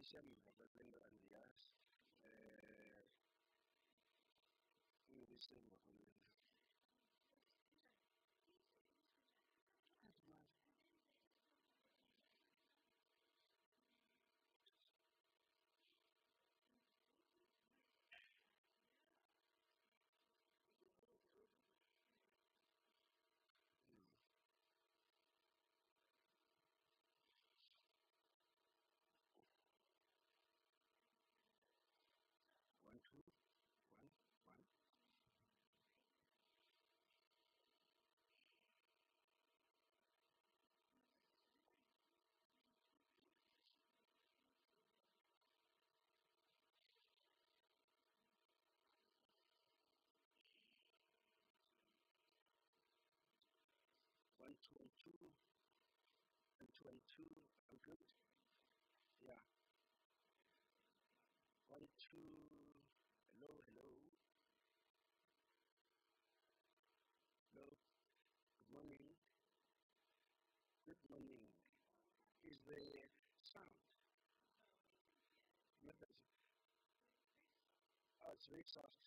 December, November, and yes, in December. One, two, one, one. One, two, and two, and two, and two. I'm good. Yeah. One, two. Hello, hello, hello. Good morning. Good morning. Is the sound? Not that, oh, it's very soft.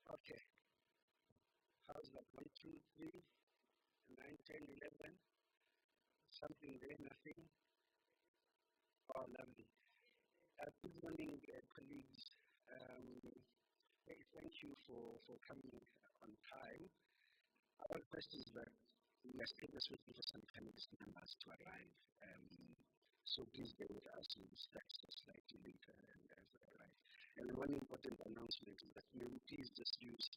Okay. How's that? One, two, three, 9, 10, 11. Something there, nothing. Oh, lovely. Good morning, colleagues. Hey, thank you for coming on time. Our request is that we are still just waiting for some family members to arrive. So please bear with us. We'll start slightly later and as they arrive. And one important announcement is that may we please just use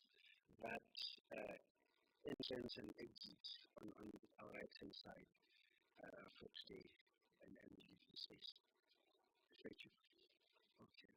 that entrance and exit on our right hand side for today and leave the space. Thank you. Okay.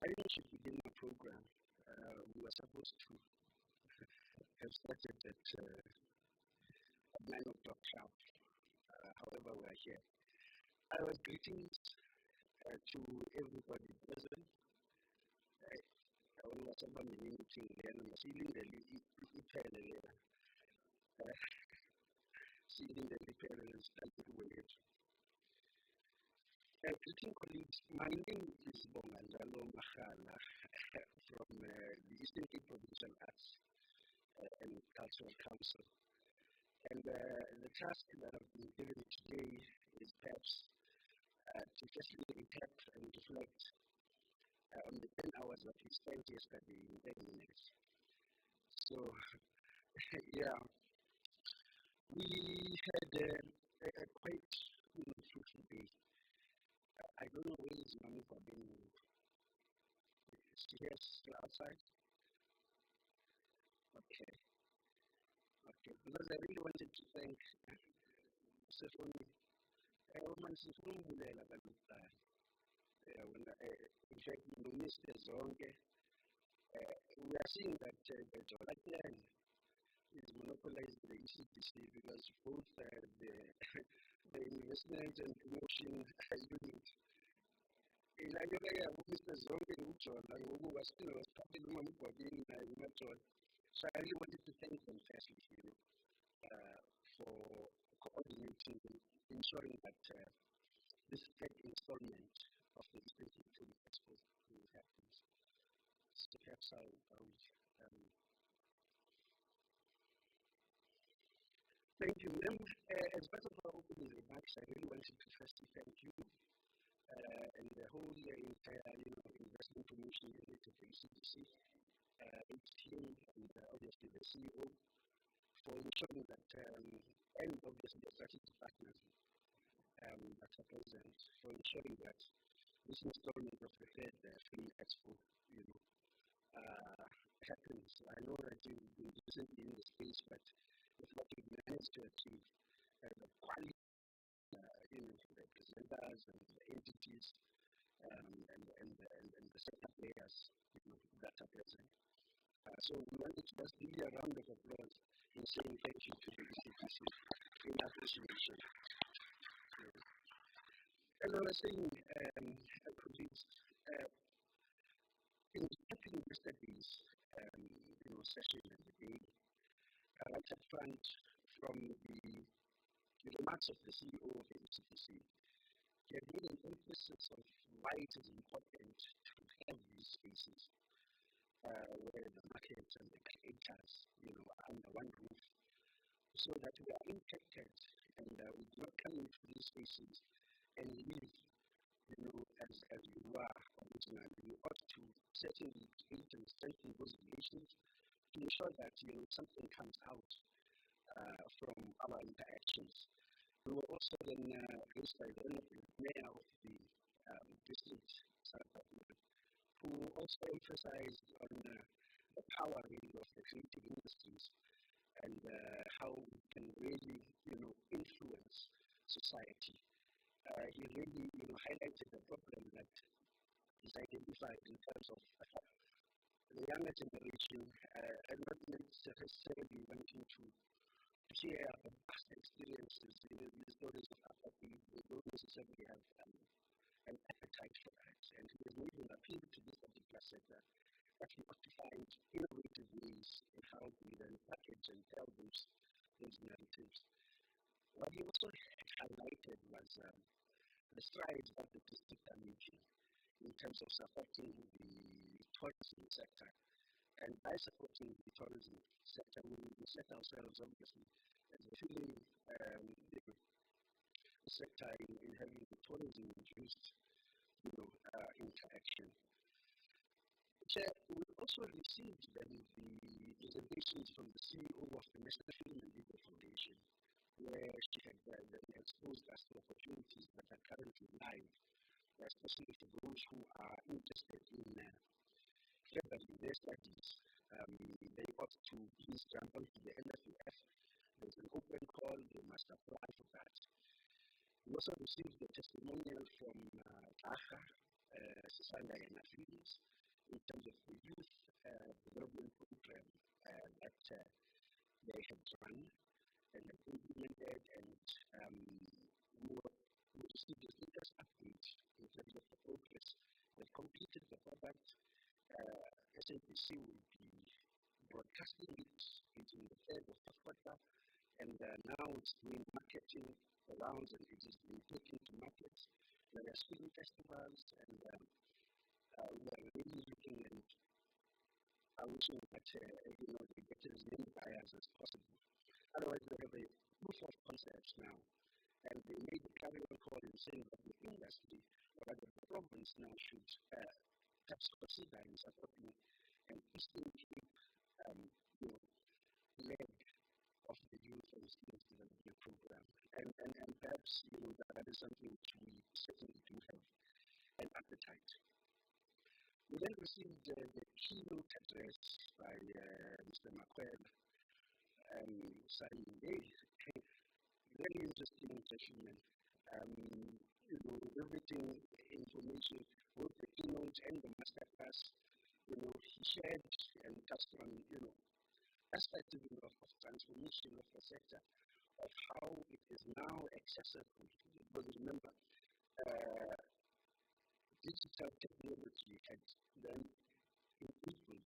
didn't should begin the program. We were supposed to have started at 9 o'clock sharp. However, we're here. I was greetings to everybody present. I was somebody meeting and I'm seeing the parents greeting colleagues. My name is Bongandalo Mahala from the Eastern Cape Provincial Arts and Cultural Council. And the task that I've been given today is perhaps to firstly recap and reflect on the 10 hours that we spent yesterday in 10 minutes. So, yeah, we had a quite fruitful day. I don't know where is Manu for being still outside. Okay. Because I really wanted to thank Stephanie. In fact, Mr. Zonge, we are seeing that the Jola plan is monopolized by the ECDC because both the investment and promotion unit. In Nigeria, Mr. Zonge and Ujola, who was starting in Metro. So I really wanted to thank them firstly, for coordinating, ensuring that this third installment of the Eastern Cape Expo happens. So perhaps I would thank you, ma'am. As part of our opening remarks, I really wanted to firstly thank you and the whole entire investment promotion unit of the ECDC, its team, and obviously the CEO for ensuring that, and obviously the strategic partners that are present, for ensuring that this installment of the third Film Expo, happens. I know that you've been recently in the space, but with what you've managed to achieve, the quality, the presenters and the entities, and the sector players, that are present. So we wanted to just give you a round of applause in saying thank you to the ECDC in appreciation. As I was saying, colleagues, in keeping yesterday's session and debate, right up front from the remarks of the CEO of the ECDC, he had made an emphasis of why it is important to have these spaces where the markets and the creators, are under one roof, so that we are impacted and we do not come into these spaces and live, as we were originally. We ought to certainly create and strengthen those relations to ensure that something comes out from our interactions. We were also then raised by the mayor of the district, who also emphasized on the power really of the creative industries and how we can really, influence society. He really, highlighted the problem that is identified in terms of the younger generation and not necessarily wanting to share the past experiences, the stories of apathy. They don't necessarily have an appetite for that. And he was making an appeal to this particular sector that we ought to find innovative ways in how we then package and tell those narratives. What he also highlighted was the strides that the district are making in terms of supporting the tourism sector. And by supporting the tourism sector, we set ourselves, obviously, as a feeling the sector in having the tourism-induced, interaction. We also received then the presentations from the CEO of the National Film and Video Foundation, where she had exposed us to opportunities that are currently live, especially for those who are interested in furthering their studies. They ought to please jump onto the NFUF. There's an open call, they must apply for that. We also received a testimonial from Taha, Sisanda Yanafis, years in terms of the youth development program that they had run and had implemented, and we received the latest update in terms of the progress. They've completed the product. SABC will be broadcasting it in the third or fourth quarter, and now it's doing marketing rounds, and it is being taken to markets. There are student festivals, and we are really looking and wishing that they get as many buyers as possible. Otherwise, we have a proof of concepts now, and they made the clarion call in saying that the industry, or rather the province now, should perhaps consider in supporting an Eastern Cape leg of the youth and student development program. And perhaps that is something which we certainly do have an appetite. We then received the keynote address by Mr. Makwel, saying, hey, very interesting session. Everything, information, both the keynote and the masterclass, he shared and touched on, aspects of transformation of the sector, of how it is now accessible. Because remember, digital technology had then enabled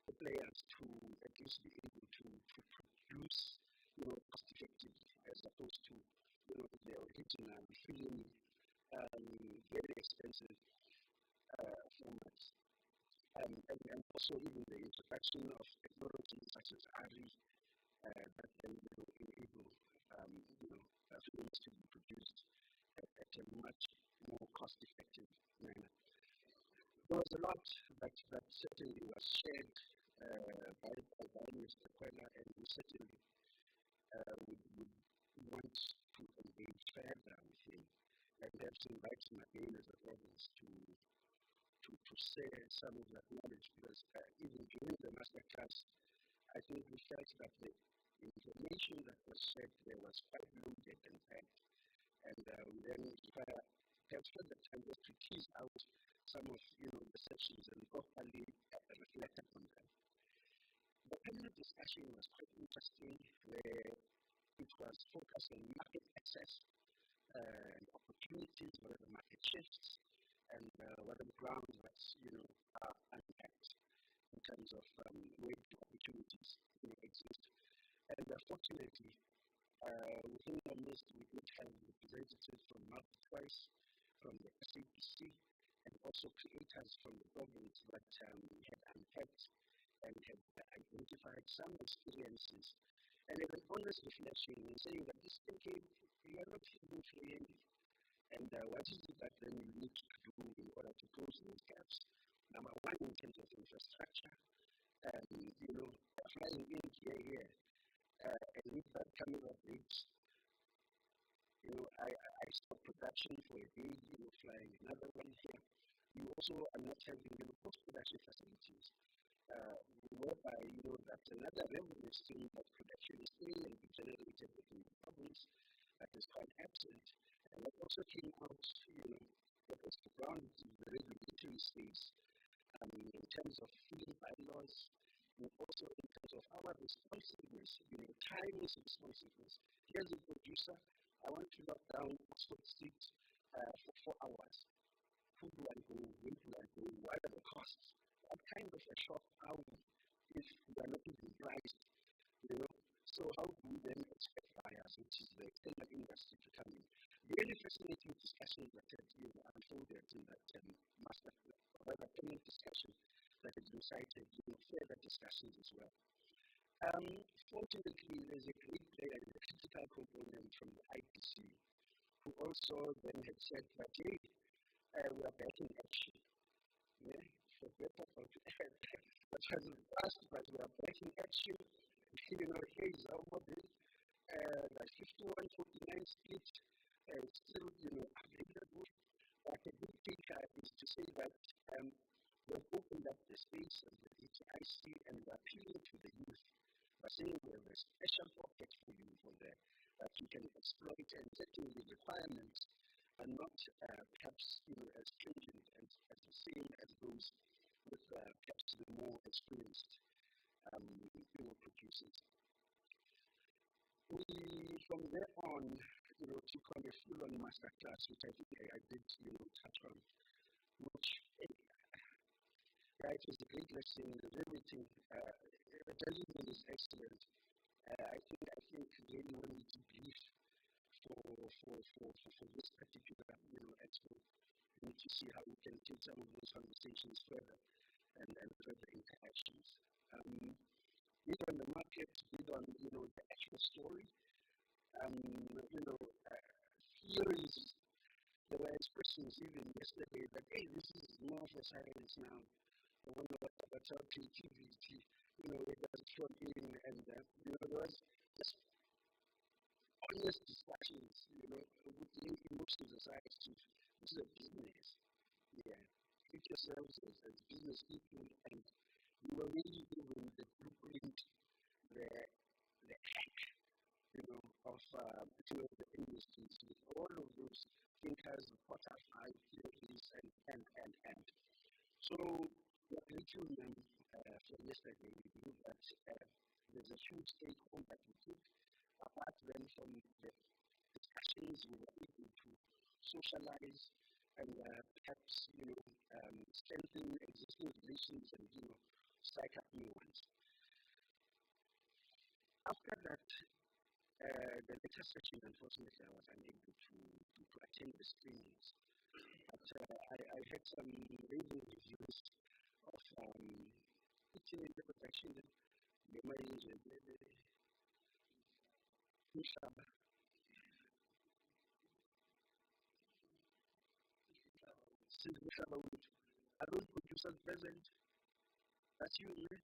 the players to at least be able to produce, cost effectively, as opposed to, the original film, very expensive formats. And also even the introduction of technology such as ARI that then enable films to be produced at a much more cost-effective manner. There was a lot that certainly was shared by Mr. Kwela, and we certainly would want to engage further with him, and have to invite him again as a province to share some of that knowledge, because even during the masterclass, I think we felt that the information that was shared there was quite loaded and packed, and we then have spent the time just to tease out some of the sections and properly reflect upon them. The panel discussion was quite interesting, where it was focused on market access and opportunities, what are the market shifts, and what are the grounds that are untapped in terms of where the opportunities exist. And fortunately, within our midst, we did have representatives from MultiTwice, from the SABC, and also creators from the province that had unpacked and had identified some experiences, and an honest reflection in saying that this decade, we are not even free. And what is it that then you need to do in order to close those gaps? Number one, in terms of infrastructure, flying in here, and with that coming of age, I stopped production for a day, flying another one here. You also are not having post-production facilities, whereby, that's another revenue stream that could actually stay and be generated within the province that is quite absent. And that also came out, that was the ground in the regulatory space, in terms of field bylaws, and also in terms of our responsiveness, timeless responsiveness. Here's a producer, I want to lock down Oxford Street for 4 hours. Who do I go? Where do I go? What are the costs? What kind of a shop are we if we are not even priced? So how do we then expect buyers, which is the external industry, to come in? Really fascinating discussions that had unfolded in that master, or rather panel discussion that has been cited, further discussions as well. Fortunately, there's a great player in the critical component from the IPC, who also then had said that, hey, we are back in action. Yeah, for better, for bad. That hasn't passed, but we are back in action. Here's over this. The 51-49 split is still, available. But a big picture is to say that we've opened up the space of the HIC and we're appealing to the youth by saying we have a special pocket for you for there that you can exploit, and certainly the requirements are not perhaps as stringent and as the same as those more experienced producers. We, from there on, took on a full-on masterclass, which I think I did, touch on, which, it was a great lesson, everything. The journalism is excellent. I think really when we debrief for this particular, expo, we need to see how we can take some of those conversations further and further interactions. Be it on the market, be it on, the actual story, theories. There were expressions even yesterday that, hey, this is more for science now. I wonder what's our creativity, it does plug in, and, there was just honest discussions, with the emotions aside. This is a business. Yeah. Treat yourselves as business people, and you were really given the blueprint, the hack, of the industries with all of those thinkers, Potter, five theories, and. So, what we do for yesterday, we believe that there's a huge take home that we took, apart then from the discussions we were able to socialize and perhaps, strengthen existing relations and, strike up new ones. After that, the later session, unfortunately, I was unable to attend the screenings. But I had some raving reviews of teaching interpretation, the marriage, the Mushaba. Since Mushaba, I don't put yourself present. That's you, man.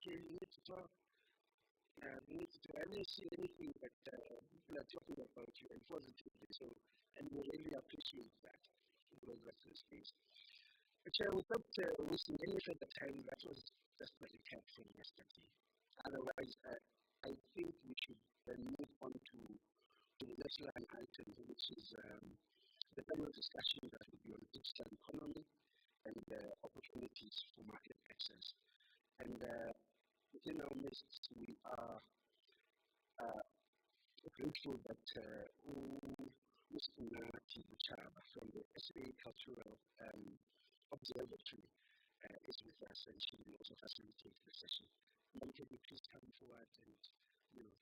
Okay, you need to talk. I didn't see anything that people are talking about you and positively, and we really appreciate that. Because that's the space. But without wasting any further time, that was just a recap from yesterday. Otherwise, I think we should then move on to the next line item, which is the panel discussion that will be on digital economy and opportunities for market access. And within our midst, we are grateful that Mr. Nati Buchaba from the SA Cultural Observatory is with us, and she will also facilitate the session. Ma'am, can you please come forward and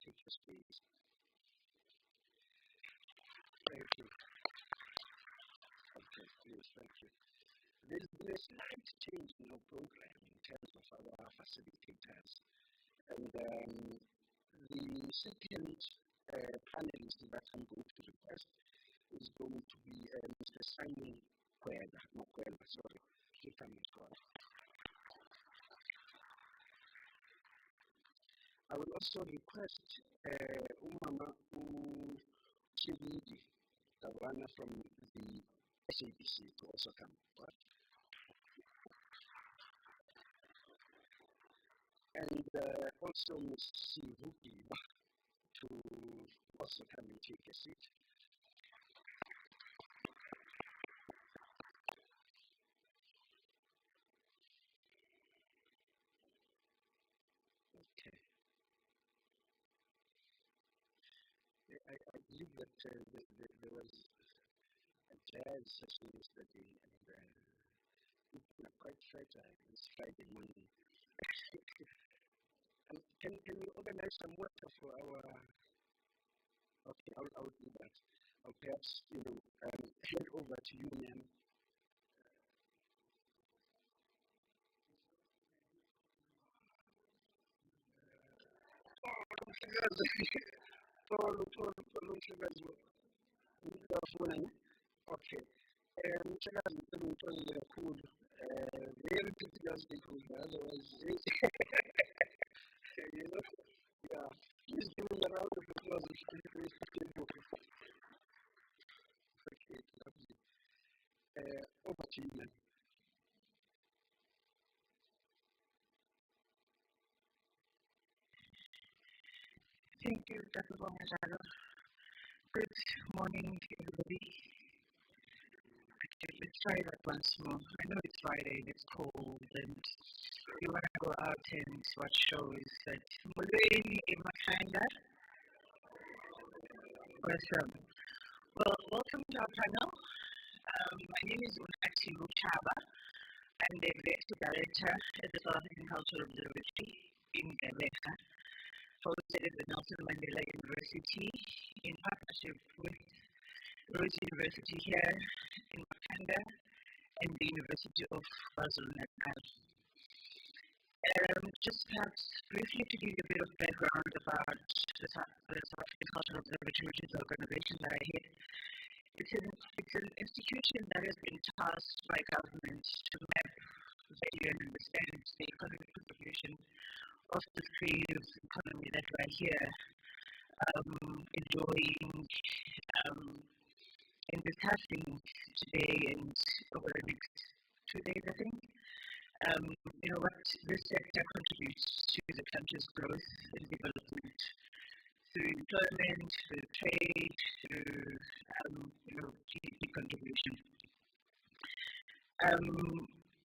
take your space? Thank you. Okay, please, thank you. There's been a slight change in our program in terms of our facilitators, and the second panelist that I'm going to request is going to be Mr. Simon Kwela, sorry, I will also request Umama Chilidi, the one from the SABC, to also come. And also Ms. Sivuki to also come and take a seat. Okay. I believe that there was a jazz session yesterday, and people are quite fragile. It's Friday morning. Can we organize some water for our? Okay, I'll do that. Or perhaps head over to you, ma'am. Okay. Mchakazi mtoni kakhulu. Very critical stakeholder. Otherwise, yeah. Please give me a round of applause if you book. Okay, lovely. Over to you, ma'am. Thank you, Dr. Bomazaro. Good morning, everybody. let's try that once more. I know it's Friday and it's cold and you want to go out and watch shows. But Mulweni in Makanda, welcome. Well, welcome to our panel. My name is Unati Muchaba. I'm the Executive Director at the South African Cultural Observatory in Gabeka, hosted at the Nelson Mandela University in partnership with Rose University here in Makanda and the University of KwaZulu-Natal. Just perhaps briefly to give you a bit of background about the South African Cultural Observatory, which is the organization that I head. It's an institution that has been tasked by government to map, value, and understand the economic contribution of the creative economy that we're here enjoying and discussing today and over the next 2 days, I think. What this sector contributes to the country's growth and development through employment, through trade, through GDP contribution.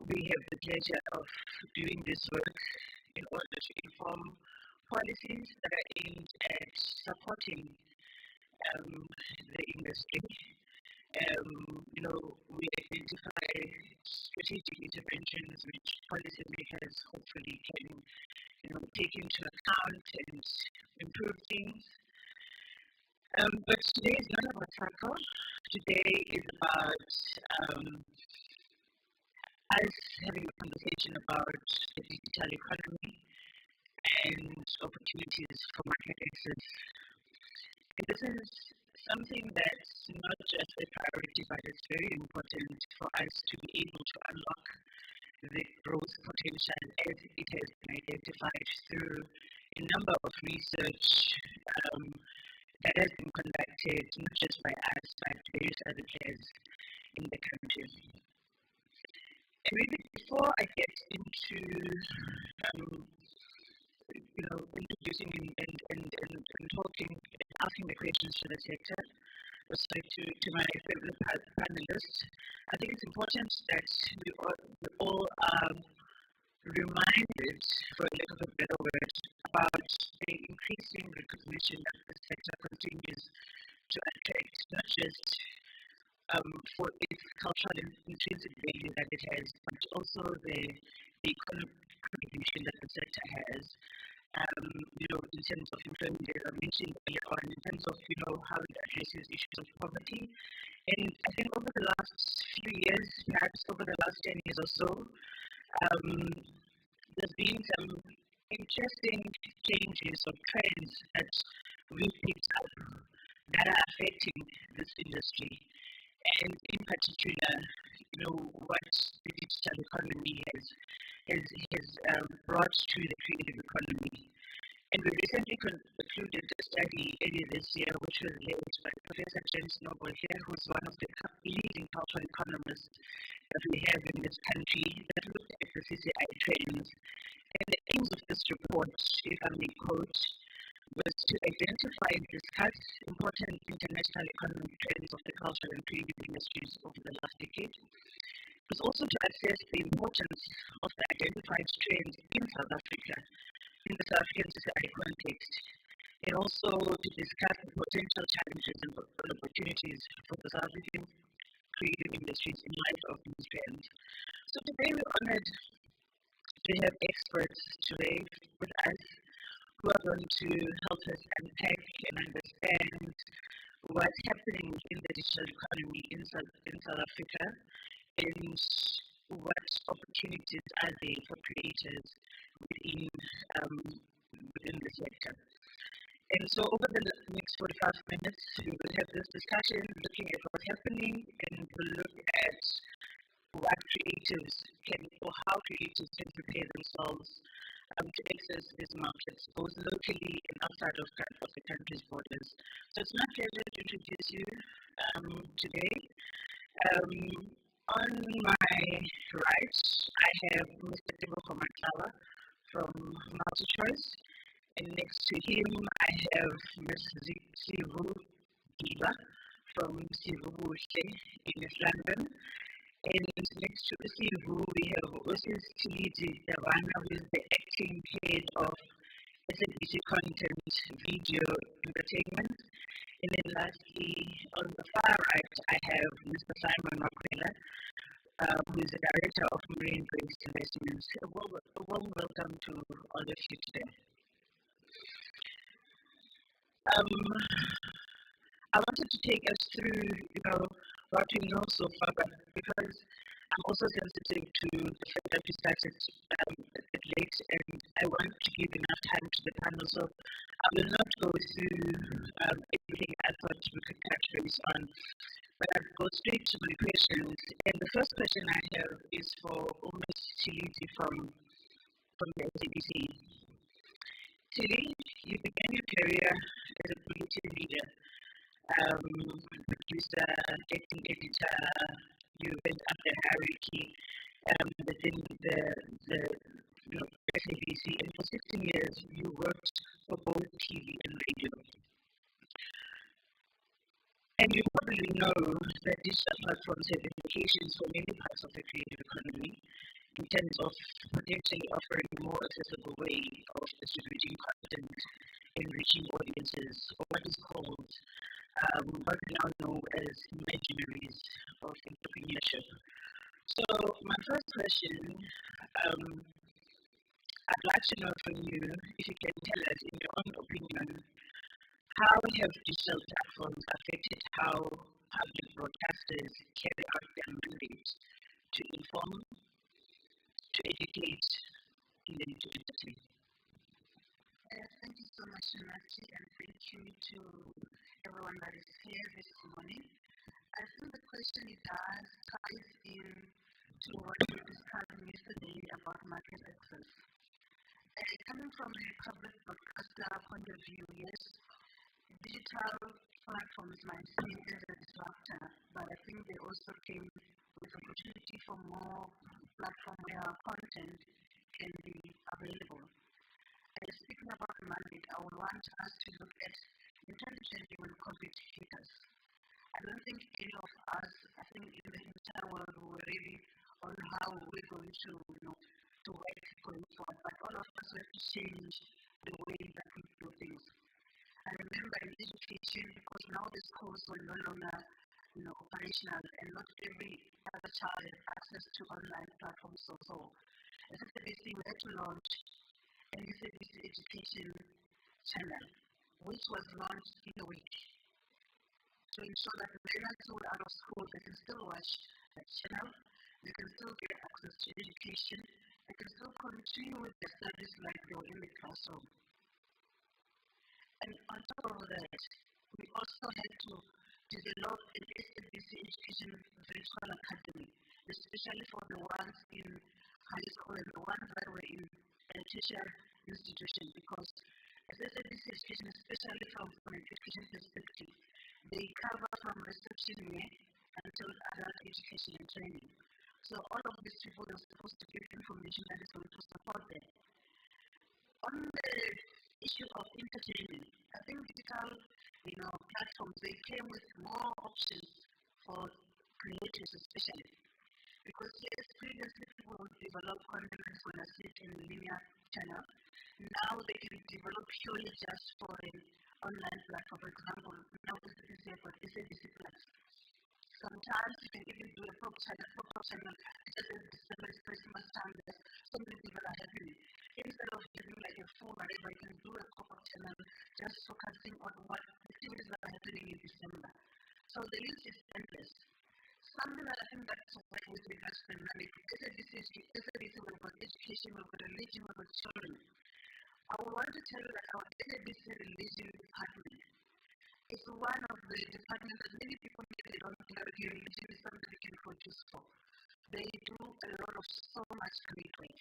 We have the pleasure of doing this work in order to inform policies that are aimed at supporting the industry. We identify strategic interventions which policymakers hopefully can, take into account and improve things. But today is not about tackle. Today is about us having a conversation about the digital economy and opportunities for market access. And this is something that's not just a priority, but it's very important for us to be able to unlock the growth potential as it has been identified through a number of research that has been conducted not just by us, but various other players in the country. And maybe before I get into introducing and talking, asking the questions to the sector, so to my favorite panelists, I think it's important that we all are reminded, for lack of a better word, about the increasing recognition that the sector continues to attract, not just for its cultural and intrinsic value that it has, but also the economic contribution that the sector has. In terms of employment, as I mentioned earlier on, in terms of, how it addresses issues of poverty. And I think over the last few years, perhaps over the last 10 years or so, there's been some interesting changes or trends that we've picked up that are affecting this industry. And in particular, what the digital economy has brought to the creative economy. And we recently concluded a study earlier this year, which was led by Professor James Noble here, who's one of the leading cultural economists that we have in this country, that looked at the CCI trends. And the aims of this report, if I may quote, was to identify and discuss important international economic trends of the cultural and creative industries over the last decade. It was also to assess the importance of the identified trends in South Africa, in the South African society context, and also to discuss the potential challenges and opportunities for the South African creative industries in light of these trends. So today we're honored to have experts today with us who are going to help us unpack and understand what's happening in the digital economy in South Africa and what opportunities are there for creators within the sector. And so over the next 45 minutes, we will have this discussion looking at what's happening, and we'll look at what creatives can, or how creatives can prepare themselves to access these markets, both locally and outside of the country's borders. So it's my pleasure to introduce you today. On my right, I have Mr. Tebogo Matlawa from MultiChoice, and next to him, I have Ms. Zivu Diba from Sivubuhle in East London. And next to Sivu, we have Osis Tilidi Davana, who is the acting head of SABC Content Video Entertainment. And then lastly, on the far right, I have Mr. Simon Makwela, who is the Director of Marine Based Investments. A warm welcome to all of you today. I wanted to take us through, what we know so far, but because I'm also sensitive to the fact that we started a bit late, and I want to give enough time to the panel, so I will not go through everything I thought we could touch base on, but I'll go straight to my questions. And the first question I have is for Ms. Chiliti from the SABC. Chili, you began your career as a creative leader, producer, acting editor. You went up the hierarchy within the SABC, and for 16 years you worked for both TV and radio. And you probably know that digital platforms have implications for many parts of the creative economy in terms of potentially offering a more accessible way of distributing content and reaching audiences, or what is called what we now know as imaginaries of entrepreneurship. So my first question, I'd like to know from you if you can tell us, in your own opinion, how have digital platforms affected how public broadcasters carry out their mandate to inform, to educate, and then to entertain? Thank you so much, Nati, and thank you to everyone that is here this morning. I think the question ties in to what we discussed yesterday about market access. Coming from a public broadcaster point of view, yes, digital platforms might seem as a disruptor, but I think they also came with opportunity for more platform where our content can be available. Speaking about the mandate, I would want us to look at intelligently when COVID hit us. I don't think any of us, I think in the entire world, were really on how we're going to, to work going forward, but all of us have to change the way that we do things. I remember in education, because now the schools were no longer, operational, and not every other child has access to online platforms. So as a SABC, we had to launch an SABC education channel, which was launched in a week, to ensure that learners who are out of school, they can still watch that channel, they can still get access to education, they can still continue with their studies like they were in the classroom. And on top of that, we also had to develop an SABC education virtual academy, especially for the ones in high school and the ones that were in a tertiary institution, because as SABC education, especially from an education perspective, they cover from reception year until adult education and training. So all of these people are supposed to give information that is going to support them. On the issue of entertainment, I think digital platforms, they came with more options for creators especially. Because yes, previously people would develop content for a certain linear channel. Now they can develop purely just for an online platform. For example, now SABC has got SABC Plus. Sometimes you can even do a pop channel just as December is Christmas time. There's so many things that are happening. Instead of giving like a full whatever, you can do a pop channel just focusing on what activities are happening in December. So the list is endless. Something that I think that's why with regards to the mandate, SABC, we've got education, we've got religion, we've got children. I would want to tell you that our SABC religion department is one of the departments that many people maybe don't know that religion is something they can produce for. They do a lot of so much great work.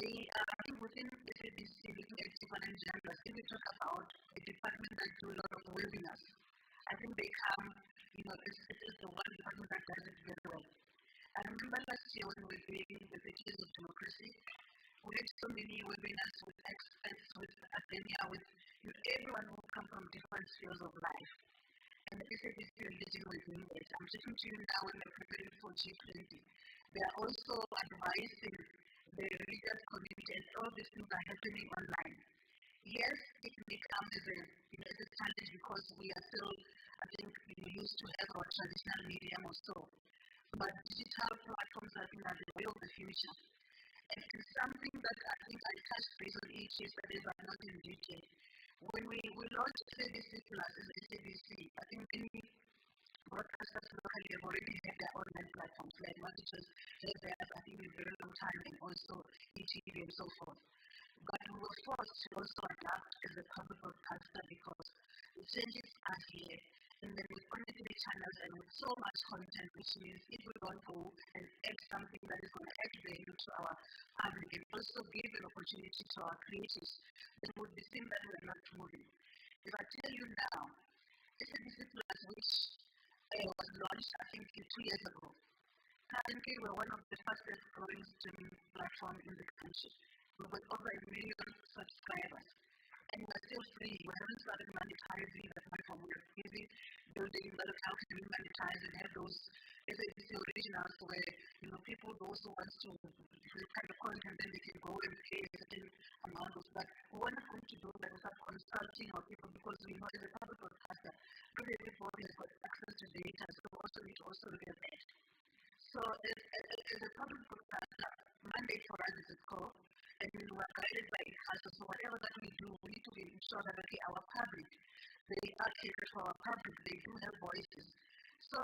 They are, I think, within SABC, looking at different genres. If we talk about a department that do a lot of webinars, I think they come, it is the one department that does it very well. I remember last year when we were doing the Pages of Democracy, we had so many webinars with experts, with academia, with everyone who come from different spheres of life. SABC religion within it. I'm talking to you now when we're preparing for G20. They are also advising the religious community, and all these things are happening online. Yes, it may come as as a challenge because we are still, I think, used to have our traditional medium or so. But digital platforms, I think, are the way of the future. And it's something that I think I touched base on each yesterday, but not in detail. When we launched SABC Plus as SABC, I think many broadcasters locally have already had their online platforms, like what you just had theirs, I think, a very long time, and also ETV and so forth. But we were forced to also adapt as a public broadcaster because the changes are here. And then with connected channels and with so much content, which means if we don't go and add something that is going to add value to our public and also give an opportunity to our creators, then it would be seen that we're not moving. If I tell you now, SABC Plus, which was launched, I think, 2 years ago, currently we're one of the fastest growing streaming platforms in the country. We've got over 1 million subscribers. And we're still free. We haven't started monetizing the platform. We're busy building how can we monetize and have those SABC originals where people, those who want to kind of content, then they can go and pay a certain amount of that. We're not going to do that without consulting our people because we know as a public broadcaster, not everybody has got access to data, so we also need to also look at that. So as a public broadcaster, mandate for us is a core. And we are guided by culture. So whatever that we do, we need to ensure that our public, they are catered for our public, they do have voices. So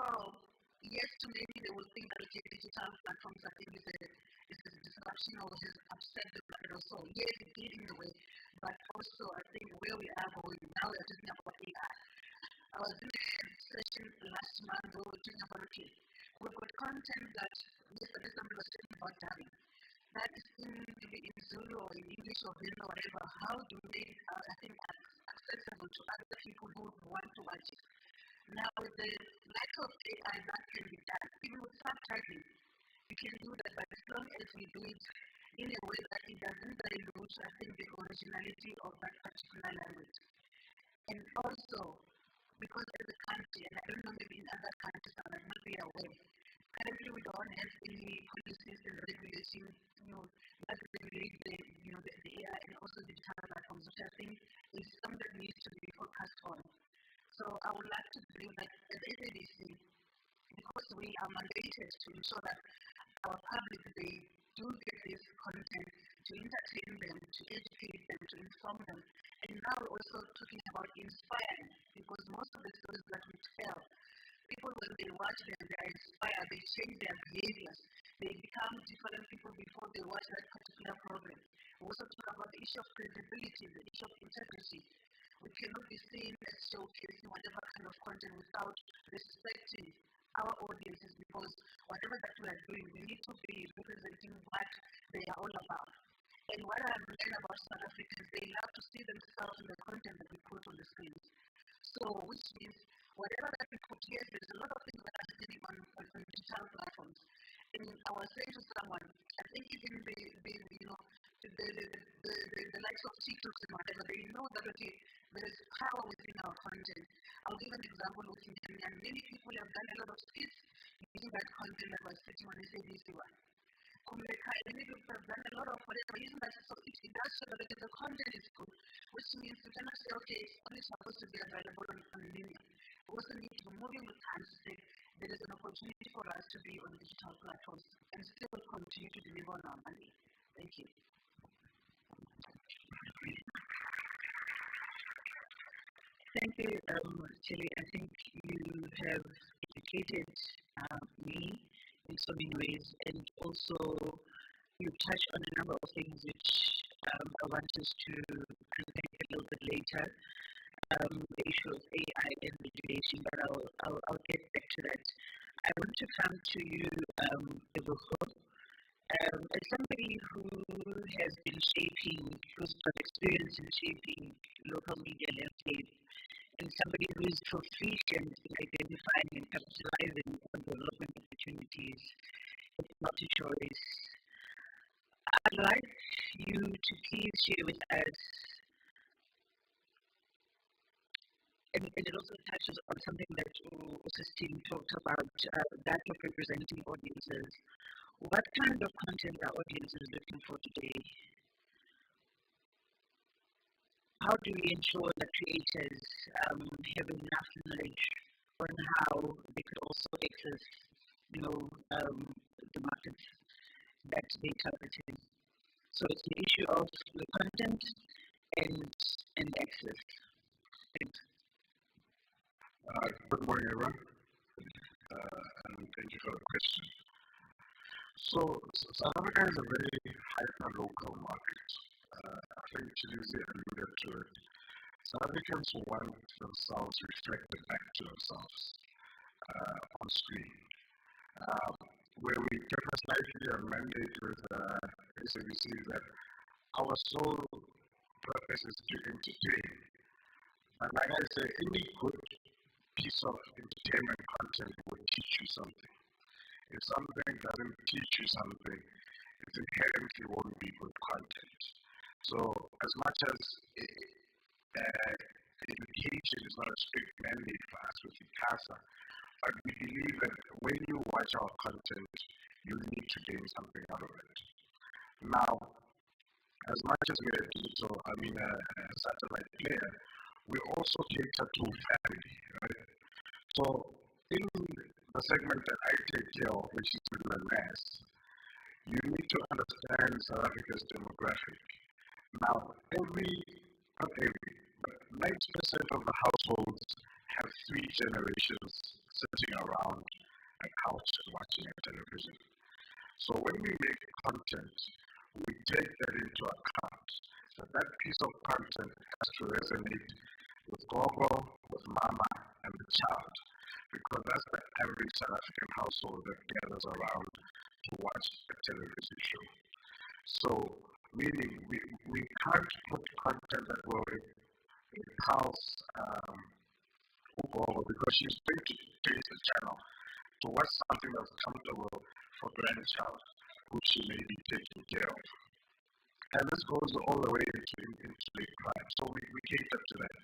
yes, to many they will think that digital platforms I think is a disruption or has upset the market or so. Yes, it did in a way, but also I think where we are going now, we are talking about AI. I was in a session last month where we were talking about we've got content that yesterday somebody was talking about dubbing. That is in Zulu or in English or Hindi or whatever. How do we make it, I think, accessible to other people who want to watch it? Now, with the lack of AI, that can be done. Even with subtitling, you can do that, but as long as we do it in a way that it doesn't dilute, I think, the originality of that particular language. And also, because as a country, and I don't know maybe in other countries, I might not be aware, currently we don't have any policies and regulations that regulate the AI and also digital platforms, which I think is something that needs to be focused on. So I would like to believe that as SABC, because we are mandated to ensure that our public, they do get this content to entertain them, to educate them, to inform them. And now we're also talking about inspiring, because most of the stories that we tell, people when they watch them, they are inspired, they change their behaviors, they become different people before they watch that particular program. We also talk about the issue of credibility, the issue of integrity. We cannot be seen as showcasing whatever kind of content without respecting our audiences, because whatever that we are doing, we need to be representing what they are all about. And what I've learned about South Africans, they love to see themselves in the content that we put on the screens. So, which means whatever that we put here, there's a lot of things that are happening on digital platforms. And I was saying to someone, I think even the likes of TikTok and whatever, they know that there is power within our content. I'll give an example with me, and many people have done a lot of skits using that content that was sitting on SABC One. Many people have done a lot of whatever using that, so it does show that the content is good, which means we cannot say, okay, it's only supposed to be available on linear. We also need to move in with times to say there is an opportunity for us to be on digital platforms and still continue to deliver on our money. Thank you. Thank you, Chili. I think you have educated me in so many ways, and also you touched on a number of things which I want us to present a little bit later. The issue of AI and regulation, but I'll get back to that. I want to come to you, Ebucho, as somebody who has been who's got experience in shaping local media landscape, and somebody who is proficient in identifying and capitalizing on development opportunities with multi-choice. I'd like you to please share with us and it also touches on something that Sistine talked about, that of representing audiences. What kind of content are audiences looking for today? How do we ensure that creators have enough knowledge on how they could also access, the markets that they targeting? So it's the issue of the content and access. Thanks. Good morning, everyone, and thank you for the question. So, South Africa is a very hyper-local market. I think Chilizi alluded to it. South Africans want themselves reflected back to themselves on screen. Where we take a slightly a mandate with SABC is that our sole purpose is to entertain. And like I say, any good piece of entertainment content will teach you something. If something doesn't teach you something, it inherently won't be good content. So, as much as education is not a strict mandate for us with ICASA, but we believe that when you watch our content, you need to gain something out of it. Now, as much as we're a digital, satellite player, we also cater to family, right? So, in the segment that I take care of, which is middle and mass, you need to understand South Africa's demographic. Now, not every, but 90% of the households have 3 generations sitting around a couch and watching a television. So when we make content, we take that into account. So that piece of content has to resonate with Gogo, with Mama, and the child, because that's the average South African household that gathers around to watch a television show. So, meaning we can't put content that will repulse Gogo because she's going to change the channel to watch something that's comfortable for grandchild, who she may be taking care of. And this goes all the way into late crime. So we cater to that.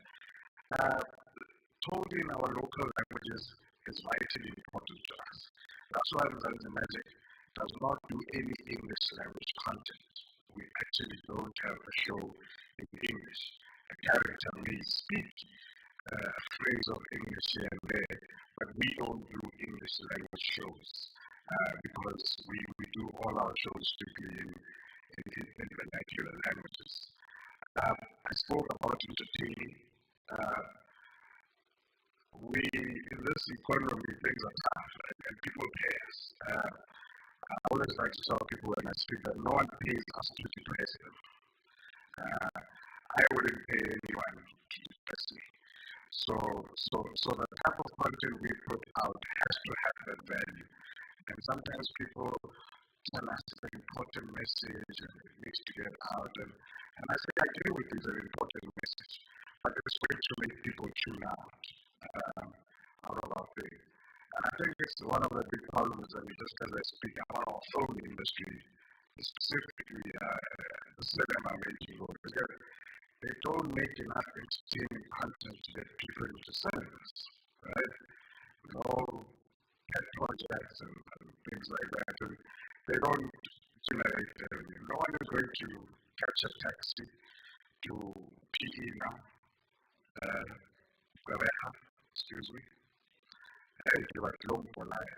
Told in our local languages is vitally important to us. That's why the Magic does not do any English language content. We actually don't have a show in English. A character may speak a phrase of English here and there, but we don't do English language shows because we do all our shows strictly in the vernacular languages. I spoke about entertaining. In this economy, things are tough, and people pay us. I always like to tell people when I speak that no one pays us to depress them. I wouldn't pay anyone to depress me. So the type of content we put out has to have that value. And sometimes people tell us it's an important message and it needs to get out. And I say I agree with you, it's an important message, but it's going to make people tune out of our thing. And I think it's one of the big problems that we just as I speak about our film industry, specifically the cinema making world, because they don't make enough entertaining content to get people into cinemas, right? No pet projects and things like that. And they don't generate revenue. No one is going to catch a taxi to PE now. Excuse me. Hey, you are long for life.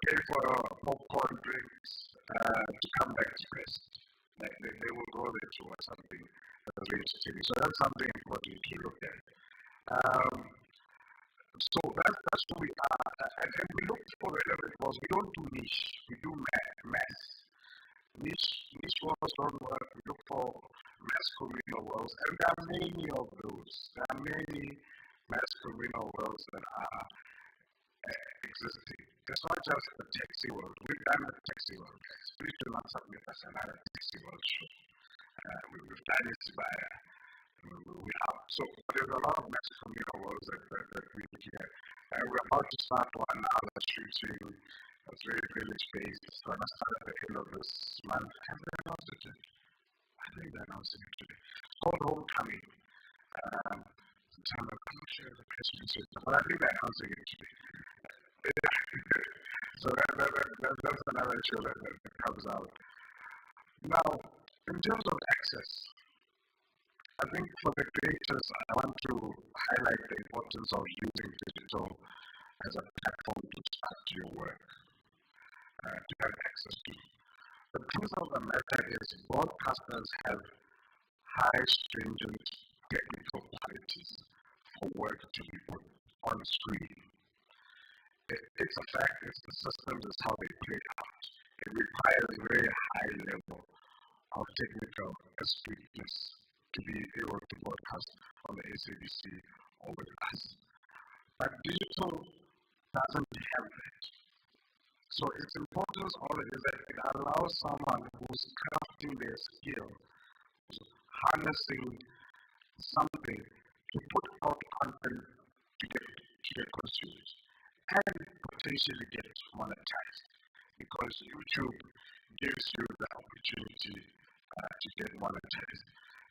Pay for popcorn drinks to come back to rest. They will go there to watch something that's entertaining. So that's something important to look at. So that's who we are. And we look for relevant because we don't do niche, we do mass. Niche worlds don't work. We look for mass communal worlds, and there are many of those. There are many mass communal worlds that are existing. It's not just the taxi world. We've done the taxi world, guys. Please do not submit us another taxi world show. We've done it by we have. So there's a lot of mass communal worlds that we're looking at. And we're about to start one now that's shooting. It's very village based. It's going to start at the end of this month. Have they announced it yet? I think they're announcing it today. It's called Homecoming. I'm not sure the press release, but I think they're announcing it today. So that's another show that comes out. Now, in terms of access, I think for the creators, I want to highlight the importance of using digital as a platform to start your work, to have access to. The truth of the matter is broadcasters have high stringent technical qualities for work to be put on screen. It's a fact, it's the systems, it's how they play out. It requires a very high level of technical astuteness to be able to broadcast on the SABC or with us. But digital doesn't have that. So its importance all it is that it allows someone who's crafting their skill, who's harnessing something to put out content to get consumed and potentially get monetized, because YouTube gives you the opportunity to get monetized.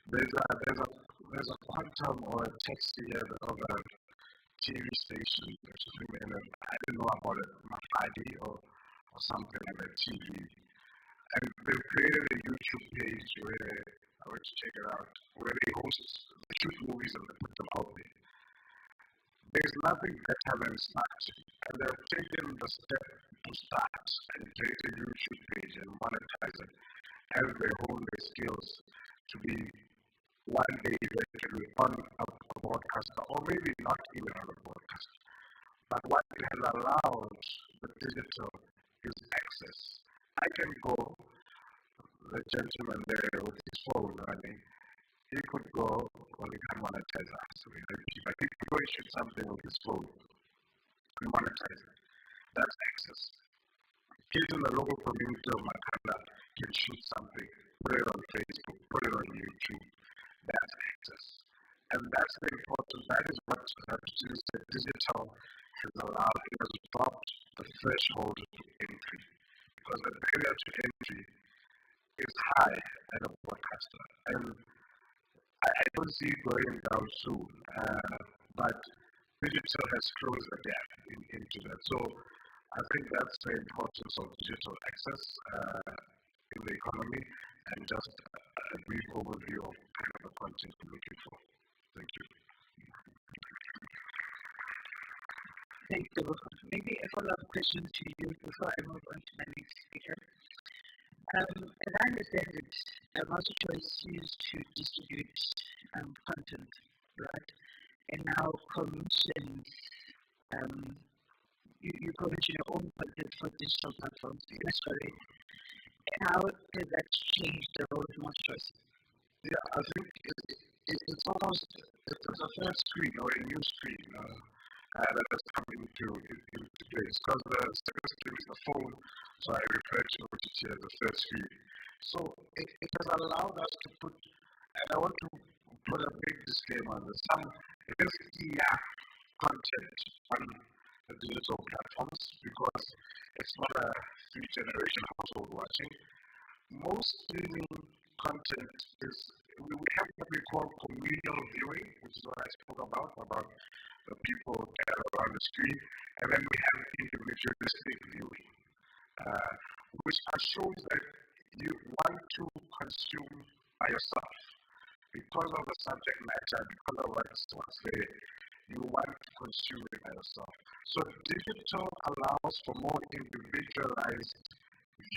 There's a quantum or a text here of a TV station, and I didn't know about it, Mahadi or something like that TV. And they've created a YouTube page where I went to check it out, where they shoot movies and they put them out there. There's nothing better than starting, and they've taken the step to start and create a YouTube page and monetize it as they hone their skills to be one day they can be on a broadcaster, or maybe not even on a broadcaster. But what it has allowed the digital is access. I can go, the gentleman there with his phone running, he could go, well, he can monetize us. But he could go and shoot something with his phone and monetize it. That's access. Kids in the local community of Makanda can shoot something, put it on Facebook, put it on YouTube. That's access. And that's the important, that is what the digital has allowed, it has dropped the threshold to entry. Because the barrier to entry is high at a broadcaster. And I don't see it going down soon. But digital has closed the gap into that. So I think that's the importance of digital access in the economy, and just a brief overview of kind of the content we're looking for. Thank you. Thank you. Maybe a follow-up question to you before I move on to my next speaker. As I understand it, MultiChoice used to distribute content, right? And now commissions, you commission your own content for digital platforms. That's correct. And how does that change the role of MultiChoice? Yeah, I think it's almost it's a first screen or a new screen that has come into place, because the second screen is the phone, so I refer to it here as the first screen. So it has allowed us to put, and I want to put a big disclaimer on this, some risky content on the digital platforms, because it's not a three-generation household watching. Most streaming content is, we have what we call communal viewing, which is what I spoke about the people gather around the screen, and then we have individualistic viewing, which shows that you want to consume by yourself. Because of the subject matter, because of what's there, you want to consume it by yourself. So digital allows for more individualized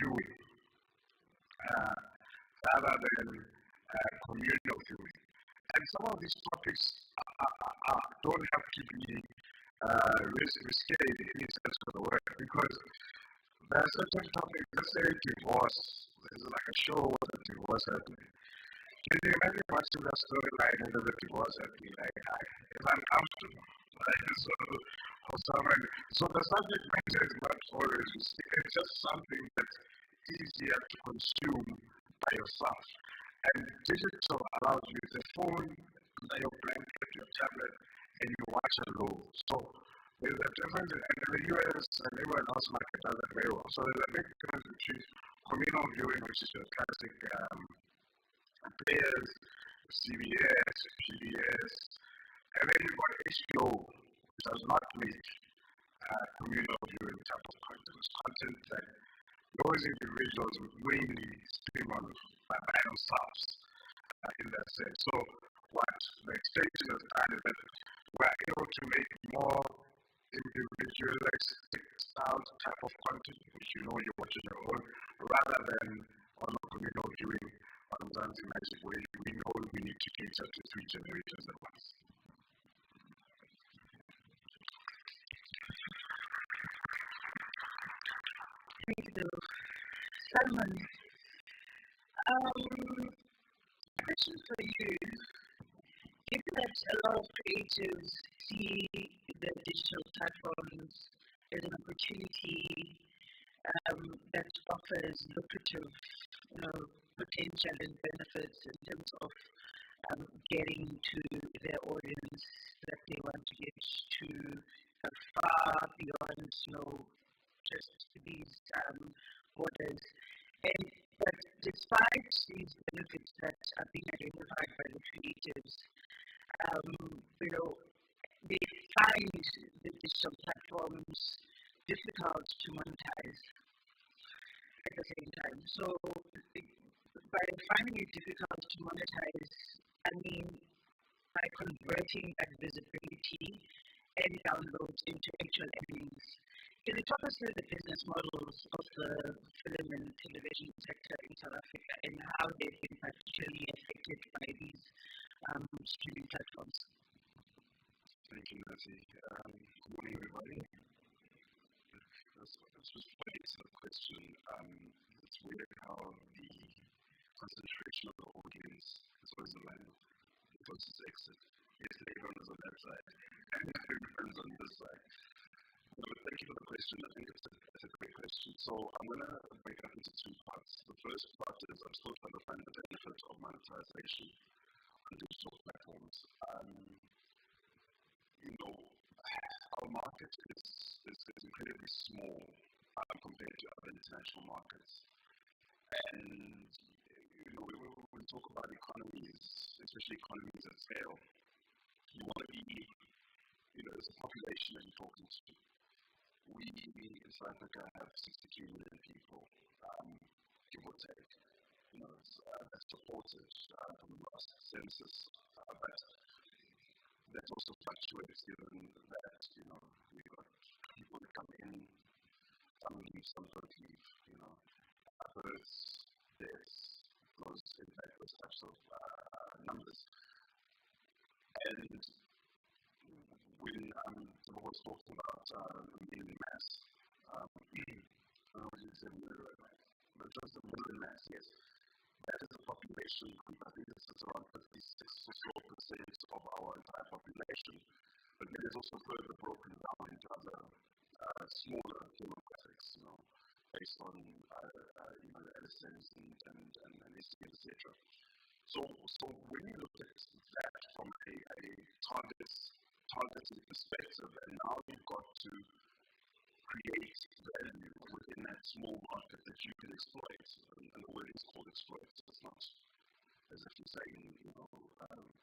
viewing rather than communal viewing. And some of these topics don't have to be risque in any sense of the word, because there are certain topics, let's say divorce. There's like a show with a divorce happening. Can you imagine watching that storyline and the divorce happening? Like, it's uncomfortable. So the subject matter is not always risque. It's just something that's easier to consume by yourself. And digital allows you the phone, your blanket, your tablet, and you watch alone. So there's a difference, and in the US and everyone else market does it very well. So there's a big difference between communal viewing, which is your classic players, CBS, PBS, and then you've got HBO, which does not make communal viewing type of content. It's content that those individuals would mainly stream on by themselves in that sense. So what the extension has done is that we're able to make more individualistic style type of content, which you know you're watching your own, rather than on a communal viewing on Zanzi Magic, where we know we need to cater to three generations at once. Thank you, Salman. Question for you. Given that a lot of creatives see the digital platforms as an opportunity that offers lucrative, potential and benefits in terms of getting to their audience that they want to get to far beyond, just these borders. But despite these benefits that are being identified by the creatives, they find the digital platforms difficult to monetize at the same time. So by finding it difficult to monetize, I mean by converting that visibility and downloads into actual earnings. Can you talk us through the business models of the film and television sector in South Africa and how they've been particularly affected by these streaming platforms? Thank you, Nancy. Good morning, everybody. This was quite an excellent question. It's weird how the concentration of the audience is always the line because it's exit. Yesterday, everyone was on that side, and everyone's on this side. Thank you for the question. I think it's a great question. So I'm going to break it up into two parts. The first part is I'm still trying to find the benefit of monetization on digital platforms. Our market is incredibly small compared to other international markets. And when we talk about economies, especially economies at scale, you want to be, there's a population that you're talking to. We in South Africa have 63 million people, give or take. That's reported from the last census, but that also fluctuates given that, we've got people that come in, some leave, some don't leave, births, deaths, those impact those types of numbers. And when someone was talking about million mass, I don't know what you said, but just a million mass, yes. That is the population group. I think this is around 56 or so percent of our entire population. But then it's also further broken down into other smaller demographics, based on the LSMs and STs, etc. So when you look at that from a targeted perspective, and now you've got to create value within that small market that you can exploit, and the word is called exploit. It's not as if you're saying,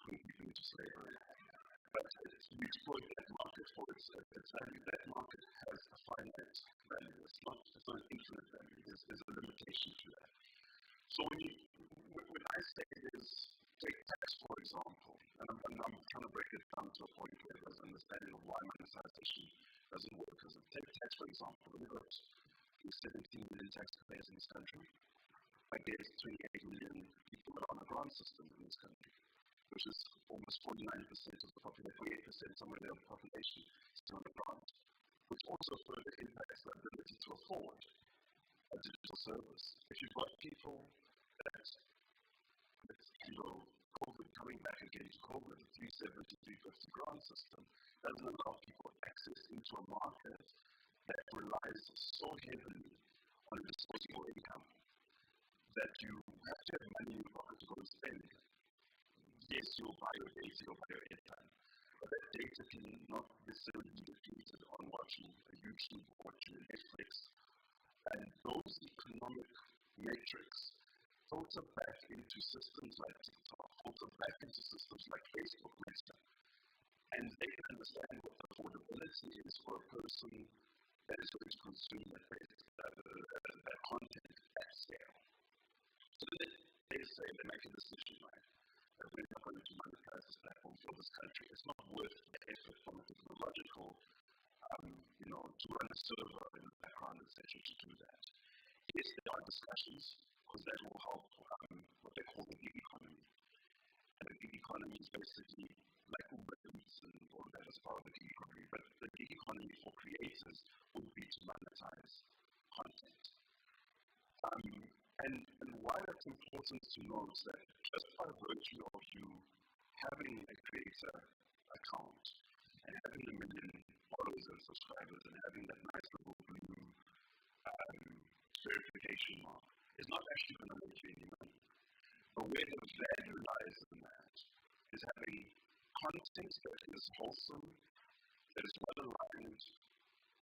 putting people into slavery. But you exploit that market for its value. That market has a finite value. It's not an infinite value. There's a limitation to that. So when I say this, take tax for example, and I'm trying to break it down to a point where there's an understanding of why monetization doesn't work. Because take tax for example, we've got 17 million taxpayers in this country. I guess 28 million people are on the grant system in this country, which is almost 49% of the population, 48% somewhere there of the population still on the grant, which also further impacts the ability to afford a digital service. If you've got people that, COVID coming back again to COVID, 370, 350 grant system doesn't allow people access into a market that relies so heavily on disposable income that you have to have money in your pocket to go and spend. Yes, you'll buy your data, you'll buy your airtime, but that data can not necessarily be depleted on watching YouTube or watching Netflix. And those economic metrics filter back into systems like TikTok, filter back into systems like Facebook, Meta, and they can understand what the affordability is for a person that is going to consume that content at scale. So they say, they make a decision, right? That we're not going to monetize this platform for this country. It's not worth the effort from a technological, to run a server in the background, etc., to do that. Yes, there are discussions, because that will help what they call the gig economy. And the gig economy is basically like Uber Eats and all that as part of the gig economy. But the gig economy for creators would be to monetize content. And why that's important to note is that just by virtue of you having a creator account and having 1 million followers and subscribers and having that nice little blue verification mark is not actually going to make you any money. But where the value lies in that is having content that is wholesome, that is well aligned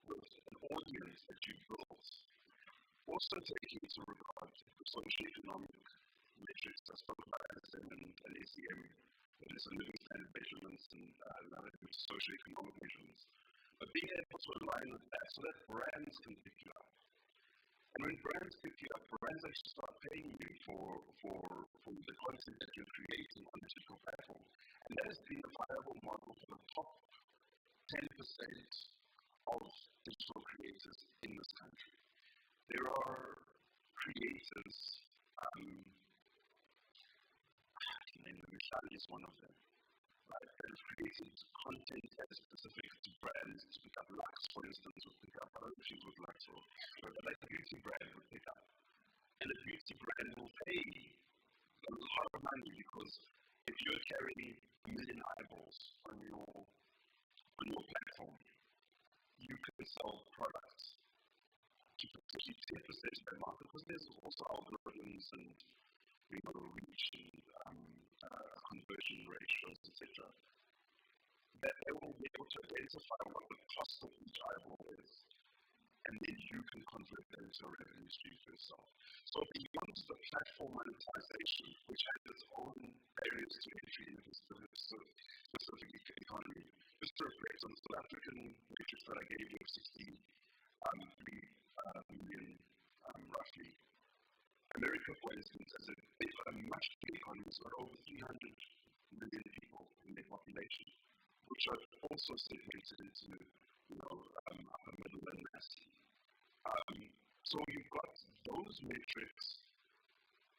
with an audience that you built. Also taking into regard the socioeconomic metrics as well as ISM and ACM, that is a living standard measurements and socioeconomic measurements. But being able to align with that so that brands can pick you up. And when brands pick you up, brands actually start paying you for the content that you're creating on the digital platform. And that has been a viable model for the top 10% of digital creators in this country. There are creators, Michelle is one of them, right, that have created content that is specific to brands, to pick up Lux, for instance, would pick up, I don't know if you would Lux, or like a beauty brand would pick up. And a beauty brand will pay a lot of money because if you're carrying 1 million eyeballs on your platform, you can sell products to potentially 10% of that market because there's also algorithms and reach and conversion ratios, etc. That they will be able to identify what the cost of each eyeball is, and then you can convert that into a revenue stream for yourself. So beyond the platform monetization, which has its own barriers to entry into the specific economy, just to reflect on the South African metrics that I gave you of 63 million roughly. America, for instance, has a much bigger economy, so over 300 million people in their population, which are also segmented into, upper middle and mass. So you've got those metrics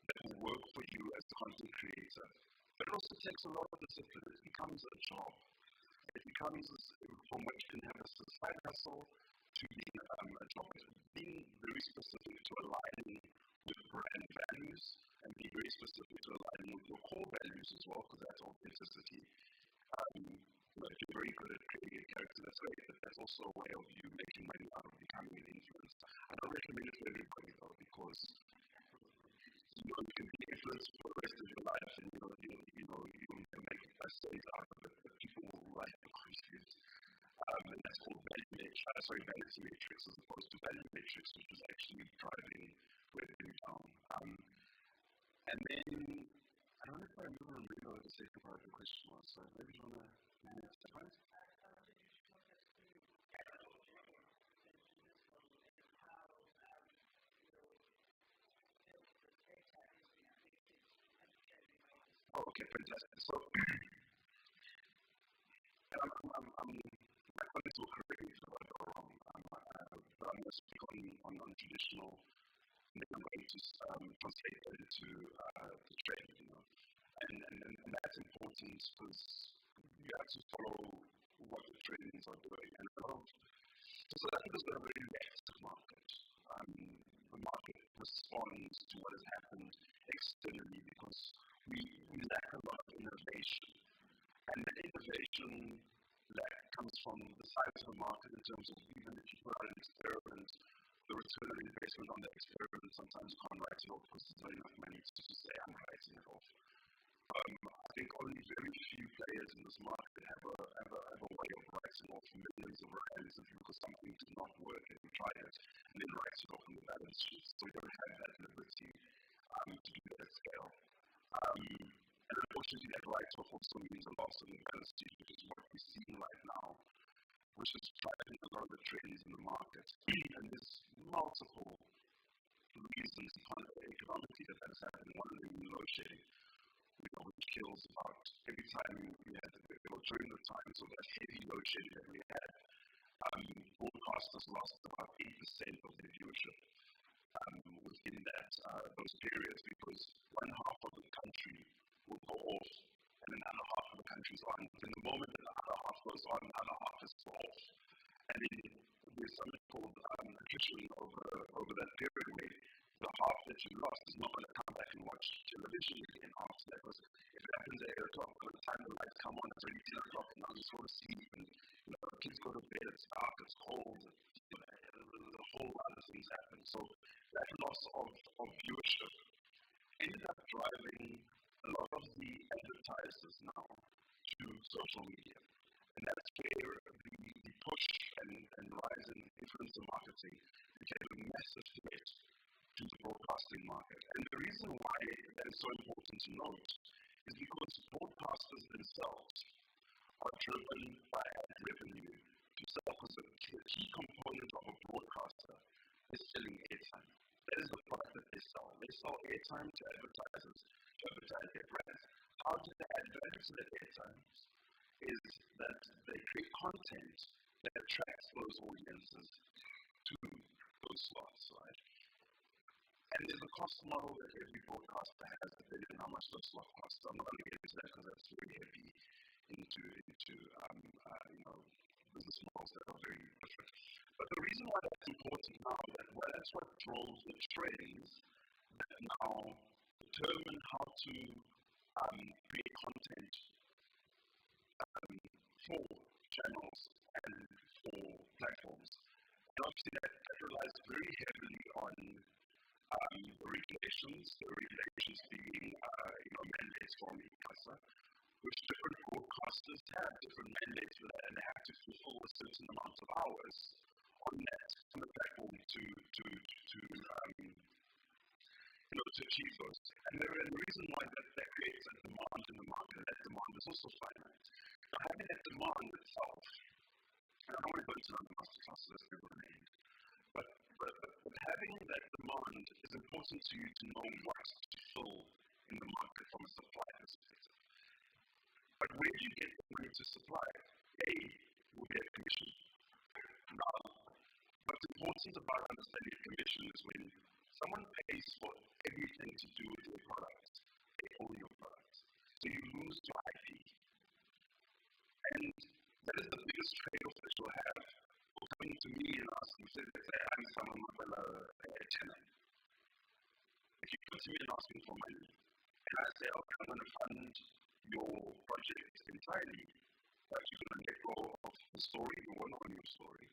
that will work for you as a content creator, but it also takes a lot of discipline. It becomes a job. It becomes from what you can have as a side hustle to being a job. Being very specific to aligning with brand values and being very specific to aligning with your core values as well, because that's authenticity. If you're very good at creating a character, that's great, but that's also a way of you making money out of becoming an influencer. I don't recommend it for everybody though, because you can be influenced for the rest of your life and you make a state out of it, but people will like the content. And that's called vanity metrics as opposed to value metrics, which is actually driving revenue down. And then, I don't know if I remember what the second part of the question was, so maybe you want to give me a point? Oh, okay, fantastic. So, my colleagues will correct me if I go wrong, but I'm going to speak on traditional, and then I'm going to translate that into the trade, And that's important because you have to follow what the trends are doing. And so South Africa's got a very reactive market. The market responds to what has happened externally because we lack a lot of innovation. And the innovation that comes from the size of the market in terms of even if you put out an experiment, the return on investment on that experiment sometimes you can't write it off because there's not enough money to say I'm writing it off. I think only very few players in this market have a way of writing off millions of rands because something did not work and you tried it and then write it off on the balance sheet. So we don't have that liberty to do that scale. And unfortunately, that write-off also means a loss of investment, which is what we're seeing right now, which is driving a lot of the trends in the market. And there's multiple reasons economically that that's happening. One of them is load shedding, which kills about every time we had during the times of that heavy load shedding that we had, broadcasters lost about 8% of their viewership within those periods because one half of the country will go off and another half of the country is on. And the moment that the other half goes on, the other half is off. And then there's something called attrition over that period where the half that you lost is not going to come back and watch television again after that. Because if it happens at 8 o'clock, by the time the lights come on, it's already 10 o'clock and I'm just going to sleep and kids go to bed, it's dark, it's cold, a whole lot of things happen. So that loss of viewership ended up driving a lot of the advertisers now to social media. And that's where the push and rise in influencer marketing became a massive threat to the broadcasting market. And the reason why that is so important to note is because broadcasters themselves are driven by ad revenue to sell, because the key component of a broadcaster is selling airtime. That is the product that they sell. They sell airtime to advertisers to advertise their brands. How do they advertise that airtime? Is that they create content that attracts those audiences to those slots, right? And there's a cost model that every broadcaster has, depending on how much those slot costs. I'm not going to get into that because that's very heavy into business models that are very different. But the reason why that's important now, that's what drove the trends that now determine how to create content for channels and for platforms. And obviously that relies very heavily on the regulations being mandates from ICASA, which different broadcasters have different mandates for that, and they have to fulfill a certain amount of hours on the platform to achieve those. And the reason why that creates a demand in the market, that demand is also finite. Now, having that demand itself, and I don't want to go into the masterclass, so that's never going to end, but having that demand is important to you to know what to fill in the market from a supply perspective. But where do you get the money to supply? You will get commission. Now, what's important about understanding commission is when someone pays for everything to do with your product, they own your product. So you lose your IP. And that is the biggest trade-off that you'll have. Coming to me and asking, say, I'm someone with a tenant. If you come to me and ask me for money, and I say, okay, I'm going to fund your project entirely, but you're going to let go of the story, you won't own your story.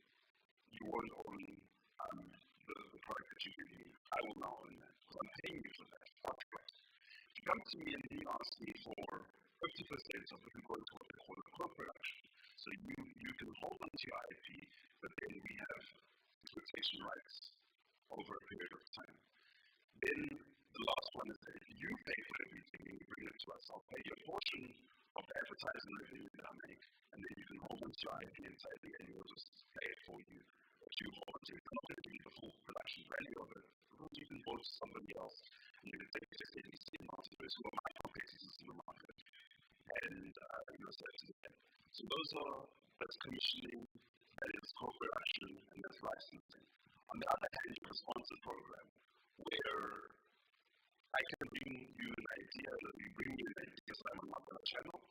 You won't own the product that you give me. I will now own that, because I'm paying you for that. If you come to me and you ask me for 50% of it, we go into what they call a co-production. So you can hold on to your IP, but then we have exploitation rights over a period of time. Then the last one is that if you pay for everything and you bring it to us, I'll pay you a portion of the advertising revenue that I make, and then you can hold on to your IP entirely and we'll just pay it for you. But you hold on to it. I'm not going to give you the full production value of it, because you can go to somebody else and you can take it to ABC and multiverse, who are my competitors in the market, and sell it to them. So that's commissioning, that is co-production, and that's licensing. On the other hand, you have a sponsored program where I can bring you an idea, you bring me an idea, so I'm on the channel,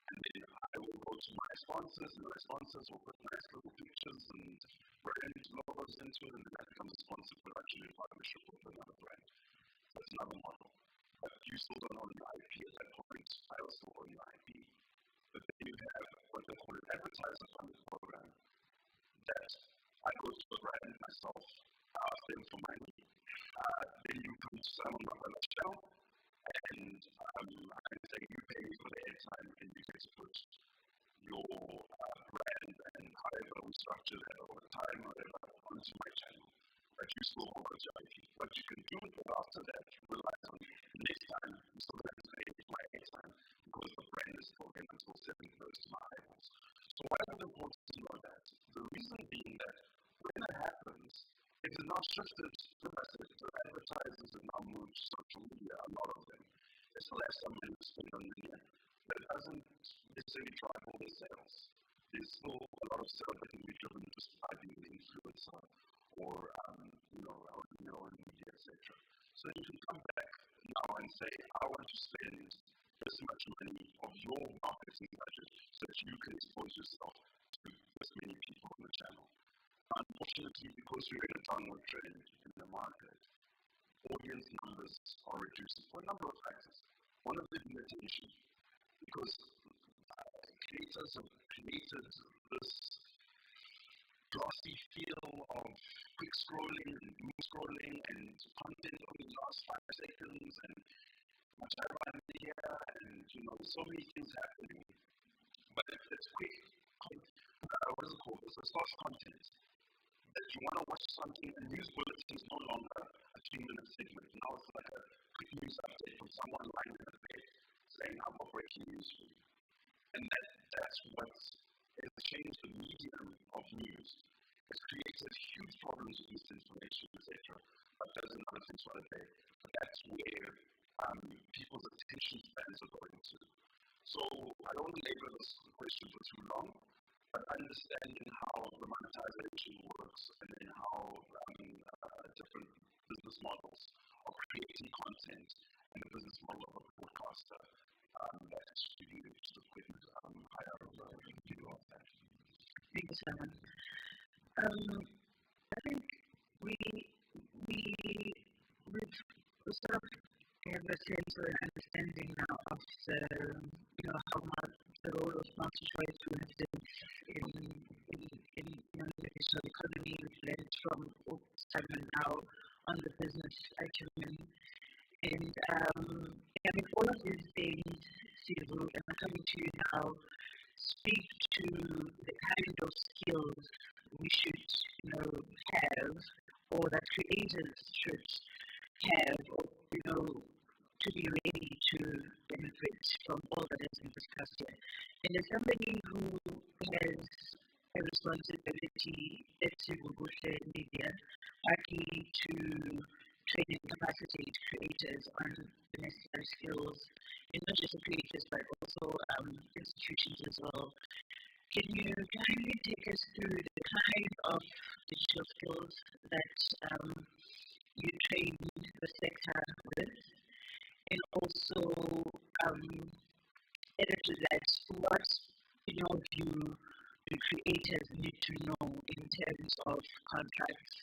and then I will go to my sponsors, and my sponsors will put nice little pictures and brand logos into it, and then that becomes a sponsored production in partnership with another brand. That's another model. But you still don't own your IP at that point. I also own your IP. But then you have what they call an advertiser funded program, that I go to the brand myself, ask them for money. Then you come to someone like a channel, and I say you pay me for the airtime, and you get to put your brand and however we structure that over time, whatever, onto my channel. but you still hold on to IP. What you can do after that, you realize on next time, you still have to pay my time because the brand is still going until 7 close to my eyeballs. So why is it important to know that? The reason being that when that happens, it is now shifted to the advertisers and now moved to social media, a lot of them. They still have some money to spend on media, but it doesn't necessarily drive all their sales. There's still a lot of sales that can be driven just by being an influencer or, on media, etc. So you can come back now and say, I want to spend this much money of your marketing budget so that you can expose yourself to as many people on the channel. Unfortunately, because we're in a downward trend in the market, audience numbers are reducing for a number of factors. One of them is attention, because creators have created this glossy feel of quick scrolling and doom scrolling and content over the last 5 seconds and much idea and so many things happening. But if it's quick, what is it called? It's a source content. That you want to watch something, a news bulletin is no longer a 2-minute segment. Now it's like a quick news update from someone lying in a bed saying, I've got breaking news for you. And that's what has changed the medium of news. It's created huge problems with misinformation, etc. But there's another thing for the day. But that's where people's attention spans are going to. So I don't want to labor this question for too long, but understanding how the monetization works and then how different business models of creating content and the business model of a broadcaster that actually lead to the quick higher view of that. Thank you, Simon. I think we've sort of have a sense or an understanding now of how much the role of multi-choice in the digital economy. We've learned from Simon now on the business acumen. And all of these things, Sivu, and I'm coming to you now, speak to the kind of skills we should have, or that creators should have, or to be ready to benefit from all that has been discussed here. And as somebody who has a responsibility at Sivubuhle Media, partly to train and capacitate creators on the necessary skills, and not just the creators, but also institutions as well. Can you kindly take us through the kind of digital skills that you train the sector with? And also, added to that, what, in your view, do creators need to know in terms of contracts,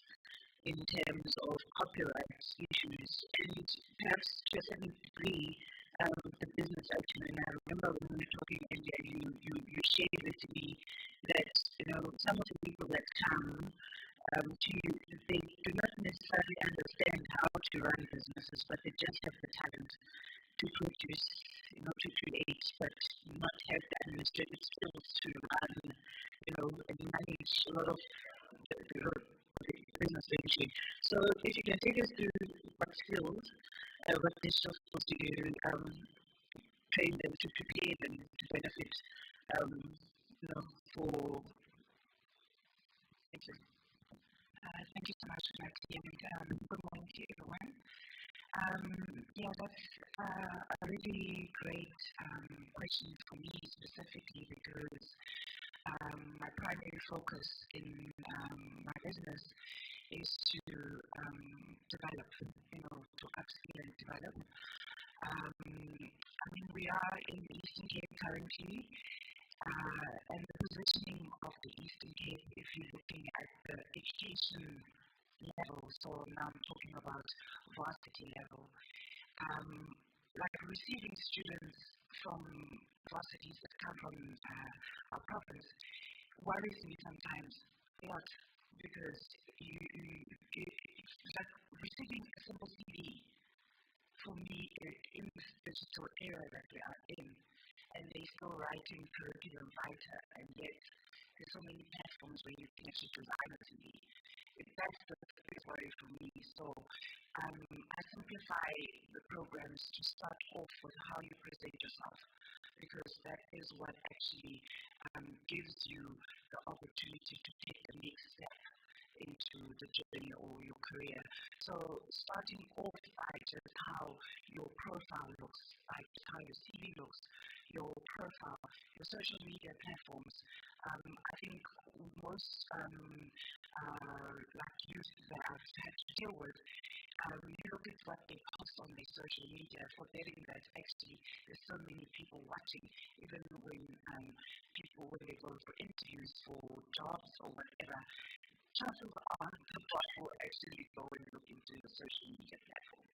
in terms of copyright issues, and perhaps to a certain degree, the business acumen? I remember when we were talking earlier, you shared with me that some of the people that come to you, they do not necessarily understand how to run businesses, but they just have the talent to produce, to create, but not have the administrative skills to run, and manage a lot of the business venture. So if you can take us through what skills, what digital skills do you train them to prepare them to benefit, for. Thank you. Thank you so much for that, and good morning to everyone. That's a really great question for me specifically because my primary focus in my business is to develop, to upskill and develop. We are in the Eastern Cape currently, and the positioning of the Eastern Cape, if you're looking at the education level, so now I'm talking about varsity level, like receiving students from varsities that come from our province worries me sometimes a lot because it's like receiving a simple CD for me in this digital era that we are in, and they're still writing curriculum writer, and yet there's so many platforms where you can actually design a CD. If that's the biggest way for me. So I simplify the programs to start off with how you present yourself, because that is what actually gives you the opportunity to take the next step into the journey or your career. So starting off by just how your profile looks, like how your CV looks, your profile, your social media platforms. I think most like youth that I've had to deal with, you look at what they post on their social media, forgetting that actually there's so many people watching, even when when they go for interviews for jobs or whatever. Chances are the bot will actually go and look into the social media platform.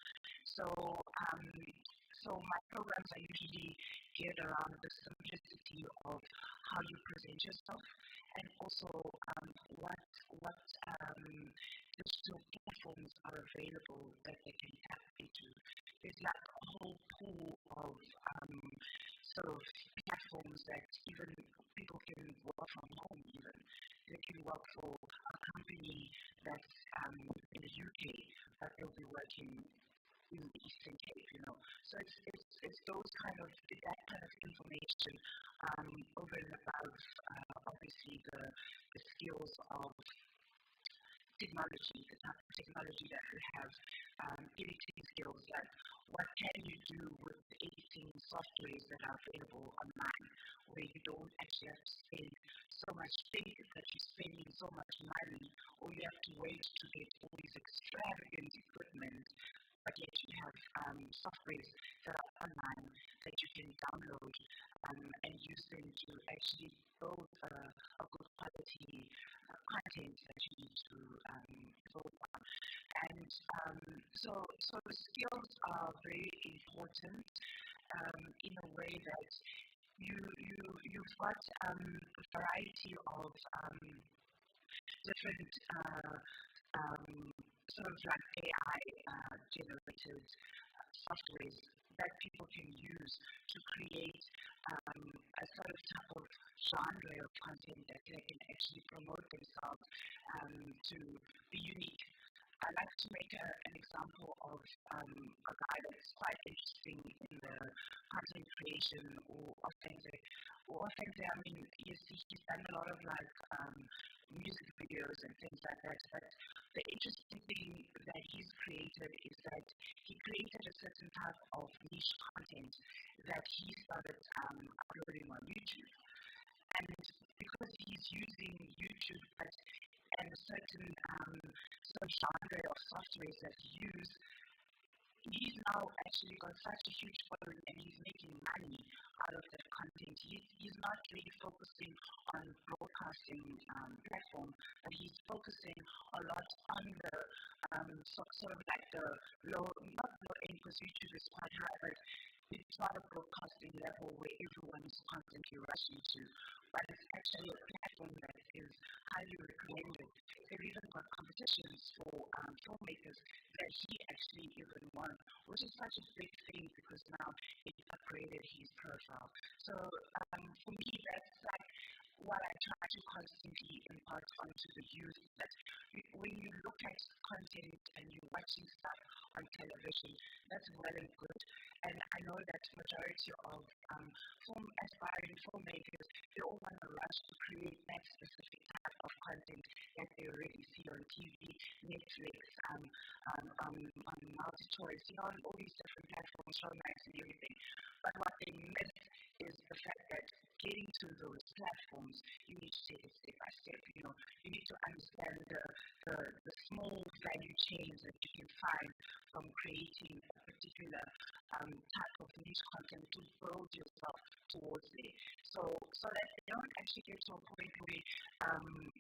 So my programs are usually geared around the simplicity of how you present yourself, and also what digital platforms are available that they can tap into. There's like a whole pool of sort of platforms that even people can work from home. Even they can work for a company that's in the UK, but they'll be working in the Eastern Cape, So it's that kind of information over and above obviously the skills of technology, the type of technology that we have, editing skills, like what can you do with the editing softwares that are available online, where you don't actually have to spend so much think that you're spending so much money, or you have to wait to get all these extravagant equipment, but yet you have softwares that are online that you can download and use them to actually build a good quality content that you need to build on. And so the skills are very important in a way that you've got a variety of different sort of like AI generated softwares that people can use to create a sort of type of genre of content that they can actually promote themselves to be unique. I like to make an example of a guy that's quite interesting in the content creation or authentic. I mean, he's done a lot of like music videos and things like that. But the interesting thing that he's created is that he created a certain type of niche content that he started uploading on YouTube. And because he's using YouTube and a certain sort of genre of software that he uses, he's now actually got such a huge following and he's making money out of that content. He's not really focusing on broadcasting platform, but he's focusing a lot on the sort of like the not low end, because YouTube is quite high, but it's not a broadcasting level where everyone's constantly rushing to, but it's actually a platform that is highly recommended. They've even got competitions for filmmakers that he actually even won, which is such a big thing because now it's upgraded his profile. So for me, that's like what I try to constantly impart onto the youth, that when you look at content and you're watching stuff on television, that's well and good. And I know that majority of aspiring filmmakers, they all want to rush to create that specific type of content that they already see on TV, Netflix, on MultiChoice, on all these different platforms, Showmax and everything. But what they miss is the fact that getting to those platforms, you need to take it step by step. You need to understand the small value chains that you can find from creating a particular type of niche content to build yourself towards it. So that you don't actually get to a point where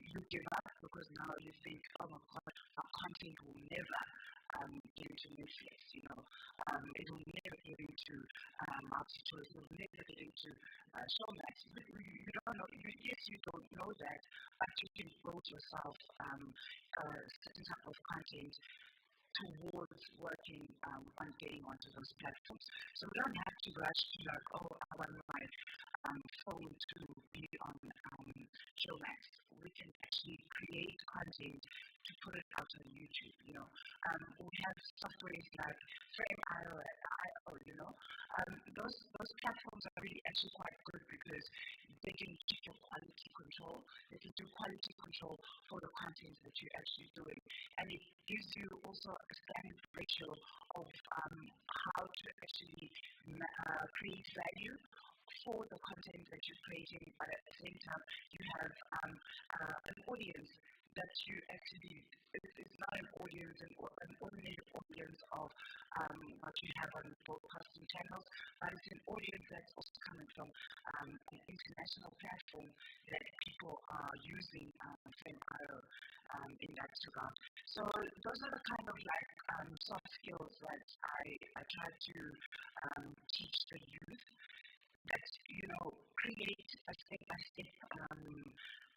you give up because now you think, oh my God, our content will never get into Netflix, it will never get into MultiChoice, it will never get into Showmax. You don't know, yes, you don't know that, but you can build yourself a certain type of content towards working on getting onto those platforms. So we don't have to rush to like, oh, I want my phone to be on Showmax. We can actually create content to put it out on YouTube. We have softwares like Frame.io. Those platforms are really actually quite good because they can keep your quality control. They can do quality control for the content that you're actually doing, and it gives you also a standard ratio of how to actually create value for the content that you're creating, but at the same time, you have an audience that you actually, it's not an audience, an ordinary audience of what you have on broadcasting channels, but it's an audience that's also coming from an international platform that people are using Frame.io in that regard. So those are the kind of soft skills that I try to teach the youth, that create a step-by-step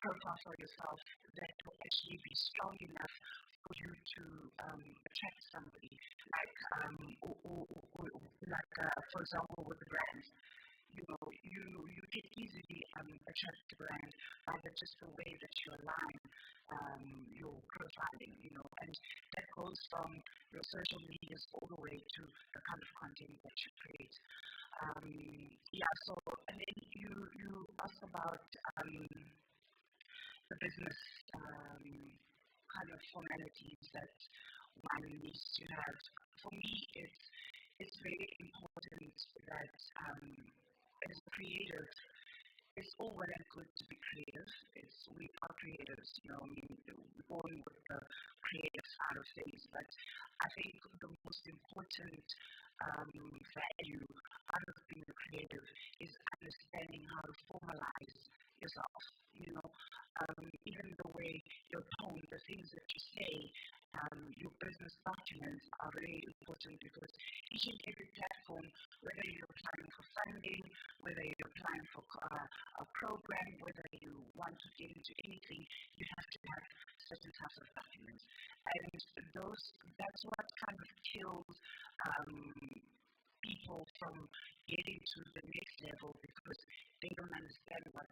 profile for yourself that will actually be strong enough for you to attract somebody. For example, with the brands, you can easily attract the brand by just the way that you align your profiling, and that goes from your social medias all the way to the kind of content that you create. And then you asked about the business kind of formalities that one needs to have. For me, it's very important that as a creative, it's all well and good to be creative. We are creatives, we're born with the creative side of things, but I think the most important value out of being a creative is understanding how to formalize yourself. Even the way your tone, the things that you say, your business documents are very important, because each and every platform, whether you're applying for funding, whether you're applying for a program, whether you want to get into anything, you have to have certain types of documents. And that's what kind of kills people from getting to the next level, because they don't understand what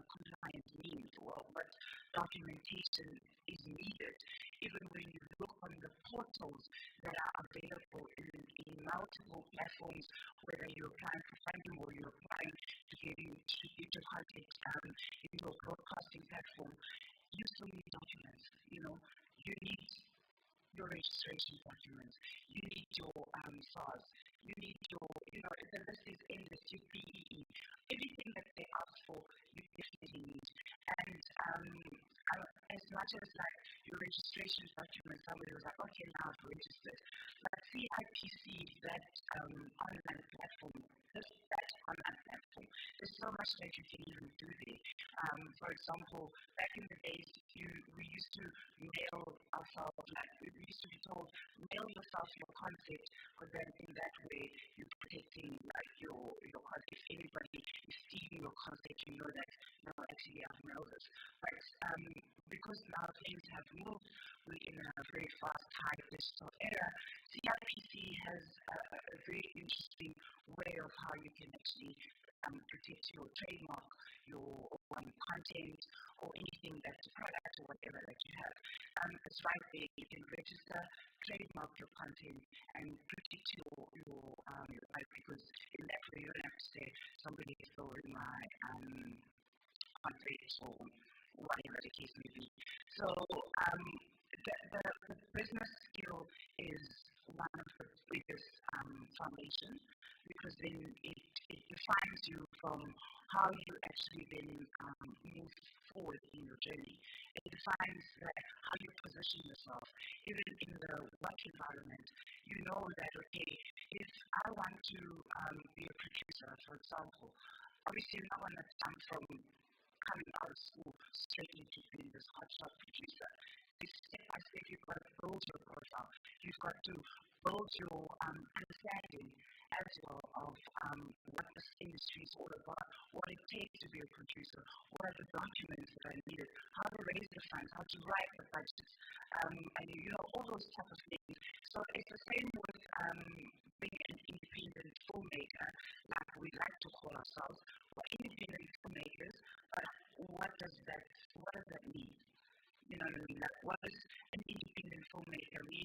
compliance means or what documentation is needed. Even when you look on the portals that are available in multiple platforms, whether you're applying for funding or you're applying to get your content into a broadcasting platform, you still need documents. You need your registration documents, you need your SARS, you need the list is endless, your PEE, everything that they ask for, you definitely need. And as much as your registration documents, somebody was like, okay, now I've registered. But CIPC, that online platform, there's so much that you can even do there. For example, back in the days, we used to mail ourselves, we used to be told, mail yourself your concept, because then in that way you're protecting your concept. If anybody is stealing your concept, you know that, no, actually I've mailed it. But because now things have moved, we're in a very fast, high digital era, CIPC has a very interesting way of how you can actually protect your trademark, your content, or anything that's a product or whatever that you have. It's right there. You can register, trademark your content, and protect your IP, because in that way you don't have to say somebody is storing my content or whatever the case may be. So the business skill is one of the biggest foundations, because then it defines you from how you actually then move forward in your journey. It defines how you position yourself, even in the work environment. You know that, okay, if I want to be a producer, for example, obviously you're not going to come from coming out of school straight into being this hotshot producer. This step by step, you've got to build your profile. You've got to build your understanding as well of what this industry is all about, what it takes to be a producer, what are the documents that are needed, how to raise the funds, how to write the budgets, and all those type of things. So it's the same with being an independent filmmaker, like we like to call ourselves. We're independent filmmakers, but what does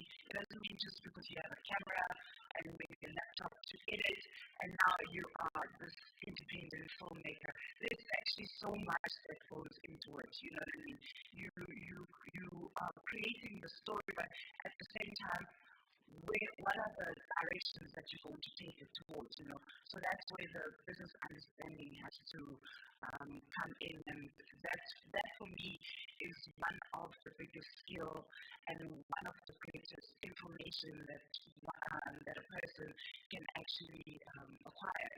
it doesn't mean just because you have a camera and maybe a laptop to edit, and now you are this independent filmmaker. There's actually so much that goes into it. You know what I mean? You are creating the story, but at the same time, what are the directions that you're going to take it towards, So that's where the business understanding has to come in, and that for me is one of the biggest skill and one of the greatest information that a person can actually acquire,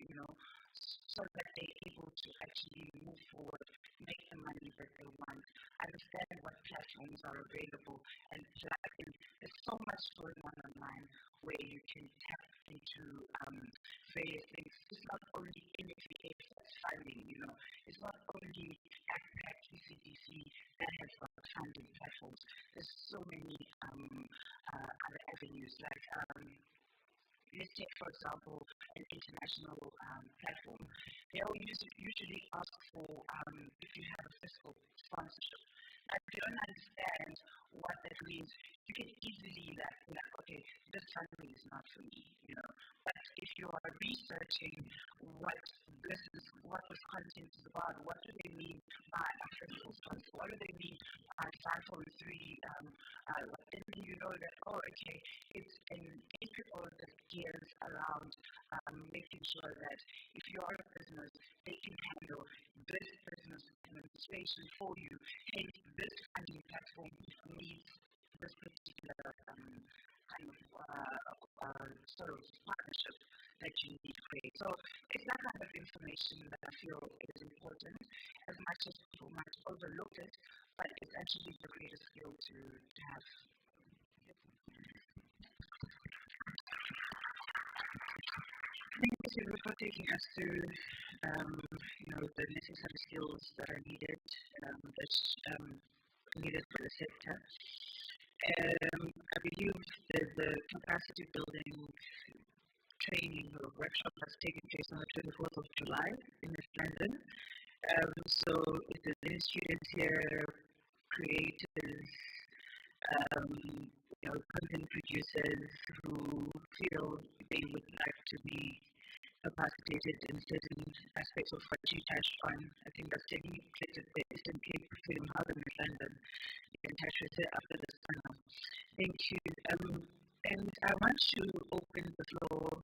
so that they're able to actually move forward, make the money that they want, understand what platforms are available, and plug in. There's so much going on online where you can tap into various things. It's not only NFA that's funding, It's not only ACPAC, ECDC that has got funding platforms. There's so many other avenues. Like, let's take, for example, an international platform. They'll usually ask for if you have a fiscal sponsorship. If you don't understand what that means, you can easily be like, okay, this funding is not for me, But if you are researching what this content is about, what do they mean by a fiscal sponsor? What do they mean by 543? Then you know that, okay, it's an integral that gears around making sure that if you are a business, they can handle this business administration for you, and this funding platform needs this particular kind of sort of partnership that you need to create. So it's that kind of information that I feel is important, as much as people might overlook it, but it's actually the greatest skill to have. Thank you for taking us through, the necessary skills that are needed, needed for the sector. I believe there's a capacity building training or workshop that's taking place on the 24th of July in East London. So if there's any students here, creators, content producers who feel they would like to be capacitated in certain aspects of what you touched on, I think that's taking place at the Eastern Cape Film Hub in London. You can touch with it after this panel. Thank you. And I want to open the floor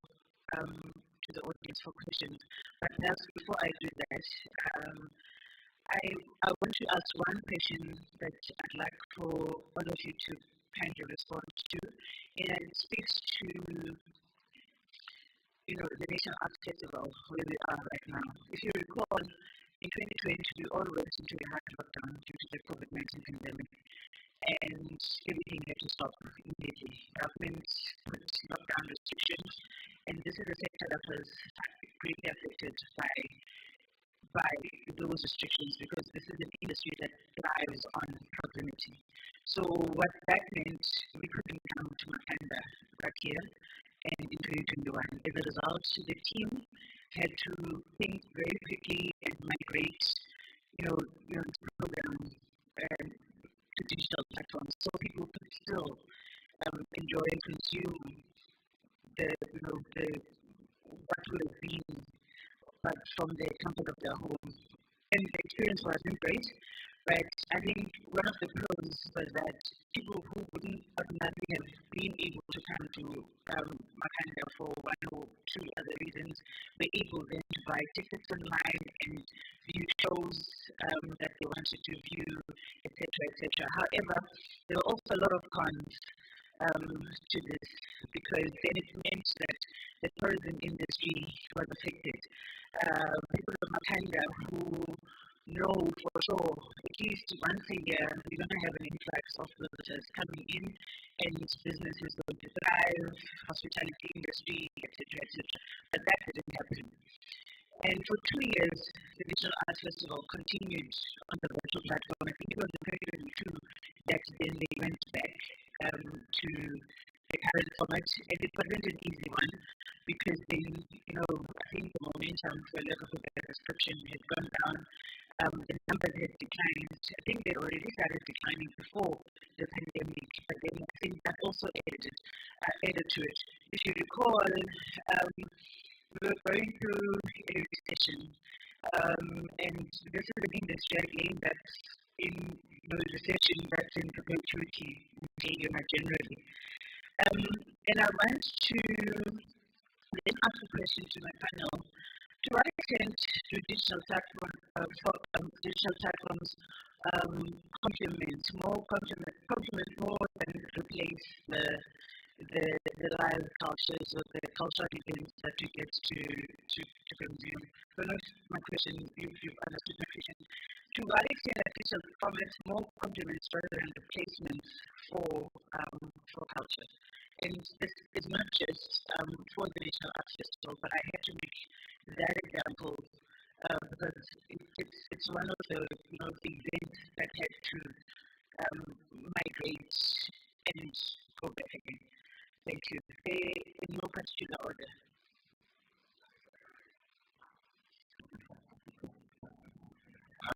to the audience for questions. But perhaps before I do that, I want to ask one question that I'd like for all of you to kindly respond to, and it speaks to the National Arts Festival where we are right now. If you recall, in 2020 we all went into a hard lockdown due to the COVID-19 pandemic, and everything had to stop immediately. Government put lockdown restrictions, and this is a sector that was greatly affected by those restrictions, because this is an industry that thrives on proximity. So what that meant, we couldn't come to Makanda back here, and in 2021, as a result, the team had to think very quickly and migrate, the program to digital platforms, so people could still enjoy and consume what would have been, but from the comfort of their home. And the experience wasn't great, but I think one of the pros was that people who wouldn't ordinarily have been able to come to Makanda for one or two other reasons were able then to buy tickets online and view shows that they wanted to view, etc., etc. However, there were also a lot of cons to this, because then it meant that the tourism industry was affected. People of Makanda who know for sure at least once a year we're going to have an influx of visitors coming in, and business is going to thrive, hospitality industry, etc., etc. But that didn't happen. And for 2 years, the National Arts Festival continued on the virtual platform. I think it was in 2022 that then they went back to the current format, and it wasn't an easy one, because then, I think the momentum, for lack of a better description, had gone down. the numbers had declined. I think they already started declining before the pandemic, but then I think that also added to it. If you recall, we were going through a recession, and this is an industry again that's in recession, that's in perpetuity generally. And I want to then ask a question to my panel. To what extent do digital platforms complement more than replace the live cultures or the cultural events that we get to consume? So that's my question, you've understood my question. To what extent are digital formats more complements rather than replacements for culture? And this is not just for the National Arts Festival, but I had to make that example because it's one of the the events that had to migrate and go back again. Thank you. In no particular order.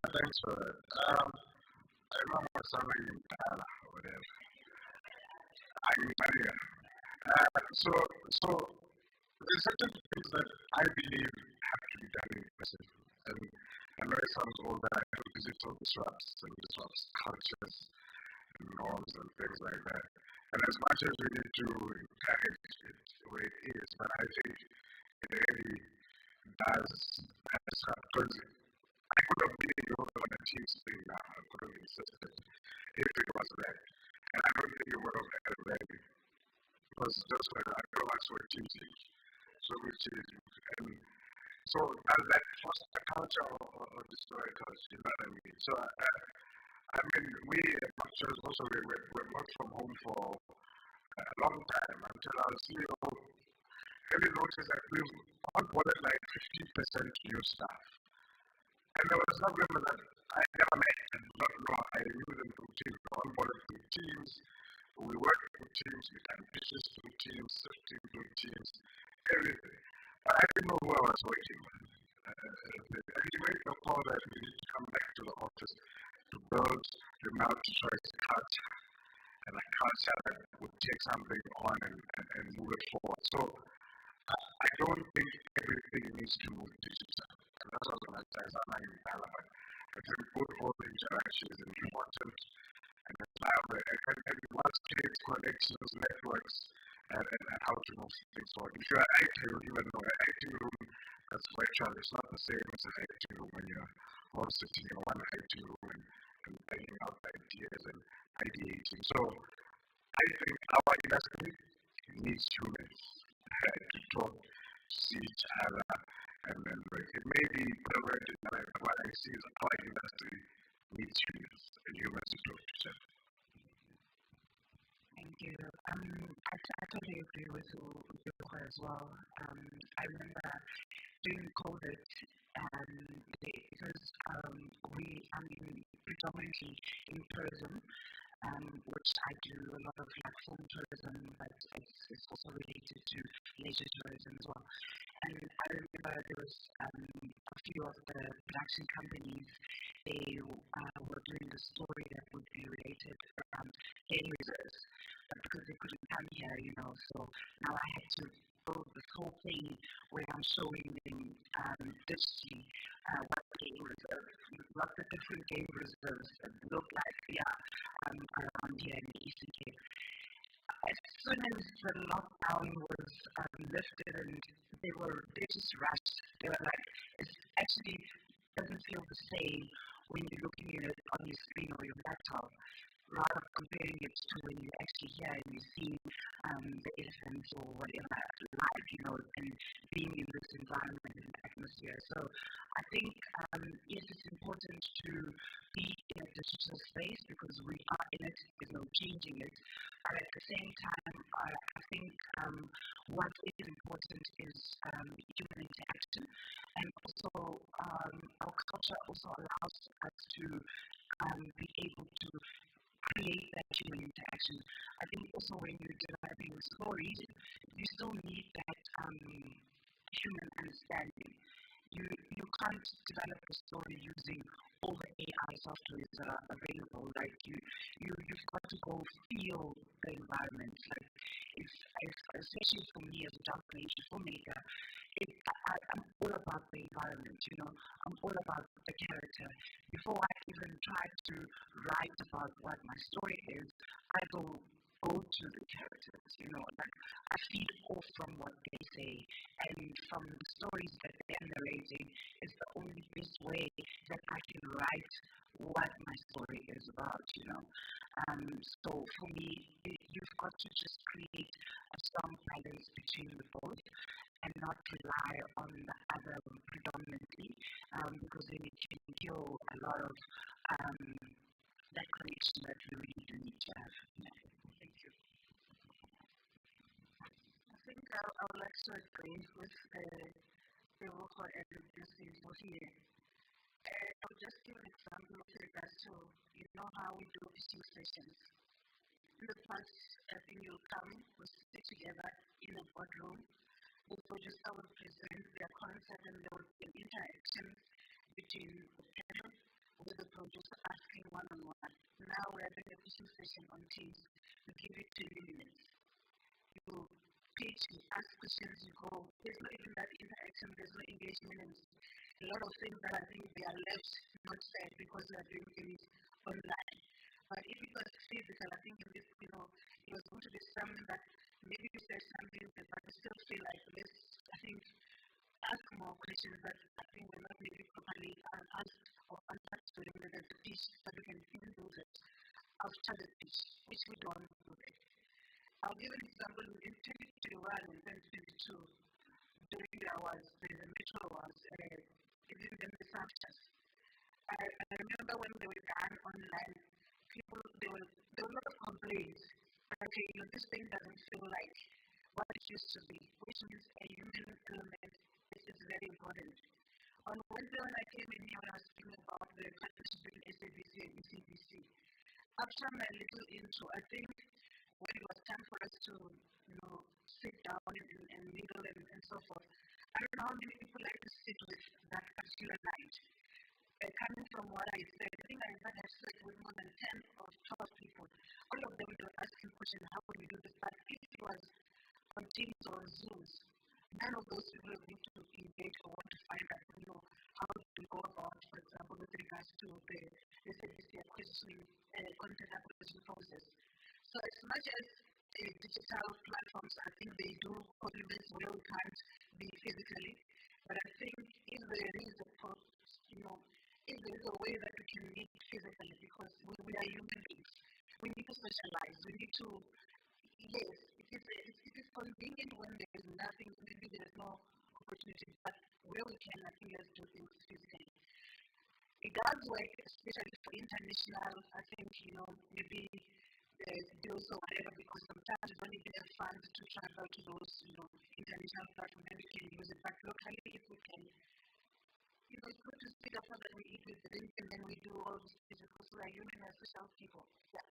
Thanks for that. I remember something in Ghana or whatever. So there's certain things that I believe have to be done in person. And I know it sounds old that digital disrupts cultures and norms and things like that. And as much as we need to encourage it where it is, but I think it really does disrupt. Because I could have been involved on a team's thing now. I could have insisted if it was that. And I don't think it would have had value. Because just like I know that's what teams is. So which is, and so does that foster the culture or destroy culture? You know what I mean? So I mean, we at Masters also we worked from home for a long time until our CEO really noticed that we've onboarded like 50% new staff. And there was some women that I never met and not know. I knew them through teams, onboarded through teams. We worked through teams, we done pitches through teams, sifting through teams, everything. But I didn't know who I was working with. And he made the call that we need to come back to the office to build the multi-choice culture and a culture that would take something on and move it forward. So I don't think everything needs to move digital. And that's what I'm saying. I think both all the interaction is important and and once creates connections, networks, and how to move things forward. If you're acting, even though an acting room that's virtual, it's not the same as an acting room when you're all sitting in one acting room and banging out ideas and ideating. So I think our industry needs humans to talk, to see each other, and then it may be perverted, but what I see is our industry needs humans, and humans to talk to each other. Thank you. I totally agree with you as well. I remember during COVID, because we predominantly in tourism, which I do a lot of platform tourism, but it's also related to leisure tourism as well. And I remember there was a few of the production companies, they were doing the story that would be related around game reserves, but because they couldn't come here, so now I had to build this whole thing where I'm showing them digitally what the different game reserves look like around here in the Eastern Cape. As soon as the lockdown was lifted and they just rushed, they were like, it actually doesn't feel the same when you're looking at it on your screen or your laptop, rather comparing it to when you're actually here and you see the elephants or whatever live, and being in this environment and atmosphere. So I think, yes, it's important to be in a digital space because we are in it, there's no changing it. But at the same time, I think what is important is human interaction, and also our culture also allows us to be able to create that human interaction. I think also when you're developing stories, you still need that human understanding. you can't develop a story using all the AI softwares that are available. Like you've got to go feel the environment. Like if especially for me as a documentary filmmaker, I'm all about the environment. I'm all about the character. Before I even try to write about what my story is, I go to the characters. Like I feed off from what they say, and from the stories that they're narrating is the only best way that I can write what my story is about. So for me, you've got to just create a strong balance between the both and not rely on the other predominantly, because then it can kill a lot of that connection that we really do need to have. Thank you. I think I would like to agree with the work and the here. I'll just give an example with regards to, how we do pitching sessions. In the past, I think you'll come, we'll sit together in a boardroom, the producer will present their concept and there will be an interaction between the panel with the producer asking one-on-one. Now we're doing a pitching session on Teams. We give you 20 minutes. You pitch, you ask questions, you go. There's not even that interaction, there's no engagement, and a lot of things that I think they are left not said because we are doing things online. But if it was physical, I think it was going to be something that maybe you said something, but I still feel like I think, ask more questions that I think were not maybe properly asked or answered during the pitch, but we can even do that after the pitch, which we don't do it. I'll give an example. In 2021 and 2022, during the awards, the Metro Awards, even the samples. I remember when they were done online, there were a lot of complaints. Okay, this thing doesn't feel like what it used to be, which means a human element is very important. On Wednesday, when I came in here, when I was speaking about the partnership between SABC and ECBC, after my little intro, I think when it was time for us to, sit down and mingle and so forth, I don't know how many people like to sit with that particular night. Coming from what I said, I think I had slept with more than 10 or 12 people. All of them were asking questions, how would we do this? But if it was on Teams or Zooms, none of those people are going to engage or want to find out, how to go about, for example, with regards to the SABC acquisition, content acquisition process. So as much as digital platforms, I think they do complement where we can't be physically, but I think if there is if there is a way that we can meet physically, because we are human beings, we need to socialize, we need to, yes, it is convenient when there is nothing, maybe there is no opportunity, but where we can, I think let's do things physically. It does work, especially for international, I think, maybe deals or whatever, because sometimes when you get funds to travel to those, international platforms, then we can use it. But locally, if we can, it's good to speak up so that we eat with drink and then we do all these things because we are human and social people. Yeah.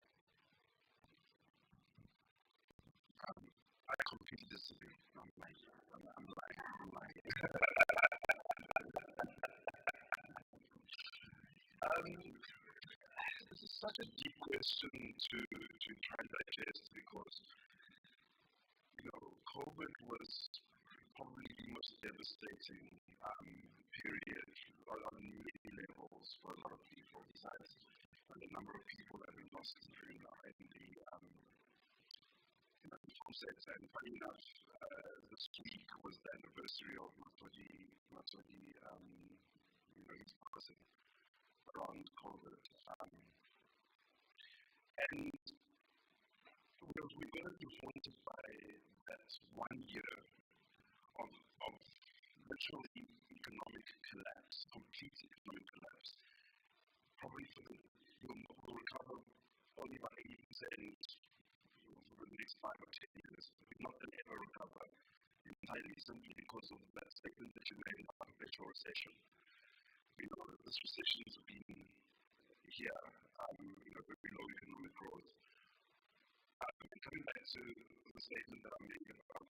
I completely disagree. I'm lying. This is such a deep question to try and digest because, COVID was probably the most devastating period on many levels for a lot of people, besides the number of people that we lost during the concerts. And funny enough, this week was the anniversary of Matodi, his passing around COVID. And we're going to be haunted by that 1 year of literally economic collapse, complete economic collapse. Probably we'll recover only about 80% over the next 5 or 10 years. We're not going to ever recover entirely simply because of that statement that you made about eventual recession. This recession has been here, very low economic growth. Coming back to the statement that I'm making about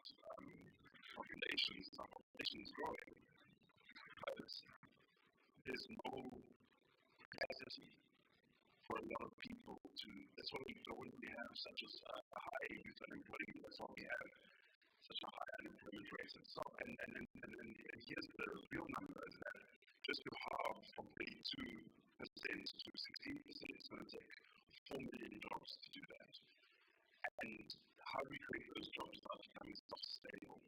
populations, our population is growing. But that there's no capacity for a lot of people to, that's why we have such a high youth unemployment, that's why we have such a high unemployment rate and so on. And here's the real number is that just to halve from 32% to 16%, it's going to take 4 million jobs to do that. And how do we create those jobs without becoming self-sustainable?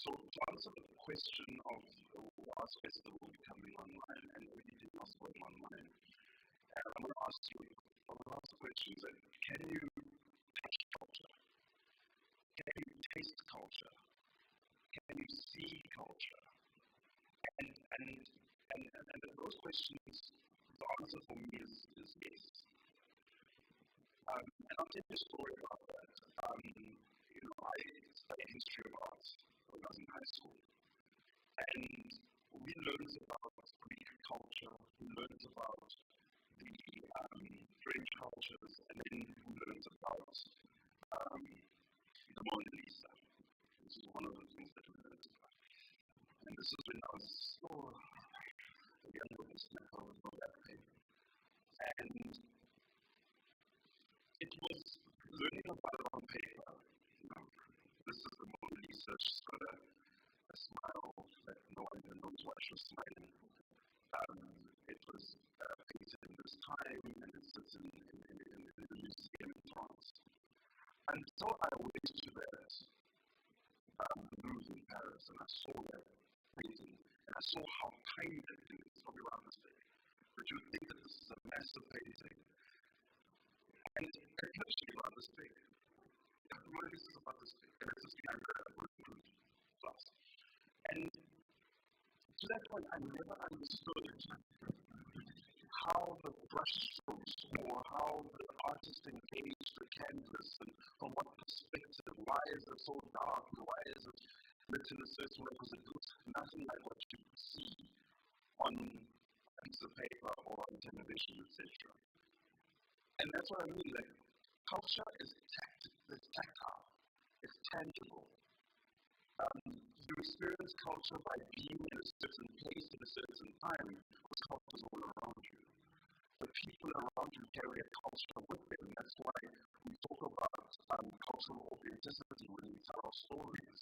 So to answer the question of what's festival becoming online and everything else going online, I'm going to ask questions like, can you touch culture? Can you taste culture? Can you see culture? And those questions, the answer for me is yes. And I'll tell you a story about that. I studied history of art when I was in high school. And we learned about Greek culture, we learned about the French cultures, and then we learned about the Mona Lisa. This is one of the things that we learned about. And this is when I was a young person, I was not that big. And it was learning about it on paper. This is the Mona Lisa, she's got a smile that no one even knows why she was smiling. It was painted in this time, and it sits in the museum in France. And so I went to that Louvre in Paris, and I saw that painting, and I saw how tiny that thing is, probably around this big. But you would think that this is a massive painting. And it's literally around this big. Mona Lisa is about this big, and it's this camera that would include glass. And to that point, I never understood how the brushstrokes or how the artist engaged the canvas and from what perspective. Why is it so dark? Why is it lit in a certain way? Because it looks nothing like what you see on a piece of paper or on television, etc. And that's what I mean. Like, culture is tactile. It's tangible. You experience culture by being in a certain place at a certain time, because culture is all around you. The people around you carry a culture with them. That's why we talk about cultural authenticity when we tell our stories.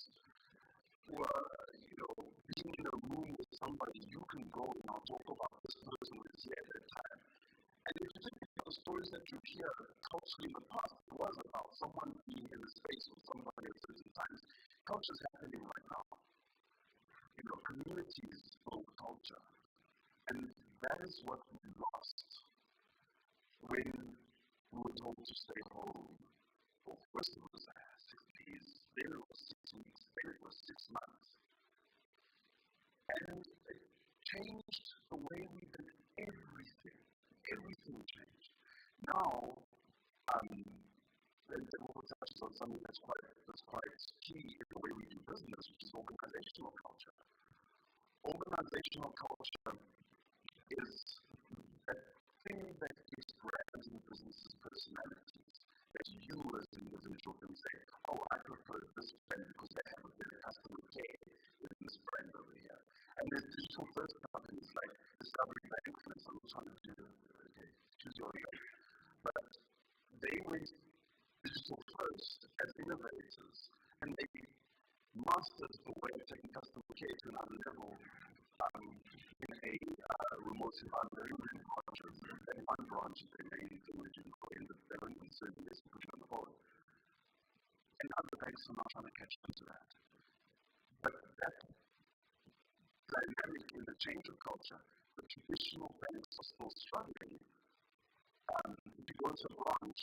Being in a room with somebody, you can go and I'll talk about this person who is here at that time. And if you think about the stories that you hear culturally in the past, it was about someone being in a space with somebody at certain times. Culture is happening right now. Communities build culture. And that is what we lost when we were told to stay home. First it was 6 days, then it was 6 weeks, then it was 6 months. And it changed the way we did everything. Everything changed. Now, we'll touch on something that's quite key in the way we do business, which is organizational culture. Organizational culture is a thing that gives brands and businesses personalities. That you as an individual can say, oh, I prefer this brand because they have a better customer care than this brand over here. And there's digital first companies like Discovery Bank, for instance, I'm trying to choose your name. But they went digital first as innovators, and they mastered the way of taking customer care to another level in a remote environment. In one branch, they made the original in the seven and certain years to put it on the board. And other banks are not trying to catch on to that. But that dynamic in the change of culture, the traditional banks are still struggling. If you go to a branch,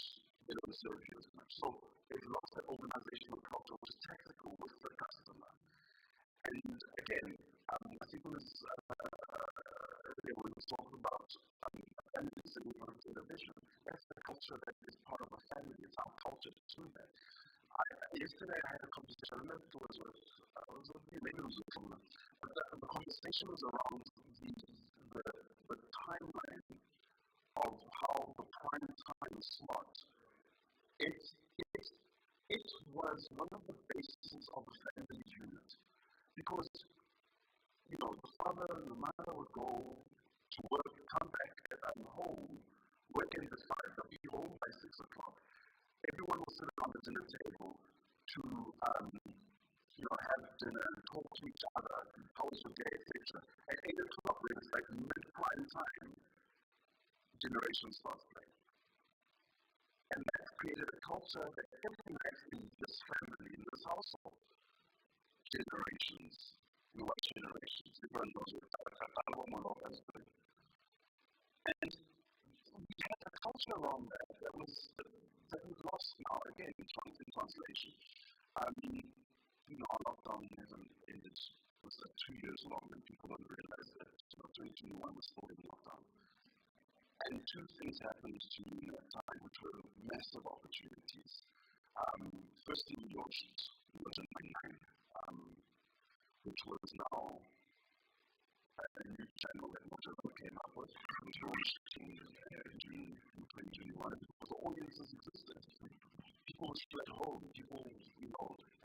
they don't serve you as much. So they've lost that organizational culture, which is tactical with the customer. And again, I think when we talk about families and we want to television, that's the culture that is part of a family. It's our culture to do that. Yesterday I had a conversation, I don't know if it was with you, maybe it was with someone, but the conversation was around the timeline of how the prime time slot, it was one of the bases of a family unit. Because, the father and the mother would go to work, come back home, work in the side, they'll be home by 6 o'clock. Everyone will sit around the dinner table to, have dinner and talk to each other, how was your day, etc. At 8 o'clock, when it's like mid-prime time, generation starts playing. And that's created a culture that every night in this family, in this household, generations, what generations, everyone knows what is doing. And we had a culture around that was lost now, again, in translation. Our lockdown hasn't ended. It was 2 years long, and people don't realize that 2021 was still in lockdown. And two things happened to me in that time, which were massive opportunities. Firstly, we launched Emergent 99, which was now a new channel that Motorola came up with. It was launched in June 2021, because the audiences existed. People were still at home,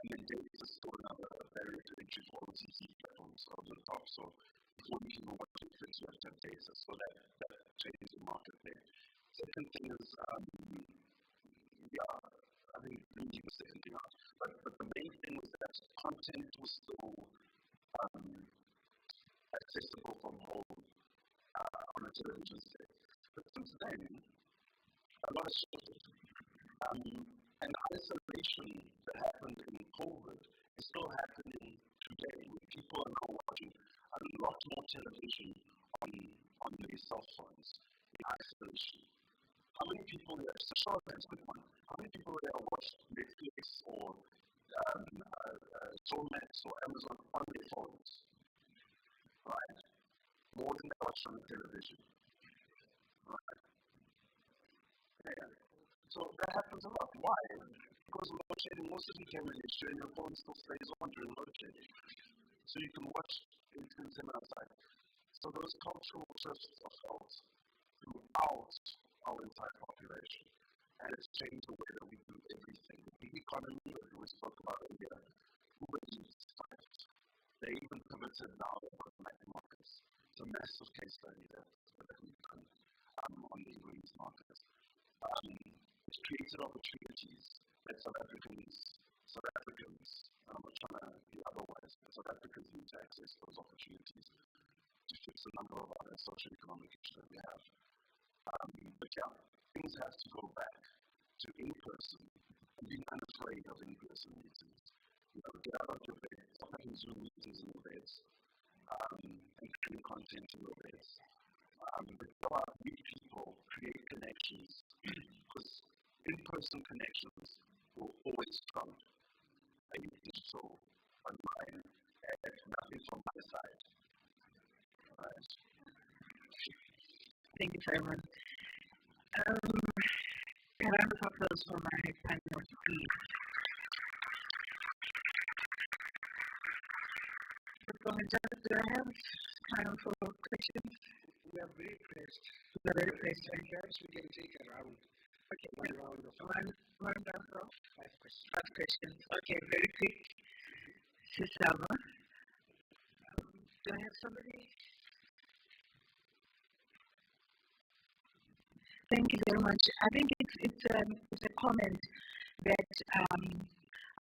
and then data is still another barrier to entry for all the CC platforms over the top. So before you can watch it, you have to have data. So that changes the market there. Second thing is, I think we need to say anything else. But the main thing was that content was still accessible from home on a television set. But since then, a lot has shifted. And the isolation that happened in COVID is still happening today. People are now watching a lot more television on their cell phones in isolation. How many people there, that's a good one. How many people there watch Netflix or Showmax or Amazon on their phones? Right? More than they watch on the television. Right? Yeah. So that happens a lot. Why? Because load shedding, most of the time when you're sharing your phone still stays on during load shedding. So you can watch it outside. So those cultural shifts are felt throughout our entire population. And it's changed the way that we do everything. The big economy that we spoke about earlier, Uber Eats, they even pivoted now to black markets. It's a massive case study that we've done on the Uber Eats market. It's created opportunities that South Africans, I'm not trying to be otherwise, but South Africans need to access those opportunities to fix a number of other socioeconomic issues that we have. But things have to go back to in-person and being unafraid of in-person meetings. Get out of your bed, stop having Zoom meetings in your beds, and create content in your beds. But go out, meet people, create connections, because in-person connections will always trump a digital, online, and nothing from my side. Right. Thank you very much. A round of applause for my panel, please. Do I have time for questions? We are very pressed. Perhaps we can take a round. Okay, one round of 5 questions. 5 questions. Okay, very quick. Sisama. Do I have somebody? Thank you very much. I think it's a comment that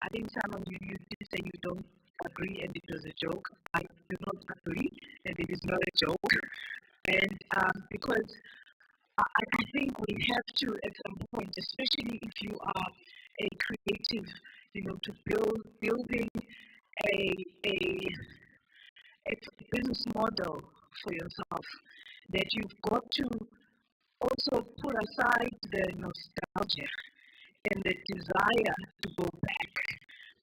I think some of you did say you don't agree and it was a joke. I do not agree and it is not a joke. And because I think we have to at some point, especially if you are a creative, to building a business model for yourself, that you've got to also put aside the nostalgia and the desire to go back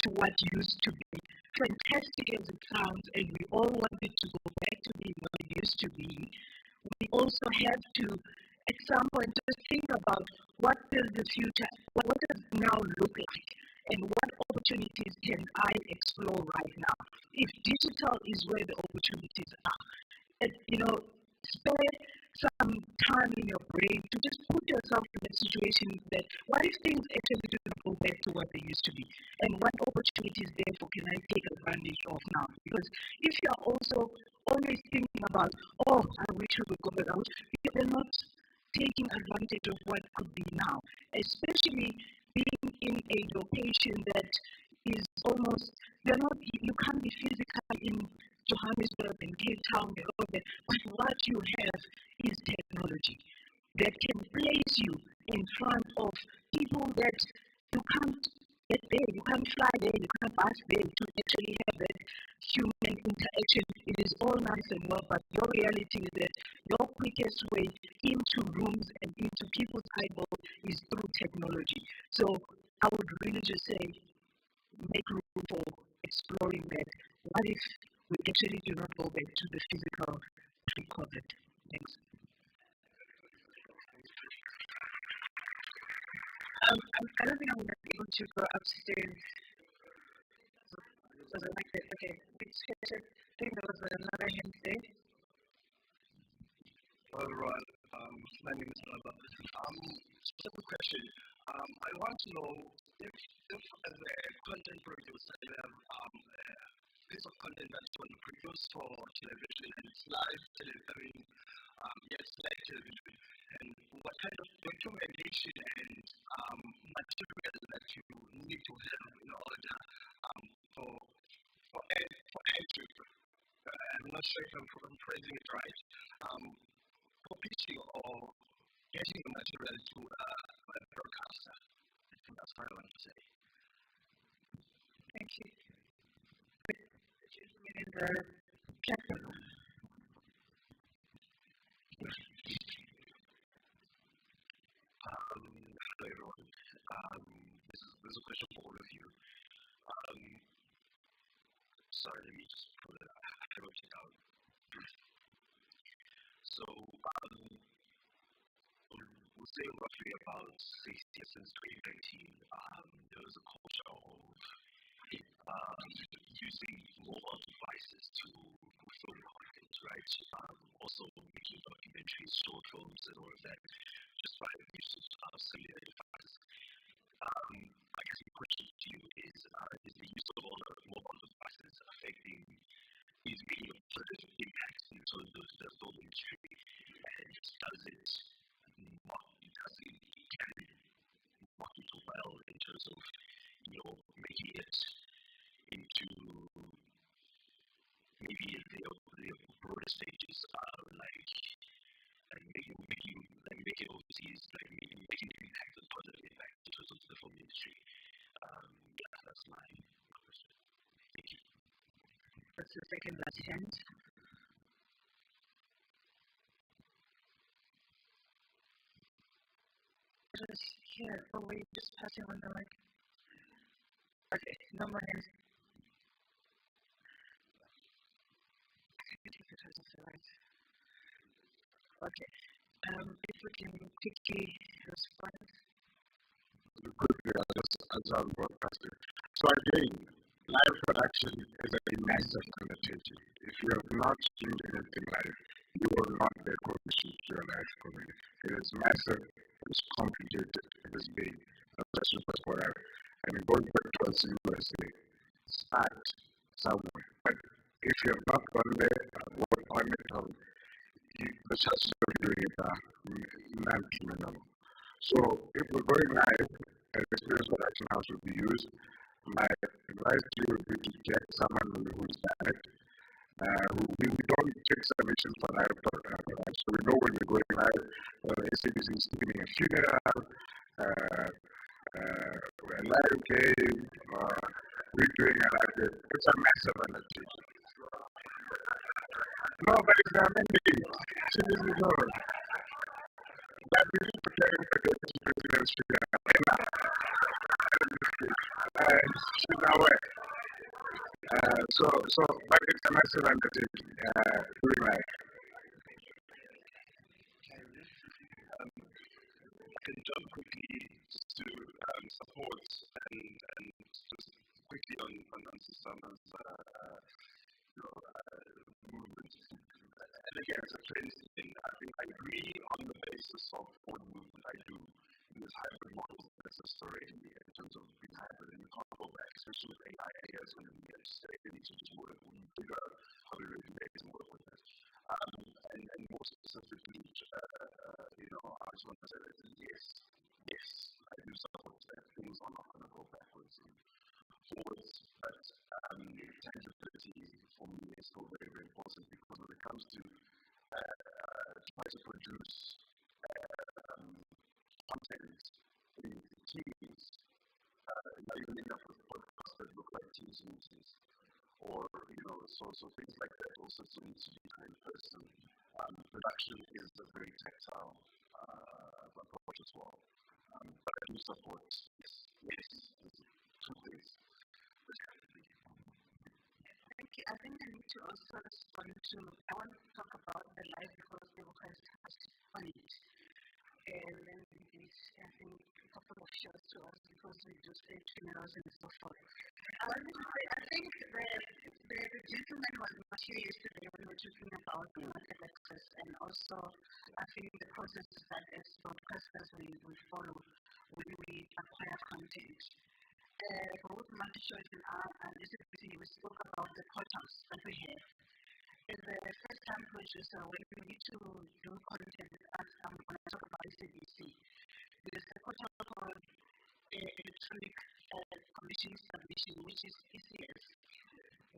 to what used to be. Fantastic as it sounds, and we all want it to go back to being what it used to be, we also have to, at some point, just think about what does the future, what does now look like, and what opportunities can I explore right now? If digital is where the opportunities are, spare some time in your brain to just put yourself in a situation that, what if things actually do not go back to what they used to be. And what opportunities therefore can I take advantage of now? Because if you are also always thinking about, oh, I wish we could go back, you're not taking advantage of what could be now, especially being in a location that is almost, you can't be physically in Johannesburg and Cape Town and all that, but what you have is technology that can place you in front of people that you can't get there, you can't fly there, you can't bus there to actually have that human interaction. It is all nice and well, but your reality is that your quickest way into rooms and into people's eyeballs is through technology. So I would really just say, make room for exploring that. What if we actually do not go back to the physical pre-COVID? Thanks. I don't think I'm going to be able to go upstairs. Was it like that? Okay. I think there was another hand there. All right. My name is Baba. Just a question. I want to know if as a content producer, you have a piece of content that's going to produce for television and it's live television, yes, live television, and what kind of documentation and material that you need to have in order for entry. I'm not sure if I'm phrasing it right. For pitching or getting the material to a broadcaster. I think that's what I want to say. Thank you. And Captain. Hello everyone. This is a question for all of you. Sorry, let me just put it. I wrote it down. So, we'll say roughly about 6 years since 2019, there was a culture of using mobile devices to film content, right? Also making documentaries, short films, and all of that, just by the use of cellular devices. I guess the question to you is the use of all the mobile devices affecting is really a positive impact in terms of the film industry, and does it can market it well in terms of making it into maybe the broader stages, like making overseas, like making an impact, a positive impact in terms of the film industry. Yeah, that's my question. Thank you. What's the second last hand? Just here. Oh wait, just passing on the mic. Okay, no more hands. Okay. If we can quickly respond. Quickly, as I'm broadcasting. So again, live production is a massive undertaking. If you have not seen anything live, you will not get permission to your live comedy. It is massive, it is complicated, it is big, that's super forever. And going back to us in USA, start somewhere. But if you have not gone there, work on it, the chances of doing it are non-criminal. So if we're going live, and experience production house will be used, my advice to you would be to get someone who is done it. We don't take submissions for live production, so we know when we're going live, SABC is giving a funeral, a live game, we're doing a live game. It's a massive undertaking. No, but it's not many. She doesn't know. But we need to get into the president's funeral. She's aware. But it's a massive undertaking. Doing life. I can jump quickly just to support and just quickly on Susanna's movement. And again, as a trend thing, I think I agree on the basis of what movement I do in this hybrid model necessary in terms of being hybrid especially with AI, AI is going to be here to stay. They need to just work. We figure out how to regulate and work with it. And more specifically, I just want to say that yes, I do support that things are not going to go backwards and forwards, but tangibility for me is still very, very important because when it comes to try to produce content in teams, now you end up with podcasts that look like Teams meetings, or so things like that also still need to be done in person. Production is a very tactile approach as well. But I do support yes, two things. Thank you. I think I need to also respond to, I want to talk about the life because people has touched on it. And then I think a couple of shows to us because we do state funerals and so forth. I think the gentleman was not here yesterday when we were talking about the market access and also I think the process that as broadcasters we follow when we acquire content. Both multi-choice and SABC, we spoke about the portals that we have. As a first-time producer, when we need to do content, I'm going to talk about SABC. There's a portal called Electronic Commission Submission, which is ECS,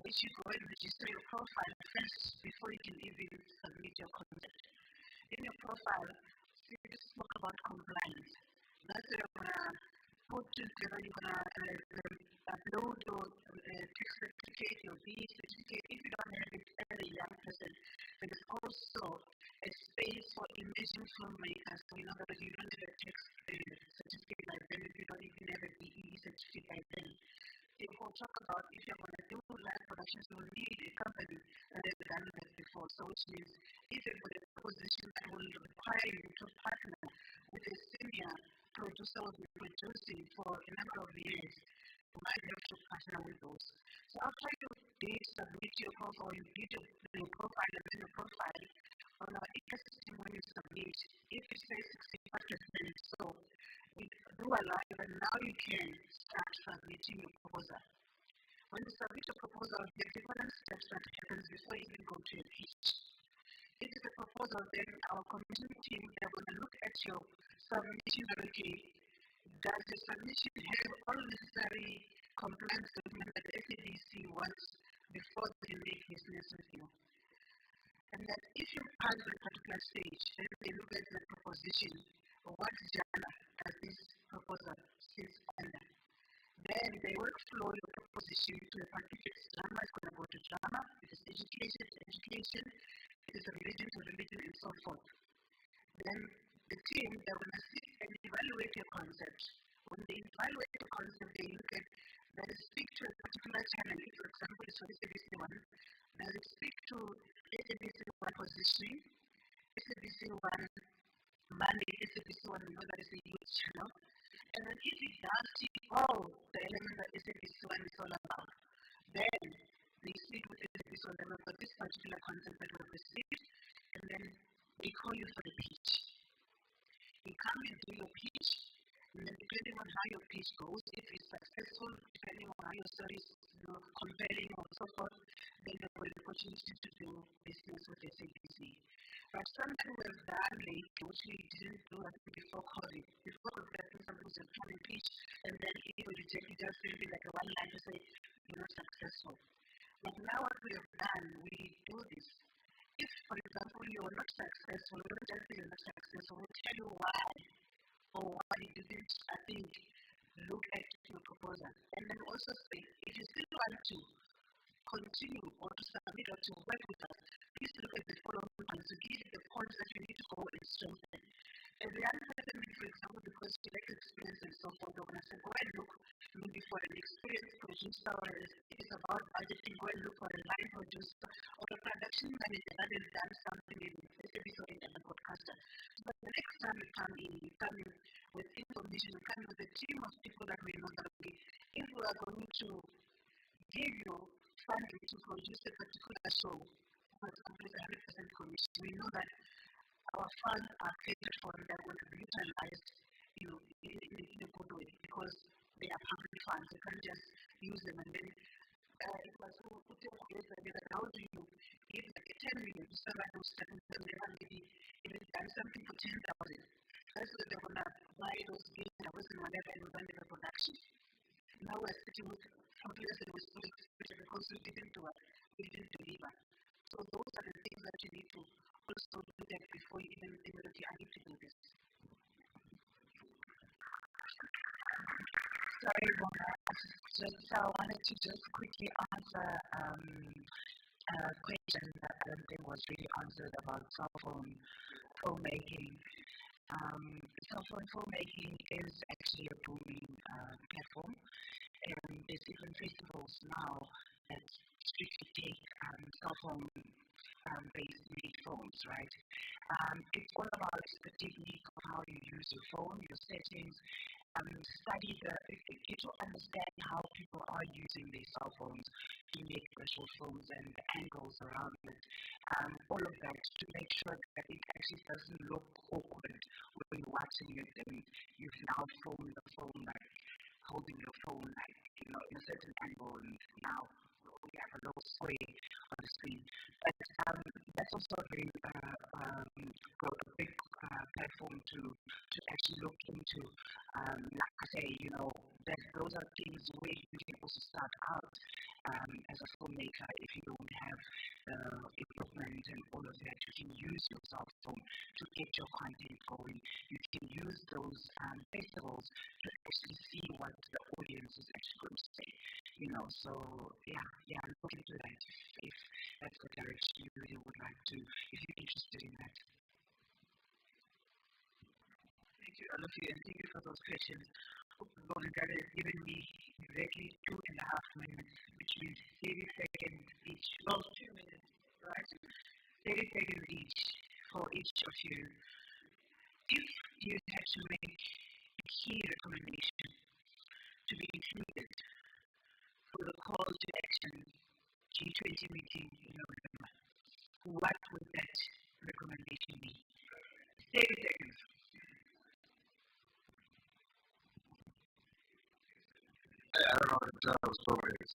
which you go and register your profile first before you can even submit your content. In your profile, you spoke about compliance. That's where you're going to put together, you're going to upload your text certificate, your B certificate. If you don't have it as a young person, there is also a space for emerging filmmakers. So, in other words, you don't have a text certificate like them, if you don't even have a BE certificate like them. If we'll talk about if you're going to do live productions, you will need a company that has done that before. So, which means if you've got a position that will require you to partner with a senior producer who will be producing for a number of years, you might have to partner with those. So, after you did submit your profile, you did your profile and then your profile, on our ecosystem when you submit, if you say 65%, so we do allow you, and now you can start submitting your proposal. When you submit your proposal, there are different steps that happens before you even go to your pitch. If it's a proposal, then our commission team, they're going to look at your submission already. Does your submission have all necessary compliance documents that the SABC wants before they make business with you? And that if you pass a particular stage, then they look at the proposition, what genre does this proposal sit under? Then they will flow your proposition to a particular drama, it's going to go to drama, it is education to education, it is religion to religion, and so forth. Then the team, they're going to sit and evaluate your concept. When they evaluate your concept, they look at, does it speak to a particular channel? For example, it's for SABC 1. Does it speak to SABC 1 positioning, SABC 1 Monday, SABC 1, we know that is a youth channel. And then if it does tick all the elements that SABC 1 is all about, then they speak with SABC 1 level for this particular concept that we've received, and then they call you for the pitch. You come and do your pitch, and then depending on how your pitch goes, if it's successful, depending on how your story is compelling or so forth, then you've got the opportunity to do business with SABC. But something was done late, which we didn't do before COVID. Before COVID, I think something was a trying to pitch, and then it was rejected just simply like a one line to say, you're not successful. But now what we have done, we do this. If, for example, you're not successful, we don't just say you're not successful, we'll tell you why, or why you didn't, I think, look at your proposal. And then also say, if you still want to continue or to submit or to work with us, please look at the following points to give you the points that you need to go and strengthen. As a young person, for example, because you like experience and so forth, they're going to say, go and look maybe for an experienced producer, or it is about budgeting, go and look for a line producer or a production manager that has done something in SABC or in the podcaster. But the next time you come in with information, you come with a team of people that we know that if we are going to give you funding to produce a particular show, for example, with 100% commission, we know that our funds are catered for and they're going to be utilized in a good way because they are public funds. You can't just use them. And then it was how do you give like a 10 million to somebody who's starting to never maybe even done something for 10,000? That's what they want to buy those games and what's in whatever and run the production. Now we're sitting with computers that were so expensive because we didn't deliver. So those are the things that you need to also do that before you even think that you need to do this. Sorry, Mona. So I wanted to just quickly answer a question that I don't think was really answered about cell phone filmmaking. Cell phone filmmaking is actually a booming platform, and there's different festivals now that strictly take cell phone based made phones, right? It's all about the technique of how you use your phone, your settings, study get to understand how people are using their cell phones to make virtual films and the angles around it. All of that to make sure that it actually doesn't look awkward when you're watching it and you've now filmed the phone like holding your phone like in a certain angle and now we have a little sway on the screen. But that's also a very a big platform to actually look into. Like I say, that those are things where you can also start out as a filmmaker if you don't have equipment and all of that. You can use your cell phone to get your content going. You can use those festivals to actually see what the audience is actually going to say. So look into that if that's the direction you really would like to, if you're interested in that. Thank you, Alofi, and thank you for those questions. That has given me exactly 2.5 minutes, which means 30 seconds each. Well, 2 minutes, right? 30 seconds each for each of you. If you had to make a key recommendation to be included for the call to action G20 meeting in November, what would that recommendation be? 30 seconds. I don't know if Charles always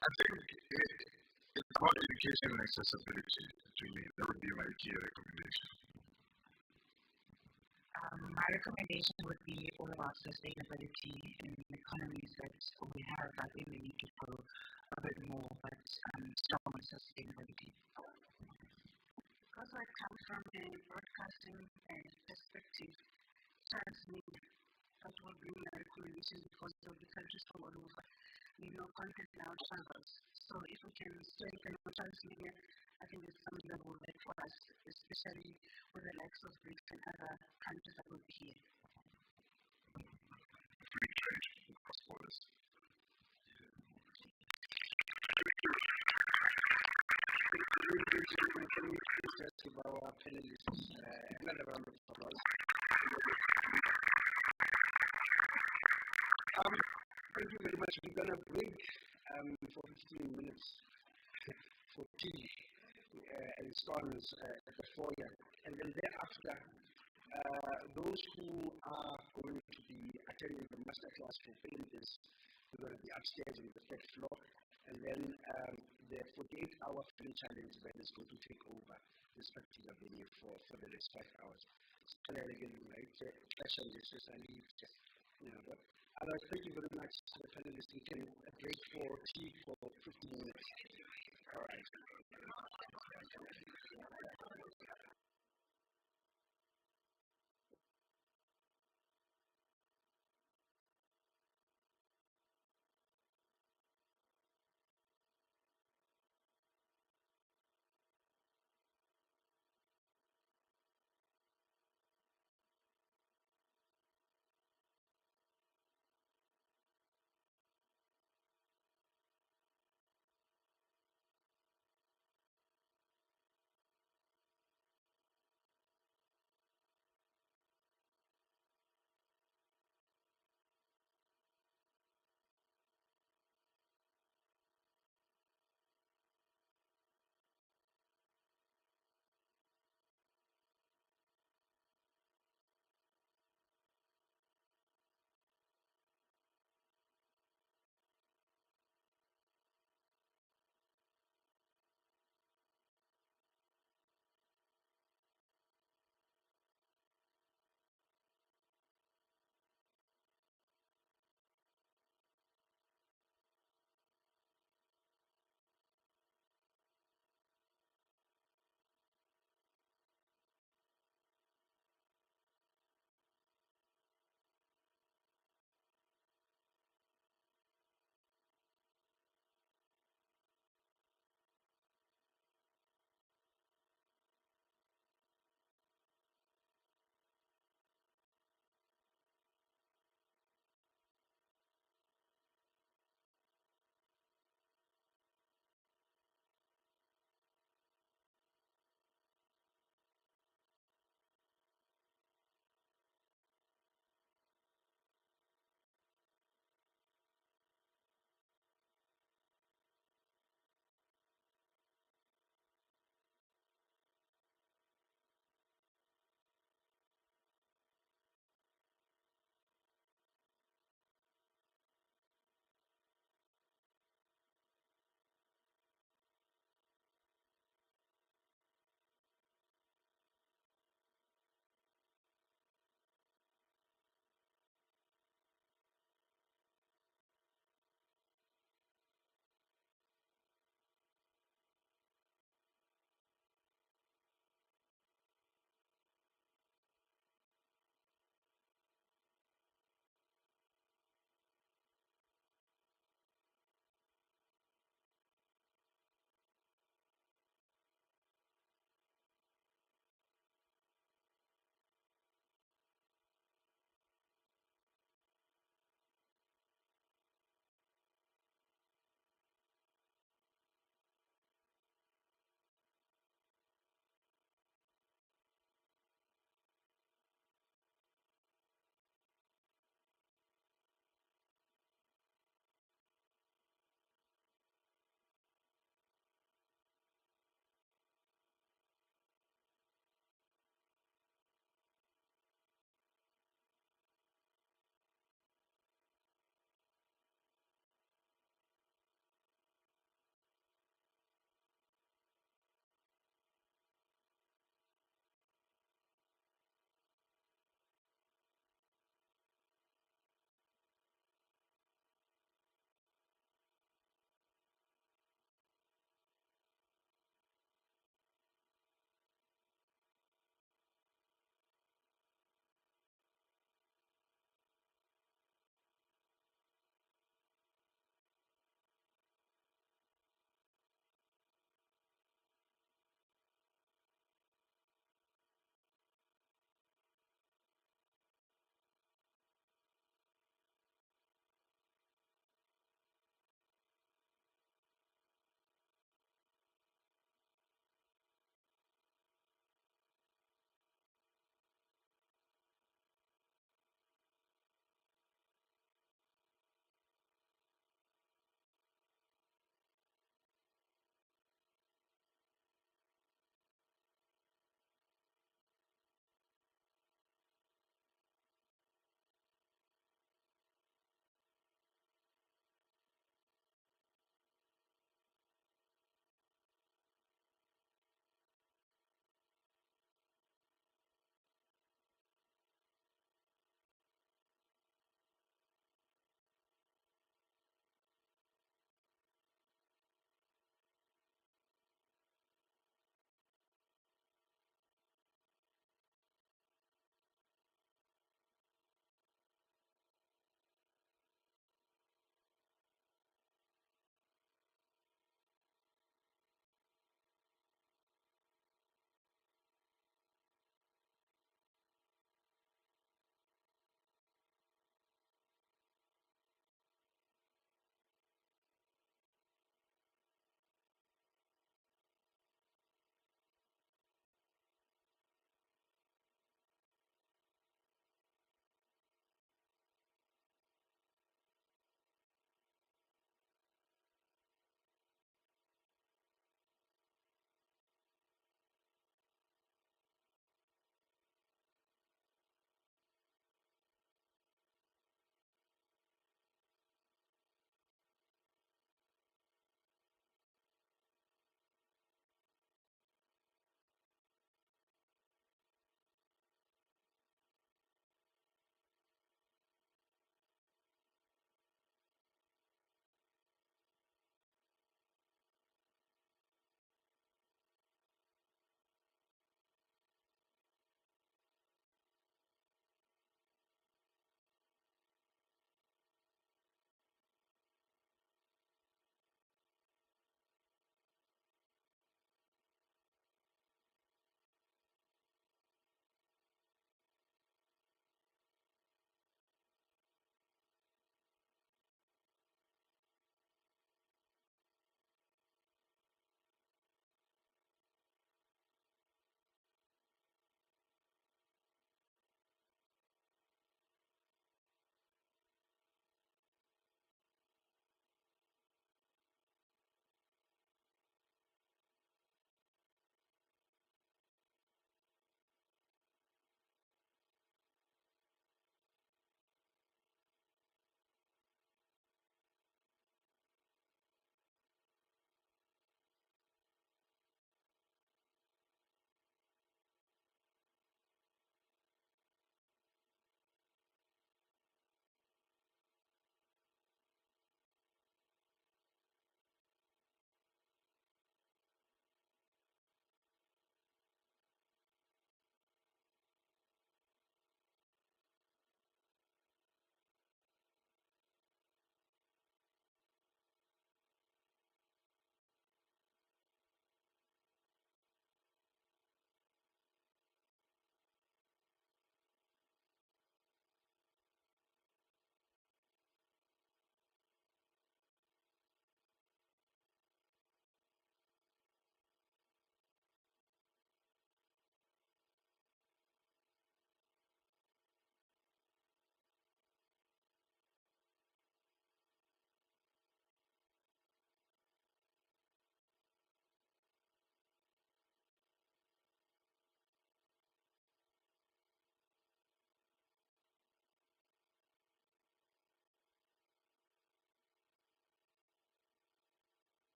I think it's about education and accessibility to me. That would be my key recommendation. My recommendation would be all about sustainability in economies that we have. I think we need to grow a bit more, but strong on sustainability. Because I come from a broadcasting perspective, transmedia, that will be my recommendation because of the countries from all over. Content now travels. So if we can strengthen our transmedia, I think it's something that will work for us, especially with the likes of BRICS and other countries that will be here. Free trade across borders. Can we please just give our panelists another round of applause? Thank you very much. We're going to break for 15 minutes for tea and scones at the foyer. And then thereafter, those who are going to be attending the masterclass for painters, we're going to be upstairs on the third floor. And then the 48-hour free challenge event is going to take over this particular venue for the next 5 hours. It's clearly right? Special especially just, but otherwise, thank you very much to the panelists. We can break for tea for 15 minutes. All right.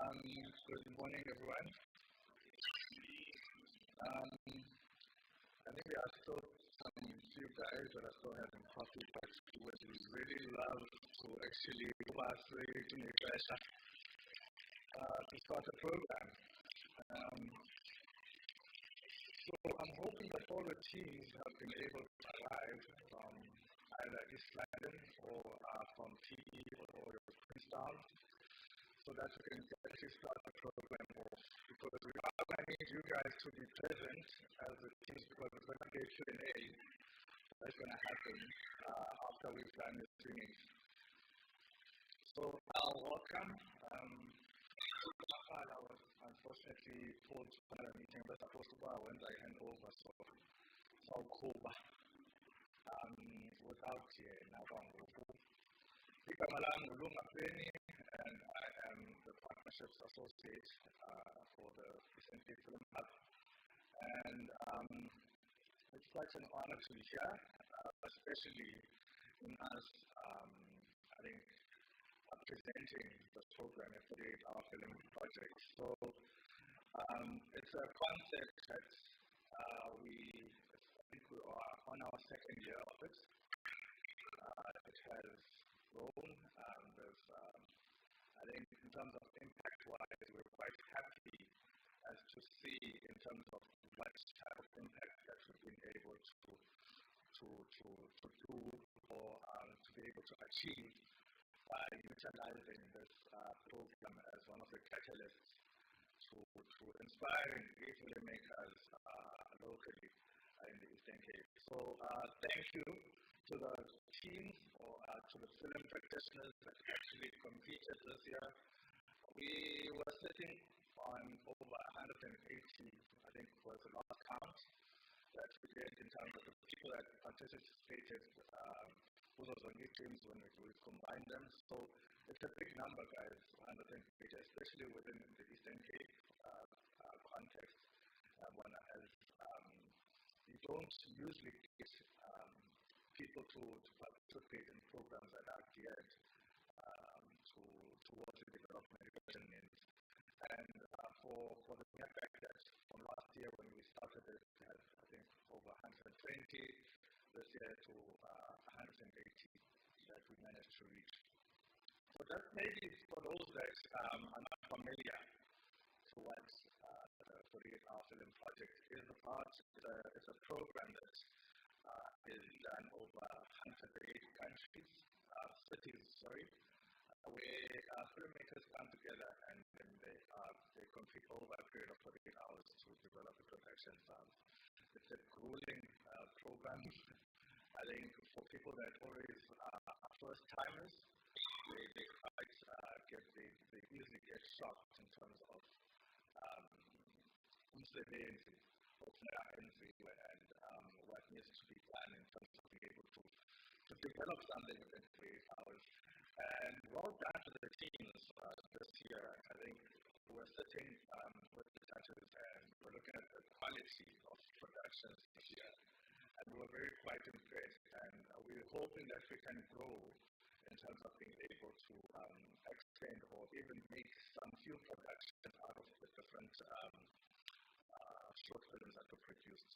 Good morning, everyone. I think we are still some few guys that are still having coffee, but we would really love to actually pass to make pressure to start the program. Um, so I'm hoping that all the teams have been able to arrive from either East London or from PE or Queenstown, so that we can actually start the program off. Because we are going to need you guys to be present as the teams, because it's going to be a Q&A that's going to happen after we've done the training. So I'll welcome. I was unfortunately told to another meeting that's supposed to go when I hand over, so Kuba without Nabangufu. Igama lami nguLunga Feni, and I am the Partnerships Associate for the Eastern Cape Film Hub. And it's such an honor to be here, especially in us, I think, presenting the program at 48-hour film project. So it's a concept that I think we are on our second year of it. It has grown. I think in terms of impact-wise, we're quite happy as to see in terms of what type of impact that we've been able to do or to be able to achieve by utilizing this program as one of the catalysts to inspiring these filmmakers locally in the Eastern Cape. So thank you to the teams or to the film practitioners that actually competed this year. We were sitting on over 180, I think was the last count that we did in terms of the people that participated who was on these teams when we combined them. So it's a big number, guys, 180, especially within the Eastern Cape context. One has, you don't usually get people to participate in programs that are geared towards the development of education needs. And for the mere fact that from last year when we started it, we had, I think, over 120, this year to 180 that we managed to reach. So that maybe for those that are not familiar to what the 48-hour film project is about, it's a program that is done over 108 countries, cities, where filmmakers come together and then they compete over a period of 48 hours to develop a production film. It's a grueling program. I think for people that always are first timers, they easily get shocked in terms of umsebenzi and what needs to be done in terms of being able to develop something within 3 hours. And well done to the teams this year. I think we're sitting with the judges and we're looking at the quality of productions this year. And we're very quite impressed. And we're hoping that we can grow in terms of being able to extend or even make some few productions out of the different short films that were produced.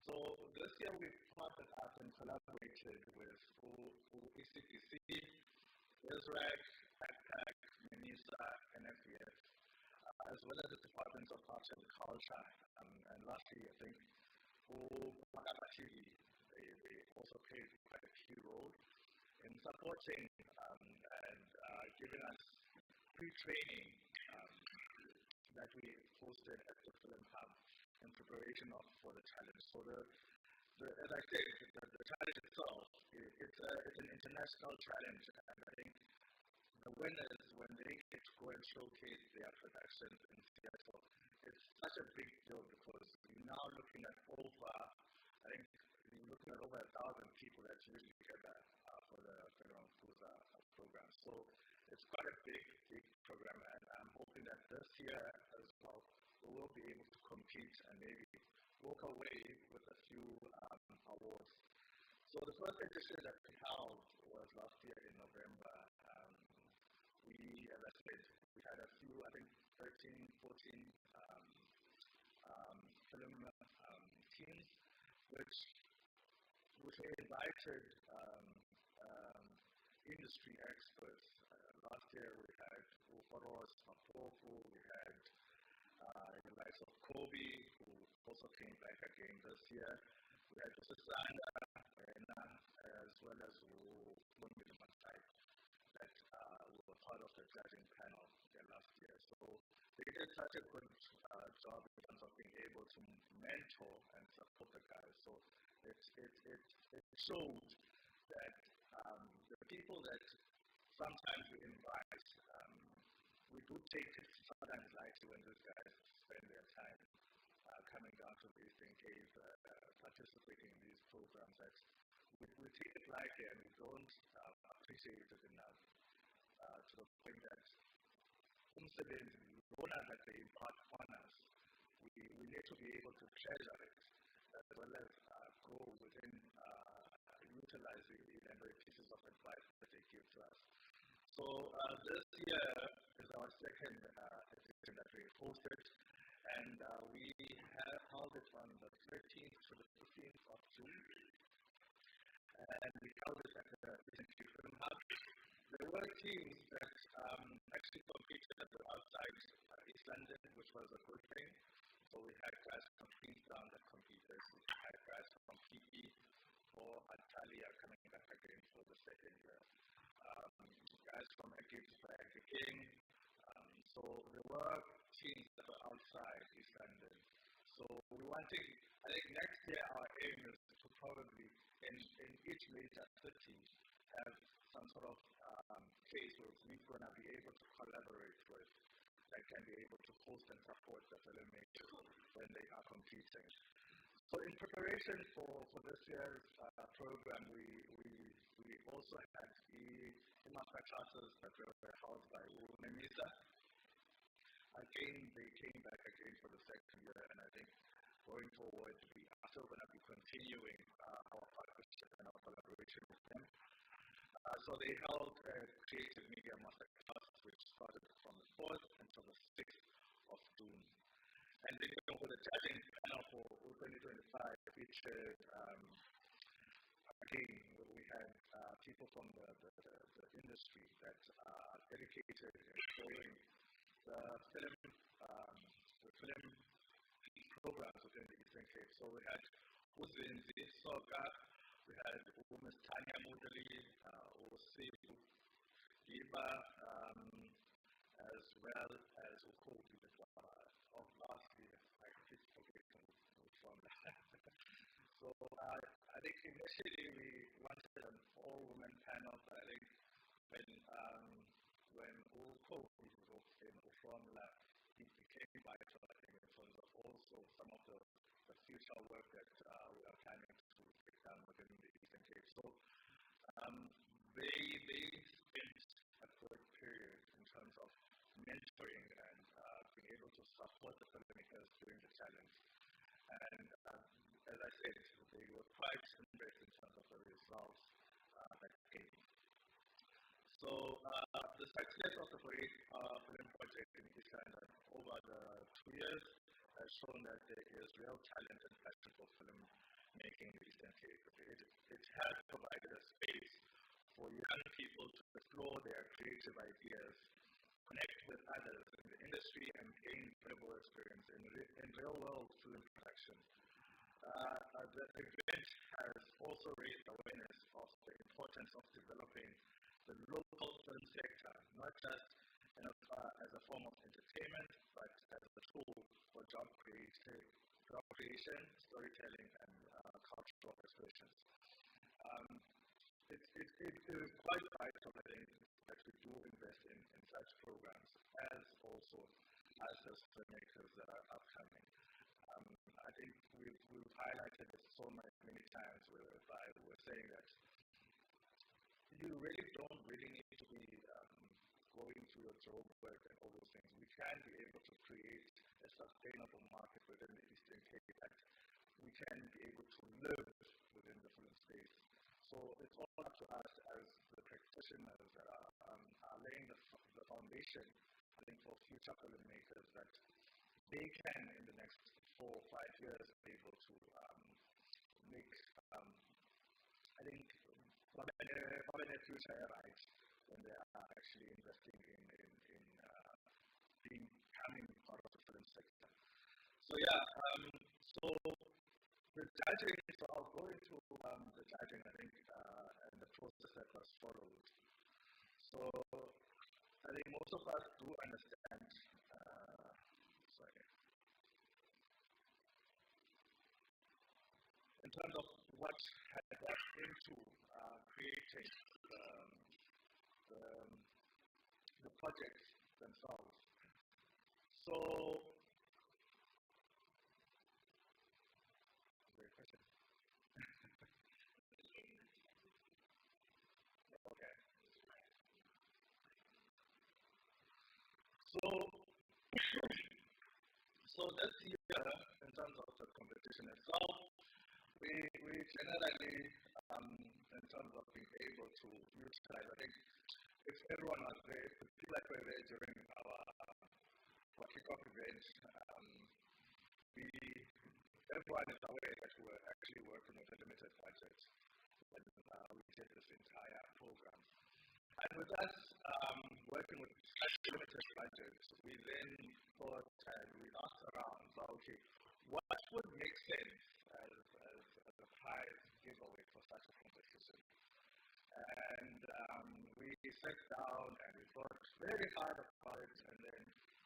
So this year we've partnered up and collaborated with ECPC, ISRAC, PACPAC, MINISA, and FBF, as well as the Department of Arts and Culture. And lastly, I think they also played quite a key role in supporting and giving us pre-training that we hosted at the Film Hub in preparation for the challenge. So as I said, the challenge itself, it's an international challenge, and I think the winners, when they get to go and showcase their productions in Seattle, it's such a big deal because you're now looking at over 1,000 people that usually together for the Federal program. So it's quite a big program, and I'm hoping that this year as well, we will be able to compete and maybe walk away with a few awards. So the first edition that we held was last year in November. We, as I said, we had a few, I think 13, 14 film teams, which invited industry experts. Last year we had Ufaros Mapofu, we had the likes of Kobe, who also came back again this year. We had Susana, as well as Wumi Masai, that were part of the judging panel there last year. So they did such a good job in terms of being able to mentor and support the guys. So it showed that the people that sometimes we invite, we do take it sometimes lightly when these guys spend their time coming down to these things, participating in these programs. That we take it lightly and we don't appreciate it enough to the point that umsebenzi lona that they impart on us, we need to be able to treasure it as well as grow within utilizing the very pieces of advice that they give to us. So this year is our second edition that we hosted, and we have held it on the 13th to the 15th of June, and we held it at the Recently Film Hub. There were teams that actually competed at the outside East London, which was a good thing. So we had guys from Queenstown that competed, we had guys from PP or Atalia coming back again for the second year. Guys from Gibbsburg again. So there were teams that were outside East London. So we wanted, I think next year our aim is to probably in each major city have some sort of place where we're going to be able to collaborate with, that can be able to host and support the filmmakers when they are competing. So in preparation for this year's program, we also had the Imaka classes that were held by Memisa. Again, they came back again for the second year, and I think going forward, we are still going to be continuing our partnership and our collaboration with them. So they held a creative media masterclass, which started from the 4th until the 6th of June. And then over the judging panel for 2025 featured, again, we had people from the industry that are dedicated in showing the film programs within the Eastern Cape. So we had Uzinzi Soga, we had Ms. Tanya Mudali, Osibu Iba, as well as Ukobi of last year. I keep forgetting which one. So I think initially we wanted an all-women panel, but I think when Ukobi came from it became vital, I think, in terms of also some of the future work that we are planning to take down within the Eastern Cape. So they spent a good period in terms of mentoring and being able to support the filmmakers during the challenge. And as I said, they were quite impressed in terms of the results that came. So the success of the film project in East London over the 2 years has shown that there is real talent and passion for film making in the Eastern Cape. It has provided a space for young people to explore their creative ideas, connect with others in the industry, and gain valuable experience in real-world film production. The event has also raised awareness of the importance of developing the local film sector, not just as a form of entertainment, but as a tool for job creation, storytelling, and cultural expression. It is quite vital, I think, that we do invest in such programs, as also as those filmmakers that are upcoming. I think we've highlighted it so many times whereby we're saying that you really don't need to be going through your job work and all those things. We can be able to create a sustainable market within the Eastern Cape that we can be able to live within the film space. So it's all up to us as the practitioners that are laying the foundation I think, for future filmmakers that they can, in the next 4 or 5 years, be able to make, I think, a future right when they are actually investing in becoming part of the film sector. So yeah, so the judging, so I'll go into the judging, I think, and the process that was followed. So I think most of us do understand, sorry, in terms of what had gone into creating the projects themselves. So, great question. Okay. So, so this year, in terms of the competition itself, we generally, in terms of being able to utilize, I think, if everyone was there, if the people that were there during our kickoff event, everyone is aware that we're actually working with a limited budget when we did this entire program. And with us working with such a limited budget, we then thought and we asked around, so okay, what would make sense as a prize giveaway for such a competition? And we sat down and we thought very hard about it, and then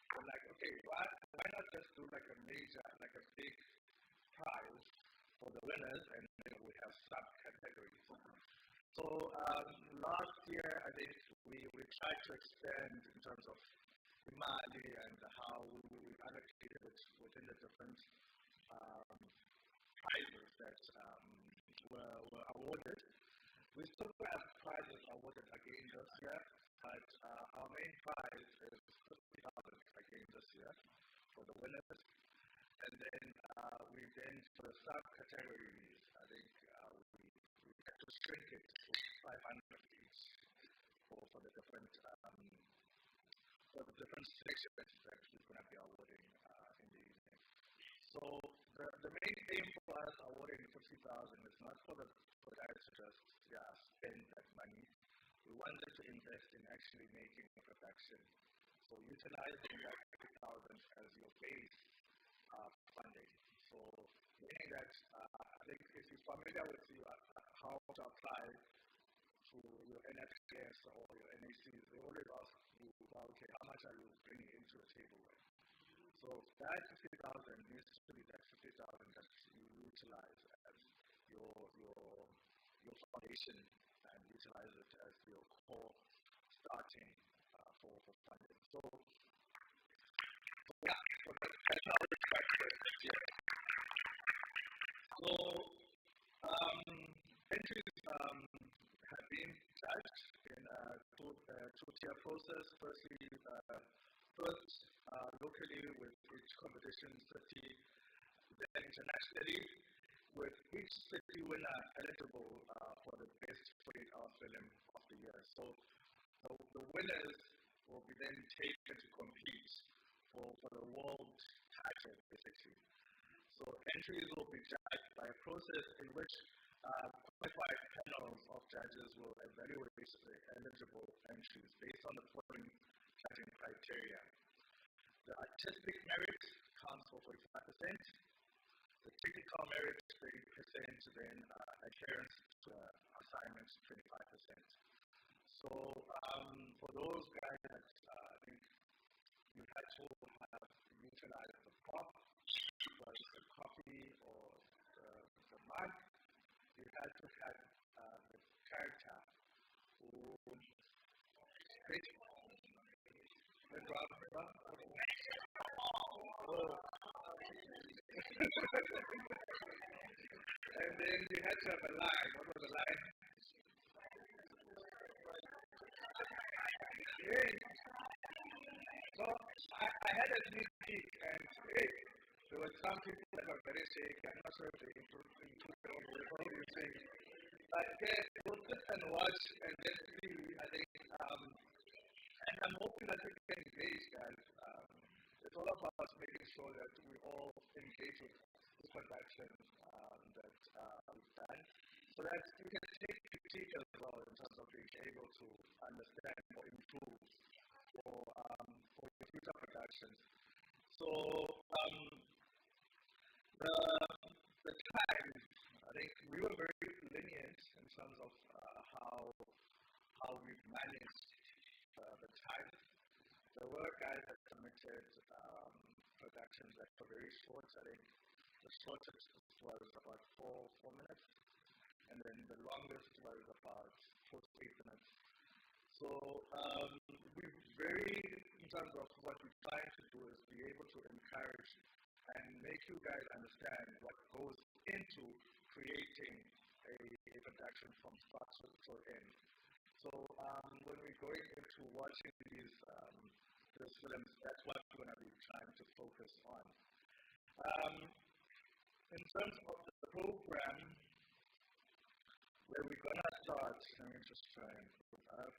we're like, okay, why not just do like a major, like a big prize for the winners, and then we have subcategories. So last year, I think we tried to expand in terms of Imali and how we allocated it within the different prizes that were awarded. We still have prizes awarded again this year, but our main prize is 50,000 again this year for the winners. And then for the subcategories, I think we had to shrink it to 500 each for the different sections that we're going to be awarding in the evening. So the main aim for us awarding 50,000 is not for guys to just spend that money. We wanted to invest in actually making a production. So utilizing that 50,000 as your base funding. So meaning that I think if you're familiar with how to apply to your NFTS or your NACs, they always ask you, okay, how much are you bringing into the table with? So that 50,000 needs to be that 50,000 that you utilize as your foundation and utilize it as your core starting for funding. So yeah, so that's how we try to do it this year. So entries have been judged in a two-tier process. Firstly, first locally with each competition city, then internationally with each city winner eligible for the best 48-hour film of the year. So the winners will be then taken to compete for the world title, basically. So entries will be judged by a process in which qualified panels of judges will evaluate the eligible entries based on the following judging criteria. The artistic merit counts for 45%, the technical merit 30%, then adherence to assignments 25%. So for those guys that I think you had to have utilized the prop, whether it's the copy or the mug, you had to have the character who the drama. And then you had to have a line. What was the line? Hey. So I had a sneak peek, and hey, there were some people that were very shaky. I'm not sure if they included what you saying. But then we'll sit and watch and then see, I think, And I'm hoping that we can engage, guys. It's all about making sure that we all engage with the production that we've done, so that we can take critique as well in terms of being able to understand or improve for future productions. So the the time, I think we were very lenient in terms of how we've managed the time. There were guys that submitted productions that were very short. I think the shortest was about four minutes, and then the longest was about 4 to 8 minutes. So we very, in terms of what we're trying to do, is be able to encourage and make you guys understand what goes into creating a production from start to end. So when we're going into watching these films, that's what we're going to be trying to focus on. In terms of the program, where we're going to start, let me just try and put up.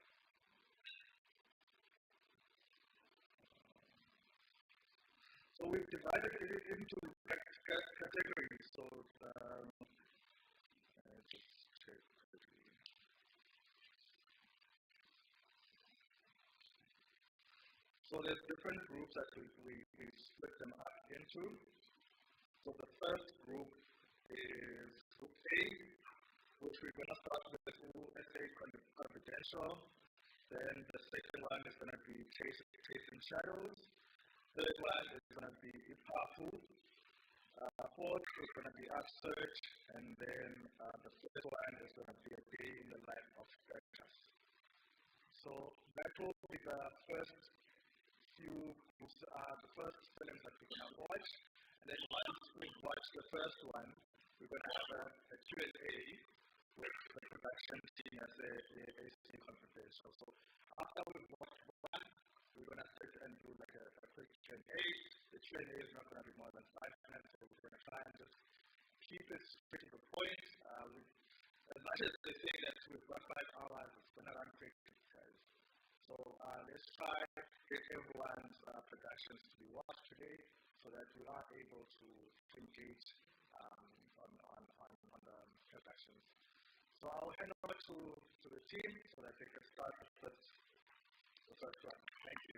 So we've divided it into categories. So let's just check quickly. So there's different groups that we split them up into. So the first group is Group A, which we're going to start with USA Confidential. Then the second one is going to be Chasing Shadows. Third one is going to be Ipapu. Fourth is going to be Upsearch. And then the fifth one is going to be A Day in the Life of Characters. So that will be the first few groups, the first films that we're going to watch. And then once we watch the first one, we're going to have a Q&A with the production team as a still confidential. So after we've watched one, we're going to sit and do like a quick Q&A. The Q&A is not going to be more than 5 minutes, so we're going to try and just keep it straight to the point. As much as they say that we've got 5 hours, it's going to run quickly, guys. So let's try to get everyone's productions to be watched today, so that we are able to engage on the productions. So I'll hand over to the team so that they can start the first one. Thank you.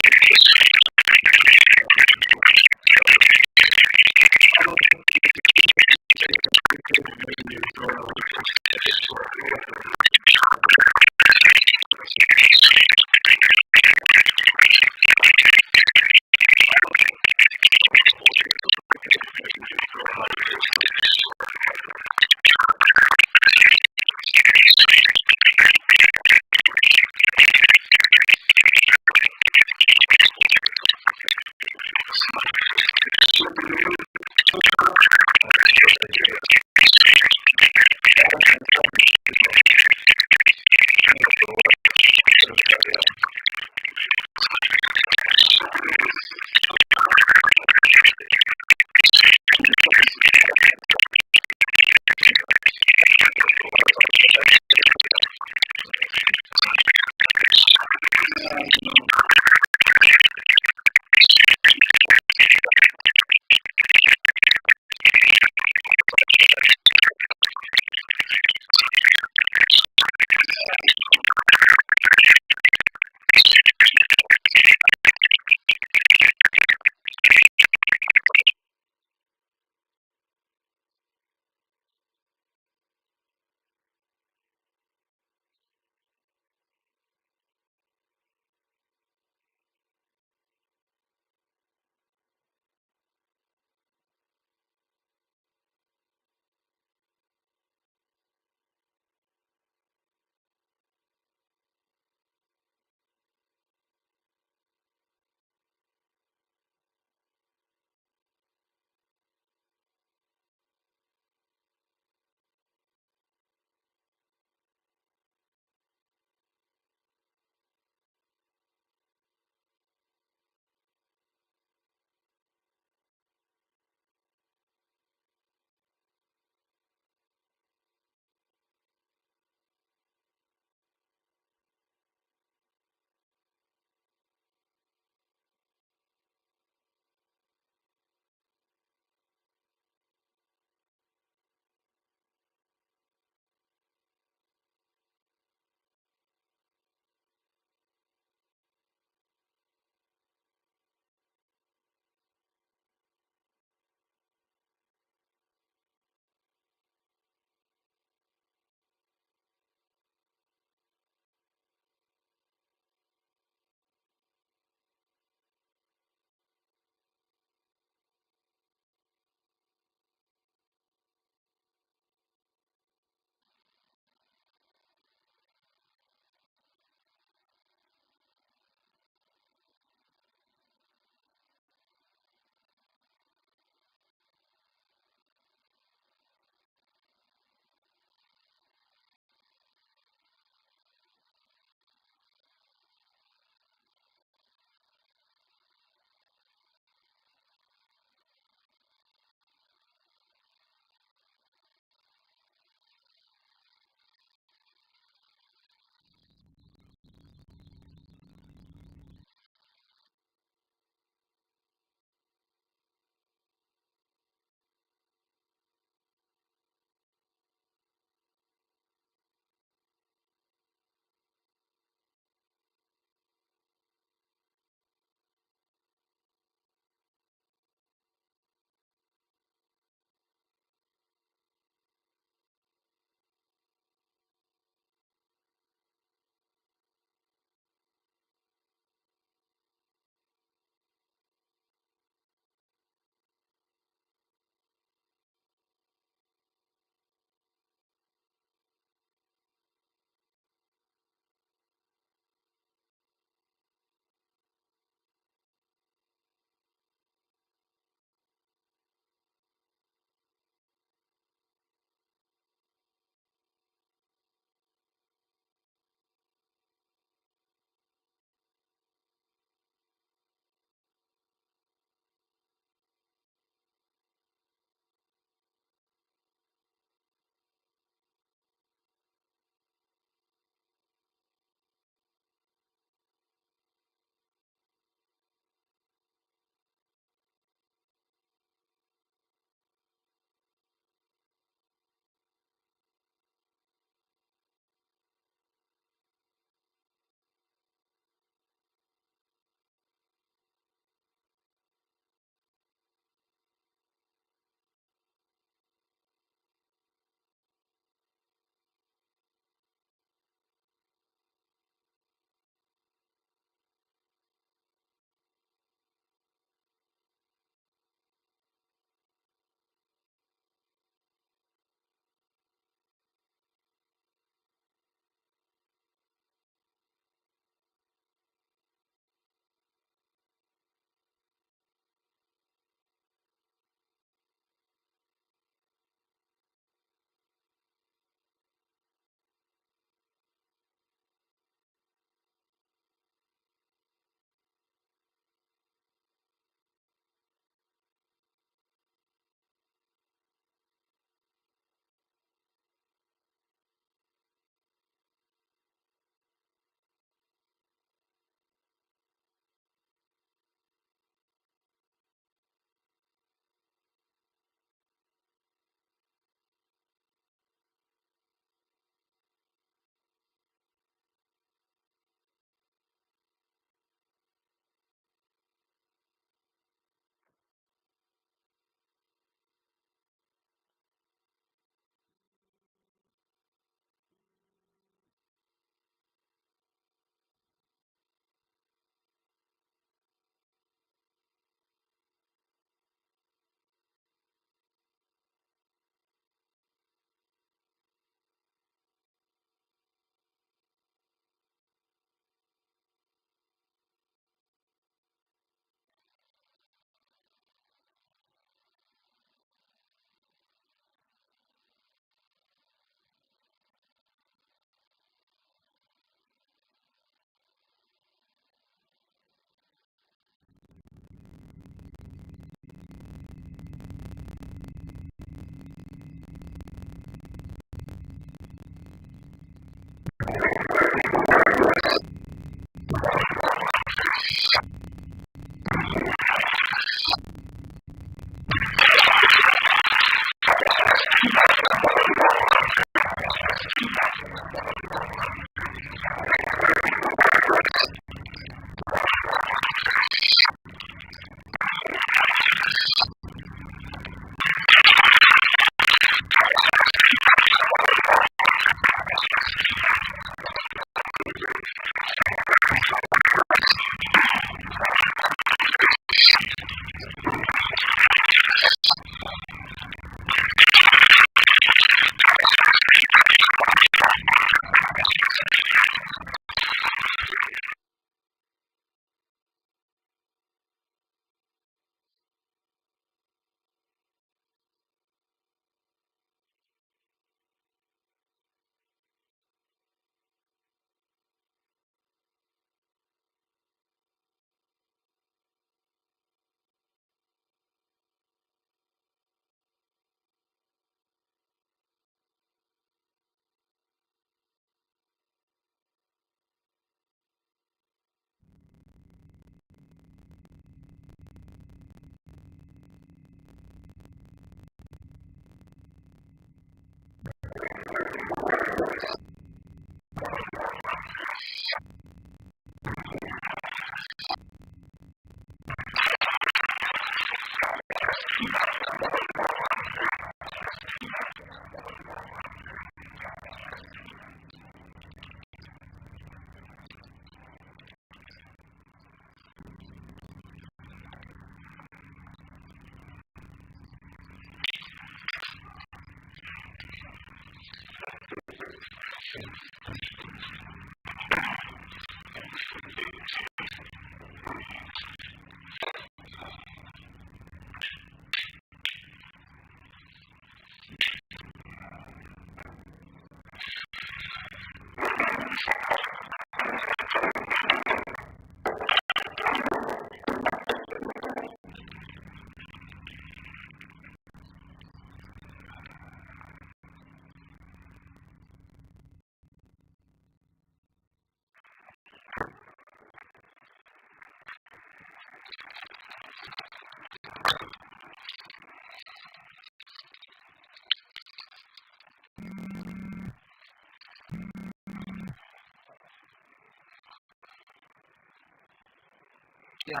Yeah.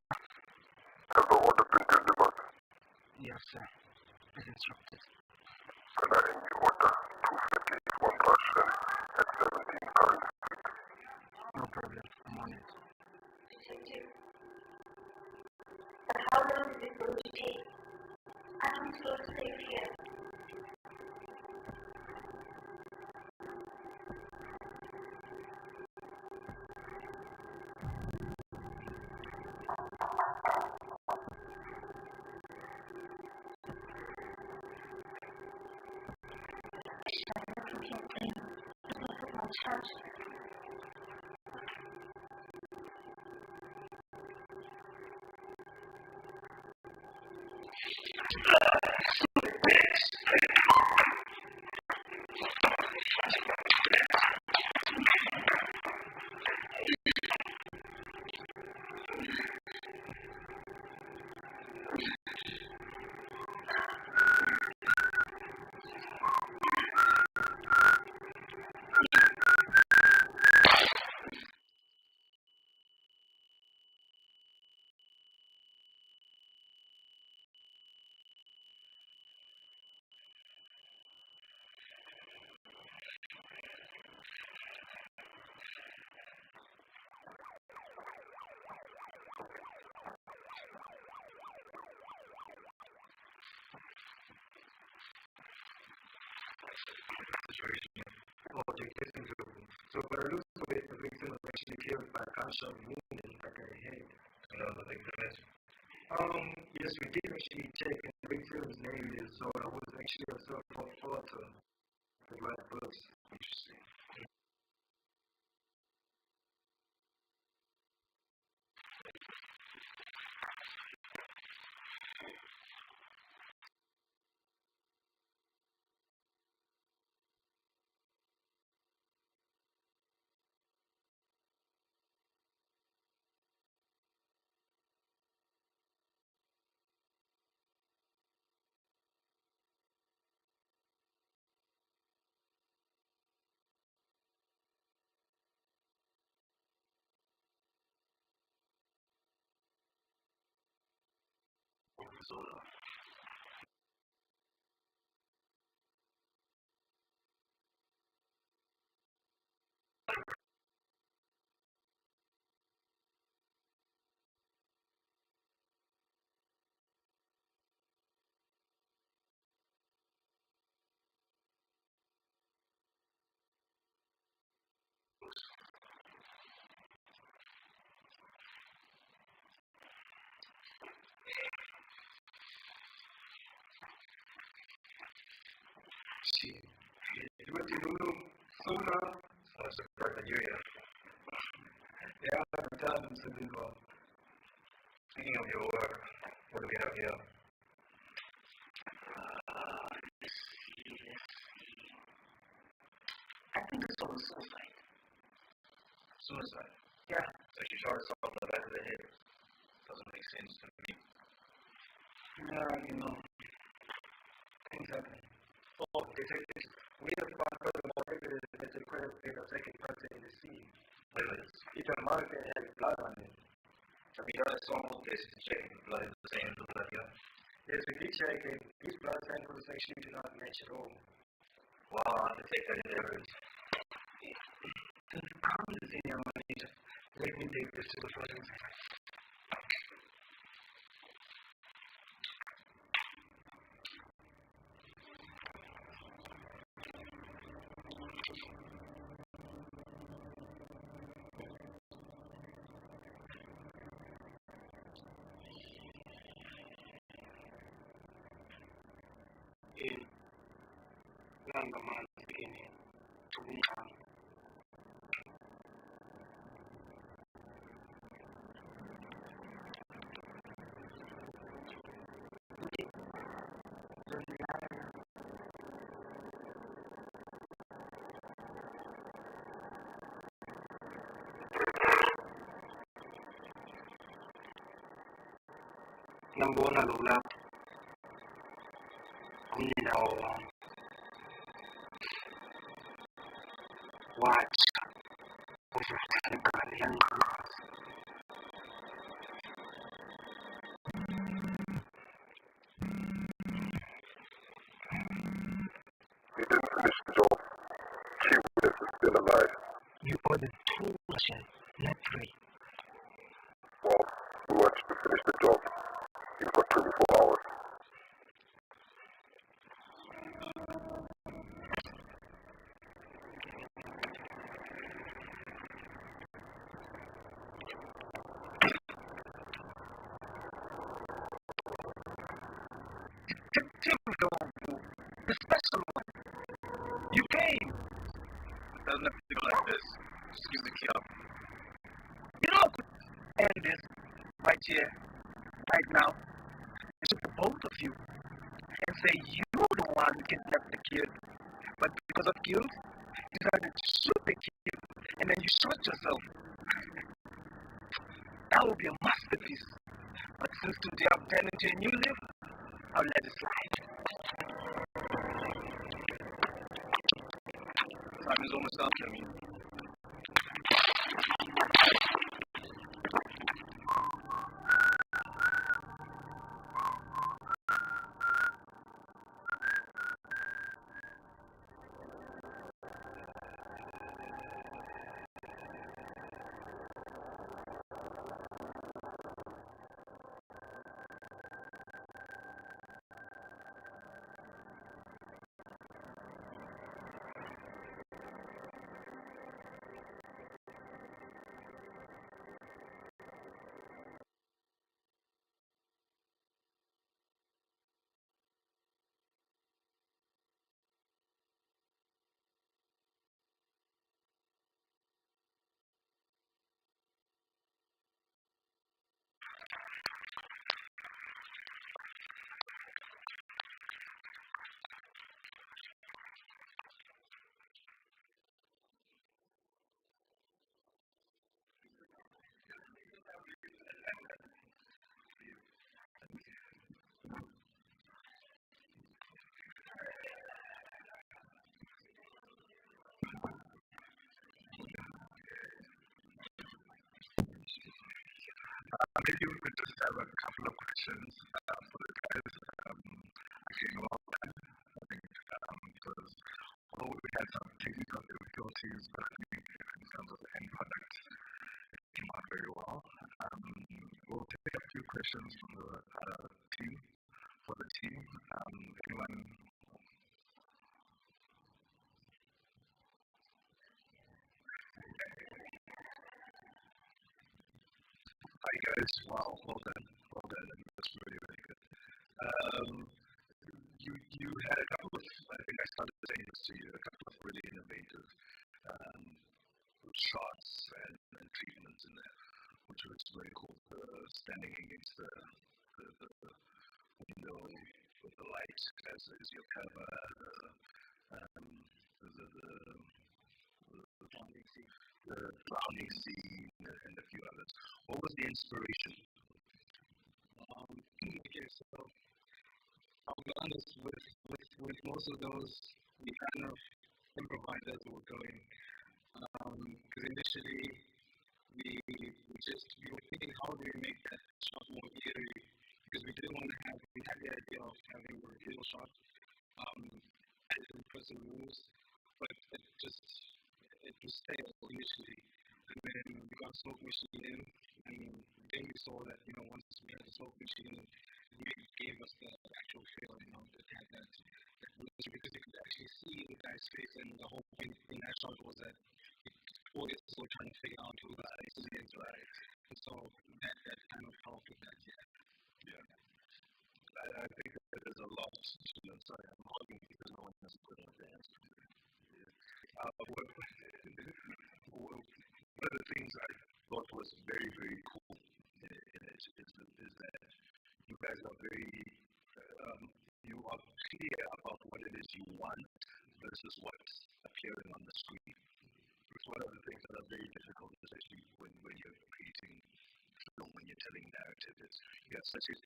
Has the order been delivered? Yes, sir. As instructed. Can I end the order? 250, 1 Russian at 17 current. No problem. I'm on it. Detective, but how long is it going to take? I don't feel safe here. So, by the looks of it, the victim was actually killed by a gunshot wound in the back of the head. The victim is? Yes, we did actually check, and the victim's name is, so I was actually a self-taught author to write books. Interesting. You went to Lulu sooner? I was surprised that you're here. Yeah, I'm telling them something wrong. Speaking of your work, what do we have here? I think this was suicide. Suicide? Yeah. So she shot herself in the back of the head. Doesn't make sense to me. Yeah, things happen. Oh, detectives, we have found further more evidence that the crime have taken place in the scene. Evidence? It's a mark that has blood on it. Have you done a sample test to check if the blood is the same as the blood here? Yes, we did check it. These blood samples actually do not match at all. Wow, I have to take that into evidence. I'm the senior manager. Let me take this to the forensic. Nambona lo lapho umninawo wami wathi uzothenga le nqazi question, not 3. Well, we want you to finish the job. You've got 24 hours. The special one. You came. It doesn't have to go like this. Just give the key up. You know, I could end this right here, right now. It's just the both of you. And say you're the one who kidnapped the kid. But because of guilt, you decided to shoot the kid. And then you shot yourself. That would be a masterpiece. But since today I'm turning to a new leaf, I'll let it slide. Time is almost up, I mean. Maybe we could just have a couple of questions for the guys. Again, well done. I think because although we had some technical difficulties, but I think in terms of the end product, it came out very well. We'll take a few questions from the team. For the team, anyone? Hi guys, wow, well done, that's really, really good. You had a couple of, I think I started saying this to you, a couple of really innovative shots and treatments in there, which was very cool. Standing against the window with the light as your cover, the drowning scene, and a few others. What was the inspiration? Okay, so I'll be honest, with most of those, we kind of improvised as we were going. Because initially, we were thinking, how do we make that shot more eerie? Because we didn't want to have, we had the idea of having a reveal shot as the person moves, but it was stale initially. And then we got a smoke machine in, and then we saw that, once we had the smoke machine, it gave us the actual feel, that had that mystery, because you could actually see the guy's face, and the whole point in that shot was that audience were trying to figure out who the ice is, right? And so that kind of helped with that, yeah. I think that there's a lot to learn. Sorry, I'm hogging because no one has put on their hands. One of the things I thought was very, very cool in it is that you guys are you are clear about what it is you want versus what's appearing on the screen. It's one of the things that are very difficult, especially when you're creating film, when you're telling narrative, is you have such a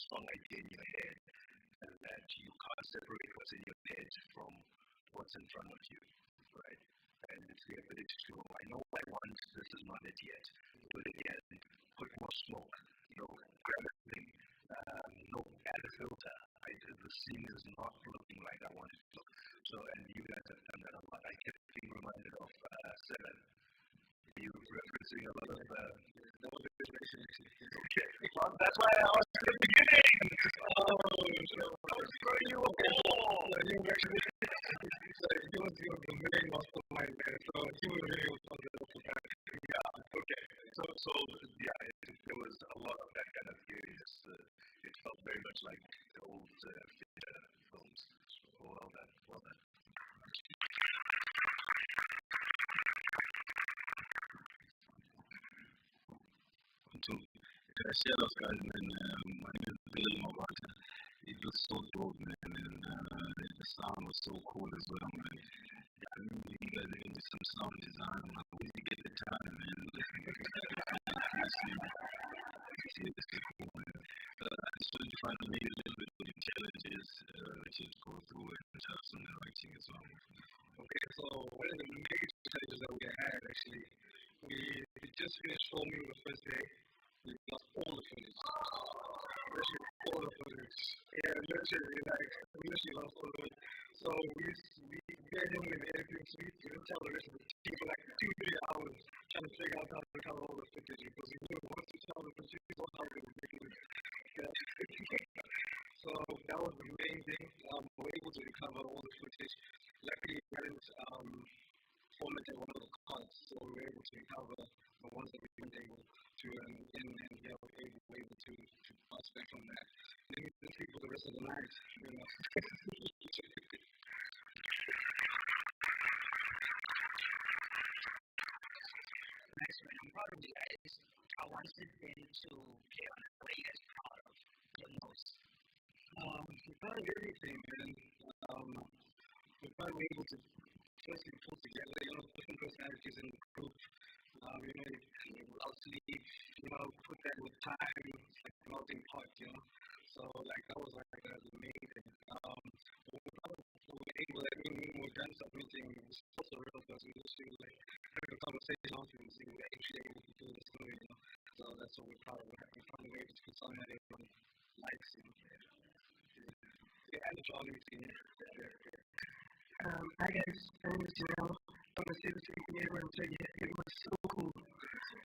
strong idea in your head and that you can't separate what's in your head from what's in front of you, right? And it's the ability to, I know what I want, this is not it yet. Do it again, put more smoke, grab a thing, add a filter. The scene is not looking like I want it to look. So, and you guys have done that a lot. I kept being reminded of Seven, you referencing a lot of that was the information actually. Okay. Well, that's why I asked at the beginning. Oh, so I was throwing you a ball. You were actually so he was the main mastermind there. So he was really responsible for that. Yeah. Okay. So yeah, there was a lot of that kind of theory. It felt very much like the old feature films. So well done. Well done. To share those guys, man, I knew Billy Mobata. It was so dope, man, and the sound was so cool as well, man. I remember you guys even did some sound design. I'm like, where did you get the time, man? It's cool, man. I just wanted to find maybe a little bit of the challenges that you go through and have some writing as well. Okay, so one of the major challenges that we had actually, we just finished filming the first day. We lost all the footage. Literally all the footage. Yeah, literally, like, we literally lost all of it. So we get him in the editing suite. We didn't tell the rest of the team for like 2-3 hours trying to figure out how to cover all the footage because we knew once we tell the producers how they would make it. Yeah. So that was the main thing. We were able to recover all the footage. Luckily, we hadn't formatted one of the cards, so we were able to recover the ones that we weren't able to, and yeah, we were able to bounce back from that. And then we sleep for the rest of the night, you know. Nice, man. I'm proud of you guys. I wanted them to play on it. What are you guys proud of the most? We're proud of everything, man. We're finally able to firstly pull together, you know, different personalities in the group. I'll sleep, put that with time, like a melting pot, you know. So, like, that was like the main thing. We were able, when we were done submitting, it was so surreal because we just feel like having a conversation afterwards, we were actually able to do this story, you know. So, that's what we're proud of. We're finally able to put something that everyone likes, you know. Yeah, and the Charlie routine. Hi guys, my name is Janelle. I'm a citizen in Edward and it was so cool.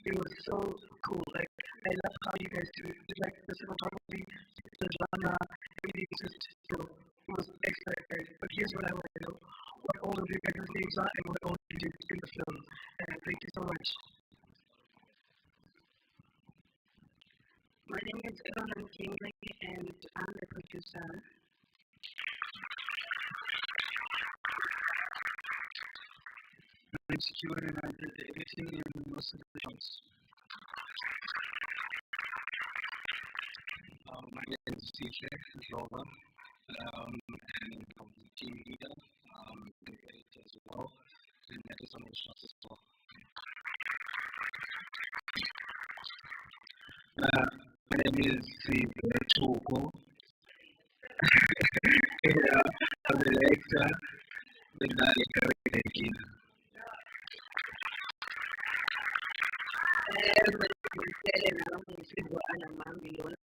It was so cool. Like, I love how you guys do it. Like, the cinematography, the genre, everything is just, it was excellent, guys. But here's what I want to know. What all of your guys' names are and what all you did in the film. And thank you so much. My name is Evan Kingley and I'm the producer. I'm secure and I did the editing and most of the shots. My name is DJ Lova, and I'm the team leader, the editor as well, and that is on the shots as well. My name is Steve Tuko. I'm the director, the director.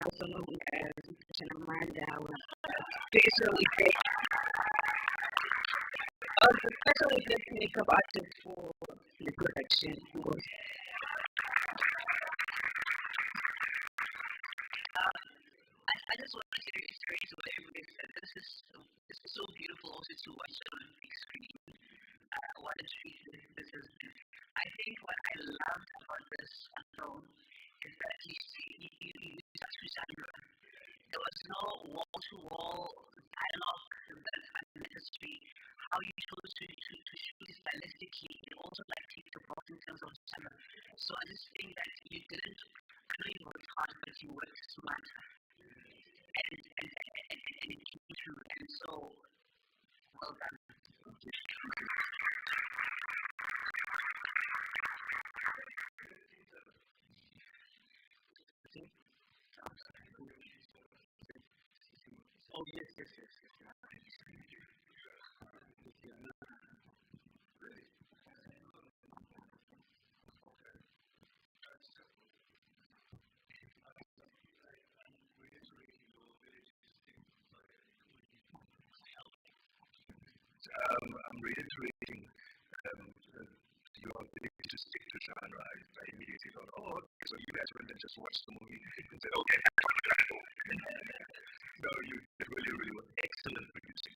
Also known as Amanda, special effects. The special effects makeup artist for the production was I just want to share a story to what everybody said. This is so beautiful also to watch on the big screen. What a treat this has been. I think what I loved about this film is that you touch genre. There was no wall-to-wall dialogue that unnecessary. How you chose to shoot it stylistically, it also like ticked the box in terms of genre. So I just think that you didn't really work hard, but you worked smart. And it came through. And so, well done. Oh, yes. I'm reiterating your ability to stick to the genre, I immediately thought, oh, okay, so you guys went and just watched the movie and said, okay, no, you really, really were excellent producing.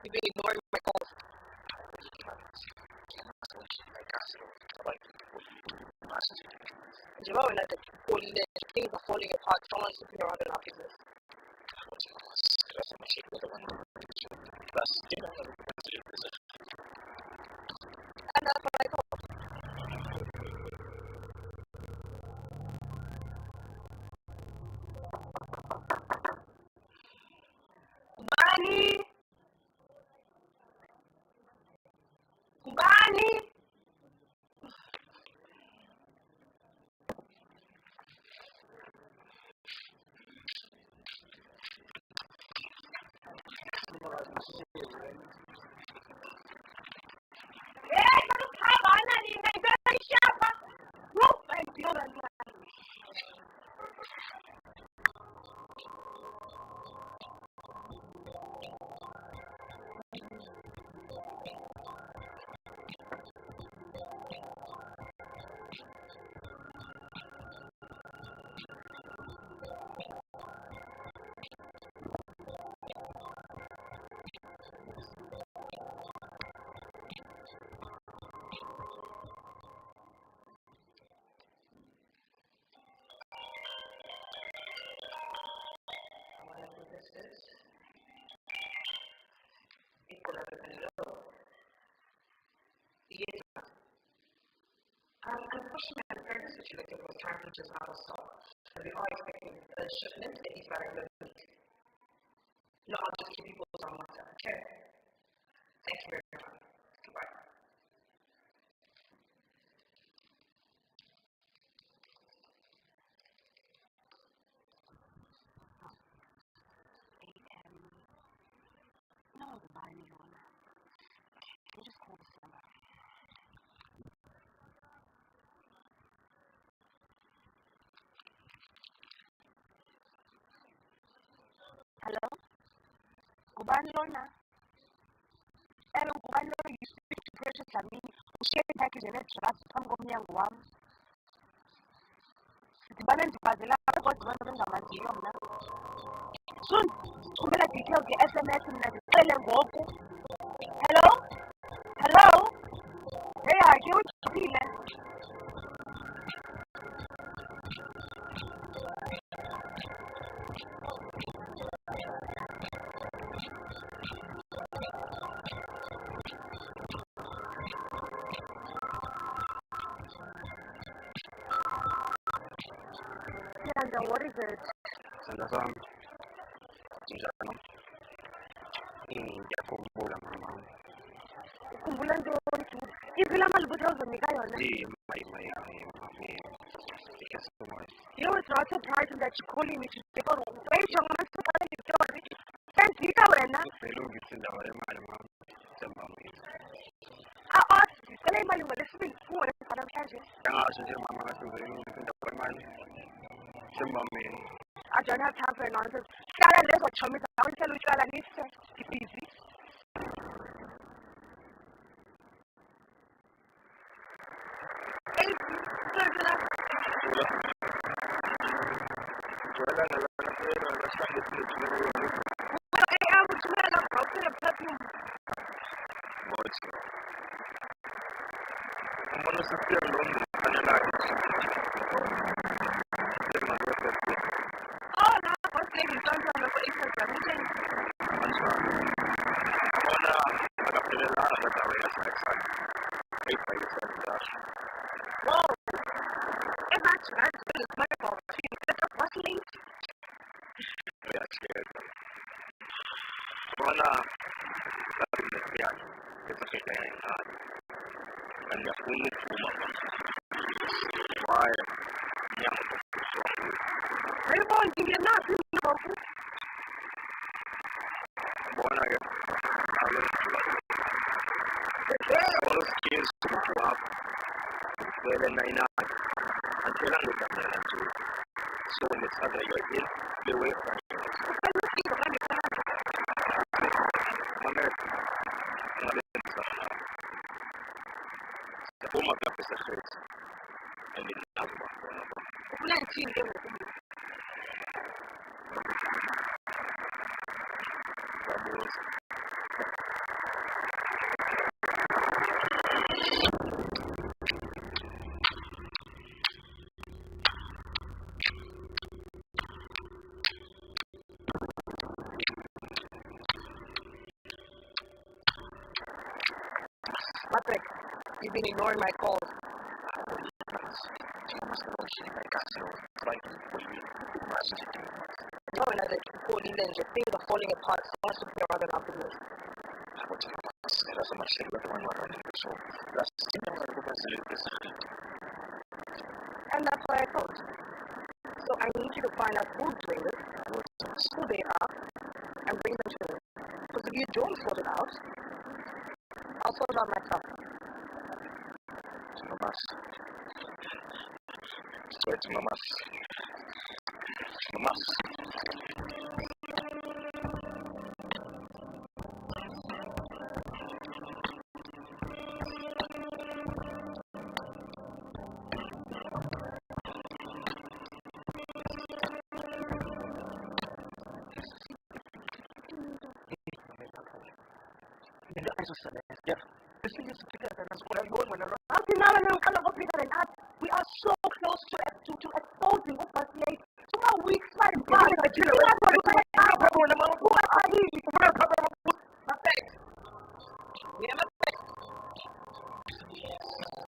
You've been ignoring my calls. Jamal and I things are falling apart. Someone's looking around in our business. And that's what I thought. Kubani! Kubani! Unfortunately, the current situation was currently just out of stock, and we are expecting a shipment at least by the end of the week. No, I'll just keep you posted on WhatsApp. Okay. Thank you very much. Goodbye. No, the buy me one. We'll just call this number. lona. And I know you speak to Precious Lamini, who shared the package and trust from Gomyang Wam. The balance was the last of what soon, kumela details the SMS and the televoku. Hello? Hello? Hey, are you feeling? Yeah, what is it? Ngiyakhumbula mama. Ukhumbula ntoni? Ivila mali ukuthi uzonika yona. You know, it's not surprising that you're calling me today. Wait, you're going to tell me story. Can't you go in? I asked you, tell me what this means. Who is going to catch it? I don't have time for nonsense. Sarah, let's watch me. I will tell you what I need to be busy. Patrick, you've been ignoring my calls. No, another calling them, your things are falling apart, so much to be rather than afterwards. And that's what I thought. So I need you to find out who's doing this, who they are, and bring them to me. Because if you don't sort it out, I'll sort it out myself. We are so close to exposing what was late. 2 weeks, my God.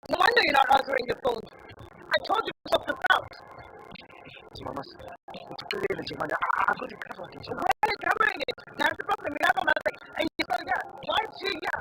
No wonder you're not answering your phone. I told you to stop the sound. Where are you covering it? Now it's the problem. We have nothing. And you said, yeah, why is she here?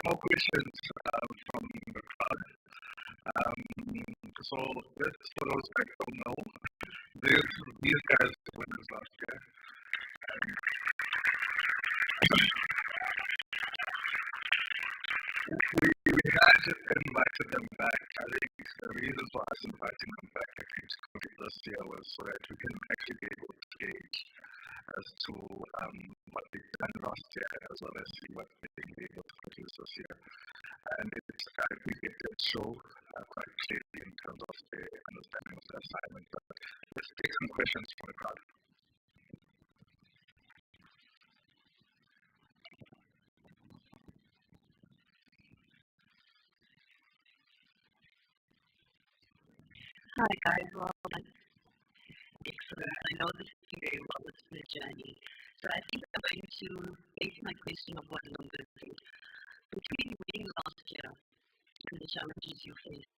more questions from the crowd. So let's for those that don't know, these guys were winners last year. We had invited them back. I think the reason for us inviting them back at least this year was so that we can actually be able to gauge as to what they've done last year as well as see what they've been able to produce this year. And it's, I think it did show quite clearly in terms of the understanding of the assignment. But let's take some questions from the crowd. Hi guys, well done. Excellent. I know this is very well, it's been a journey. So I think I'm going to base my question of what numbers do. Between winning last year and the challenges you face,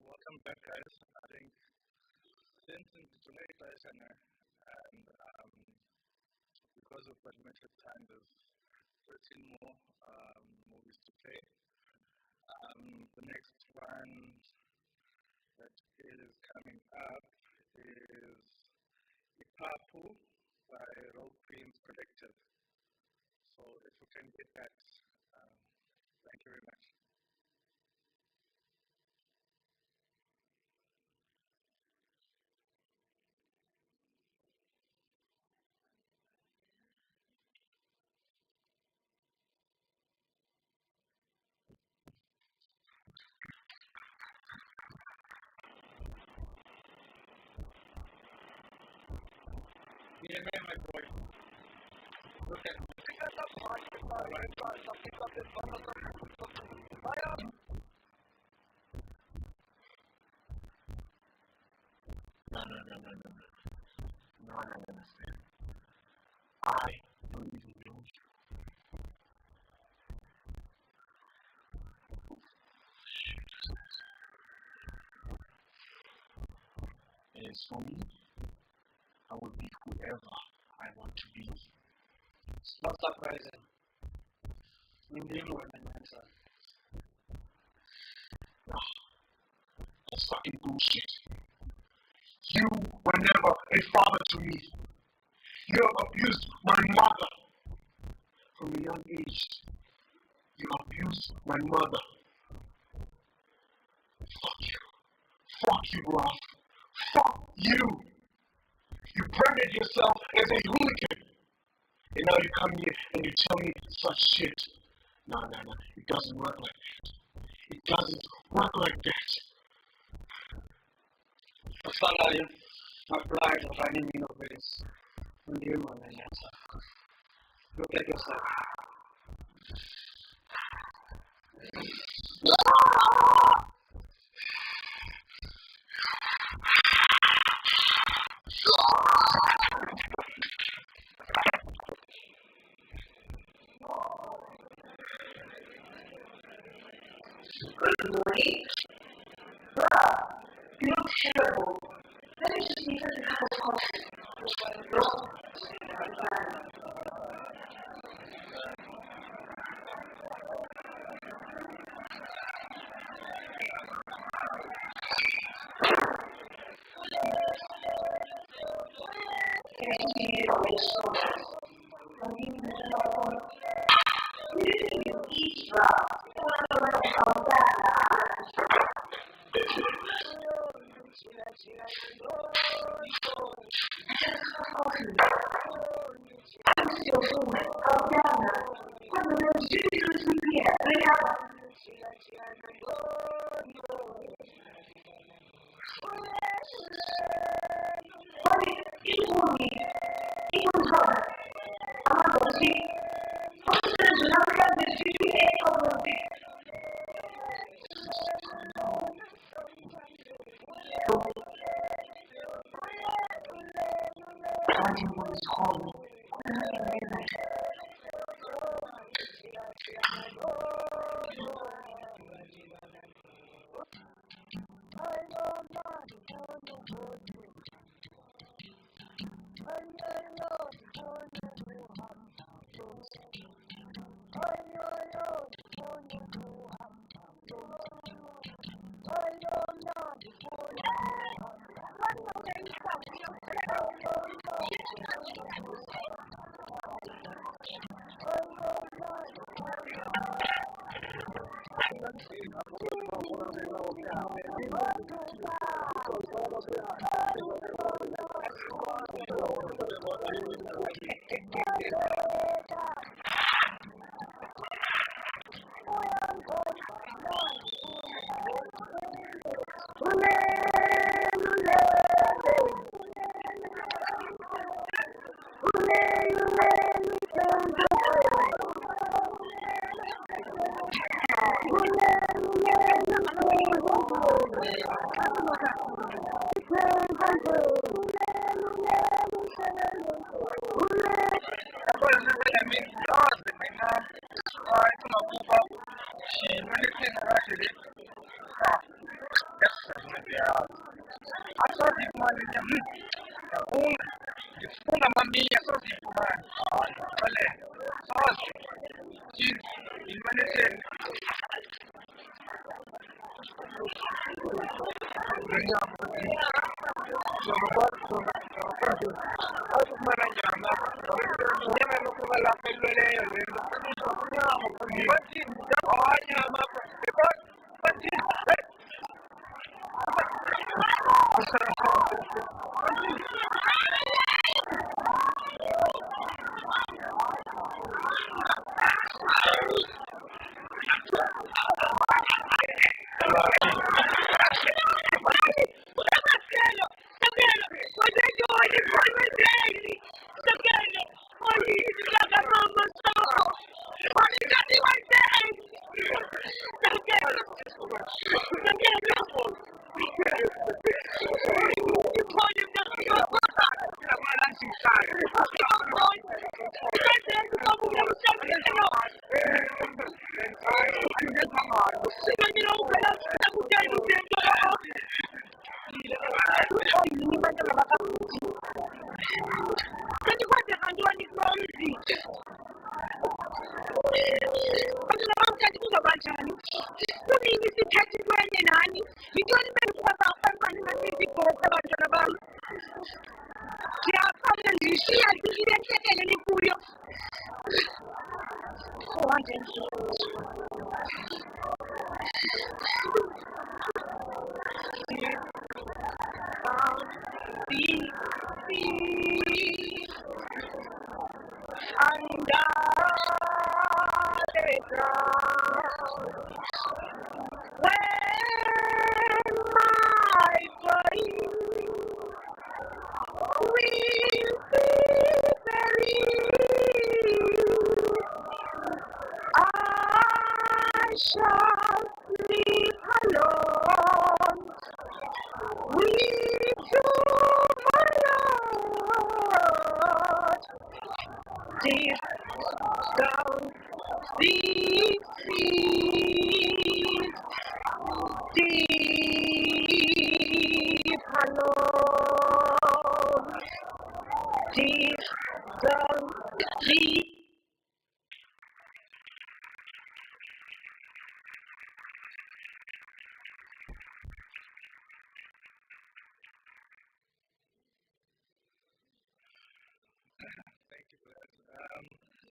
Welcome back, guys. I think since tonight, and because of the limited time, there's 13 more movies to play. The next one that is coming up is Ipapu by Roll Queens Collective. So if you can get that, thank you very much. Yeah, my boy. Look at me. No, I don't understand. I don't even know you. As for me, I will be whoever I want to be. It's not surprising. That's fucking bullshit. You were never a father to me. You have abused my mother from a young age. You abused my mother. Fuck you. Fuck you, Ralph. Fuck you. You branded yourself as a hooligan. And now you come here and you tell me such shit. No. It doesn't work like that. It doesn't work like that. My pride of running in of this. Look at yourself. Good morning. You look terrible. Let me just make a cup of coffee.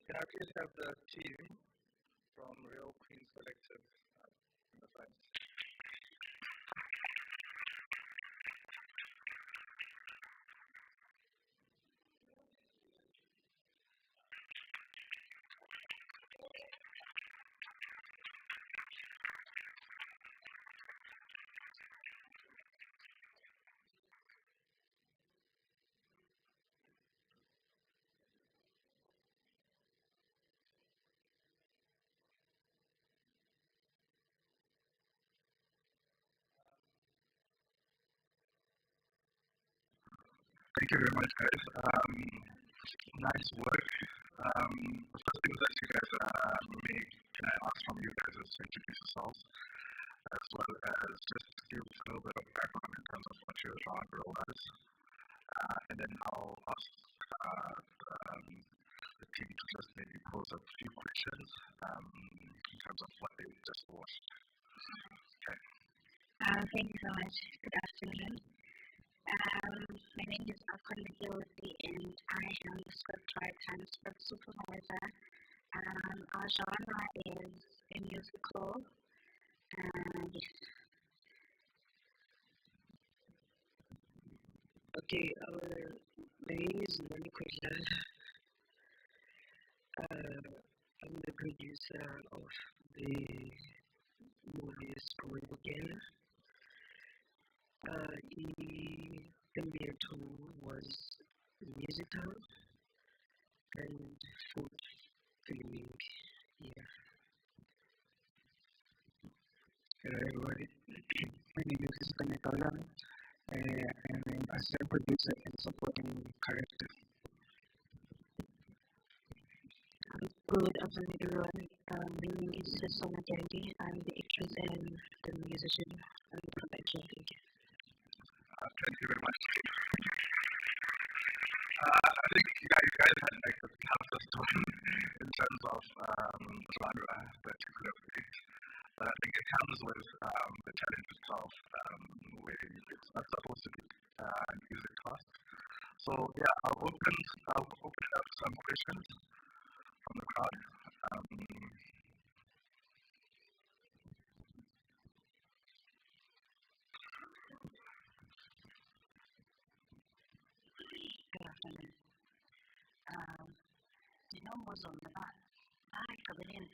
Can I please have the team from Real Queens Collective in the front? Thank you very much, guys. Nice work. The first thing that you guys can I ask from you guys is to introduce yourselves, as well as just give a little bit of background in terms of what your genre was. And then I'll ask the team to just maybe pose a few questions in terms of what they just watched. Okay. Thank you so much. Good afternoon. My name is Akon Gildi, and I am the scriptwriter and script supervisor. Our genre is a musical, and okay, my name is Monica. I'm the producer of the movies Going Again. The Meto was musical and food filming. Yeah. Hello everybody. My name is Kanetola. I'm an assistant producer and supporting character. Good afternoon, everyone. My name is Sona Kennedy. I'm the actress and the musician and the production. Thank you very much. I think you guys had like the toughest one in terms of genre that you could have picked. But I think it comes with the challenge itself, where it's not supposed to be music class. So yeah, I'll open up some questions from the crowd. Good afternoon. The number was on the back.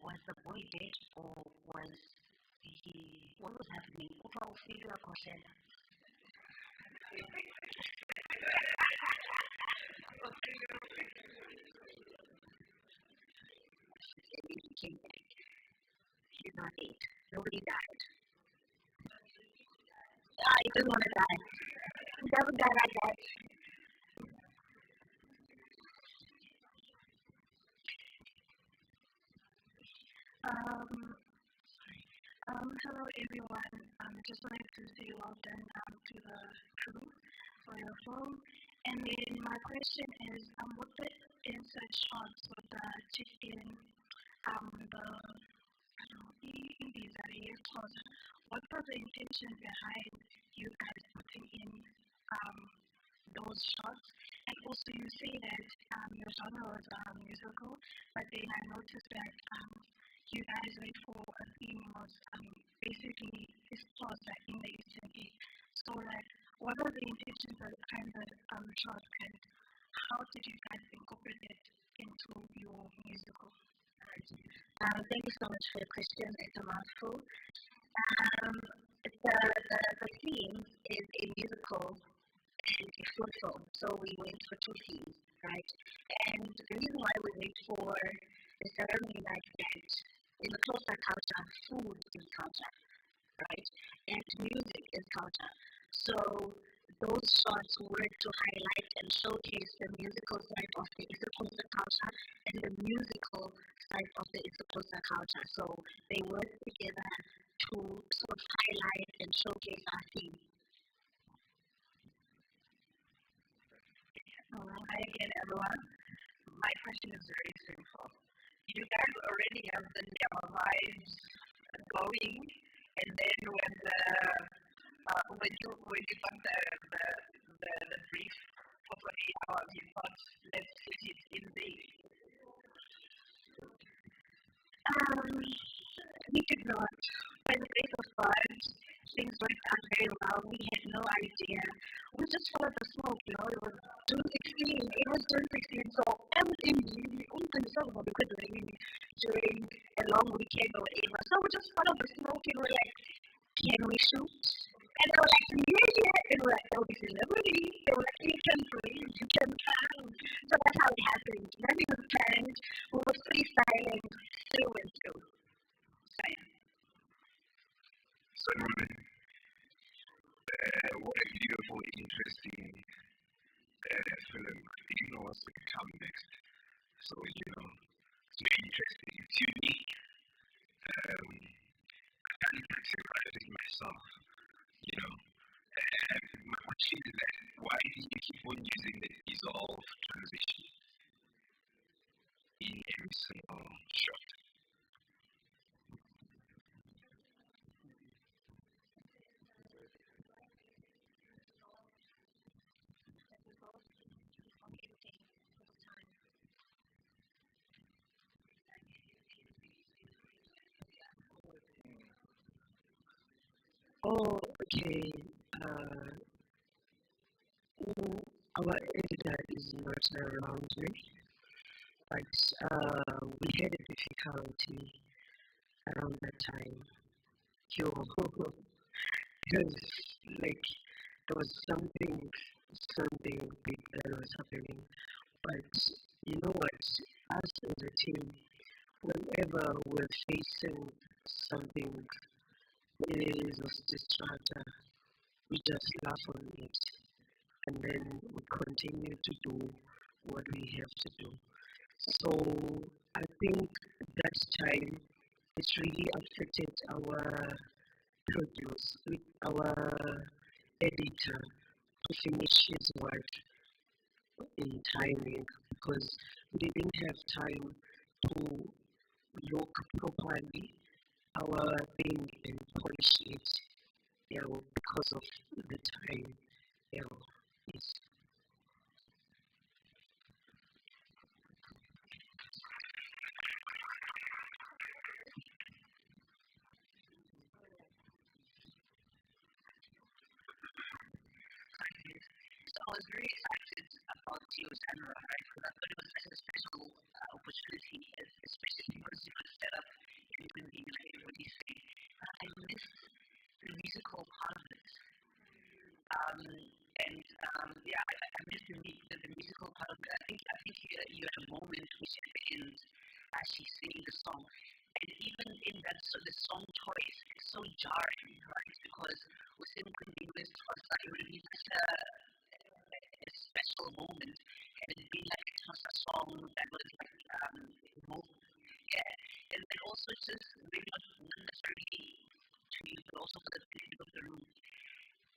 Was the boy dead or was he, what was happening? Overall figure question. He came back. He's not dead. Nobody died. He doesn't want to die. He doesn't die like that. Hello everyone. Just wanted to say well done to the crew for your film. And then my question is, what the insert shots with the chicken, what was the intention behind you guys putting in those shots? And also you say that your genre was musical, but then I noticed that you guys went for a theme was basically this plot like in the Eastern Cape. So like what are the intentions behind the shot and how did you guys incorporate it into your musical? Thank you so much for the question. It's a mouthful. The theme is a musical and a short film. So we went for two themes, right? And the reason why we went for the ceremony like that, in the Xhosa culture, food is culture, right? And music is culture. So those shots were to highlight and showcase the musical side of the Xhosa culture and the musical side of the Xhosa culture. So they work together to sort of highlight and showcase our theme. Hi again, everyone. My question is very simple. You guys already have the Nyama vibes going, and then when you got the brief for 48 hours, you thought, let's fit it in there. We did not. By the grace of God, things worked out very well. We had no idea. We just followed the smoke, It was June 16. It was June 16. So everything really uncontrollable because really during a long weekend or whatever. So we just followed the smoke and we're like, can we shoot? And they were like, yeah. And we're like, there'll be celebrities. They were like, you can breathe, you can come. So that's how it happened. Nothing was planned. We were freestyling through and through. So, what a beautiful, interesting film. You know what's going to come next. So, it's very interesting. It's unique. I can't even say write it myself, And my question is that why do you keep on using the dissolve transition in every single shot? Oh, okay. Our editor is not around me, but we had a difficulty around that time. Because like there was something big that was happening. But you know what? Us as a team, whenever we're facing something Strata, we just laugh on it and then we continue to do what we have to do. So I think that time it's really affected our our editor to finish his work in timing because we didn't have time to look properly our thing and polish it, because of the time. Yes. So I was very excited about your camera, right? Because I thought it was such a special opportunity, especially because you could set up and be like everybody say, I missed the musical part of it. I missed the musical part of it. I think you had a moment which at the end, she's singing the song. And even in that, so the song choice is so jarring, right? Because within continuous trust, I really such a special moment, and it being like it was a song that was like and also just maybe not necessarily to you, but also for the people of the room.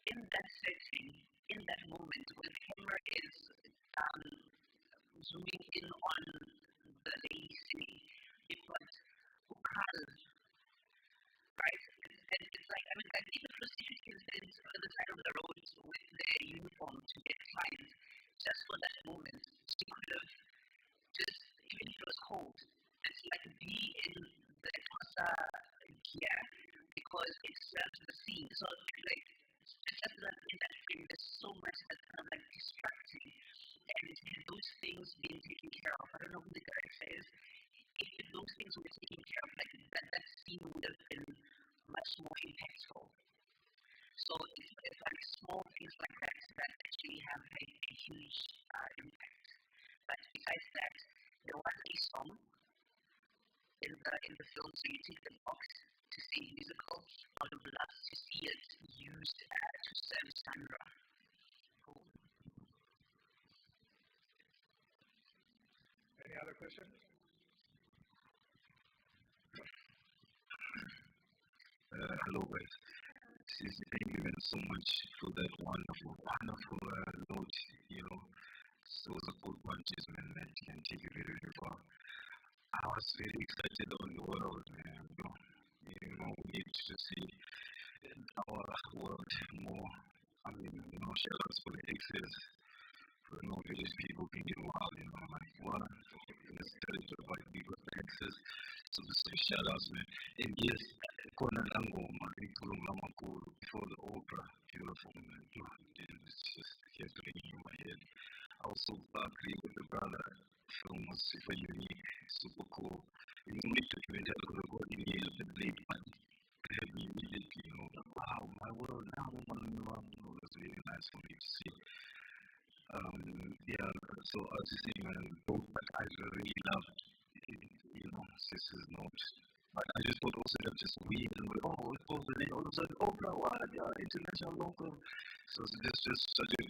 In that setting, in that moment, when the camera is zooming in on the lady singing, it was Ukal, right? And it's like, I mean, I think the prostitute can stand on the side of the road with their uniform to get clients just for that moment. She could have just, even if it was cold, just like be in the Xhosa gear because it serves the scene. So, like, it's just that in that frame, there's so much that's kind of like distracting. And those things being taken care of, I don't know who the director is, if those things were taken care of, like that scene would have been much more impactful. So it's like small things like that that actually have a huge impact. But besides that, there was a song in the film, so you take the box to see musical. I would have loved to see it used to serve Sandra. Any other questions? Hello, guys. Thank you so much for that wonderful note. So the good punches, man, that can take you very, very far. I was very excited on the world, man. We need to see our world more. I mean, shout outs for the exes, for village people being wild, like what? Instead of like people with exes. So just like shout outs, man. And yes, Kona Langoma, before the opera, beautiful, man. It's just kept ringing in my head. Also, agree with the brother. Film was super unique, super cool. You need to even tell the God in the the late one. You immediately, wow, my world now, it was really nice for me to see. So I was just saying, both, but I really loved, Sister's Note. But I just thought also that just weird and it's over there, all of a sudden, Oprah, what? Yeah, international local. So it's just such a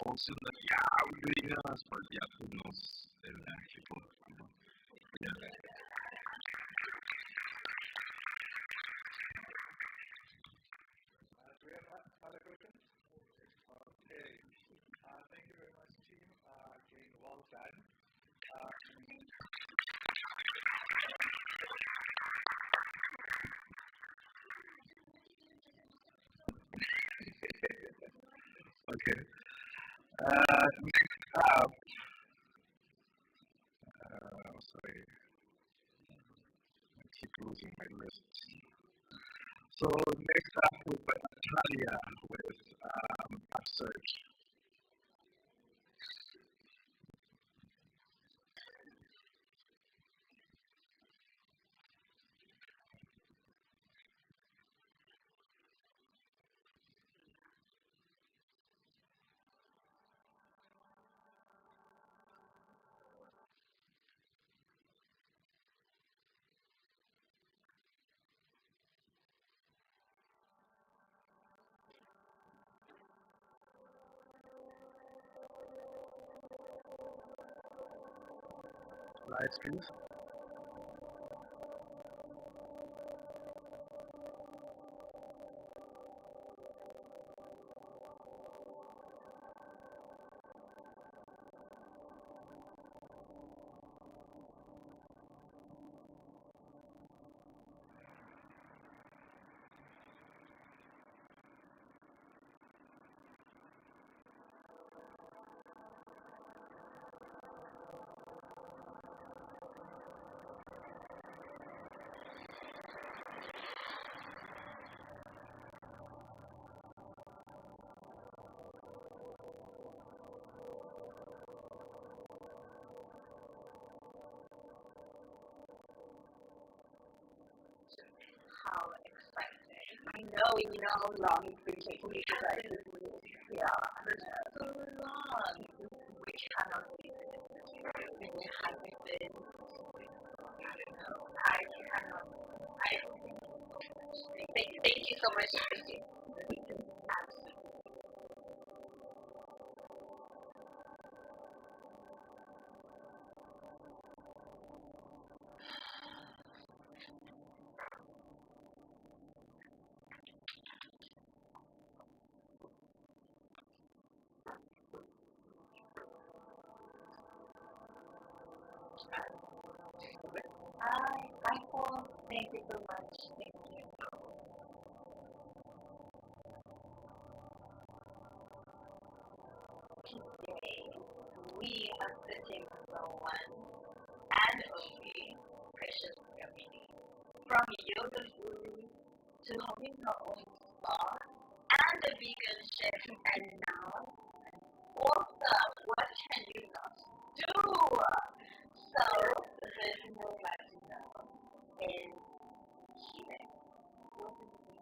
also like, yeah, we're doing us, but yeah, who knows? People, Yeah. Do we have other questions? Okay. Thank you very much, team. Again, well done. Okay. Next up, sorry, I keep losing my list. So next up we've got Natalia with Upsurge. Slides, please. How exciting. I know, how long it's been taking me to write this movie. Yeah, so long. We cannot believe it. We haven't been, I don't know, I cannot, thank you so much, Christy. Absolutely. Michael, thank you so much. Thank you. Today, we are sitting with the one and only Precious Community. From yoga guru to having her own spa and a vegan chef, and now, awesome, what can you not do? So, there's no matter now. And healing. What is it?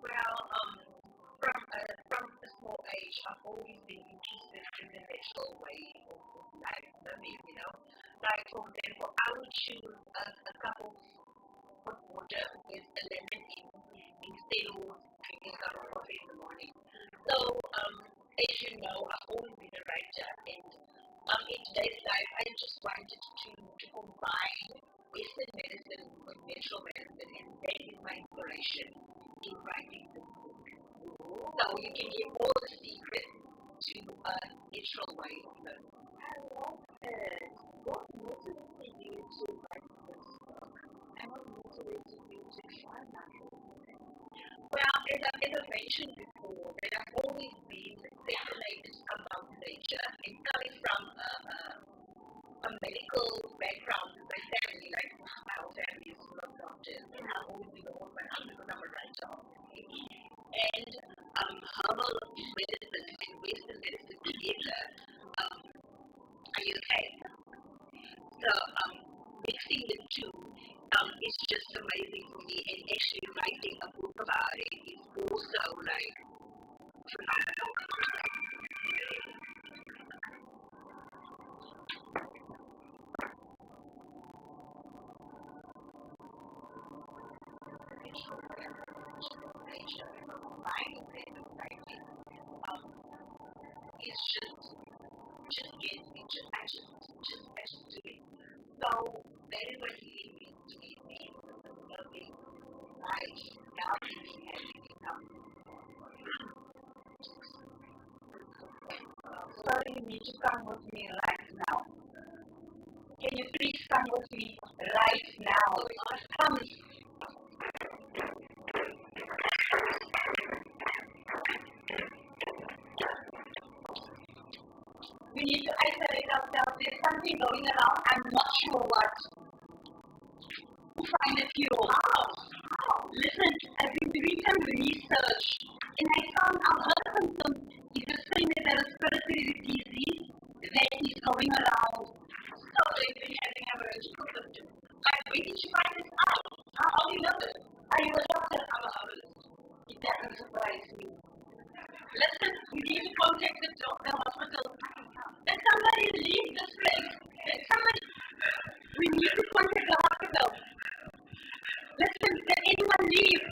Well, from a small age, I've always been interested in the natural way of life living, Like, for example, I would choose a cup of hot water with a lemon instead of drinking a cup of coffee in the morning. So, as you know, I've always been a writer, and in today's life, I just wanted to combine Western medicine with natural medicine, and that is my inspiration in writing this book. So you can get all the secrets to a natural way of living. I love it. What motivated you to write this book? And what motivated you to try natural living? Well, as I mentioned before, that I've always been fascinated about nature, and coming from a medical background, my family, like my whole family is full of doctors, and I've always been the one because I'm a writer. And herbal medicine and Western medicine together, are you okay? So mixing the two is just amazing for me, and actually writing a book about it is also like phenomenal. It's just gets me to I just do it. So that is what he means to me, loving life, loving everything. So you need to come with me right now. Can you please come with me right now? Come. We need to isolate ourselves. There's something going around. I'm not sure what. We'll find a cure. How? Listen, I've been doing some research, and I found out her symptoms is the same as a respiratory disease that is going around. So they've been having a allergical symptom. Like, where did you find this out? How do you know this? Are you a doctor? I'm a herbalist. It doesn't surprise me. Listen, we need to contact the hospital. Can somebody leave this place? We need to contact the hospital. Listen, can anyone leave?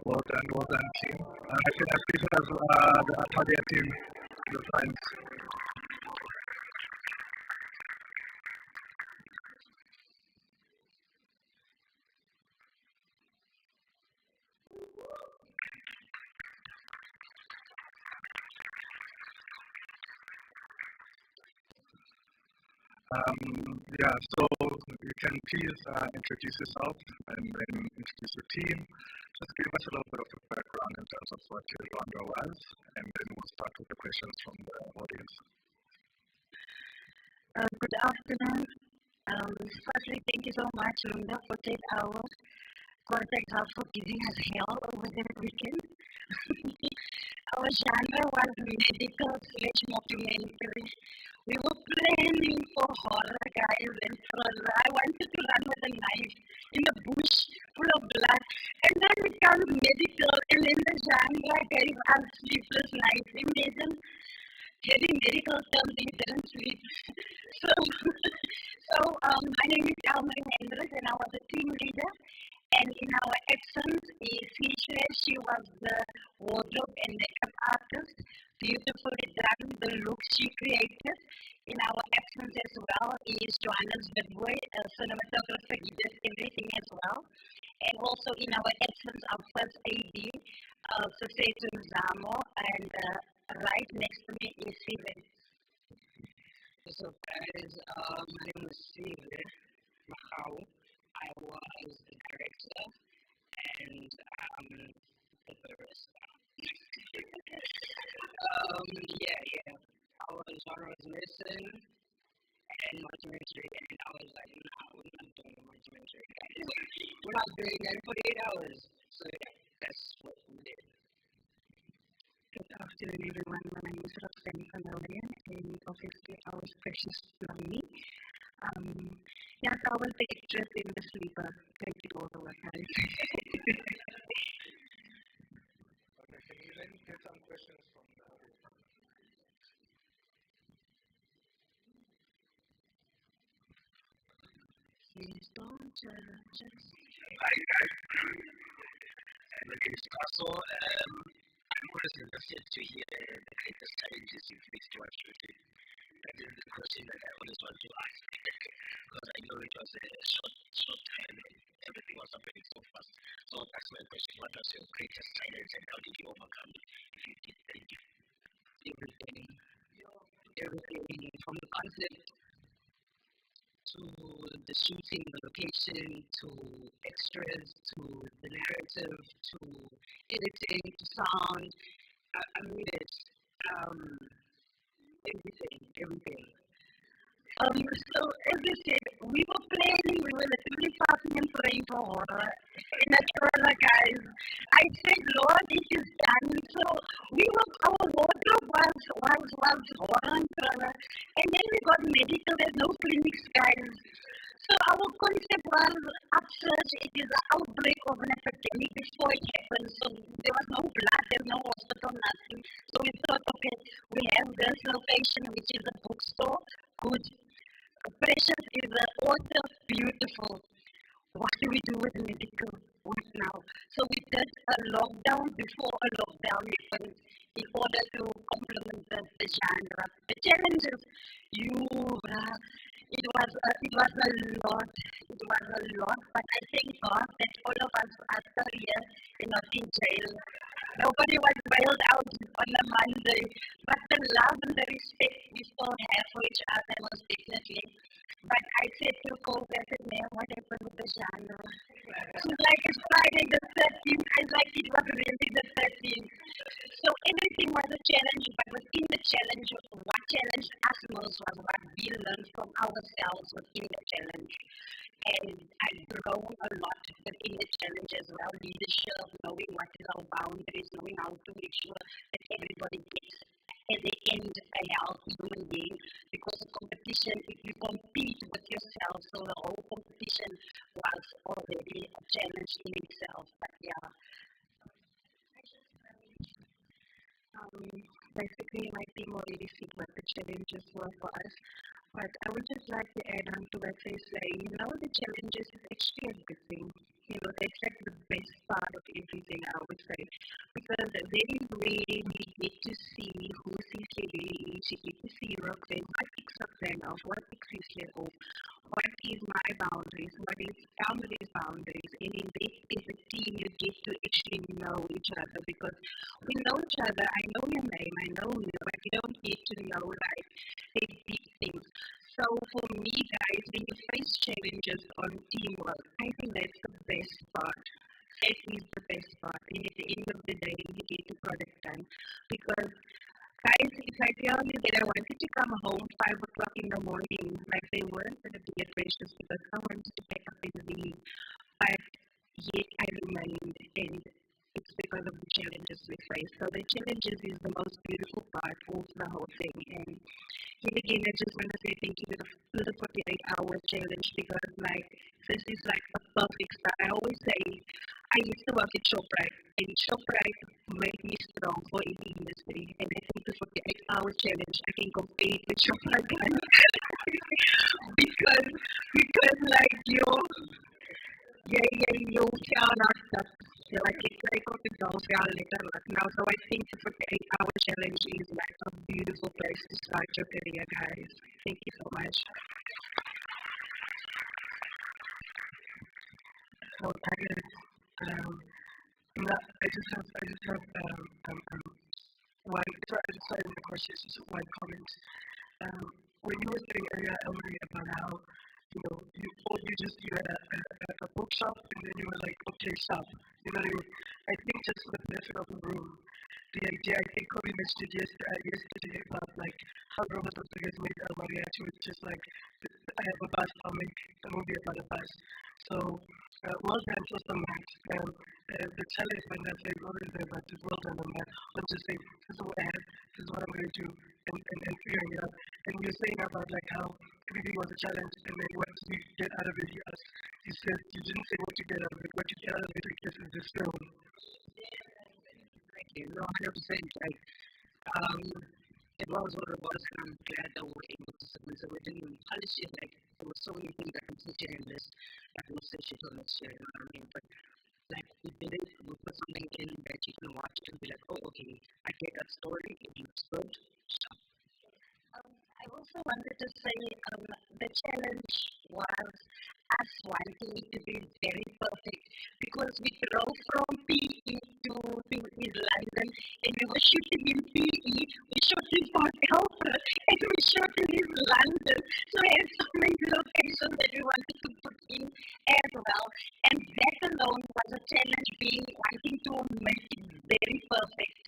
Well done, team. Can I please have the Atalia team, the friends? So you can please introduce yourself and then introduce the team. Just give us a little bit of a background in terms of what your Rwanda was, and then we'll start with the questions from the audience. Good afternoon. Firstly, thank you so much, Linda, for 10 hours. God, thanks God for giving us hell over the weekend. Our genre was medical / mockumentary. We were planning for horror, guys, and thriller. I wanted to run with a knife in the bush full of blood, and then it comes medical, and then the genre gave us sleepless nights. Imagine getting medical terms and you didn't sleep. My name is Alma Hendricks, and I was a team leader. And in our absence, she was the wardrobe and makeup artist, beautifully done, the look she created. In our absence as well is Johannes Bedboy, a cinematographer, he did everything as well. And also in our absence, our first AD, Sofetu Zamo, and right next to me is Steven. So guys, my name is Steven Mahau. I was the director and the barista. Our genre was medicine and documentary, and I was like, nah, we're not doing a documentary, guys. We're not doing that in 48 hours. So yeah, that's what we did. Good afternoon, everyone. My name is Roxanne Canalian, and obviously I was Precious Plummy. I was the actress in the sleeper. Thank you all the way, guys. Okay, can you then get some questions from the audience? Please don't judge us. Hi, guys. My name is Tasso. I'm always interested to hear the greatest challenges you faced to actually. That is the question that I always want to ask. Because I know it was a short time and everything was happening so fast. So that's my question. What was your greatest challenge and how did you overcome it? If you did, thank you. Everything from the concept to the shooting, the location, to extras, to the narrative, to editing, to sound. I mean it. Everything. So as you said, we were planning, we were literally fasting and praying for horror in a trailer, guys. I said, Lord, it is done. So our wardrobe was horror and thriller. And then we got medical, there's no clinics, guys. So our concept was upsurge, it is an outbreak of an epidemic before it happened. So there was no blood, there's no hospital, nothing. So we thought, okay, we have this location, which is a bookstore, good. Precious is an author, beautiful. What do we do with medical? What now? So we did a lockdown before a lockdown happened in order to complement the genre. The challenges, it was a lot. It was a lot, but I thank God that all of us are still here and not in jail. Nobody was bailed out on a Monday, but the love and the respect we still have for each other was definitely. But I said to Cole, I said, man, what happened with the genre? She was like, it's Friday the 13th. I was like, it was really the 13th. So everything was a challenge, but within the challenge, what challenged us most was what we learned from ourselves within the challenge. And I've grown a lot within the challenge as well. Leadership, knowing what is our boundaries, knowing how to make sure that everybody gets at the end a healthy human being. Because the competition, if you compete with yourself, so the whole competition was already a challenge in itself. But yeah. Basically, my team already see what the challenges were for us. But I would just like to add on to what they say. The challenges is actually a good thing. that's like the best part of everything, I would say. Because then is where we get to see who CCB is, you get to see Roxanne, what picks up then off, what picks his head off, what is my boundaries, what is family's boundaries, and in this is a team you get to actually know each other because we know each other. I know your name, I know you, but you don't get to know like the deep things. So for me, guys, when you face challenges on teamwork, I think that's the best part. That is the best part. And at the end of the day, you get the product done. Because, guys, if I tell you that I wanted to come home 5 o'clock in the morning, like they weren't going to be gracious because I wanted to pick up and leave. But yet I remained, and it's because of the challenges we face. So the challenges is the most beautiful part of the whole thing. And yet again, I just want to say thank you to the 48-hour challenge because, like, this is like a perfect start. I always say I used to work at ShopRite, and ShopRite made me strong for any industry. And I think the 48-hour challenge, I can compete with ShopRite guys because like you cannot stop. Like it's like what the girls got later now. So I think the 48-hour challenge is like a beautiful place to start your career, guys. Thank you so much. So I just have one. So I just had a question, just one comment. When you were saying earlier, Elmarie, about how you had a bookshop and then you were like, okay, stop. You know what I mean? I think just for the benefit of the room, the idea I think Kobe mentioned yesterday about like how Robert Rodriguez made Elmarie to was just like, I have a bus, I'll make a movie about a bus. So well done for some that. The challenge when I say well done, but it's well done on that. I'm just saying, this is what I have, this is what I'm going to do, and figuring it out. And you're saying about like how everything was a challenge, and then what did you get out of it? You said you didn't say what you get out of it. What you get out of it, I guess, is the film. Thank you. No, 100%. Like, it was what it was, and I'm glad that we were able to submit. So we didn't polish it. Like, there were so many things that can sit in this, that will sit shit on this year, you know what I mean? But like we did it, we put something in that you can watch and be like, oh, okay, I get that story, it looks good, stop. I also wanted to say the challenge was us wanting to be very perfect because we drove from PE to East London and we were shooting in PE, we shot in Port Albert and we shot in East London. So we had so many locations that we wanted to put in as well. And that alone was a challenge being wanting to make it very perfect.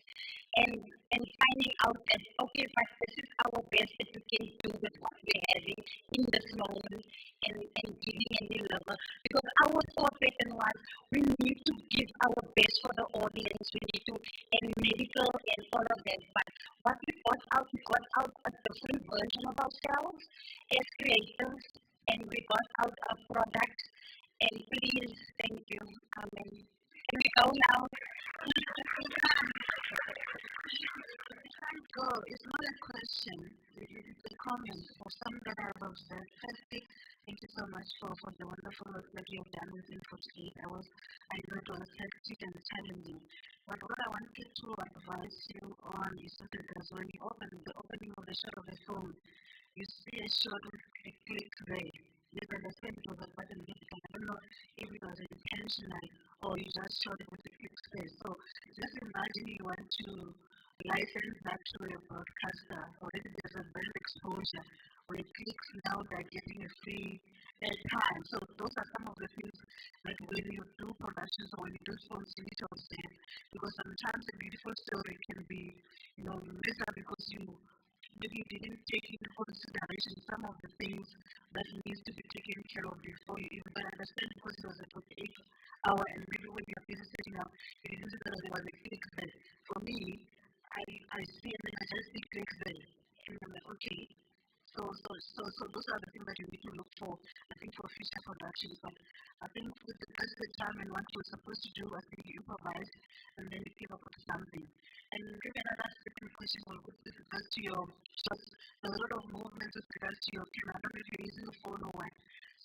And finding out that, okay, but this is our best that we can do with what we're having in this moment and giving any level. Because our thought pattern was we need to give our best for the audience, we need to, and medical and all of that. But what we got out a different version of ourselves as creators, and we got out a product. And please, thank you. Amen. Can we go now? Go. It's not a question. It's a comment for some that I've observed. Firstly, thank you so much for the wonderful work that you have done within 48 hours. I know it was hectic and challenging. But what I wanted to advise you on is something because when you open the opening of the shot of the film, you see a shot with a click there. You understand it was a button because I don't know if it was intentional or you just shot it with a click there. So just imagine you want to license that to a broadcaster, already there's a brand exposure where clicks now they're getting a free time. So those are some of the things that when you do productions or when you do films, you need to observe because sometimes a beautiful story can be, messed up because you maybe you didn't take into consideration some of the things that needs to be taken care of before you even understand because it was a 48-hour and maybe when you're busy setting up, you didn't see that there was a click there. For me, I see and then I just see clicks there. And I'm like, okay. So those are the things that you need to look for, I think, for future productions. But I think with the time and what you're supposed to do, I think you improvise and then you came up with something. And maybe another second question with regards to your shots, there's a lot of movements with regards to your camera. I don't know if you're using a phone or what.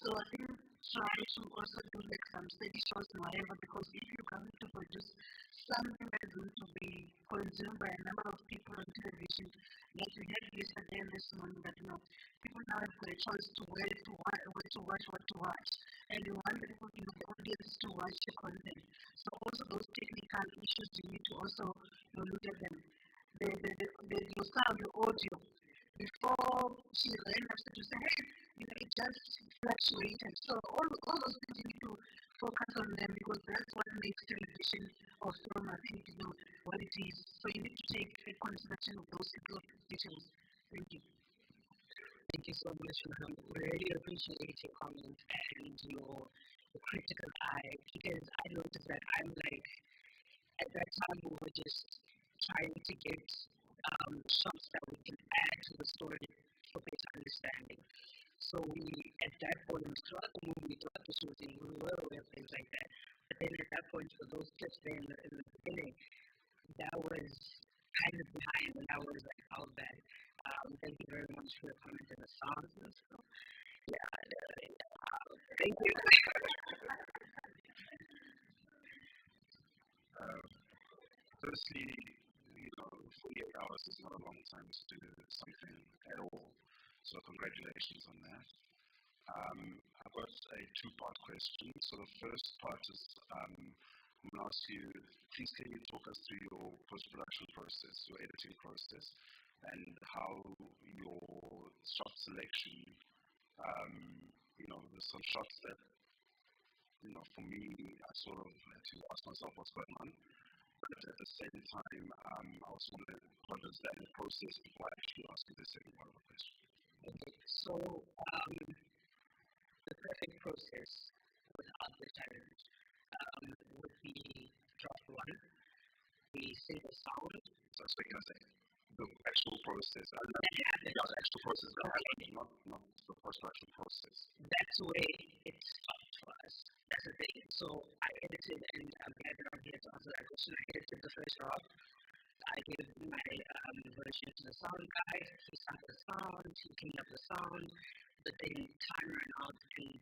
So I think try to also do like some steady shows and whatever, because if you're going to produce something that is going to be consumed by a number of people on television, like we had yesterday and this morning, that people now have got a choice to where to watch, what to watch. And you want the people, the audience to watch the content. So also those technical issues, you need to also look at them. Your sound, your audio, before she ran upstairs to say, hey, it just fluctuated. So all those things you need to focus on them, because that's what makes television or film, I think, what it is. So you need to take a consideration of those little details. Thank you. Thank you so much, ma'am. We really appreciate your comment and your critical eye, because I noticed that I'm like, at that time we were just trying to get shots that we can add to the story for better understanding. So we, at that point, throughout the movie, throughout the shooting, we were aware of things like that. But then at that point, for those clips there in the beginning, that was kind of behind, and that was like all bad. Thank you very much for your comment and the songs and stuff. Yeah, thank you. Firstly, 48 hours is not a long time to do something at all. So congratulations on that. I've got a two-part question. So the first part is, I'm going to ask you, please can you talk us through your post-production process, your editing process, and how your shot selection, there's some shots that, for me, I sort of had to ask myself what's going on. But at the same time, I also want to understand the process before I actually ask you the second part of the question. Okay, so the perfect process without the challenge would be draft one, the single sound. So that's what you're saying. The actual process. The actual process that happens, not the post-production process. That's the way it stopped for us. That's the thing. So I edited, and I'm glad that I'm here to answer that question. I edited the first draft. I gave my version to the sound guy. He started the sound, he cleaned up the sound, but then time ran out and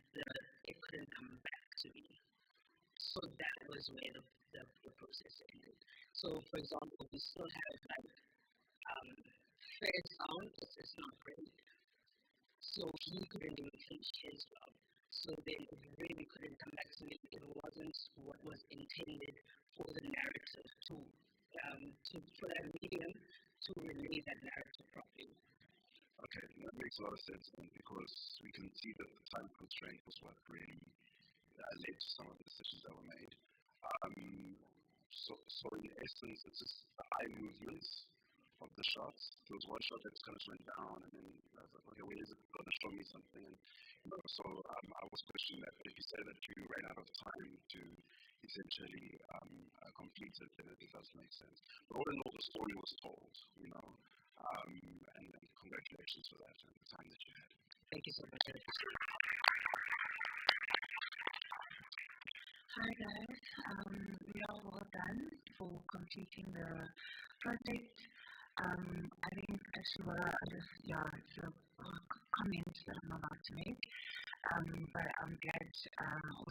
it couldn't come back to me. So that was where the process ended. So, for example, we still have like fair sound, it's not great. So he couldn't even finish his job. So then it really couldn't come back to me. It wasn't what was intended for the narrative for that medium to relay that narrative properly. Okay, that makes a lot of sense then, because we can see that the time constraint was what really led to some of the decisions that were made. So in essence, it's just the eye movements of the shots. There was one shot that just kind of went down, and then I was like, okay, wait, is it going to show me something? And, so I was questioning that. But if you say that you ran out of time to essentially complete it, then it does make sense. But all in all, the story was told, and congratulations for that and the time that you had. Thank you so much. Hi guys, we are well done for completing the project. I think actually what it's a comment that I'm about to make, but I'm glad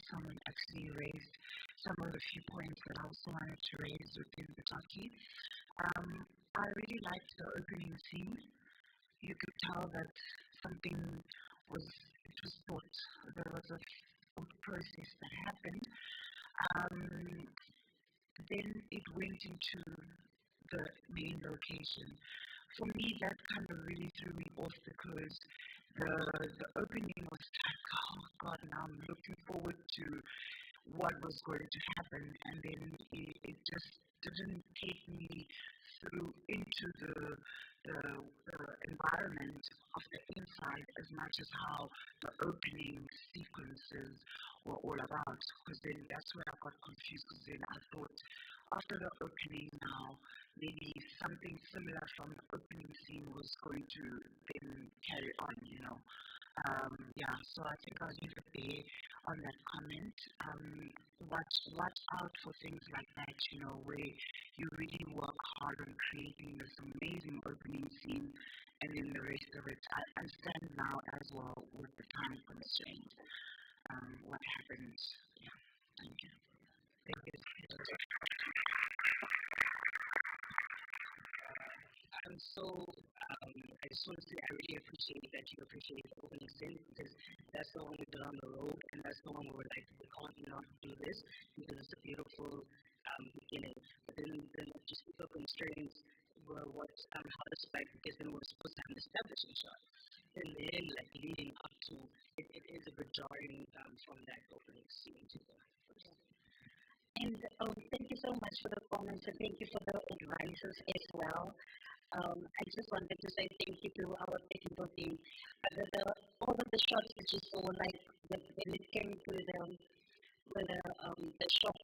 someone actually raised some of the few points that I also wanted to raise within the talkie. I really liked the opening scene. You could tell that something was thought. There was a thought process that happened. Then it went into the main location. For me, that kind of really threw me off, because the opening was like, oh God, now I'm looking forward to what was going to happen, and then it just didn't take me through into the environment of the inside as much as how the opening sequences were all about, because then that's where I got confused, because then I thought after the opening now, maybe something similar from the opening scene was going to then carry on, so I think I'll leave it there on that comment. Watch out for things like that, where you really work hard on creating this amazing opening scene, and then the rest of it, I understand now as well with the time constraint, what happens. Yeah, thank you. Thank you. I just want to say I really appreciate that you appreciate the open extent because that's the one we did on the road and that's the one where we're like, we can't not do this because it's a beautiful beginning. But then just the constraints were what held us back because then we're supposed to have an establishing shot. And then like leading up to it is a bit jarring from that opening scene to the first. And thank you so much for the comments and thank you for the advices as well. I just wanted to say thank you to our technical team. All of the shots that you saw, like when it came to the shop,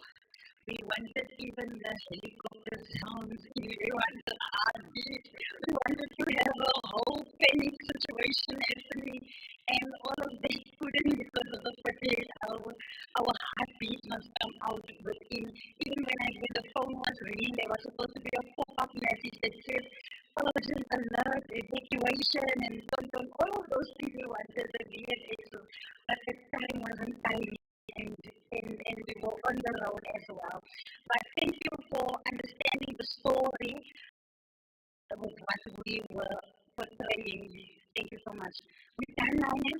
we wanted even the helicopter sounds. We wanted a heartbeat. We wanted to have a whole panic situation happening, and all of this couldn't because of the fatigue. Our heartbeat must come out within. Even when the phone was ringing, there was supposed to be a pop-up message that said urgent alert, evacuation, and all of those things we wanted the VFX, but the time wasn't time. And we were on the road as well. But thank you for understanding the story with what we were portraying. Thank you so much. We done now, yes?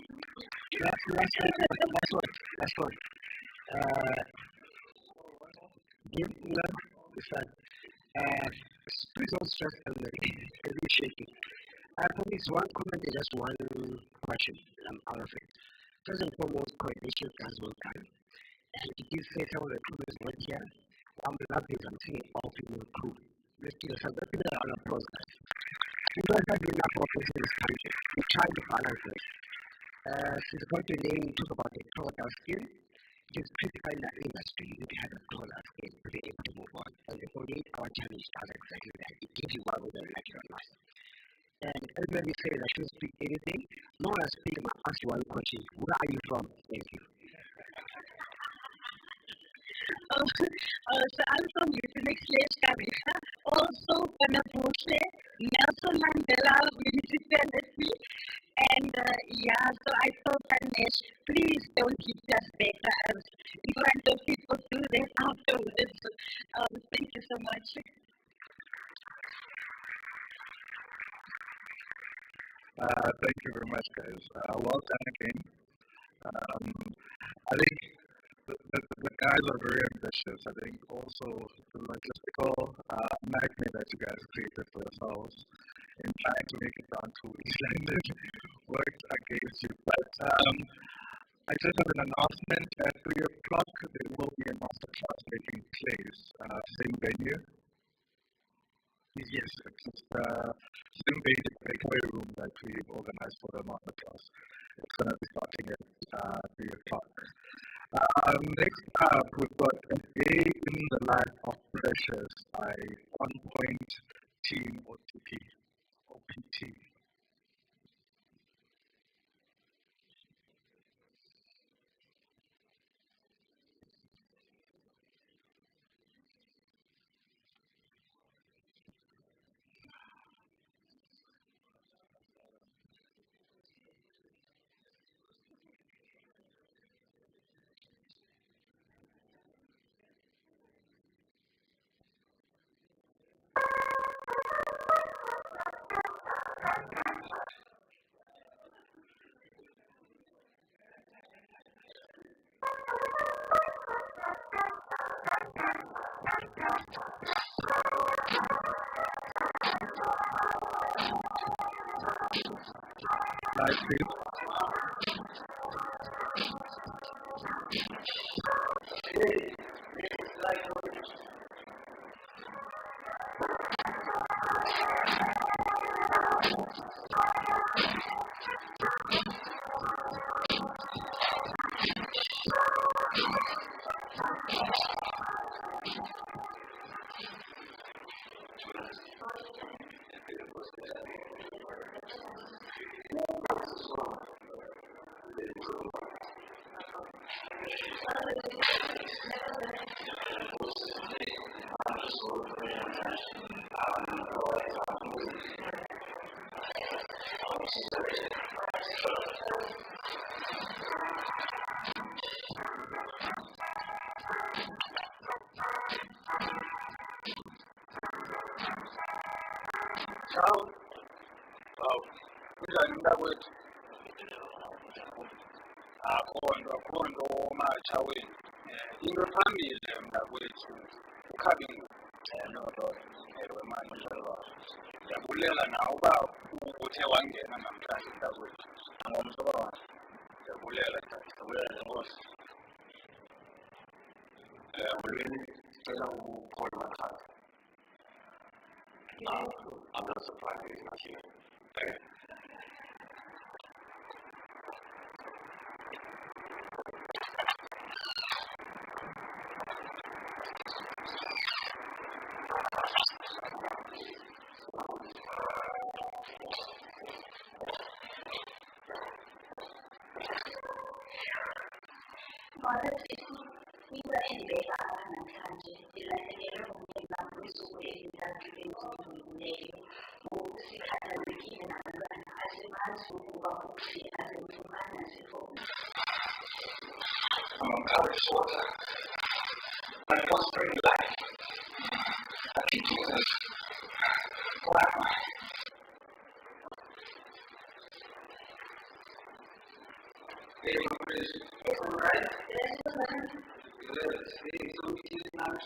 Last one. Give love the sun. Please don't stress and really shaking. For me, it's one comment and just one question out of it. First and foremost, coordination as well done. And it did say some of the crew is not here. I'm laughing, I'm saying all female crew. Let's give us a bit of applause, guys. You guys are doing enough work in this country. We try to balance this. Since the point of name, you talk about the total skill. It is critical in that industry. You need to have a total skill to be able to move on. And the 48-hour challenge does exactly that. It gives you one whether you like it or not. And everybody says I shouldn't speak anything. No one has speaking. I ask you one question. Where are you from? Thank you. So I'm from Eugenics Career, also Panapose, Nelson Mandela Municipality, and so I told Tanesh, please don't keep us better in front of people, do this afterwards. Thank you so much. Thank you very much, guys. Well done again. I think the guys are very ambitious. I think also the logistical nightmare that you guys created for yourselves in trying to make it down to East London worked against you. But I just have an announcement at 3 o'clock. There will be a masterclass taking place. Same venue. Yes, it's the same basic breakaway room that we've organized for the masterclass. It's going to be starting at 3 o'clock. Next up, we've got A in the Life of Precious by On Point Team OPT. Live feed. kunjani mntakwethu? Akhondo matsha wenu. Into phambili mntakwethu ukhabe ewe mani ndiyabulela nawe uba uthe wangena namhlanje mntakwethu. Angomhlobo wam. Ndiyabulela ndiyabulela nkosi. Molweni, ndicela ukukholwa makhaya. I'm not surprised he's not here. My prospering life. I keep Jesus. Why am I? Hey, it's all right. Good. Hey, so we did not.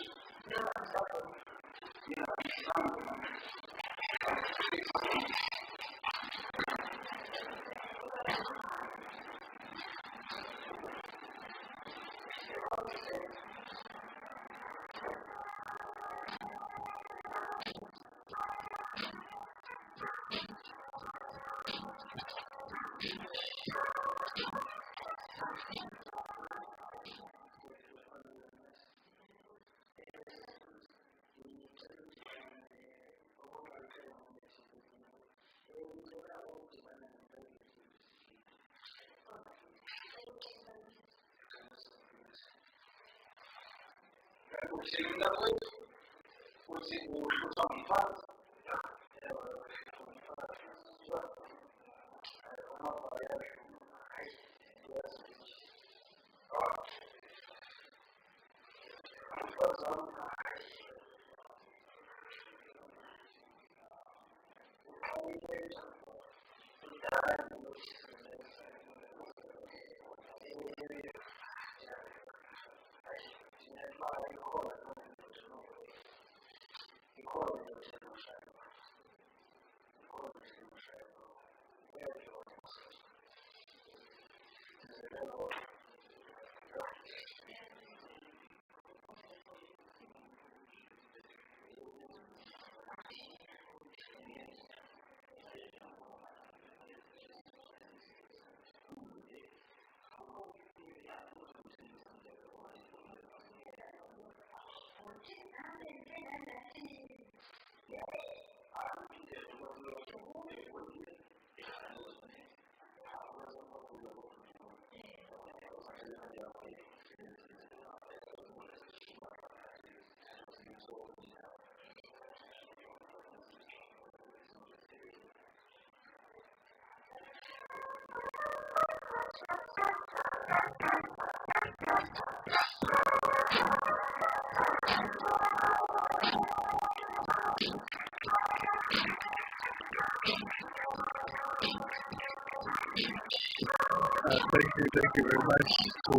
Thank you very much to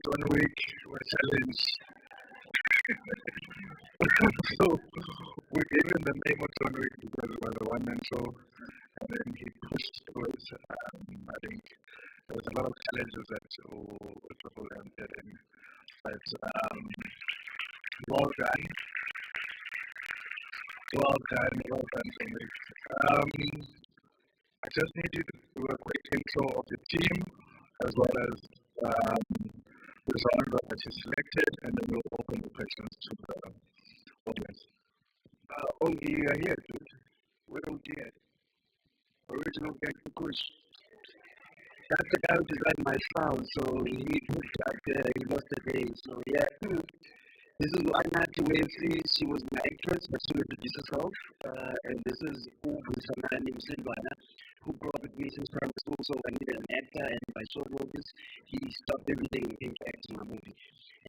Don Week challenge. So we gave him the name of Don Week because it was a one-man show, and then he pushed towards. I think there was a lot of challenges that people did, but well done, Don Week. I just need you to do a quick intro of the team as well as the genre that you selected, and then we'll open the questions to the audience. Ongi, you are here, dude. Where are we at? Original Gang Kukush. That's the guy who designed my sound, so he put that there, he lost the day. So, yeah. This is Anati Wesi. She was my actress, but she introduced herself. And this is Ubu Samani Msindwana, who brought with me since primary school. So I needed an actor, and by short notice, he stopped everything and came to act in my movie.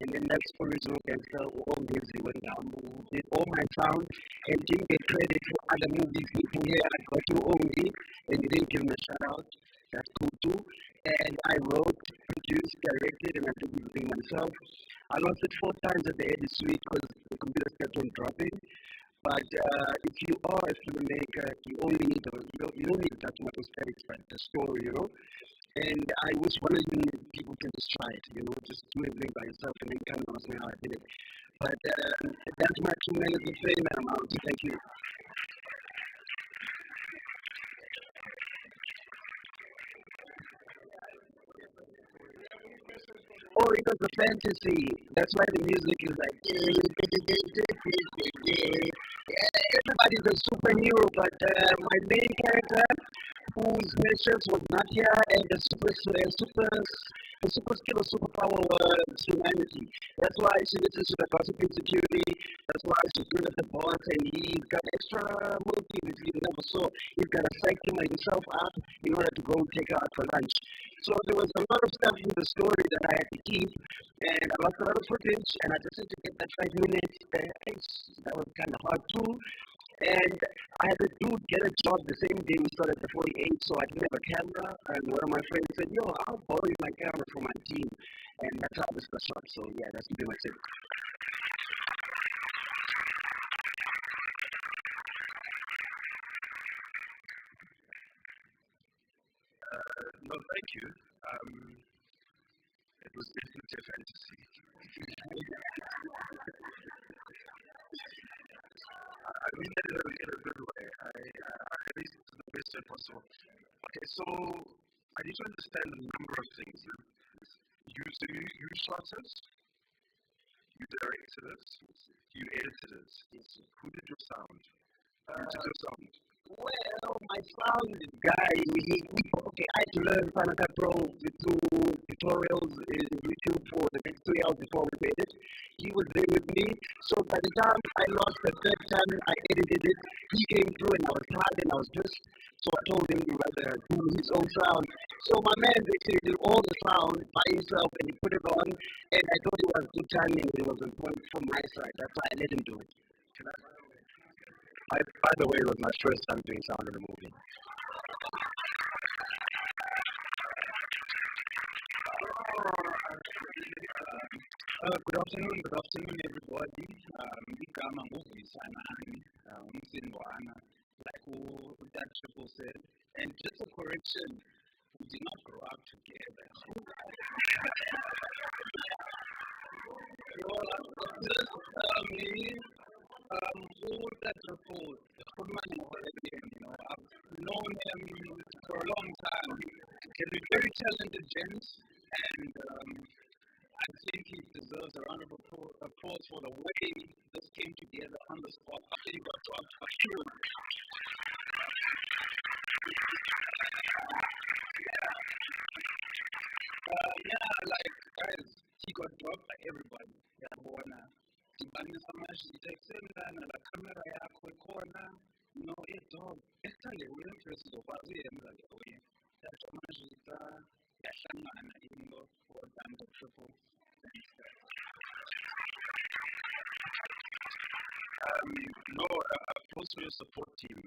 And then that's original gangster, all music went down, who did all my sound, and didn't get credit for other movies. People here, I got you only, and you didn't give him a shout out. That's cool too. And I wrote, produced, directed, and I did everything myself. I lost it 4 times at the edit suite because the computer kept on dropping. But if you are a filmmaker, you only need you don't need that much aesthetics, but the story, And I wish one of you people can just try it, just do everything by yourself and then come and ask me how I did it. But that's my 2 minutes of fame, and I'm out. Thank you. Oh, it was a fantasy. That's why the music is like. Everybody's a superhero, but my main character, whose mission was not here, and the super skill or superpower was humanity. That's why she listens to the gossiping security. That's why she's good at the boss, and he's got extra motives you never saw. He's got to psych himself up in order to go take her out for lunch. So there was a lot of stuff in the story that I had to keep, and I lost a lot of footage, and I just had to get that 5 minutes. That was kind of hard too. And I had to get a job the same day we started the 48, so I didn't have a camera. And one of my friends said, "Yo, I'll borrow you my camera for my team." And that's how this got shot. So yeah, that's pretty much it. No, thank you. It was definitely a fantasy. I mean that in a good way. I raised it to the best way possible. Okay, so I need to understand a number of things. You shot it, you directed it, you edited it. Who did your sound? Well, my sound guy, I had to learn Final Cut Pro through tutorials in YouTube for the next 3 hours before we made it. He was there with me, so by the time I lost the third time I edited it, he came through and I was tired and I was pissed. So I told him to rather do his own sound. So my man basically did all the sound by himself and he put it on, and I thought it was good timing, it was a point from my side. That's why I let him do it. By the way, it was my first time doing sound in a movie. Good afternoon, everybody. Igama nguVisanani, umzindwana, like that triple said. And just a correction, we did not grow up together. All that report, I've known him for a long time. He's a very talented gent, and I think he deserves a round of applause for the way this came together on the spot after he got dropped by you. Guys, he got dropped by everybody. Ibani samashi iteksendana la kamera yakho ikhona no idog esithande uyempress zokwazi uyenza ke uye yathi amajita yahlangana into kodwa triple. No, also your support team,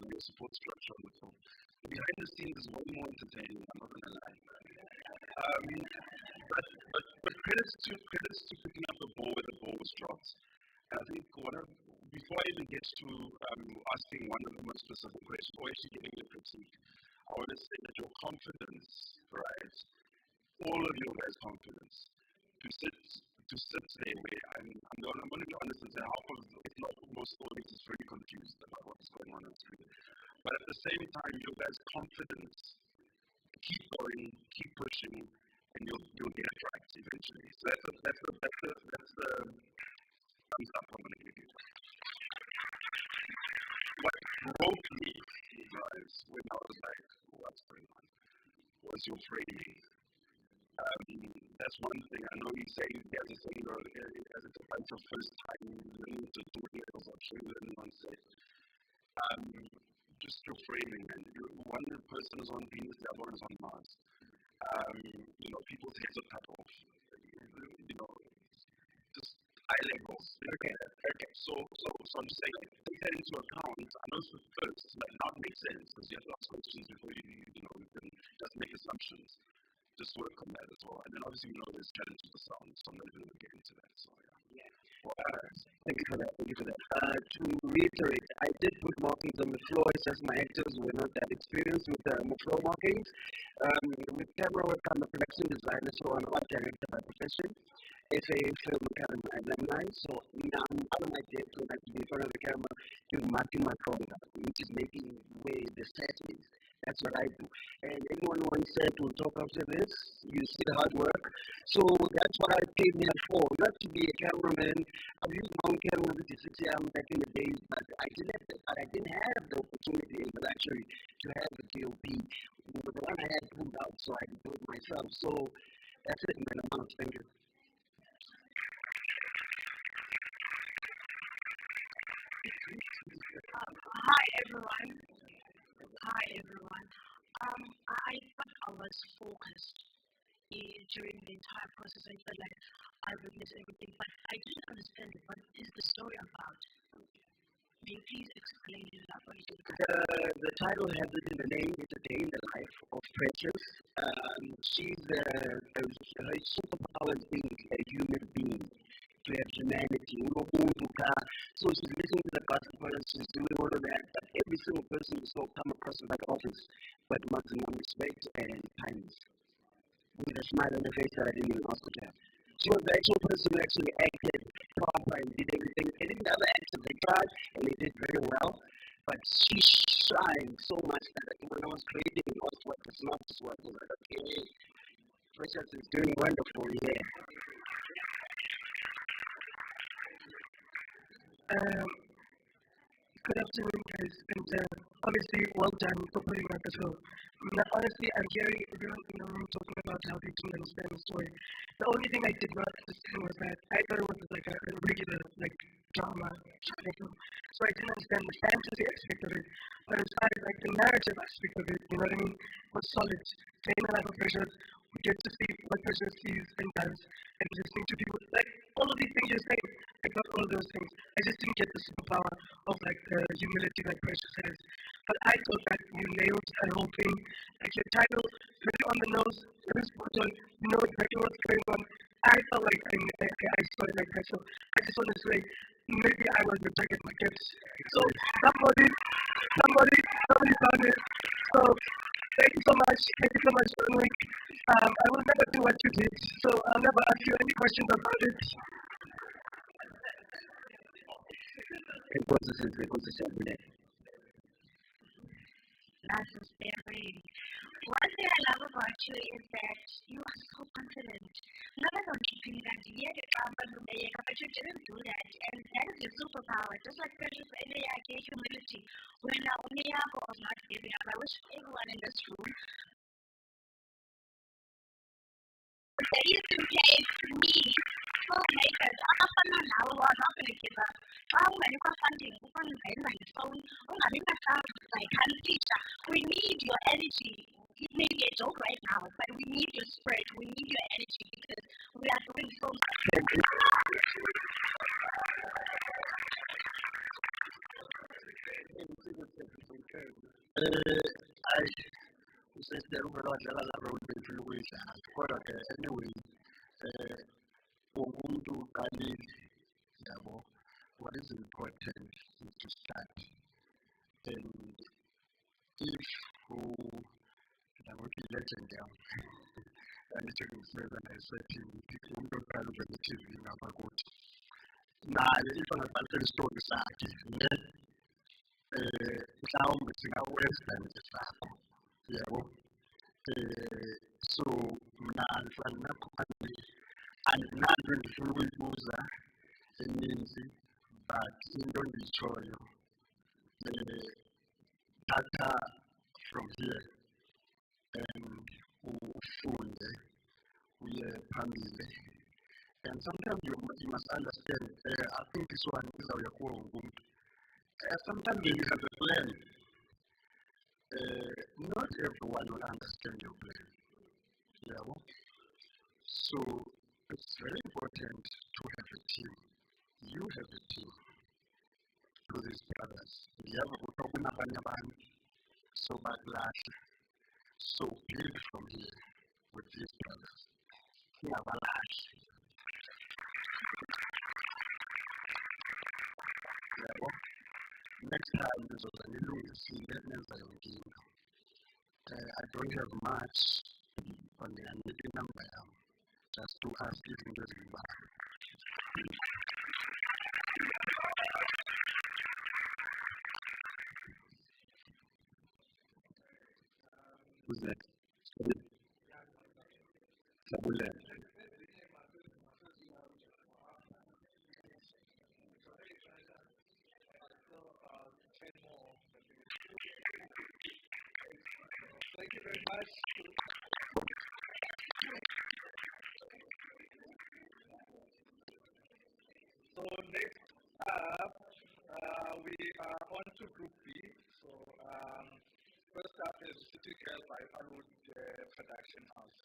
your support structure on the film. Behind the scenes is way more entertaining, I'm not gonna lie. But credits to picking up the ball where the ball was dropped. I think before I even get to asking one of the most specific questions, or actually getting your critique, I want to say that your confidence, right? All of your guys' confidence to sit there where I'm going to be honest and say half of, if not most audience is very confused about what's going on screen. But at the same time, your guys' confidence, keep going, keep pushing, and you'll get it right eventually. So that's the thumbs up I'm going to give you. What broke me, guys, when I was like, what's going on, was your framing. That's that's one thing. I know he's saying, as he's saying earlier, as it's a first time learning to do it, I'm sure learning on set. Just your framing, and one person is on Venus, the other one is on Mars. People's heads are cut off. Just eye levels. Okay. So I'm just saying, take that into account. I know it's the first, it might not make sense because you have to ask questions before you can just make assumptions. Just work on that as well. And then obviously, there's challenges with the sound, so I'm not even going to get into that. So, yeah. Well, thank you for that. To reiterate, I did put markings on the floor. It's just my actors were not that experienced with the floor markings. With camera work, I'm a production designer, so I'm art director by profession. FA Film Academy alumni, so now all of my day to like to be in front of the camera doing marking my product, which is making way the set is. That's what I do. And anyone who wants set will talk after this. You see the hard work. So that's what I came here for, not to be a cameraman. I've used my own camera with the city back in the days, but I didn't have the opportunity and the luxury to have a DOP. The one I had pulled out, so I could do it myself. So that's it, man. I'm out. Thank you. Hi everyone. I thought I was focused during the entire process. I felt like I witnessed everything, but I didn't understand what is the story about. May you please explain it up a little bit? The title has it in the name. It's a day in the life of Precious. She's her superpower is being a human being. To have humanity, so she's listening to the gospel, she's doing all of that, but every single person you saw come across in that office, but maximum respect and kindness. With a smile on her face that I didn't even ask her to have. She was the actual person who actually acted proper and did everything. And in the other actors, they tried and they did very well, but she shined so much that when I was creating it was what the synopsis was, I was like, okay, Precious is doing wonderful, yeah. Good afternoon, guys, and obviously, well done for putting out the film. Honestly, I'm hearing everyone in the room talking about how they didn't understand the story. The only thing I did not understand was that I thought it was like a regular, drama film. So I didn't understand the fantasy aspect of it. But as far as the narrative aspect of it, you know what I mean, was solid. Day in the life of Precious, we get to see what Precious sees and does, and listening to people. All of these things you're saying, I got all of those things. I just didn't get the superpower of the humility that Precious has. But I thought that you nailed the whole thing. Your title, very on the nose, very spot on, you know exactly what's going on. I felt like I saw it like that. So I just want to say, maybe I was the target market. So somebody found it. So thank you so much. Thank you so much, Dominic. I will never do what you did, so I'll never ask you any questions about it. That's very. One thing I love about you is that you are so confident. Not only keeping that year to come, but you didn't do that. And that is your superpower. Just like Precious, I gave humility. When I only was not giving up, I wish everyone in this room. There is in place me, filmmakers, now are not going to give up. When you are funding, you can invent my phone, we need your energy. It may be a joke right now, but we need your spirit, we need your energy because we are doing so much. What is important is to start. And if I'm working legend down, I need to say that I said to people who kind of relative in our good. Now, if I'm about to store the side, now it's in our West and the South. So, now, if I'm not going to fully use it means, but in the choice, data from here and ufunde uye phambili. And sometimes you must understand, I think this one is our sometimes when you have a plan, not everyone will understand your plan. Yeah. So it's very important to have a team. You have a team to these brothers. We have a so bad last. So build from here with these brothers. We have a lot. Next time is on the I don't have much on the unity number just to ask if it is who's next? Sabule. Thank you very much. So next up, we are on to Group B. So first up is City Girl by Arwood Production House.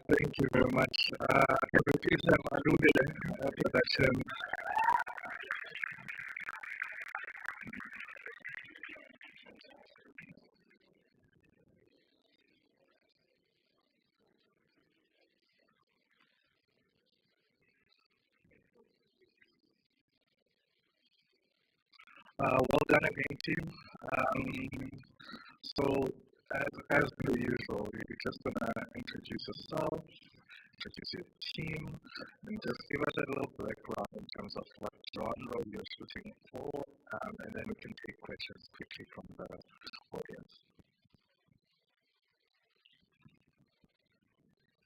Thank you very much. Can we please have Alude production? Well done again, team. So, as per usual, you're just gonna introduce yourself, introduce your team, and just give us a little background in terms of what genre you're shooting for, and then we can take questions quickly from the audience.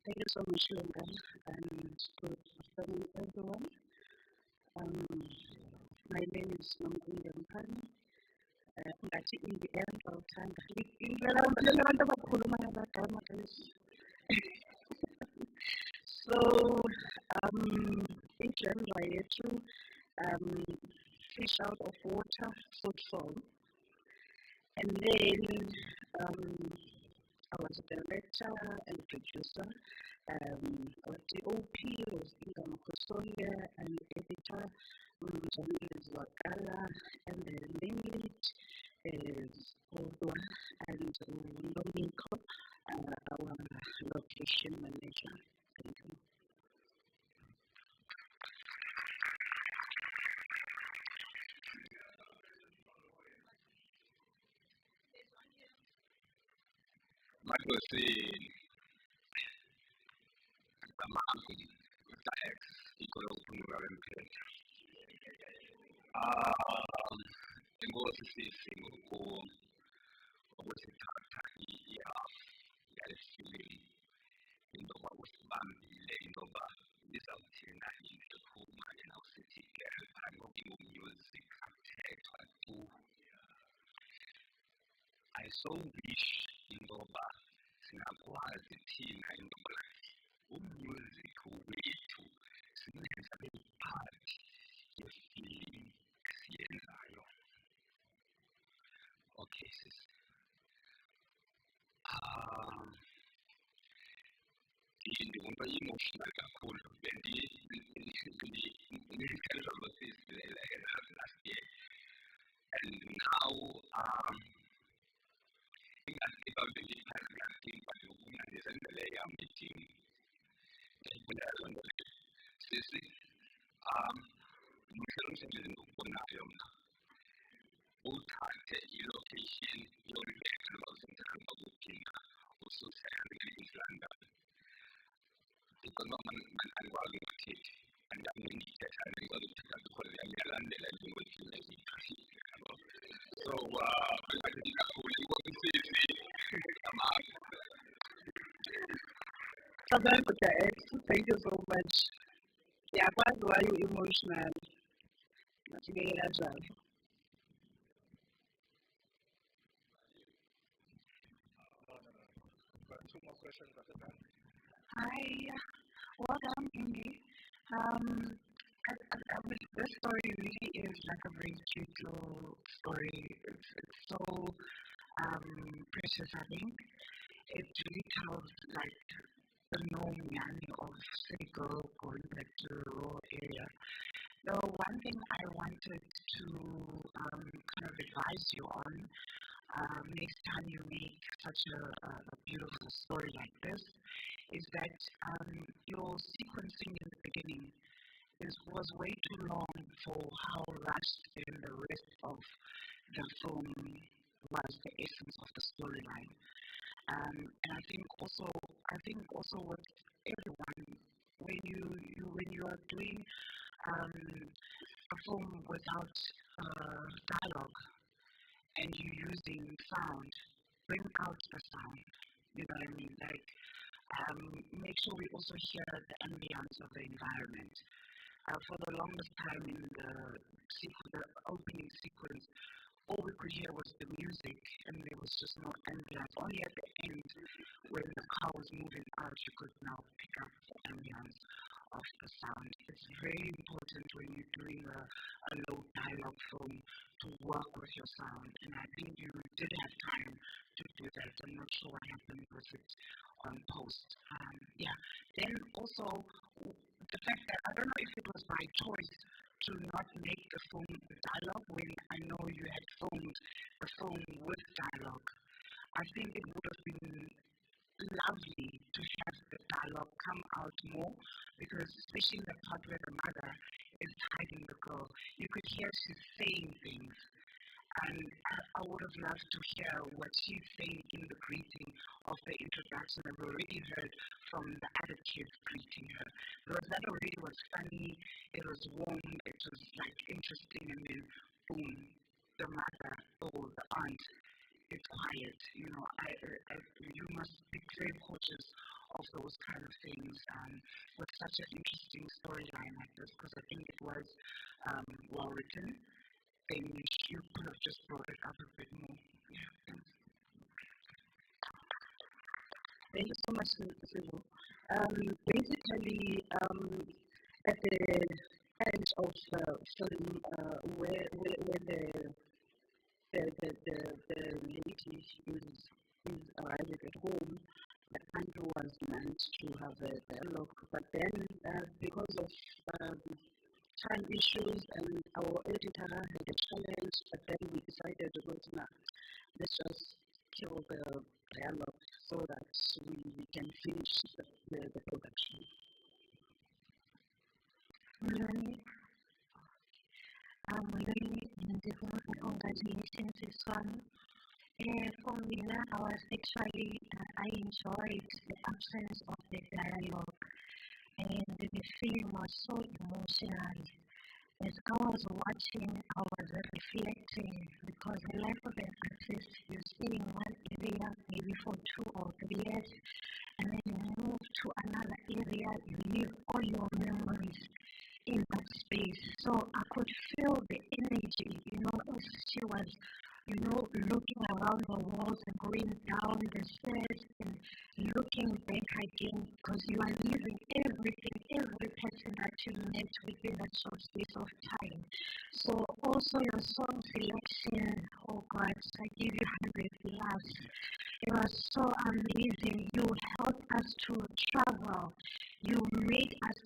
Thank you so much, Linda, and good afternoon, everyone. My name is Nomkunda Mpani. Ngathi in the end awuthanda indlela abantu abakhuluma ngabadala guys. So igenre yethu fish out of water footfall, and then I was a director and a producer. Our DOP was Inga Makosoya and editor Jamil Zwakala, and the main lead is Odwa and Lomiko, our location manager. Thank you. Michael saying, tax ikonophumula wempela inkosi sisi ukusithatha ihafu yalesifilimu intoba usibambile intoba izawuthina into ephuma enawusithi music akuthethwa tu. I so wish intoba singakwazi thina intoba umusic wethu siwenza abe part yefilimu esiyenzayo. Okay, sis. Ndiwumva emotional kakhulu bendiyithelwa ngosisilela last year, and now ingasiba bengiphazimazimba yokuna ndizenzele yam meeting ndiyayibulala loo nto leyo. Sisi mhle umsebenzi endiwubonayo mna uthathe ilocation yolibeka noba usenzeka noba kuphinda ususe east London. Ndicinga uba andikwazi ungathethi andiyithetha andikwazi ukuthetha because yalandela njengokufuna iziphasile yabo. So bengathethi kakhulu inkosi sisi amazwi. Thank you so much. Yeah, why are you emotional? Two more questions at the time. Hi, well done, Indy. This story really is like a very cute little story. It's so precious, I think. It really tells like the known journey of city girl going back to the rural area. The one thing I wanted to kind of advise you on next time you make such a beautiful story like this is that your sequencing in the beginning was way too long for how rushed and the rest of the film was the essence of the storyline. And I think also with everyone, when you are doing a film without dialogue and you're using sound, bring out the sound. You know what I mean? Like make sure we also hear the ambience of the environment. For the longest time in the opening sequence, all we could hear was the music, and there was just no ambience. Only at the end, when the car was moving out, you could now pick up the ambience of the sound. It's very important when you're doing a low dialogue film to work with your sound, and I think you did have time to do that. I'm not sure what happened with it on post. Then also the fact that I don't know if it was by choice to not make the film dialogue when I know you had filmed the film with dialogue. I think it would have been lovely to have the dialogue come out more, because especially in the part where the mother is hiding the girl, you could hear she's saying things. And I would have loved to hear what she's saying in the greeting of the introduction. I've already heard from the other kids greeting her. Because that already was funny, it was warm, it was like interesting, and then boom, the mother or the aunt is quiet. You know, you must be very cautious of those kind of things with such an interesting storyline like this, because I think it was well written. Then you could have just brought it up a bit more. Yeah. Thank you so much, Sibu. Basically, at the end of the film, where the lady is is arriving at home, the country was meant to have a dialogue, but then because of time issues and our editor had a challenge, but then we decided to go to let's just kill the dialogue so that we can finish the production. Congratulations, this one. For me, I enjoyed the absence of the dialogue, and the film was so emotional. As I was watching, I was reflecting because the life of an artist, you stay in one area maybe for 2 or 3 years, and then you move to another area, you leave all your memories in that space. So I could feel the energy, as she was, looking around the walls and going down the stairs and looking back again, because you are leaving everything, every person that you met within that short space of time. So also your song selection, oh God, I give you 100 laughs. It was so amazing. You helped us to travel. You made us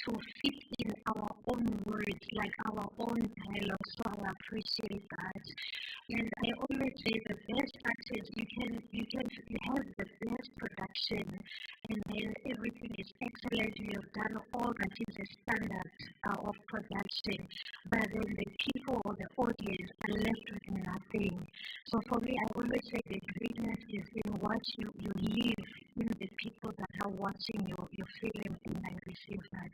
to fit in our own words, like our own dialogue. So I appreciate that. And I always say the best artist, you have the best production, and then everything is excellent. You have done all that is the standard of production, but then the people or the audience are left with nothing. So for me, I always say the greatness is in what you leave in the people that are watching your film, and I receive that.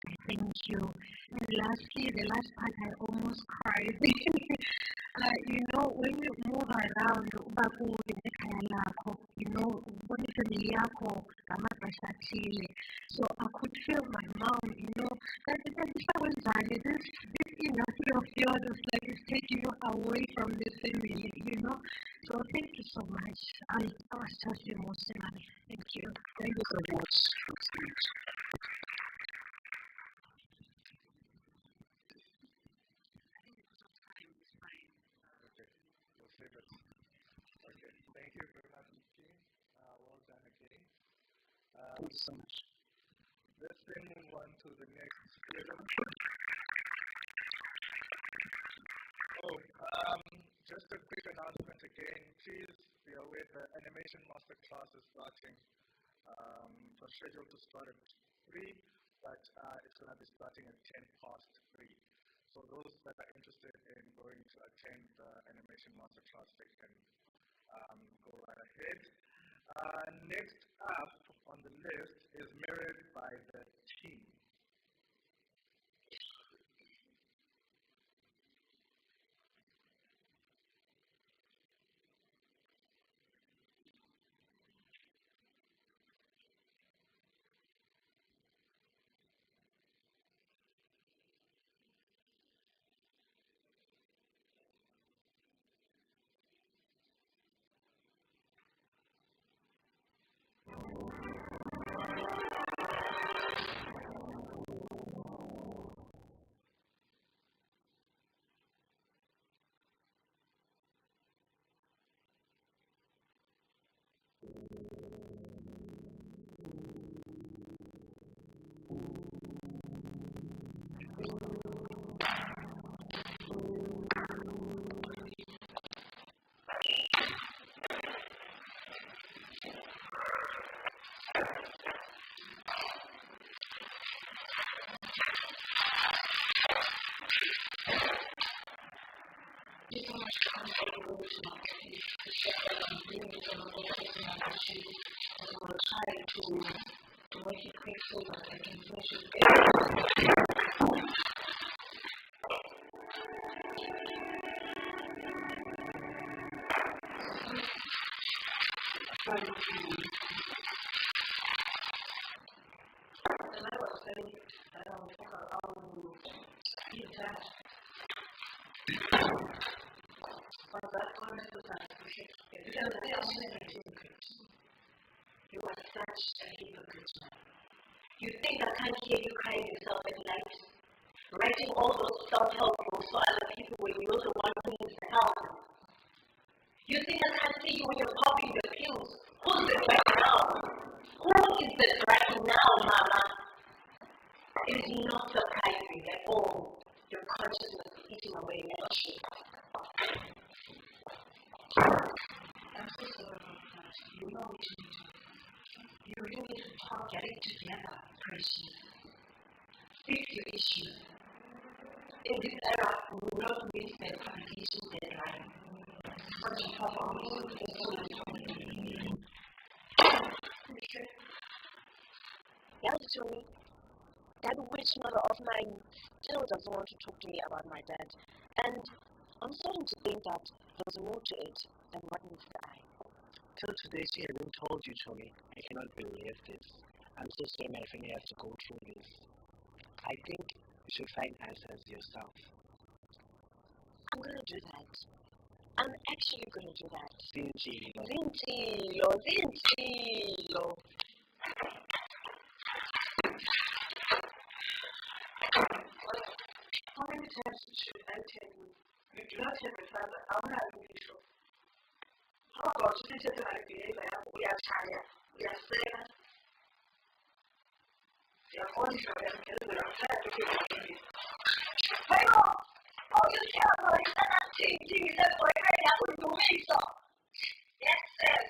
I thank you. And lastly, the last part, I almost cried. When you move around, so I could feel my mom, that this industry of yours is like it's taking you away from the family, So thank you so much. I was just emotional. Thank you. Thank you so much. Okay, thank you very much, team. Well done again. Thank you so much. Let's then move on to the next film. Just a quick announcement again. Please be aware the animation masterclass is starting. It was scheduled to start at 3, but it's going to be starting at 3:10. So those that are interested in going to attend the animation masterclass, they can go right ahead. Next up on the list is Mirrored by the Team. You are such a hypocrite. You think I can't hear you crying yourself at night? Writing all those self-help books for other people when you're the one who needs the help. You think I can't see you when you're popping the pills? Who's the dragon now? Who is the dragon now, Mama? It is not surprising at all. Your consciousness is eating away energy. I'm so sorry about that. You know what you need to do. You really need to talk, get it together, precious. Fix your issue. In this era, we will not miss the publication deadline. Such a performance is so important. Yes, Tony. That witch mother of mine still doesn't want to talk to me about my dad. And I'm starting to think that there's more to it than what meets the eye. Till today, she hasn't told you, Tommy. I cannot believe this. I'm so sorry my family has to go through this. I think you should find answers yourself. I'm going to do that. I'm actually going to do that. Zintilo. How many times should I tell you? You do not have a father. How are you sure? How about you just like behavior? We are tired. We are sad. We are all sure that we are tired to keep it. Hello! Oh, you tell me that I'm thinking that for a I would do me so. Yes, yes.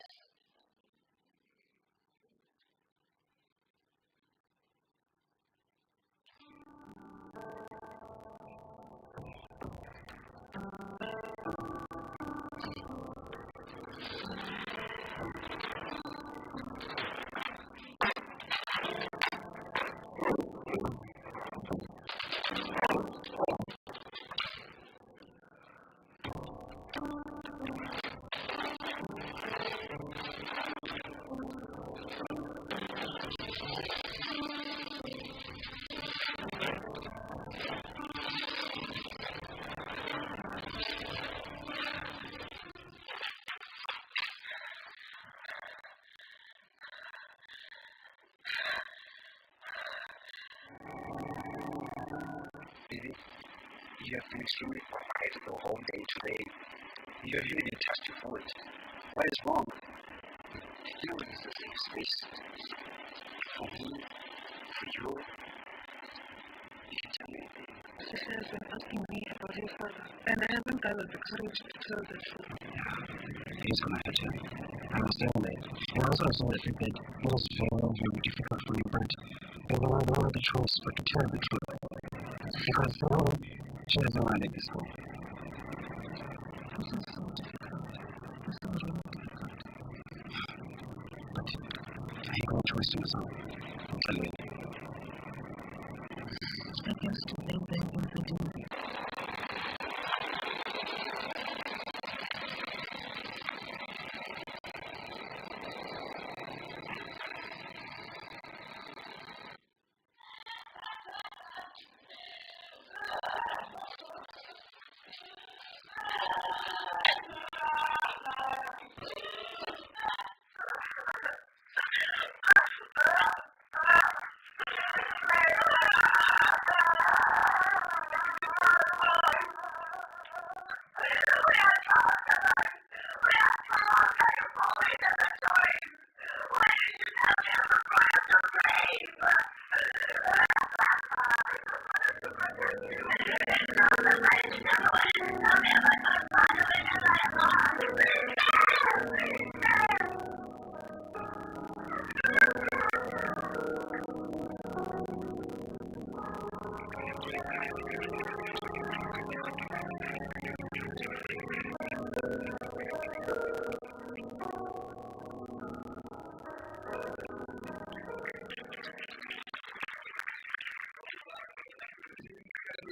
You have been extremely quiet the whole day today. You have even touched your foot. What is wrong? You know it's a safe space. For me, for you, you can tell me anything. She has been asking me about your father, and I haven't gathered the courage to tell the truth. He's gonna hurt you. I understand that. And also I understand the fact that it was very difficult for you, but I don't have no other choice but to tell the truth. Because she doesn't want it this way. This is so difficult. This is really difficult. But I have no choice to do so. I'll tell you. I guess to think that what they do.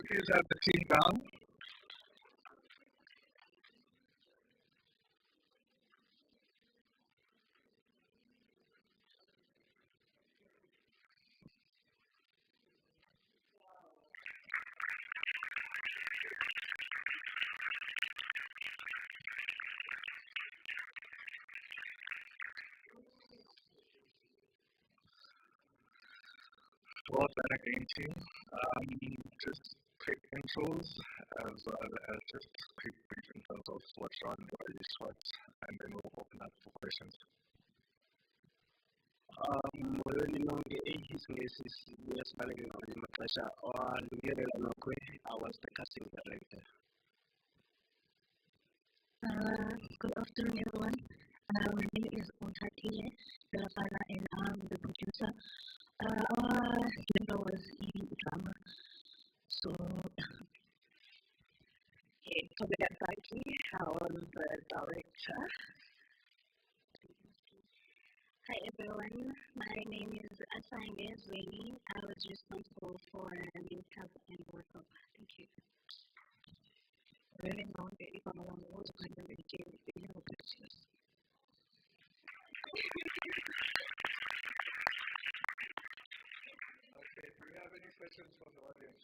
Please have the team down. Well done again, team. Just quick intros as well as just quick brief intros. of what's on the spots, and then we'll open up for questions. Molweni nonke ibusiness yesibalulekile ngamanye amaxesha walungelela nokwe I was the casting director. Good afternoon, everyone. My name is Ontatiye Belafana, and I'm the producer. Our gender was in drama, so Tobiataki, I was the director. Hi everyone, my name is Asanga Zweli. I was responsible for makeup and workup. Thank you. Really known that if I'm along the water, I'm going to get video pictures. Okay, do we have any questions from the audience?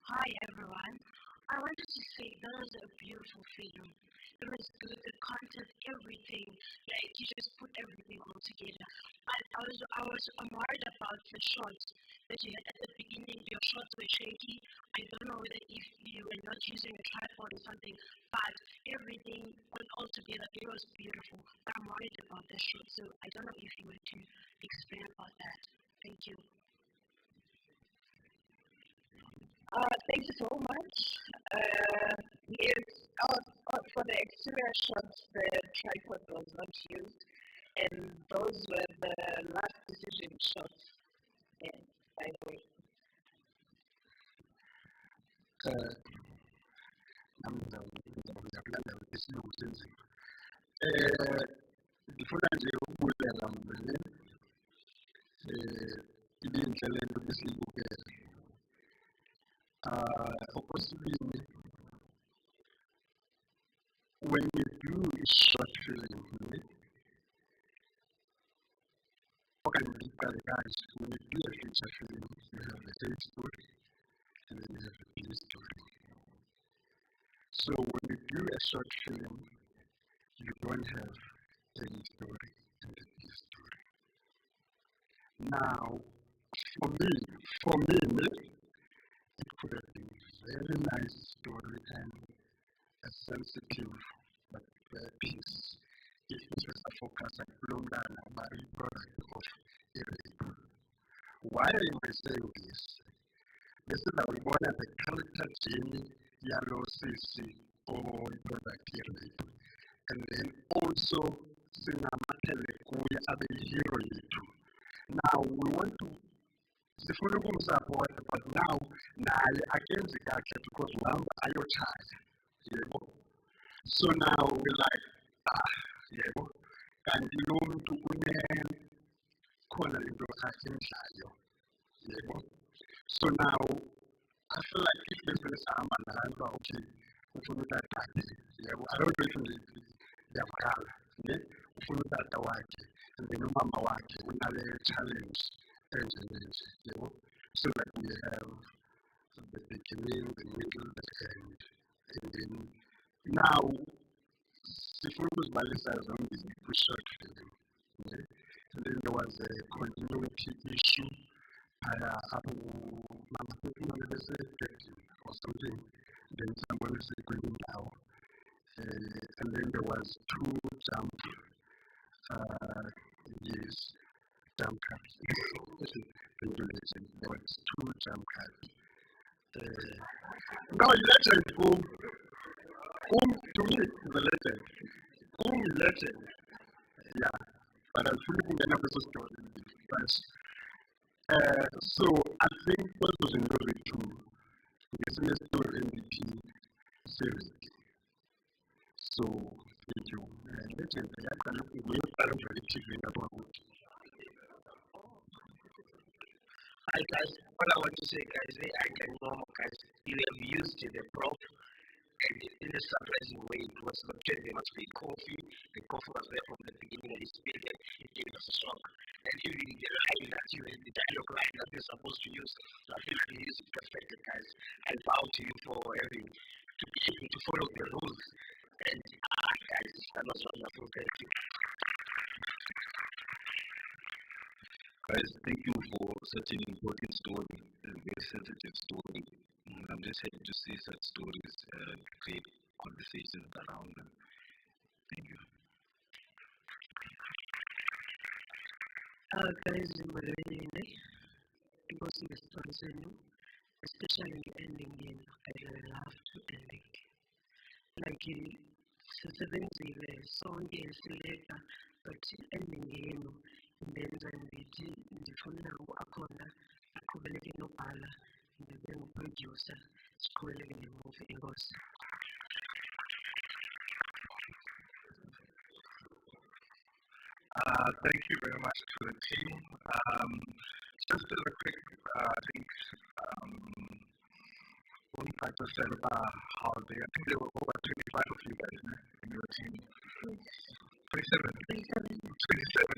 Hi everyone. I wanted to say that was a beautiful film. It was good, the content, everything. Like you just put everything all together. I'm worried about the shots that you had at the beginning. Your shots were shaky. I don't know whether if you were not using a tripod or something, but everything went all together. It was beautiful. But I'm worried about the shot, so I don't know if you were to explain about that. Thank you. Thank you so much. Yes, for the exterior shots, the tripod was not used, and those were the last decision shots. Yeah, by the way. Ndifuna nje ukubulela mna ibintle le nto besiyibukele. Okwesibini, when you do a short film, when you do a feature film, you have a same story and then you have a B story. So when you do a short film, you don't have A story and a B story. Now, for me, it could have been a very nice story and a sensitive but piece if it was a focus on Lungana by-product of rape. Why am I saying this? This is that we want the character journey yellow CC or product rape. And then also Sinamatele Kuya Abe hero yitu. Now we want to sifuna ukumsupport, but now naye akenzi kahle because uhamba ayochaya. Yebo. So now we're like, yebo, kanti lo muntu khona into ayenzayo. Yebo. So now I feel like if this is sihamba nayo, okay, ufuna utata, yebo, I don't know if ndiyavakala, ufuna utata wakhe, and then umama wakhe unale challenge enje, yebo. So that we have the beginning, the middle, the end, and then now sifuna ukuzibalisa zonke iziqu short film. And then there was a continuity issue or something. Then someone is going down. And then there was two jump cuts. There was two jump cuts. No, legend. To me is a legend. Is legend. Yeah. But I'm fully going to story first. So I think what was in the two is a story MVP series. So thank you. Legend. I can look at very cheaply about it. Hi guys, what I want to say guys, I can know guys, you have used the prop and in a surprising way it was not just there must be coffee. The coffee was there from the beginning of this period, it gave us a shock. And even the line that you had, the dialogue line that you're supposed to use, so I feel like you used it perfectly guys. I bow to you for having to be able to follow the rules. And guys, that was wonderful, thank you. Guys, thank you for such an important story, a very sensitive story. I'm just happy to see such stories create conversations around them. Thank you. Guys, it was a story, especially ending in I love to ending. Like sisebenzile sonke sileka but ending yenu indenza ndifuna akhona aqhubeleke nobhala ndibe nguproducer siqhubeleke nemuvi enkosi. Thank you very much to the team. Just as a quick, I think, one fact to say about how I think there were over 25 of you guys in your team. 27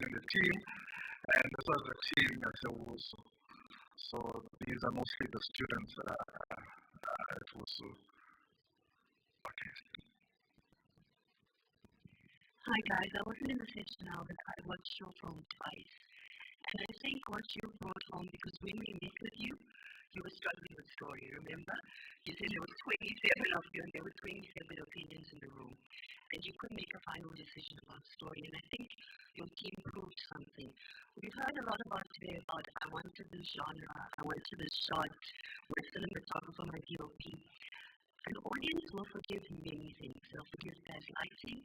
in the team, and this was a team that's also. So these are mostly the students at also. Okay. Hi guys, I wasn't in the session now, but I watched your film twice. And I think what you brought home, because when we met with you, you were struggling with story, remember? You said there was 27 of you and there were 27 opinions in the room. And you couldn't make a final decision about story. And I think your team proved something. We've heard a lot about today about I wanted this genre, I wanted this shot, with cinematographer, my DOP. An audience will forgive many things. They'll forgive bad lighting.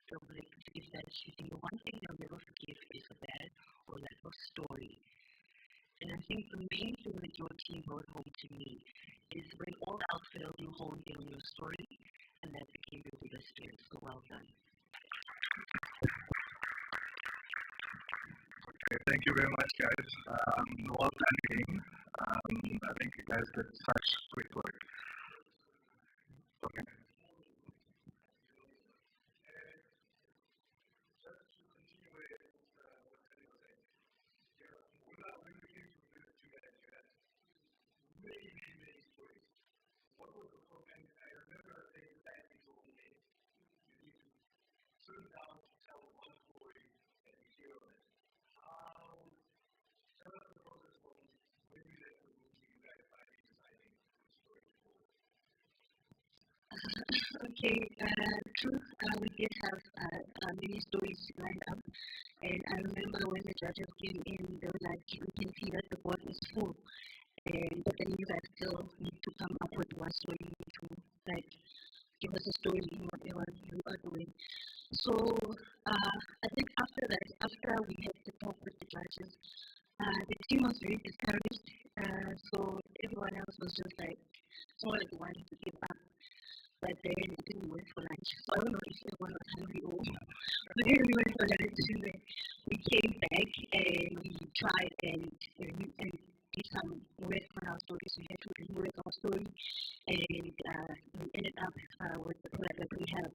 They'll forgive bad shooting. The one thing they'll never forgive is a bad or lack of story. And I think the main thing that your team brought home to me is when all else failed, you honed in on your story, and that became your biggest strength. So well done. Okay, thank you very much, guys. Well done again. I think you guys did such great work. Okay. Okay, true. We did have many stories lined up, and I remember when the judges came in, they were like, "We can see that the board is full," but then you guys still need to come up with one story. You need to like give us a story in whatever you are doing. So I think after that, after we had to talk with the judges, the team was very discouraged. So everyone else was just like, sort of wanting to give up. But then it didn't work for lunch. So I don't know if everyone was hungry or but then we went for lunch and then we came back and we tried and did some work on our stories. We had to rework our story and we ended up with the product that we have.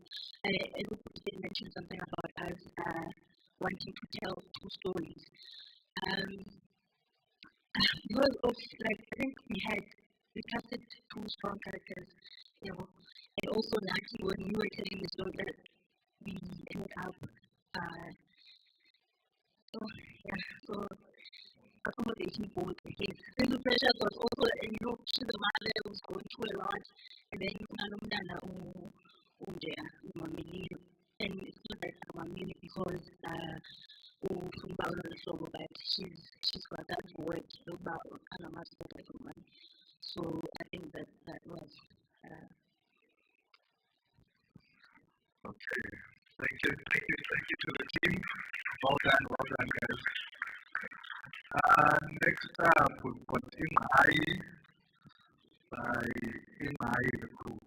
And everybody did mention something about us wanting to tell two stories. Because of like I think we casted two strong characters, you know. And also, actually, when we were telling the story, that we ended up, so accommodation board again. Then the pressure was also, to the mother who was going through a lot, and then Nanumdana and it's not that Mamili because but she's got that word about so I think that was. Okay. Thank you to the team. Well done, guys. Next up, we've got Imai, the group.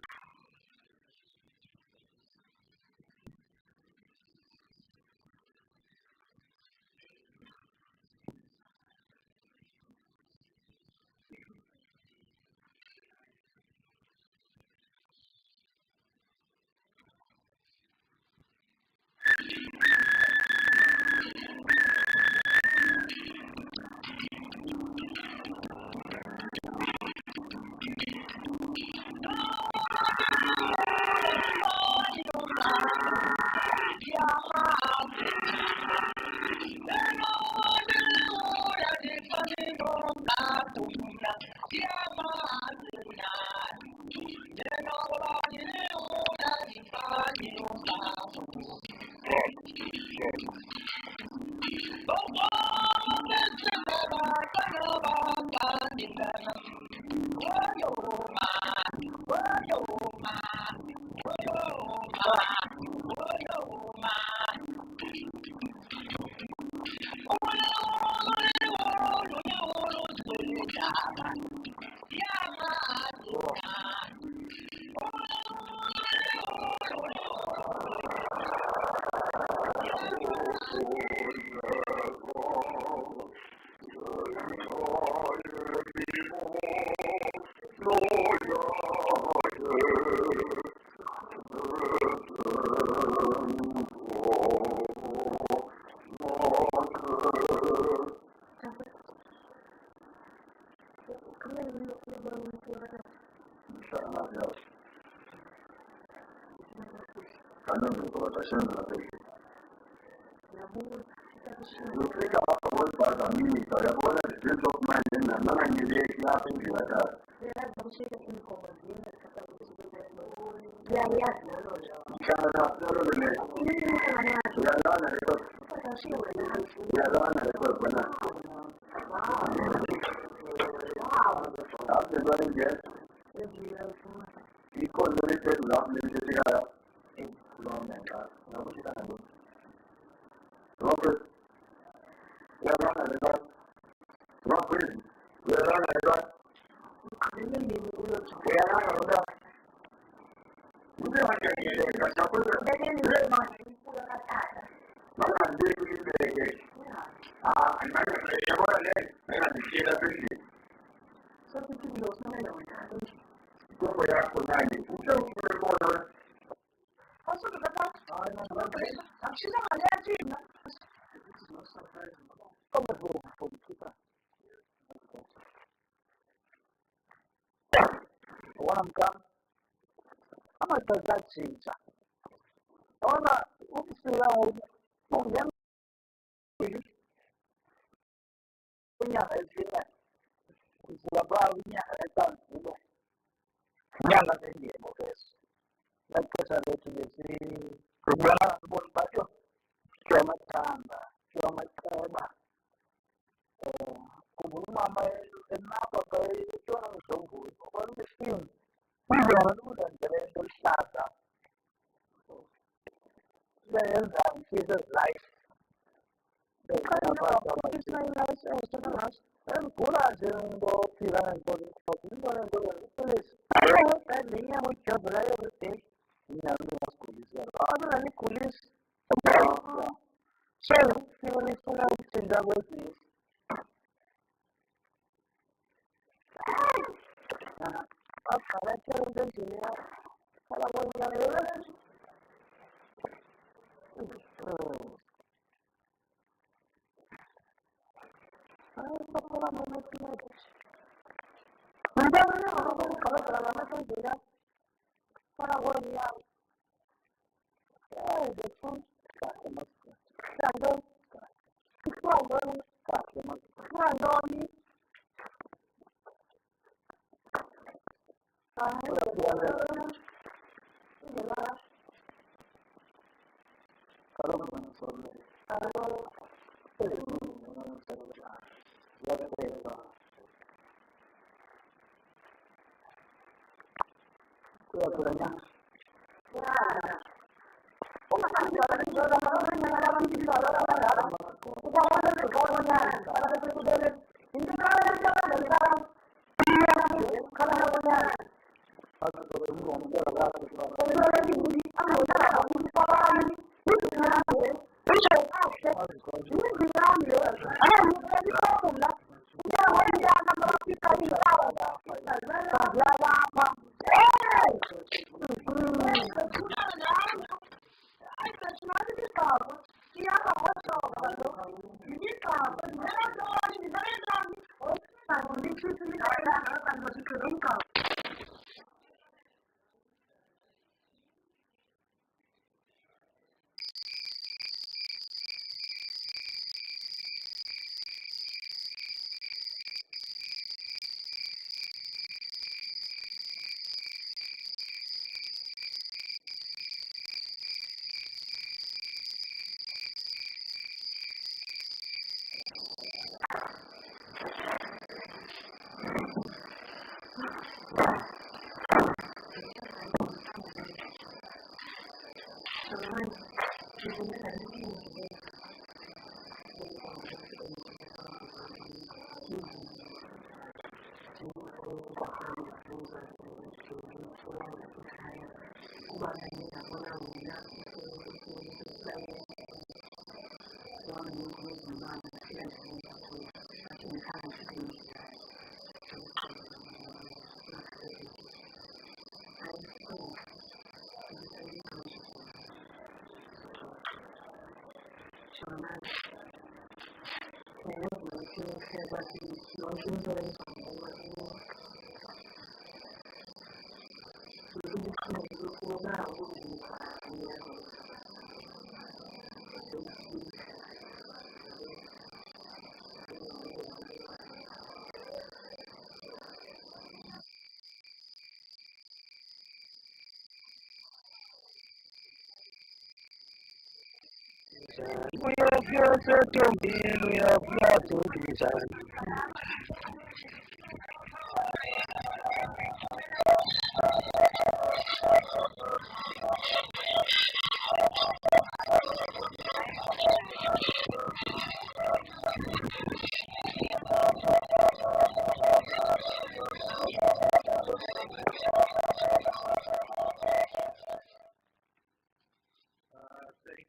Thank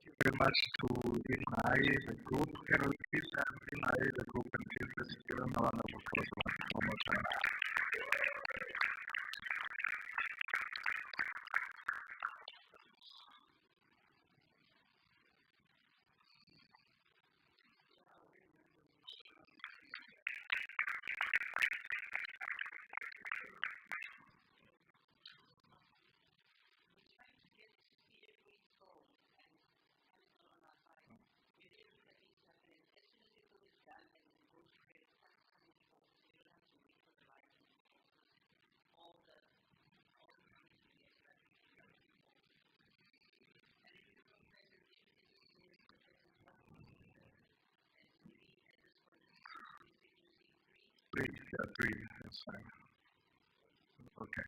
you very much to Inai, the group. Can we please have Inai, the group, and please let's give them a round of applause one more time. Three, that's fine. Okay.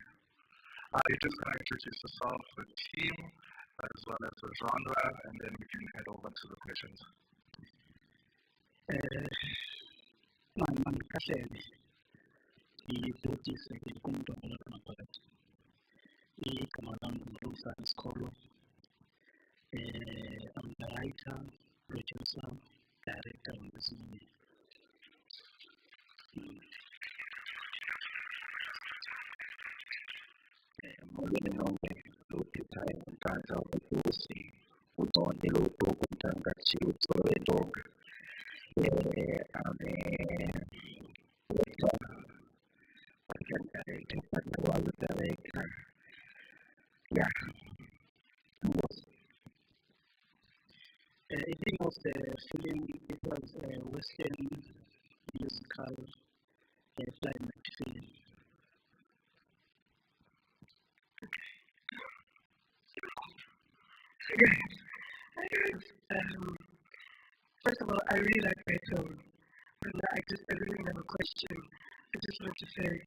You just going to introduce yourself, the team, as well as the genre, and then we can head over to the questions. I'm the writer, producer, director of this movie. Mulini nonke lutithayo ngantantla ukubusi utonde lutokuntangati utsowetonke ame writer, content director, partner was the director. Yeah. It was a film, it was a Western musical climate film. First of all, I really like that film. And I really have a question. I just want to say,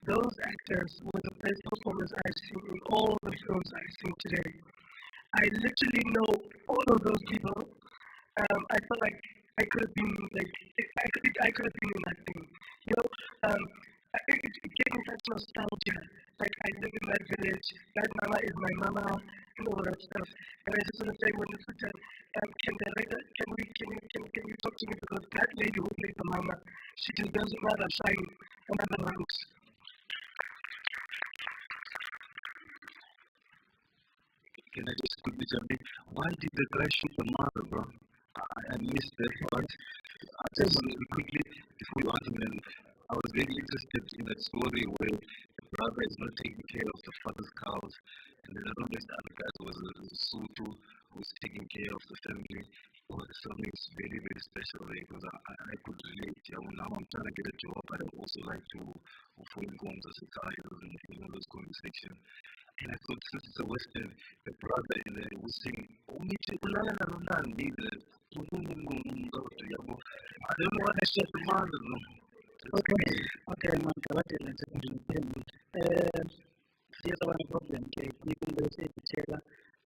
those actors were the best performers I've seen in all the films I've seen today. I literally know all of those people. I felt like I could have been I could have been in that thing. You know, it gave me such nostalgia. Like I live in that village. That mama is my mama, and all that stuff. And I just want to say, when it's time, can you talk to me, because that lady who played the mama, she deserves another shine, another round. Can I just quickly jump in? Why did the guy shoot the mother, bro? I missed that part. I just want to quickly, before you answer me, I was very interested in that story where the brother is not taking care of the father's cows, and then I know this other guy was a Sutu who's taking care of the family. Well, something is very, very special there, because I could relate. Yeah, well, now I'm trying to get a job, but I also like to phone calls as a guy and all those conversations. And I thought, since it's a Western, the brother in there was saying, I don't know what I said to mother. Okay, man, let's see. There's one problem.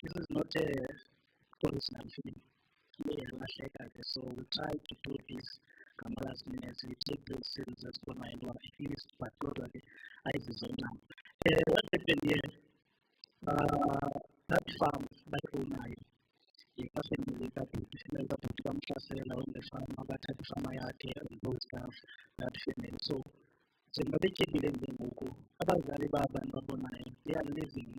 this is not a original film. So we try to do this last minute. We take those scenes as one and one at least, but totally eyes is on now. What happened here? That farm, that owner, family that bamhlasela on the farm, abathatha ifama yakhe and those stuff, that family. So njengoba betyebile nje ngoku abazali babantu babonayo they are living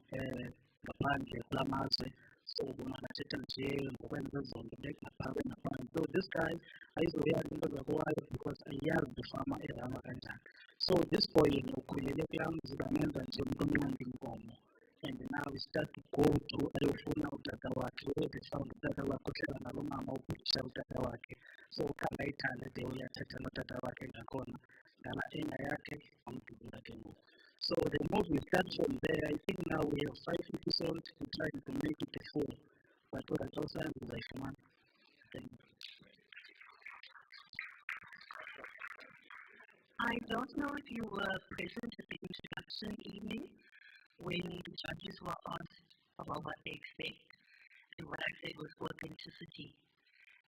ngaphandle kula mazwe, so bangathetha nje ngokwenza zonke bengaphaa ngaphandle. So this guy ayizoyazi into zakowayo because ayiyazi ifama ehamba kanjani. So this boy ukhulele kulaa mzi bamenza nje umntu omnandi inkomo. And now we start to go through ayofuna utata wakhe, where they found utata wakhe, uthetha nalo mama ubhutisha utata wakhe. So ukhanga ithanda de uyathetha notata wakhe ngakhona ngala enga yakhe amdubula ke ngoku. So the movie starts from there. I think now we have 5 episodes. We're trying to make it a 4. But what I also have is like one. I don't know if you were present at the introduction evening when the judges were asked about what they expect, and what I said was authenticity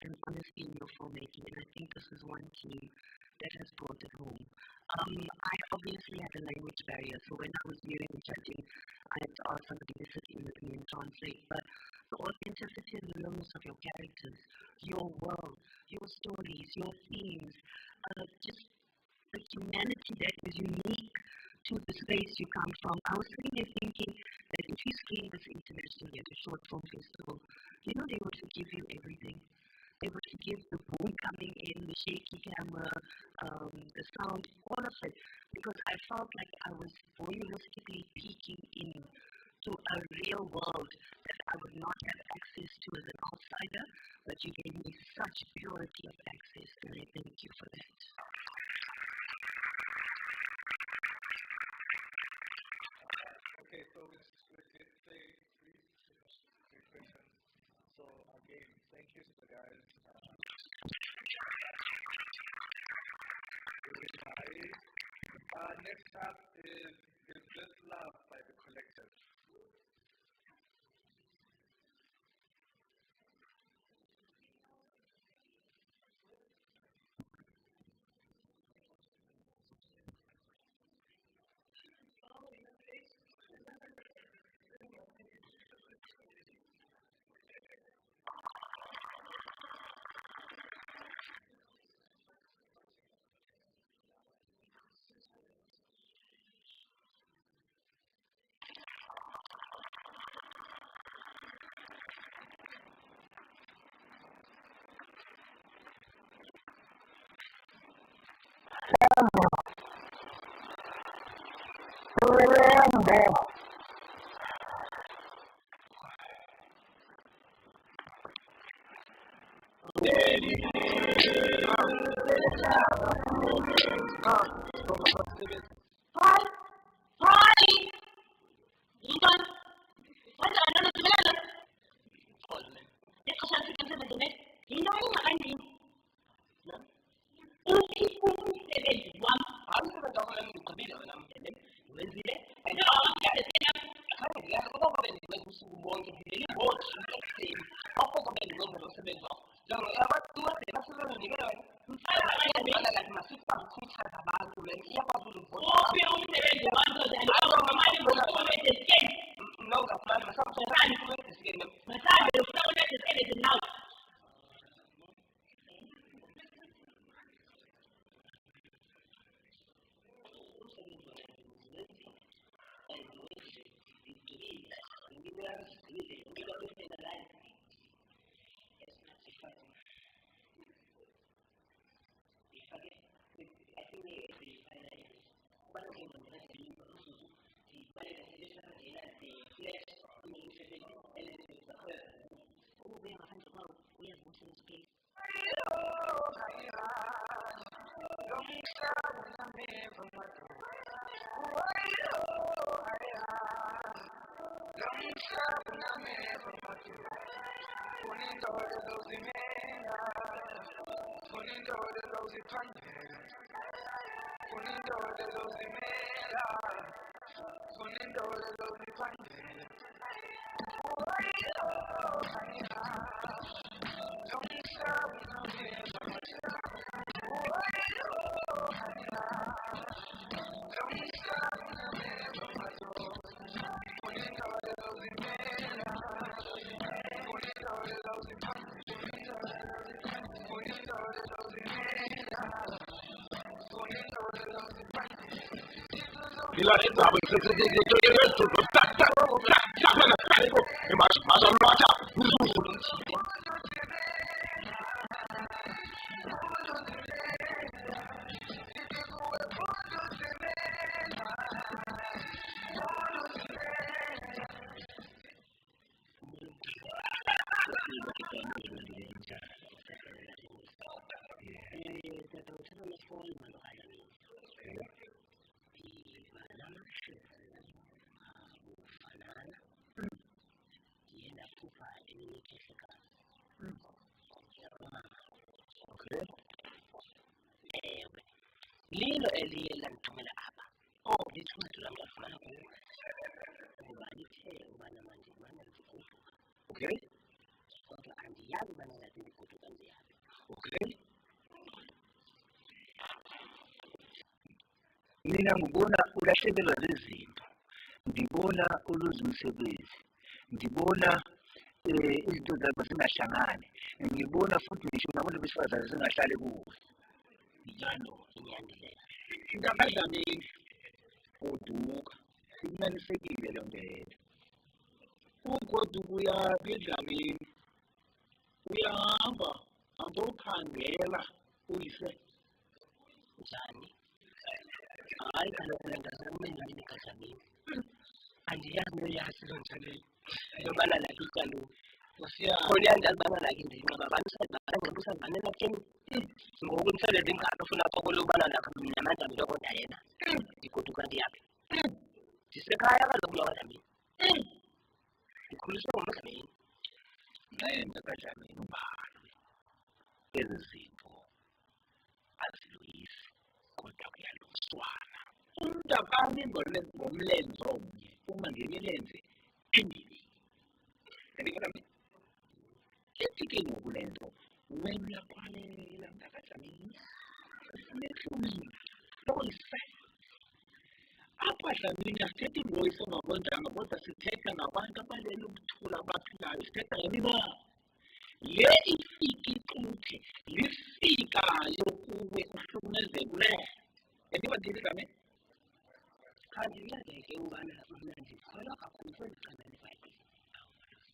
and honesty in your filmmaking, and I think this is one key that has brought it home. I obviously had a language barrier, so when I was viewing and judging, I had to ask somebody to sit in with me and translate, but the authenticity and the realness of your characters, your world, your stories, your themes, just the humanity that is unique to the space you come from. I was sitting there thinking that if you screen this internationally at a short film festival, they would forgive you everything. They would forgive the boom coming in, the shaky camera, the sound, all of it, because I felt like I was voyeuristically peeking in to a real world that I would not have access to as an outsider, but you gave me such purity of access, and I thank you for that. Okay, so let's say three questions. So again, thank you to the guys. Next up is This Love by The Collective. Lilo eliye langithumela apha. Oh, lithumethu lami lafumana kuwe. Ukuba lithe ubana manje ubana ndigoduka. Okay. Kodwa andiyazi ubana ngathi ndigoduka ndiyaphi. Okay. Mina ngibona ulahlekelwa zizinto. Ngibona uluzumsebenzi. Ngibona izinto zakho zingahlangani. Ngibona futhi ngisho nabantu besifazane singahlali kuwe. Njalo inyandilela. Ngabadlamini goduka simanisekile lo ndlela. Ugoduka uyaphi edlamini? Uyahamba ambokhangela uyise. Njani? Hayi kaloku le ndaza kumendlini ekadlamini. Andiyazi noyazi loo nto leyo. Yobana lakho kaloku. Khona uyandazi ubana lakho indinqaba abantu sanqaba usandibanela kutheni. Ngoku umsebenzi ingaphi ofuna kokolo ubana nakho namandla ntokoda yena. Ndigoduka ndiyaphi. Ndisekhaya kaloku kuloo dlamini. Ndikhuliswe ngumadlamini. Nqembe kadlamini ubalwe. Ezi zinto aziloyisi kodwa kuyalungiswana. Umntu akami ngomlenze omnye uma ngemilenze emibili. Ithi ke ngoku le nto wena uyakhwalela mntakadlamini. Sinethulile loyise. Apha dlamini asithethi ngoyise ongakwenzanga kodwa sithetha ngabantu abalele ukuthula abaphilayo. Sithetha ngemibala. Le ifika ixuthe lifikayo kuwe uhlukumezekileyo. Yadiba ndini dlamini? Khandincedeke ubana mna ndikholwa kakhulu kweli cala leBhayibhile.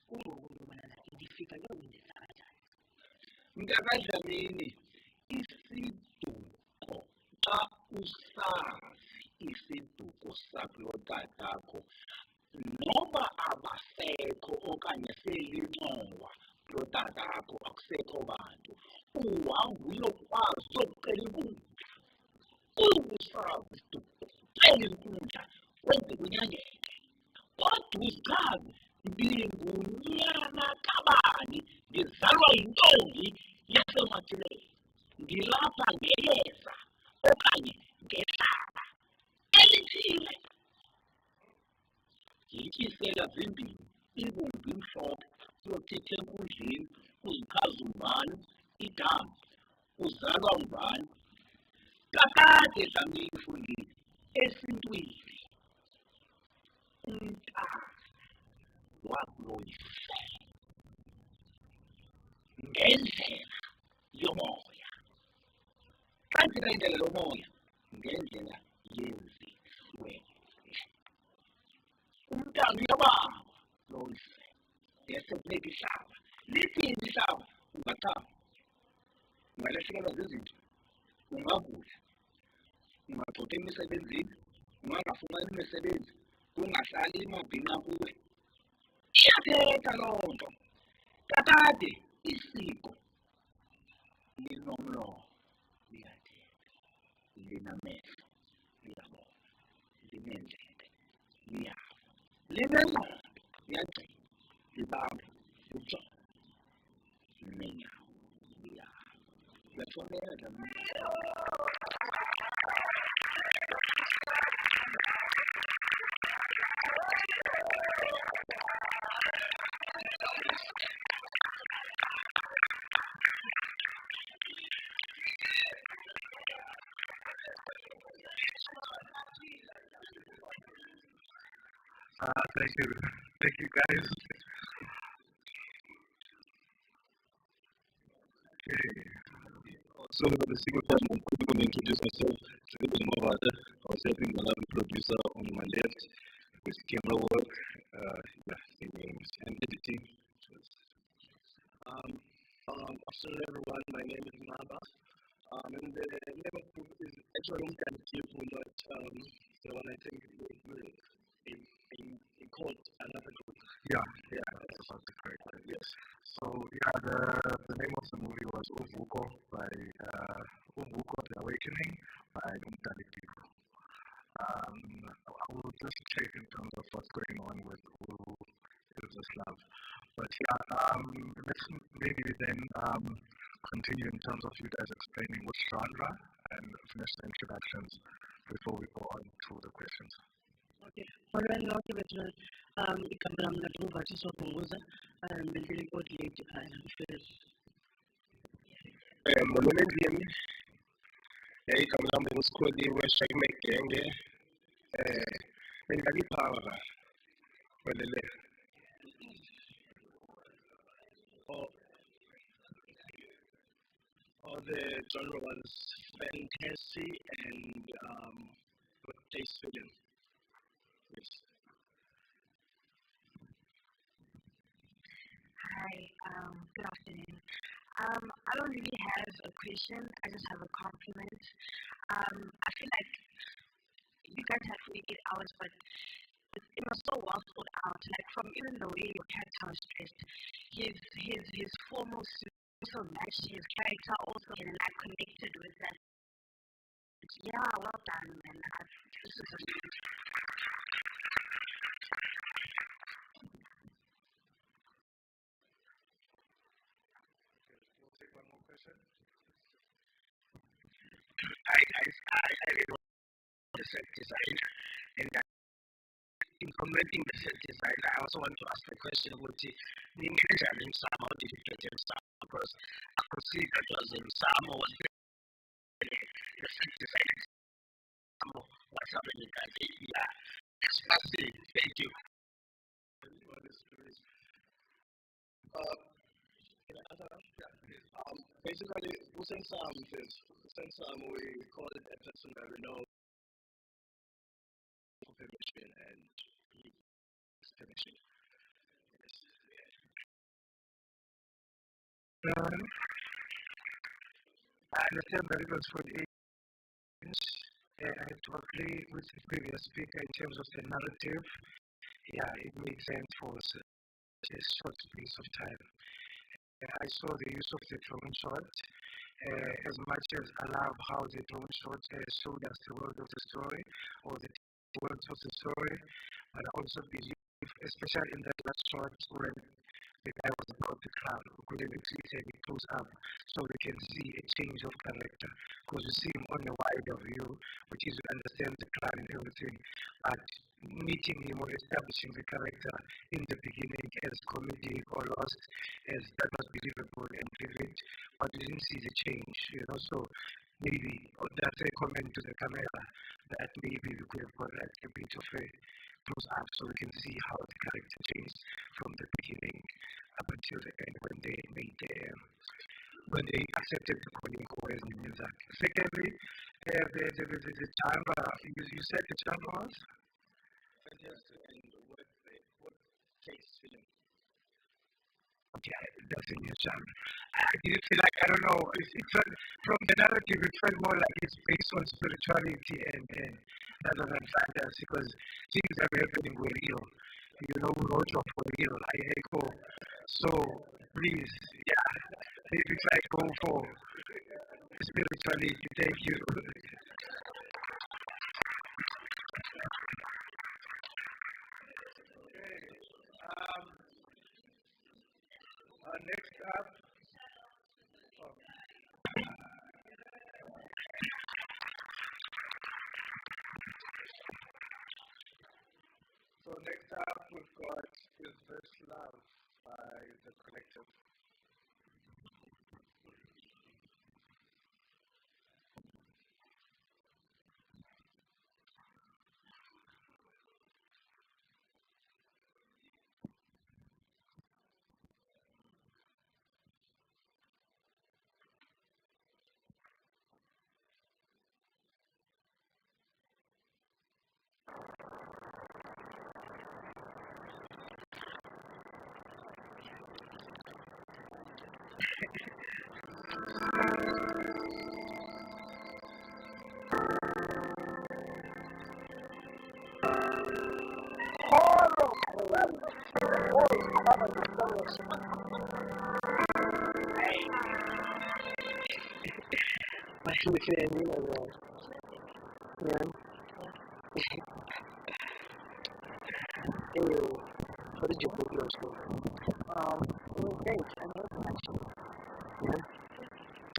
Kungoku ubana ndifika ngewenza kanjani. Mntakadlamini, isiduko xa usazi isiduko sakulotatakho noba abasekho okanye selincowa kulotatakho akusekho bantu uhamba uyokwazi ukucela inkundla. Usazi isiduko cela inkundla kwenze kunyangeke. Kodwa uzazi ndingunyana kabani ngizalwa yintombi yasemathileni. Ngilapha ngeyeza okanye ngehlaba elithile. Yityisela zimbini ibumbi imhlophe uyochitha enkundleni uzichaza umbani igama uzalwa umbani. Kakade dlamini mfundini esintwini umntana wakuloyise ngendlela yomoya. Xa ndina indlela yomoya ngendlela yenziwe. Umntana uyabamba loyise yasekuneka ihlaba. Lithini ihlaba? Ungachama, ungalahlekelwa zizinto, ungagula, ungagxotha emisebenzini, ungangafumani imisebenzi, kungahlali imabhinqa kuwe. Iyathetha loo nto. Kakade isiko linomlomo liyathetha, linamehlo liyabona, lineendlebe liyava, linengqondo liyagcina, libambe ujongo, linenyawo liyava. Uyathobela dlamini. Thank you guys. Okay. So the single time I'm going to introduce myself. I was helping another producer on my left with camera work, the names and editing. Afternoon, everyone. My name is Maba. And the name of the group is actually Unkantifu, not the one I think we called another group. Yeah, that's about the correct one. Yes. So the name of the movie was Uvuko by Uvuko The Awakening by Unkantifu. I will just check in terms of what's going on with Who Is This Love. But let's maybe then continue in terms of you guys explaining which genre and finish the introductions before we go on to the questions. Okay. Alright, now give it igama lami lakuva sizobunguza bendele coordinate first. Molweni igama lami nguSikholiwe Shakmegenge bengaliphanga welele The genre was fantasy and taste film. Yes. Hi, good afternoon. I don't really have a question, I just have a compliment. I feel like you guys have 48 hours, but it was so well thought out. Like from even the way your character was dressed, his formal suit also matched his character also, and I connected with that. Yeah, well done, man. This is amazing. We'll take one more question. Hi guys, I really want the set design, and in commenting the set design, I also want to ask the question which in Sam, how did you get in Sam? Because I could see that was in Sam or was the set design. What's happening guys? Yeah, it's fascinating. Thank you. Basically, since we call it a person that we know permission and permission. I understand that it was for the agents. I have to agree with the previous speaker in terms of the narrative. Yeah, it makes sense for a short piece of time. I saw the use of the drone shot. As much as I love how the drone shot showed us the world of the story or the world of the story, but I also believe, especially in that last shot when the guy was about the crowd, we could have actually close up so we can see a change of character. Because you see him on a wider view, which is to understand the crowd and everything, but meeting him or establishing the character in the beginning as comedic or lost, as that was believable and vivid, but we didn't see the change, so maybe that's a comment to the camera that maybe we could have got like a bit of a close up so we can see how the character changed from the beginning up until the end when they accepted the calling as music. Secondly, the genre, you said the genre was? Fantastic, and what taste film? Okay, that's a new genre. I didn't feel like, I don't know, it felt, from the narrative, it felt more like it's based on spirituality and rather than fantasy, because things are happening were real. We wrote off for real. I echo. So, please, maybe try to go for spirituality. Thank you. Next up. So next up we've got Is This Love by The Collective. What did you put your school? It was great. I love it actually. Yeah?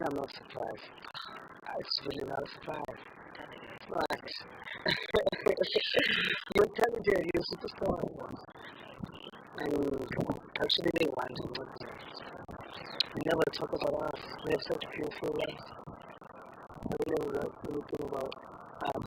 I'm not surprised. It's really not a surprise. Right. You're intelligent, you're a superstar. And actually they want to know. We never talk about us. We have such beautiful lives. We never like anything about us.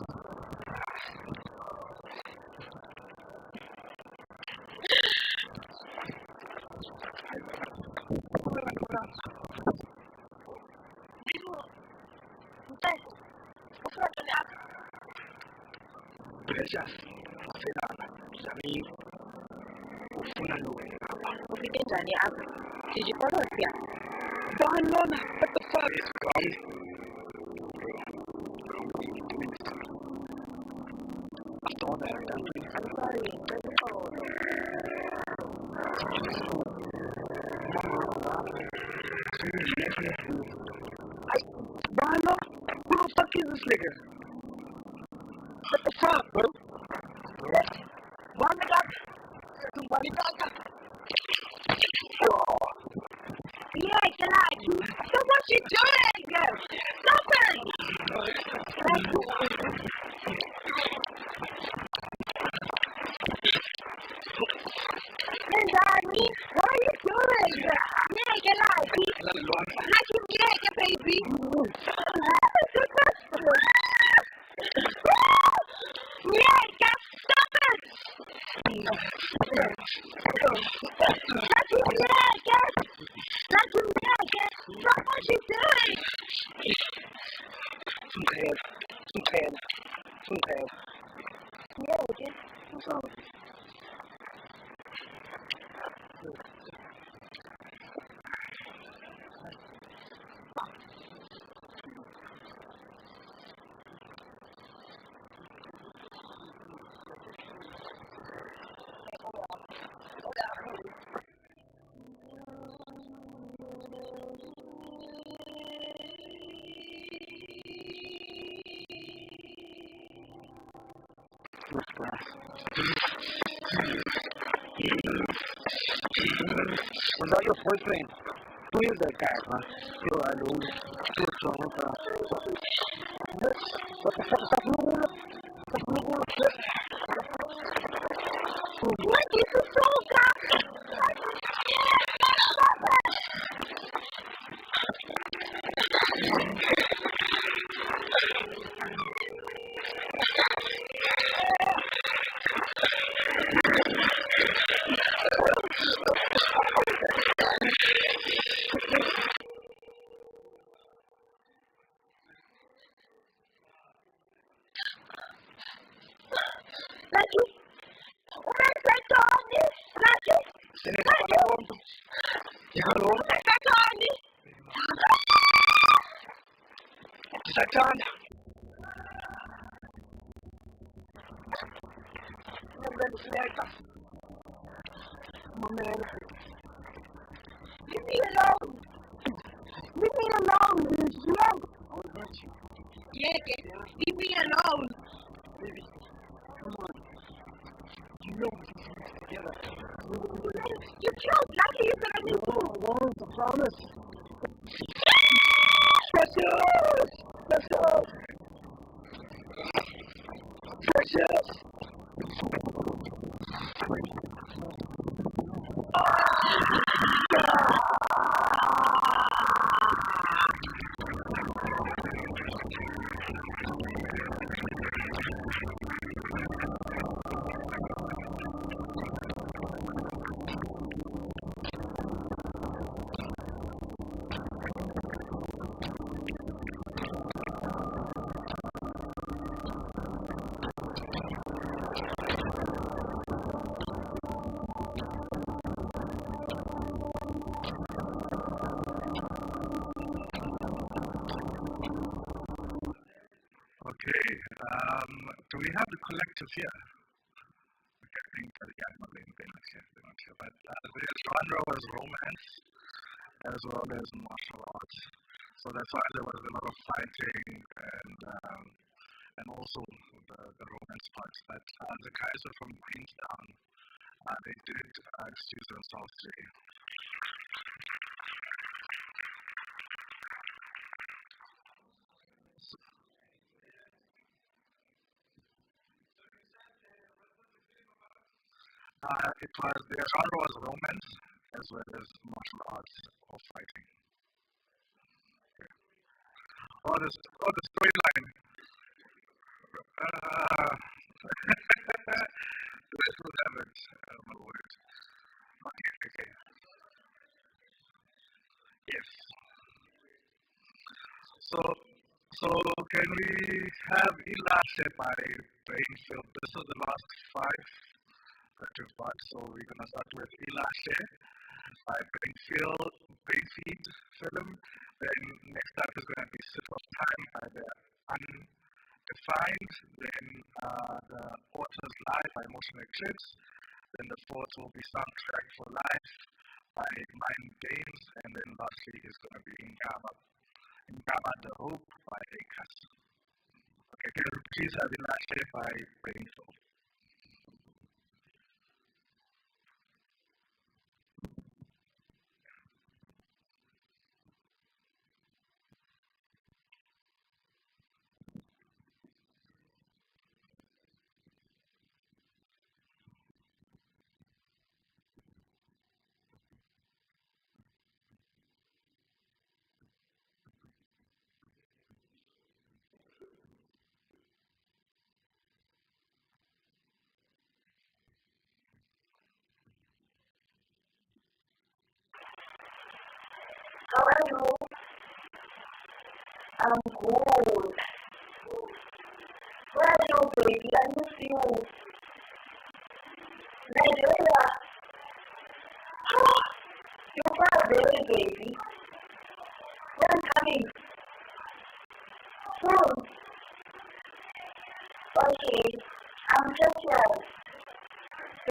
Precious, ufuna lowe. Ufike njani apha? Did you follow us here? Lona, what the fuck? It's wrong. After all that I've done for you. I'm sorry. Barlo, who the fuck is this nigga? What the fuck, bro? One nigga, somebody got. Yeah, God. Stop what you're doing. Stop it. Daddy, what are you doing? Yeah, get out. Like you get, baby. Yeah, stop it. Stop what you're doing. Yeah, okay. What's wrong? Was that your boyfriend? Who is that guy, man? You're alone. You're strong, what the fuck is that? What is the soul, God? Satana. Leave me alone. Leave me alone. Yeah, leave me alone. Come on. You know we can do this together. You killed Lucky. You said I didn't do. I promise. Precious! Precious! Precious! Okay, do we have the collective here? Okay, I think the But the genre was romance as well as martial arts. So that's why there was a lot of fighting and also the romance parts. But the guys are from Queenstown. They did excuse themselves today. The genre was romance as well as martial arts or fighting. The storyline. The rest will have it, my word. Okay. Yes. So can we have Elashe by Brainfield? This is the last 5 that we've got. So we're going to start with Elashe by Brainfield film. Then next up is going to be Sip of Time by the Undefined. Then the Author's Life by Motion Eclipse. Then the fourth will be Soundtrack for Life by Mind Games. And then lastly is going to be Ngaba the Hope by Acas. Okay, can you please have Elashe by Brainfield? How are you? I'm good. Where are you, baby? I miss you. Nigeria. You're far away, baby. When I'm coming? Soon. Okay. I'm just here.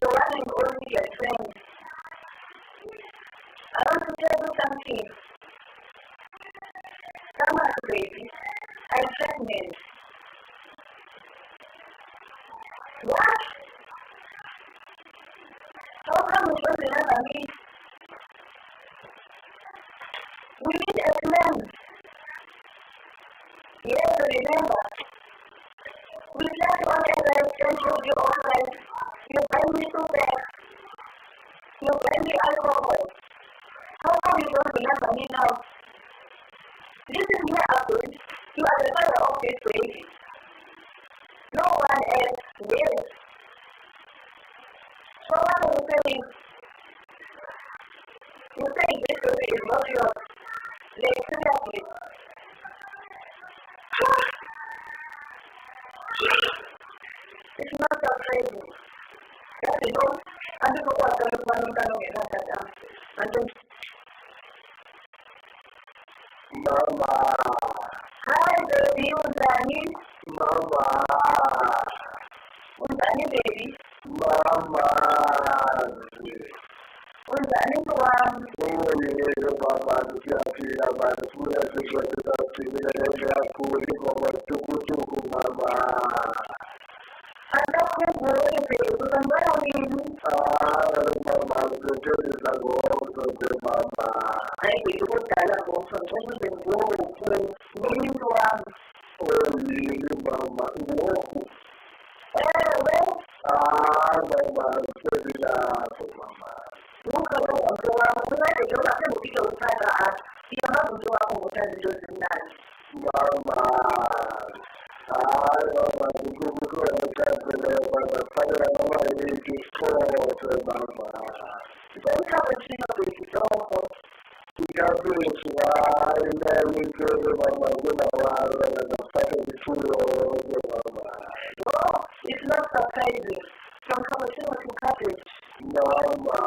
You're running over your friend. I want to tell you something. Come on, baby. I'm pregnant. What? How come you don't remember me? We meet as men. Yes, remember. We sat on a rest and showed you all right. You buy me two bags. You buy me alcohol. How come you don't remember me now? Listen here, Abdul. You are the father of this baby. No one else will. So what are you saying? You say this baby is not yours. Like, seriously. It's not surprising. Yes, you know, I'm just going to Mama. Hi, baby. Unzani? Mama. Unzani, baby? Mama. Unzani, Mama. Mama, siyafika abantu funa sihlose saphila ngiyakhula ingoma tukutuku mama. Andakuzwe baby, uzambona wini? Mama, ngithokozisa ngomso mama. Hayi baby, kudala ngomso ngikuze ngoku. Ngiyinto wami. Yini mama, ngoku. Ewe. Mama, ngiyilapho mama. Nunca lo control, no es que yo la tengo que usar y además yo hago muchas de ellos en la mamá. Mamá, yo me acuerdo de la padre mamá y tu esposa, mamá. Yo estaba diciendo que tu ojo, tu cabello suave, y me acuerdo de mamá, una hora, la padre de tu ojo, mamá. No, it's not surprising. From conversation to coverage. Mama.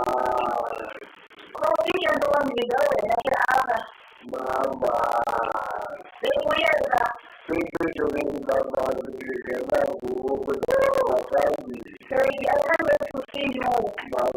Oh, you can go on the door and make it out. Mama. They weird that. They do Mama. Sorry, I can't wait to see you. Mama.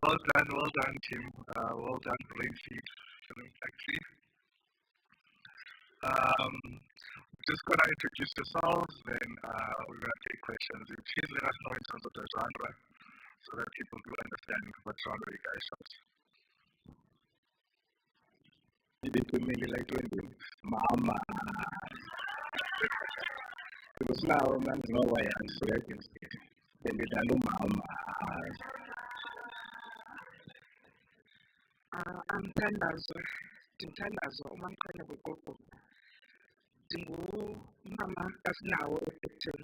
Well done, team. Well done, Brain Feed Film Factory. Just gonna introduce yourselves, then we're gonna take questions. Please let us know in terms of the genre, so that people do understand what genre you guys shot. Mama. Because now man know why I'm so against it. Then they don't mama. I'm Thandazo, umamkhanya wegogo. Ndingumama kasinawo effective.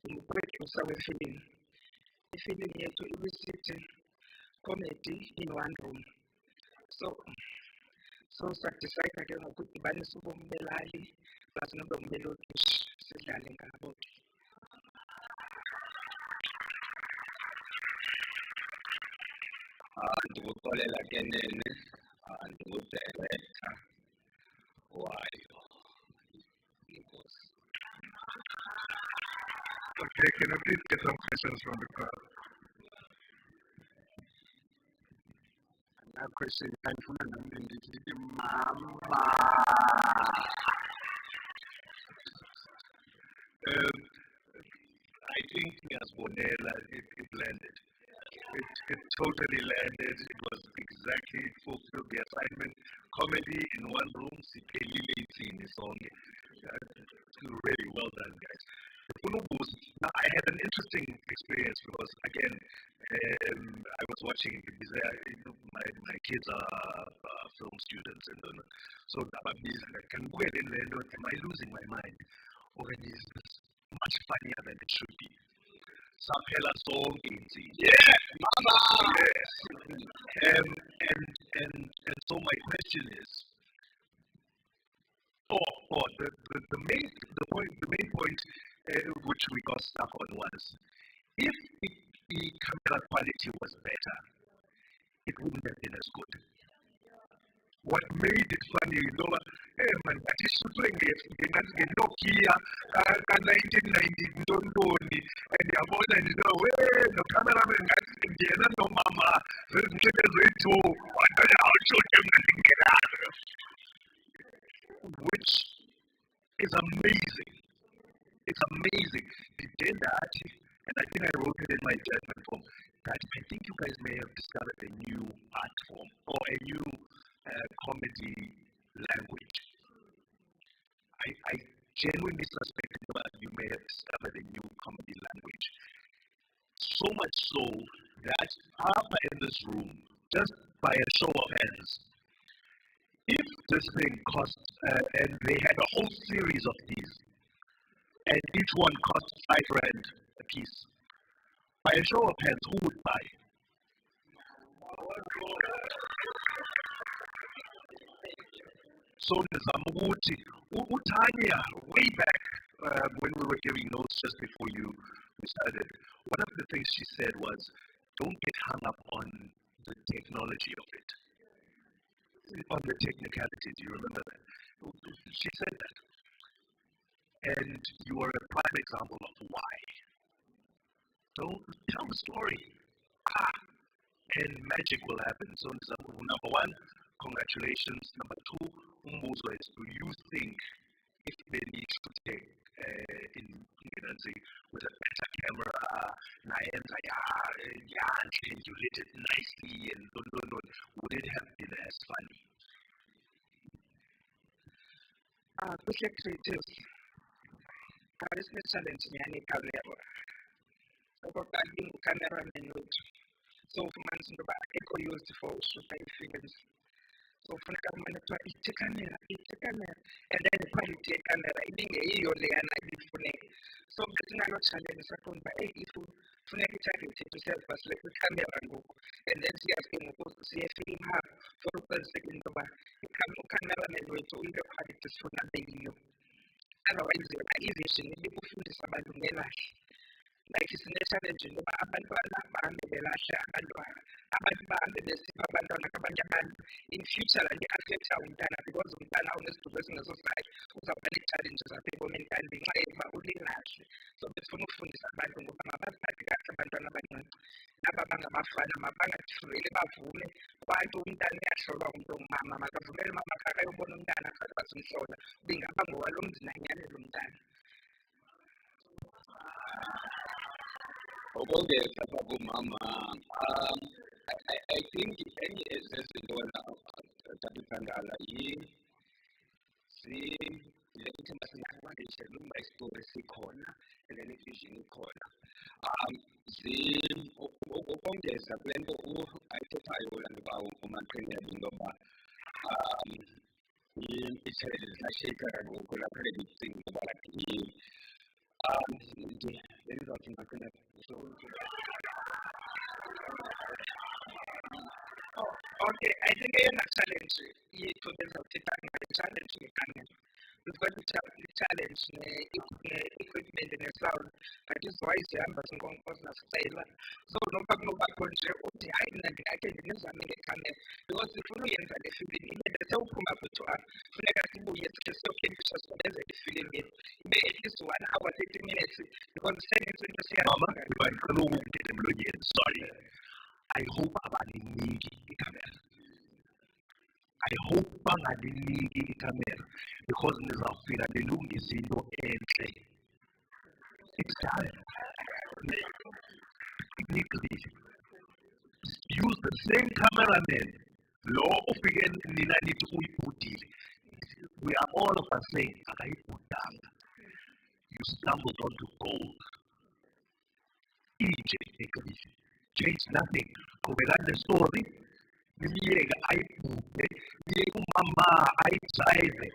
Ndinguproducer wefilm. Ifilm yethu ibisithi comedy in one room. So sadecide ke ngokudibanisa ubomi belali plus nobomi belokishi sidlale ngabo. Ndikuxolela ke nene, ndingudirector wayo. Okay, can I please get some questions from the crowd? That question, Mama. I think as Bonella, it landed. It totally landed. It was exactly fulfilled the assignment. Comedy in one room, song. Really well done, guys. Now, I had an interesting experience because, again, I was watching my kids are film students, and so I'm like, am I losing my mind? Or is this much funnier than it should be? Saphela sonke inzini. Yes, mama. Yes. And so my question is, the main point which we got stuck on was, if the camera quality was better, it wouldn't have been as good. What made it funny, man, that is shooting the Nokia 1990 Dondoni, and the Amon, and the cameraman got no mama, there's to I'll show them and get out of it. Which is amazing. It's amazing. The day that, and I think I wrote it in my judgment form, that I think you guys may have discovered a new art form or a new comedy language. I genuinely suspect that you may have discovered a new comedy language. So much so that in this room, just by a show of hands, if this thing cost, and they had a whole series of these, and each one cost $5 a piece, by a show of hands, who would buy? So Utanya, way back when we were giving notes just before we started, one of the things she said was, don't get hung up on the technology of it, on the technicalities. You remember that? She said that. And you are a prime example of why. Don't tell the story. And magic will happen. So, number one, congratulations. Number two, Umbuzo is, do you think if they need to take with a better camera, and you lit it nicely, and would it have been as funny? Kuhle creatives. This challenge yani camera. Okokuqala cameraman wethu. So ufumanisa into yoba ekho used for ushuta ii-films. So funeka kumane kuthiwa ithe camera, and then iquality yecamera ibingeyiyo leyana ibifuneka. So besingaloo challenge safunda uba if funeka itarget yethu siyazibasele kwicamera ngoku, and then siyazi ke ngoku siyefilm hub for uqiniseka into yoba ucameraman wethu uyile quality sifuna beyiyo. Otherwise i-vision ibikufundisa abantu ngelahle. Like sine-challenge ngoba abantwana bahambe belahla abantwana, abantu bahambe besipha abantwana kabanye abantu. In future la nge-affecta umntana because umntana unesiduko esingeso sakhe uzawuba nee-challenges apha ebomini kanti ngenxa yokuba ulilahle. So besifuna ukufundisa abantu ngoba mabaziphathe kakuhle abantu laba abangabafana mabangajuleli bavume kwathi umntana uyahlolwa umuntu ongumama makavumele umama akhe ayobona umntana akhe bazomhlola bingaba ngowalo mzinanyane lo mntana. Ukongeza kumama, I think enye ezezintona tatithandala ukuthi masinakwandishe noma isitori sikhona and then ivision ikhona. Ukongeza kule nto ayithethayo ulanduba umaqhinga intoba i-challenges ziyasheka kaloku lapha edicinga uba ndizawuthi maqhinga Okay, I think eyona challenge yethu bezawuthetha ngayo challenge ngekamera. We've got the challenge ne-equipment ne-sound, but izivwayo zihamba zinkonkoza sicela. So noba kunobakho nje uthi hayi mna ndingakhe ndinizame ngekamera because sifuna uyenza le film ibe sewuphuma kuthiwa funeka sibuye sikhe siyokhenisha sikomenzele ifilm yethu ibe at least 1 hour 30 minutes because sengenza into Mama, kaloku ngithethe emlonyeni, sorry. I hope abaniniki ikamera. I hope banganiniki ikamera because nizawufika nilungise into entle. It's done. Technically, use the same cameraman. Lo ufike nina nithi uyibhudile. We are all of us saying, akayibhudanga. You stumbled onto gold. Change nothing. Qhubekani nestory. Nimiyeke ayibhubhe. Niyeke umama ayidrayive.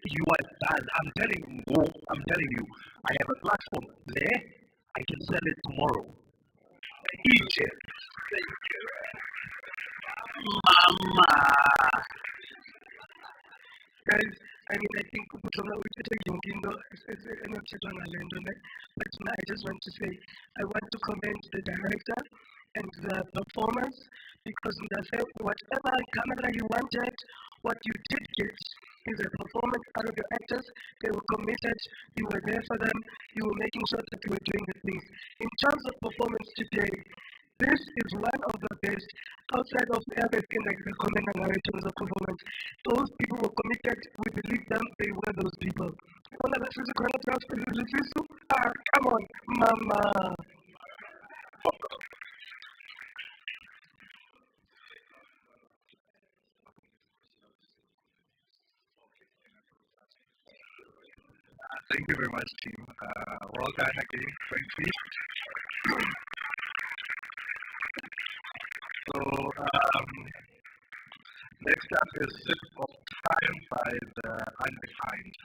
You are done. I'm telling you, I have a platform there. I can sell it tomorrow. Egypt. Mama. Guys, I mean, I think but I just want to say, I want to commend the director and the performance because whatever camera you wanted, what you did get is a performance out of your actors. They were committed, you were there for them, you were making sure that you were doing the things. In terms of performance today, this is one of the best outside of everything like the comment and in terms of performance. Those people were committed, we believe them, they were those people. Come on, mama. Thank you very much, team. Well done again, frankly. So, next up is Sip of Time by the Undefined.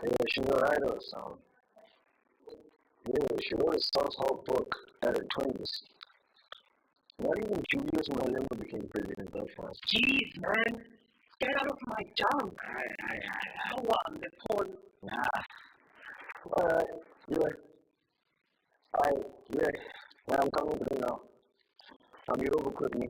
Yeah, she wrote Idol song. Yeah, she wrote a self-help book at her 20s. Not even Julius Malema became president that fast. Jeez, man. get out of my junk. How on the phone? When I'm coming through now, I'll be over quickly.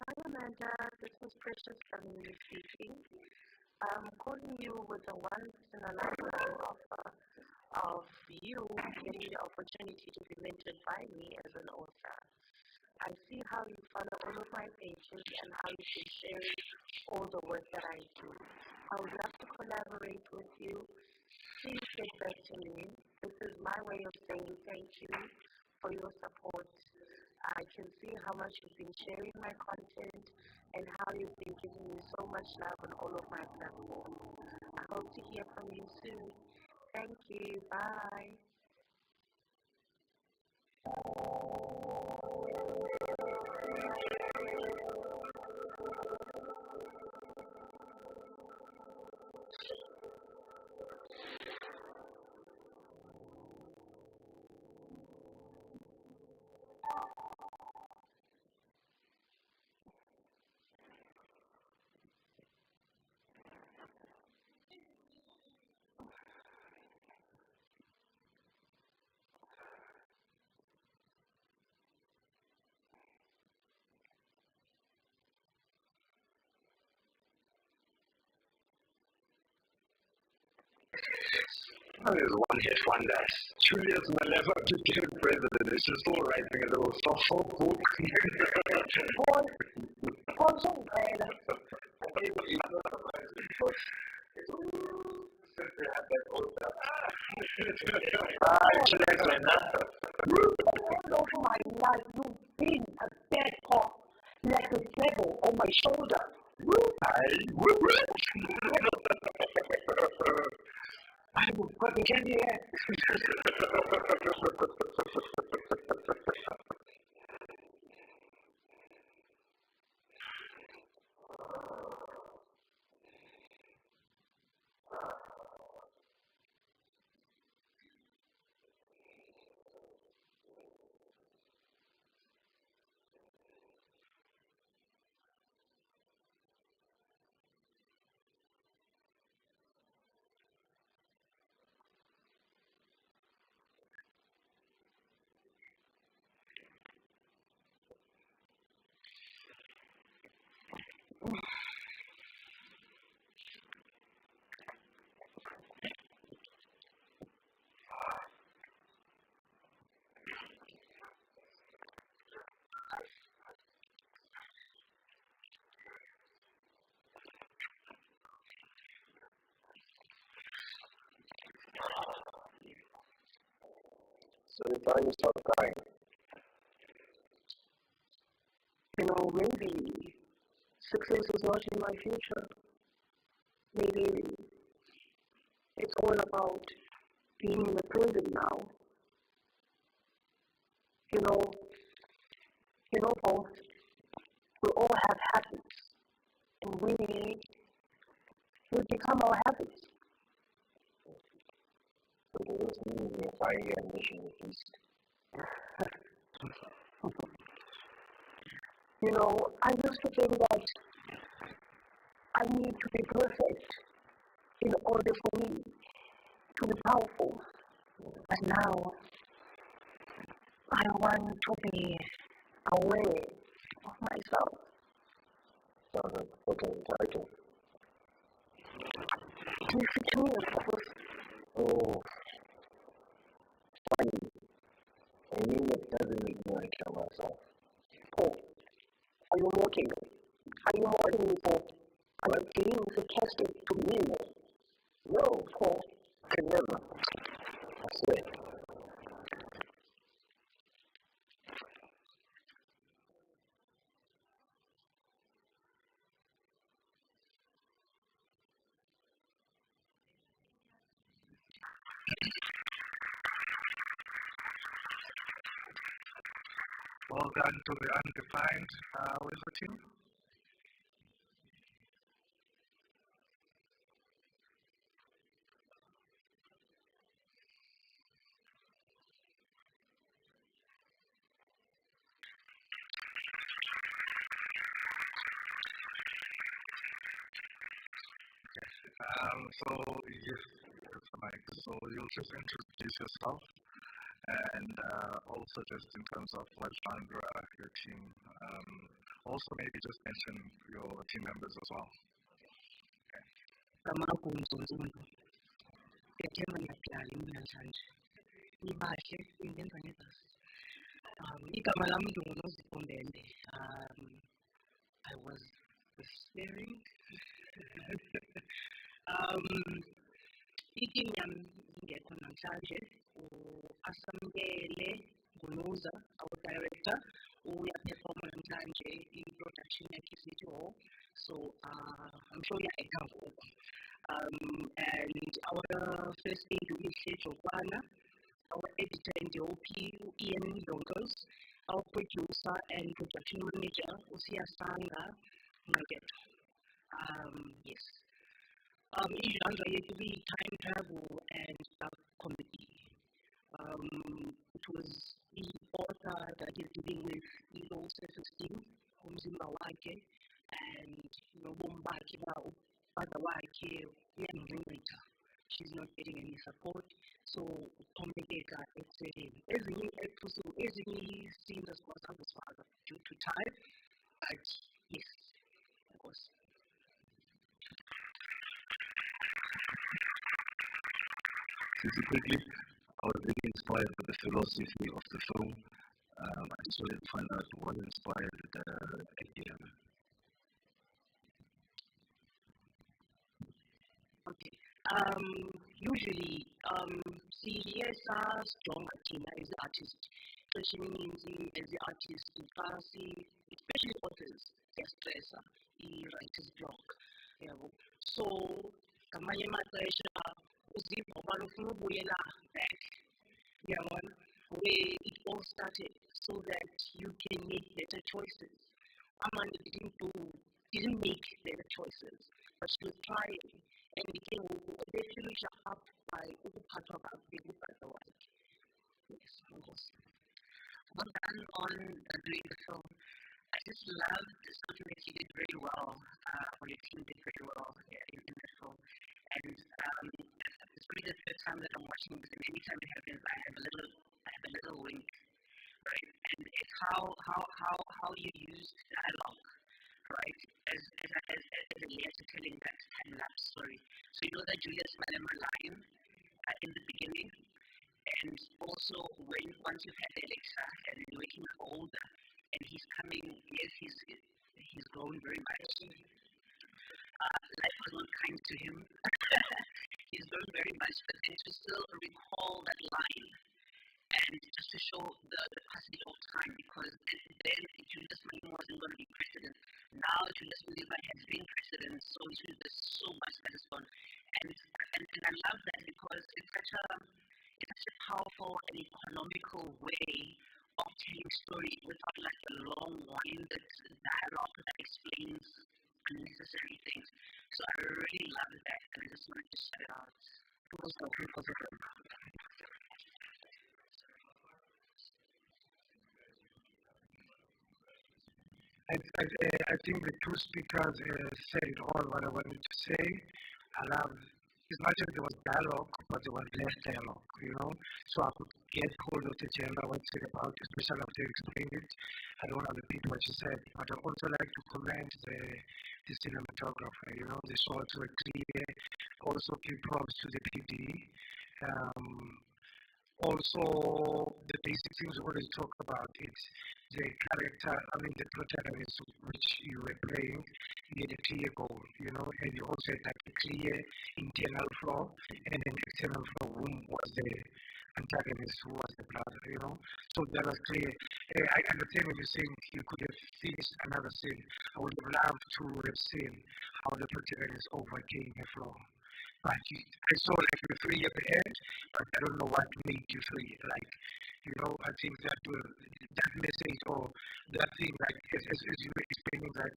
Hi Amanda, this is Precious Family speaking. I'm calling you with a once-in-a-lifetime offer of you getting the opportunity to be mentored by me as an author. I see how you follow all of my pages and how you can share all the work that I do. I would love to collaborate with you. Please get back to me. This is my way of saying thank you for your support. I can see how much you've been sharing my content and how you've been giving me so much love on all of my platforms. I hope to hear from you soon. Thank you. Bye. There's one hit wonder. Julius Malema became president. It's just all writing a little social book. All over my life, you've been a bad cop, like a devil on my shoulder. I will fucking get you. So it's time to start crying. Maybe success is not in my future. Maybe it's all about being in the present now. Paul, we all have habits, and we become our habits. But it doesn't mean you're finding your mission at least. I used to think that I need to be perfect in order for me to be powerful. But now, I want to be aware of myself. Sounds like a fucking title. Yes, it is, of course. Oh, funny. I mean, it doesn't make me want to kill myself. Paul, are you mocking me? Are you mocking me, Paul? Are you being sarcastic to me? No, Paul. I can never. I swear. Well done to the undefined Wizard team. So yes, that's Mike. So you'll just introduce yourself and also just in terms of what genre your team. Also maybe just mention your team members as well. I was despairing. Itim yami ingekho namhlanje uAsamkele Gunuza, our director, uyaperforma namhlanje i-production yakhe isithi so I'm sure you're ngoku. And our first aid uMihle Jokwana, our editor and DOP Ian Donkers, our producer and production manager uSiyasanga Mageto. Yes. Genre yethu time travel and comedy. It was the author that is dealing with low self-esteem, umzimba wakhe, and nobomi bakhe father wakhe uyamncinci. She's not getting any support, so uxhomekeka ekuseni. Ezinye scenes asikwazi due to time, but yes, of course. Quickly, I was really inspired by the philosophy of the film. I just wanted to find out what inspired the idea. Okay. Usually, CSR stronger team as the artist. Which means as the artist, especially authors, they stress the writer's block. So, kamanye amaxesha uzipho balufuna ubuyela back, where it all started, so that you can make better choices. Amanda didn't make better choices, but she was trying, and they finish up by ukuphathwa kakubi kubhada wakhe. Yes, of course. Well done on doing the film. I just loved something that you did very well, or your team did very well in the film. And it's really the first time that I'm watching this, and anytime it happens, I have a little wink, right? And it's how you use dialogue, right, as a layer to telling that time lapse story. So you know that Julius Malema line in the beginning, and also once you've had the Alexa and you're making him older, and he's coming, yes, he's grown very much. Life was not kind to him. He's grown very much, but then to still recall that line and just to show the passage of time, because then Julius Malema wasn't going to be president. Now Julius Malema has been president, so there's so much that is gone. And I love that because it's such a powerful and economical way of telling story without like a long-winded dialogue that explains unnecessary things. So I really love that, and I just wanted to shout it out. I think the two speakers said all what I wanted to say. I love, as much as there was dialogue, but there was less dialogue, so I could get hold of the agenda, what it's about, especially after you explained it. I don't want to repeat what you said, but I also like to commend the cinematographer, the shots were clear, also give props to the PD. Also, the basic things we always talk about, it's the character, the protagonist which you were playing, you had a clear goal, and you also had like a clear internal flaw and an external flaw, whom was the antagonist, who was the brother, So that was clear. I understand when you're saying you could have finished another scene. I would have loved to have seen how the protagonist overcame the flaw. but I saw like you were 3 years ahead, but I don't know what made you feel like, I think that message or that thing, like, as you were explaining that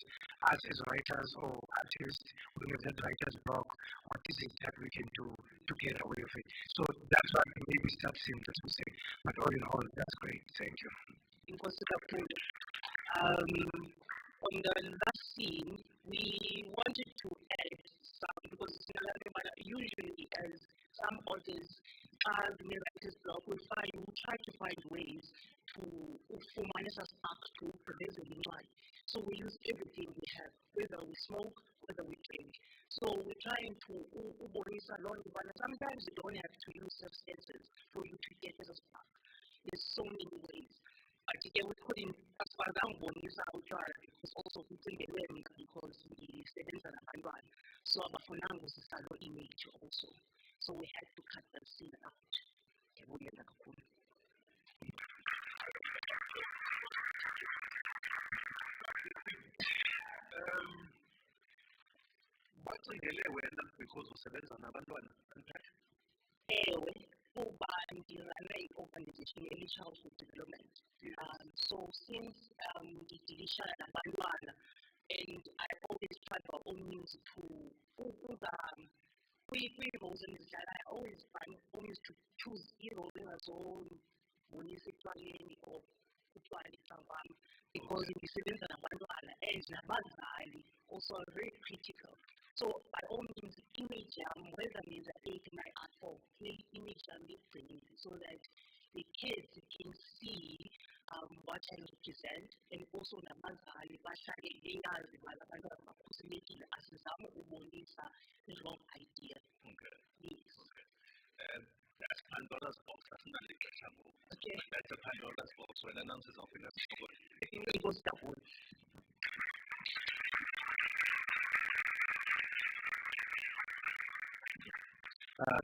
us as writers or artists, when we have writer's block, what is it that we can do to get away with it? So that's what maybe stuff simple to say, but all in all, that's great. Thank you. On the last scene, we wanted to add some, because usually as some authors are in the writer's block, we try to find ways to manage us up to produce a new one. So we use everything we have, whether we smoke, whether we drink. So we're trying to release a lot of fun. Sometimes you don't have to use substances for you to get as a spark. There's so many ways. But again, we couldn't, as far as I'm going, use our jar because also we think because we students are one. So our phone was a lot image also. So we had to cut that scene out. Bacingele wena because usebenza nabantwana ewe kuba ngirane i-organization ye-childhood development. So since ngidilishana nabantwana, and I always try my own means to kwi-roles endidlala, I always find always to choose i-role engazobonisa etywaleni or utywala ecangkwami, because ndisebenza nabantwana and nabazali also are very critical. So by all means, image whether there's a 89 art form, play image so that the kids can see what I represent, and also nabazali bahlale beyazi abantwana bakhuselekile, asizame ukubonisa the wrong idea. Okay. Yes. Okay. That's Pandora's box. That's not the example. Okay. That's a Pandora's box when announces open a store. It goes that way.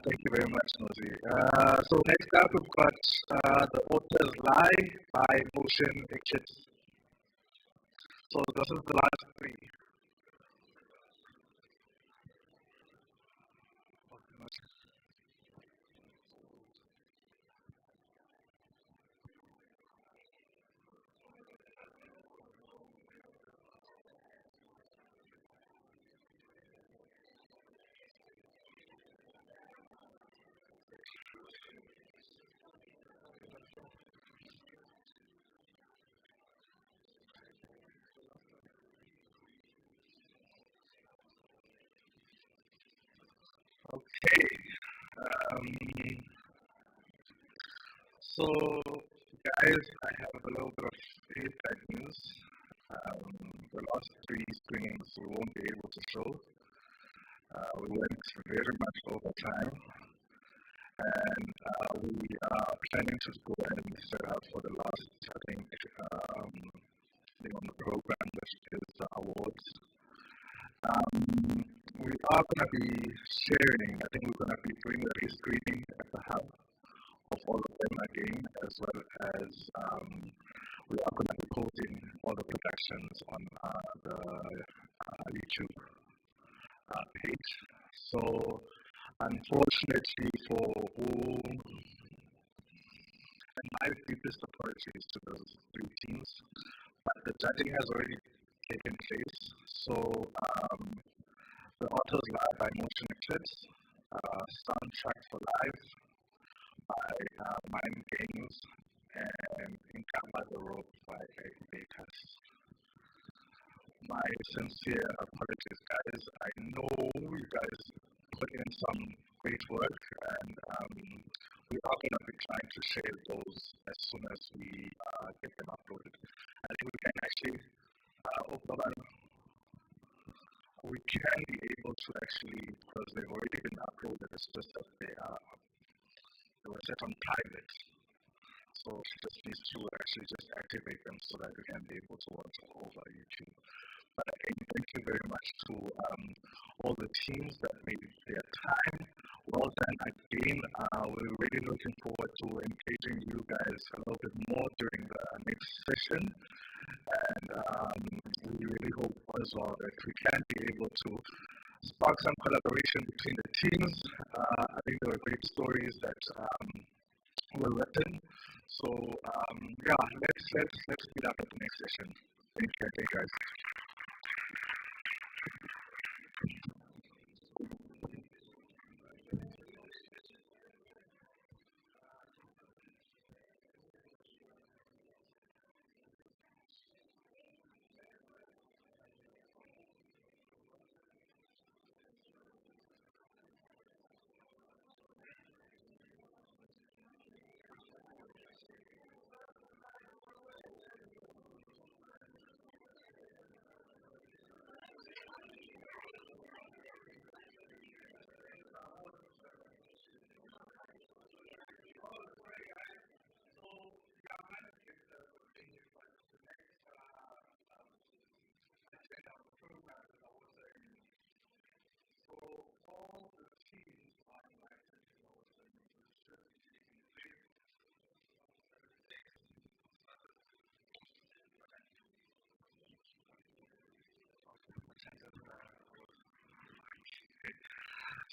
Thank you very much, Nozi. So next up, we've got the author's lie by Motion Pictures. So this is the last three. Okay. So, guys, I have a little bit of bad news. The last three screenings we won't be able to show. We went very much over time, and we are planning to go and set up for the last, I think, thing on the program, which is the awards. We are going to be sharing, I think we're going to be doing a re-screening at the hub of all of them again, as well as we are going to be posting all the productions on the YouTube page. So, unfortunately for who, and my deepest apologies to those three teams, but the judging has already taken place. So, the Authors Live by Motion Eclipse, Soundtrack for Life by Mind Games, and Inkamba the Rope by Bakers. My sincere apologies, guys. I know you guys put in some great work, and we are going to be trying to share those as soon as we get them uploaded. I think we can actually we can be able to actually, because they've already been uploaded, it's just that they were set on private. So she just needs to actually just activate them so that we can be able to watch over YouTube. But again, thank you very much to all the teams that made their time. Well done again. We're really looking forward to engaging you guys a little bit more during the next session. And we really hope as well that we can be able to spark some collaboration between the teams. I think there were great stories that were written. So yeah, let's meet up at the next session. Thank you, guys.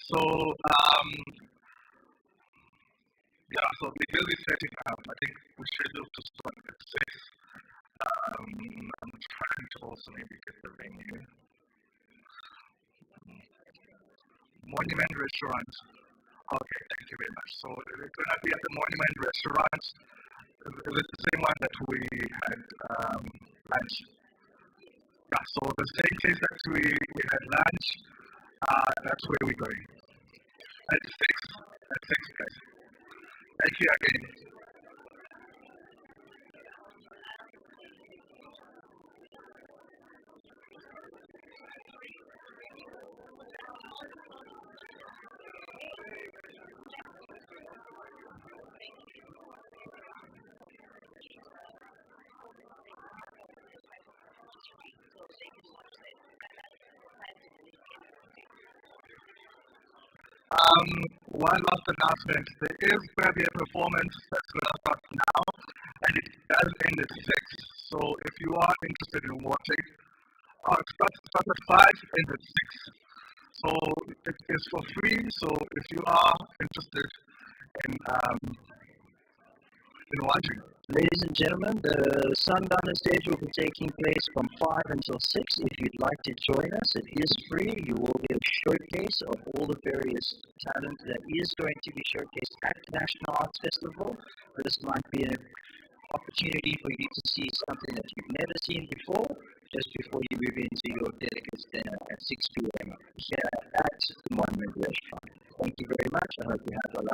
So, yeah, so we will be setting up. I think we scheduled to start at 6. I'm trying to also maybe get the venue. Monument Restaurant. Okay, thank you very much. So, we're going to be at the Monument Restaurant. It's the same one that we had lunch. Yeah, so the same place that we had lunch, that's where we're going. At 6. At 6, guys. Thank you again. One last announcement. There is going to be a performance that's going to start now, and it does end at 6. So if you are interested in watching, it starts at 5 and at 6. So it is for free. So if you are interested in watching. Ladies and gentlemen, the Sundown stage will be taking place from 5 until 6. If you'd like to join us, it is free. You will get a showcase of all the various talent that is going to be showcased at the National Arts Festival. This might be an opportunity for you to see something that you've never seen before, just before you move into your delegates dinner at 6 p.m. here at the Monument Restaurant. Thank you very much. I hope you have a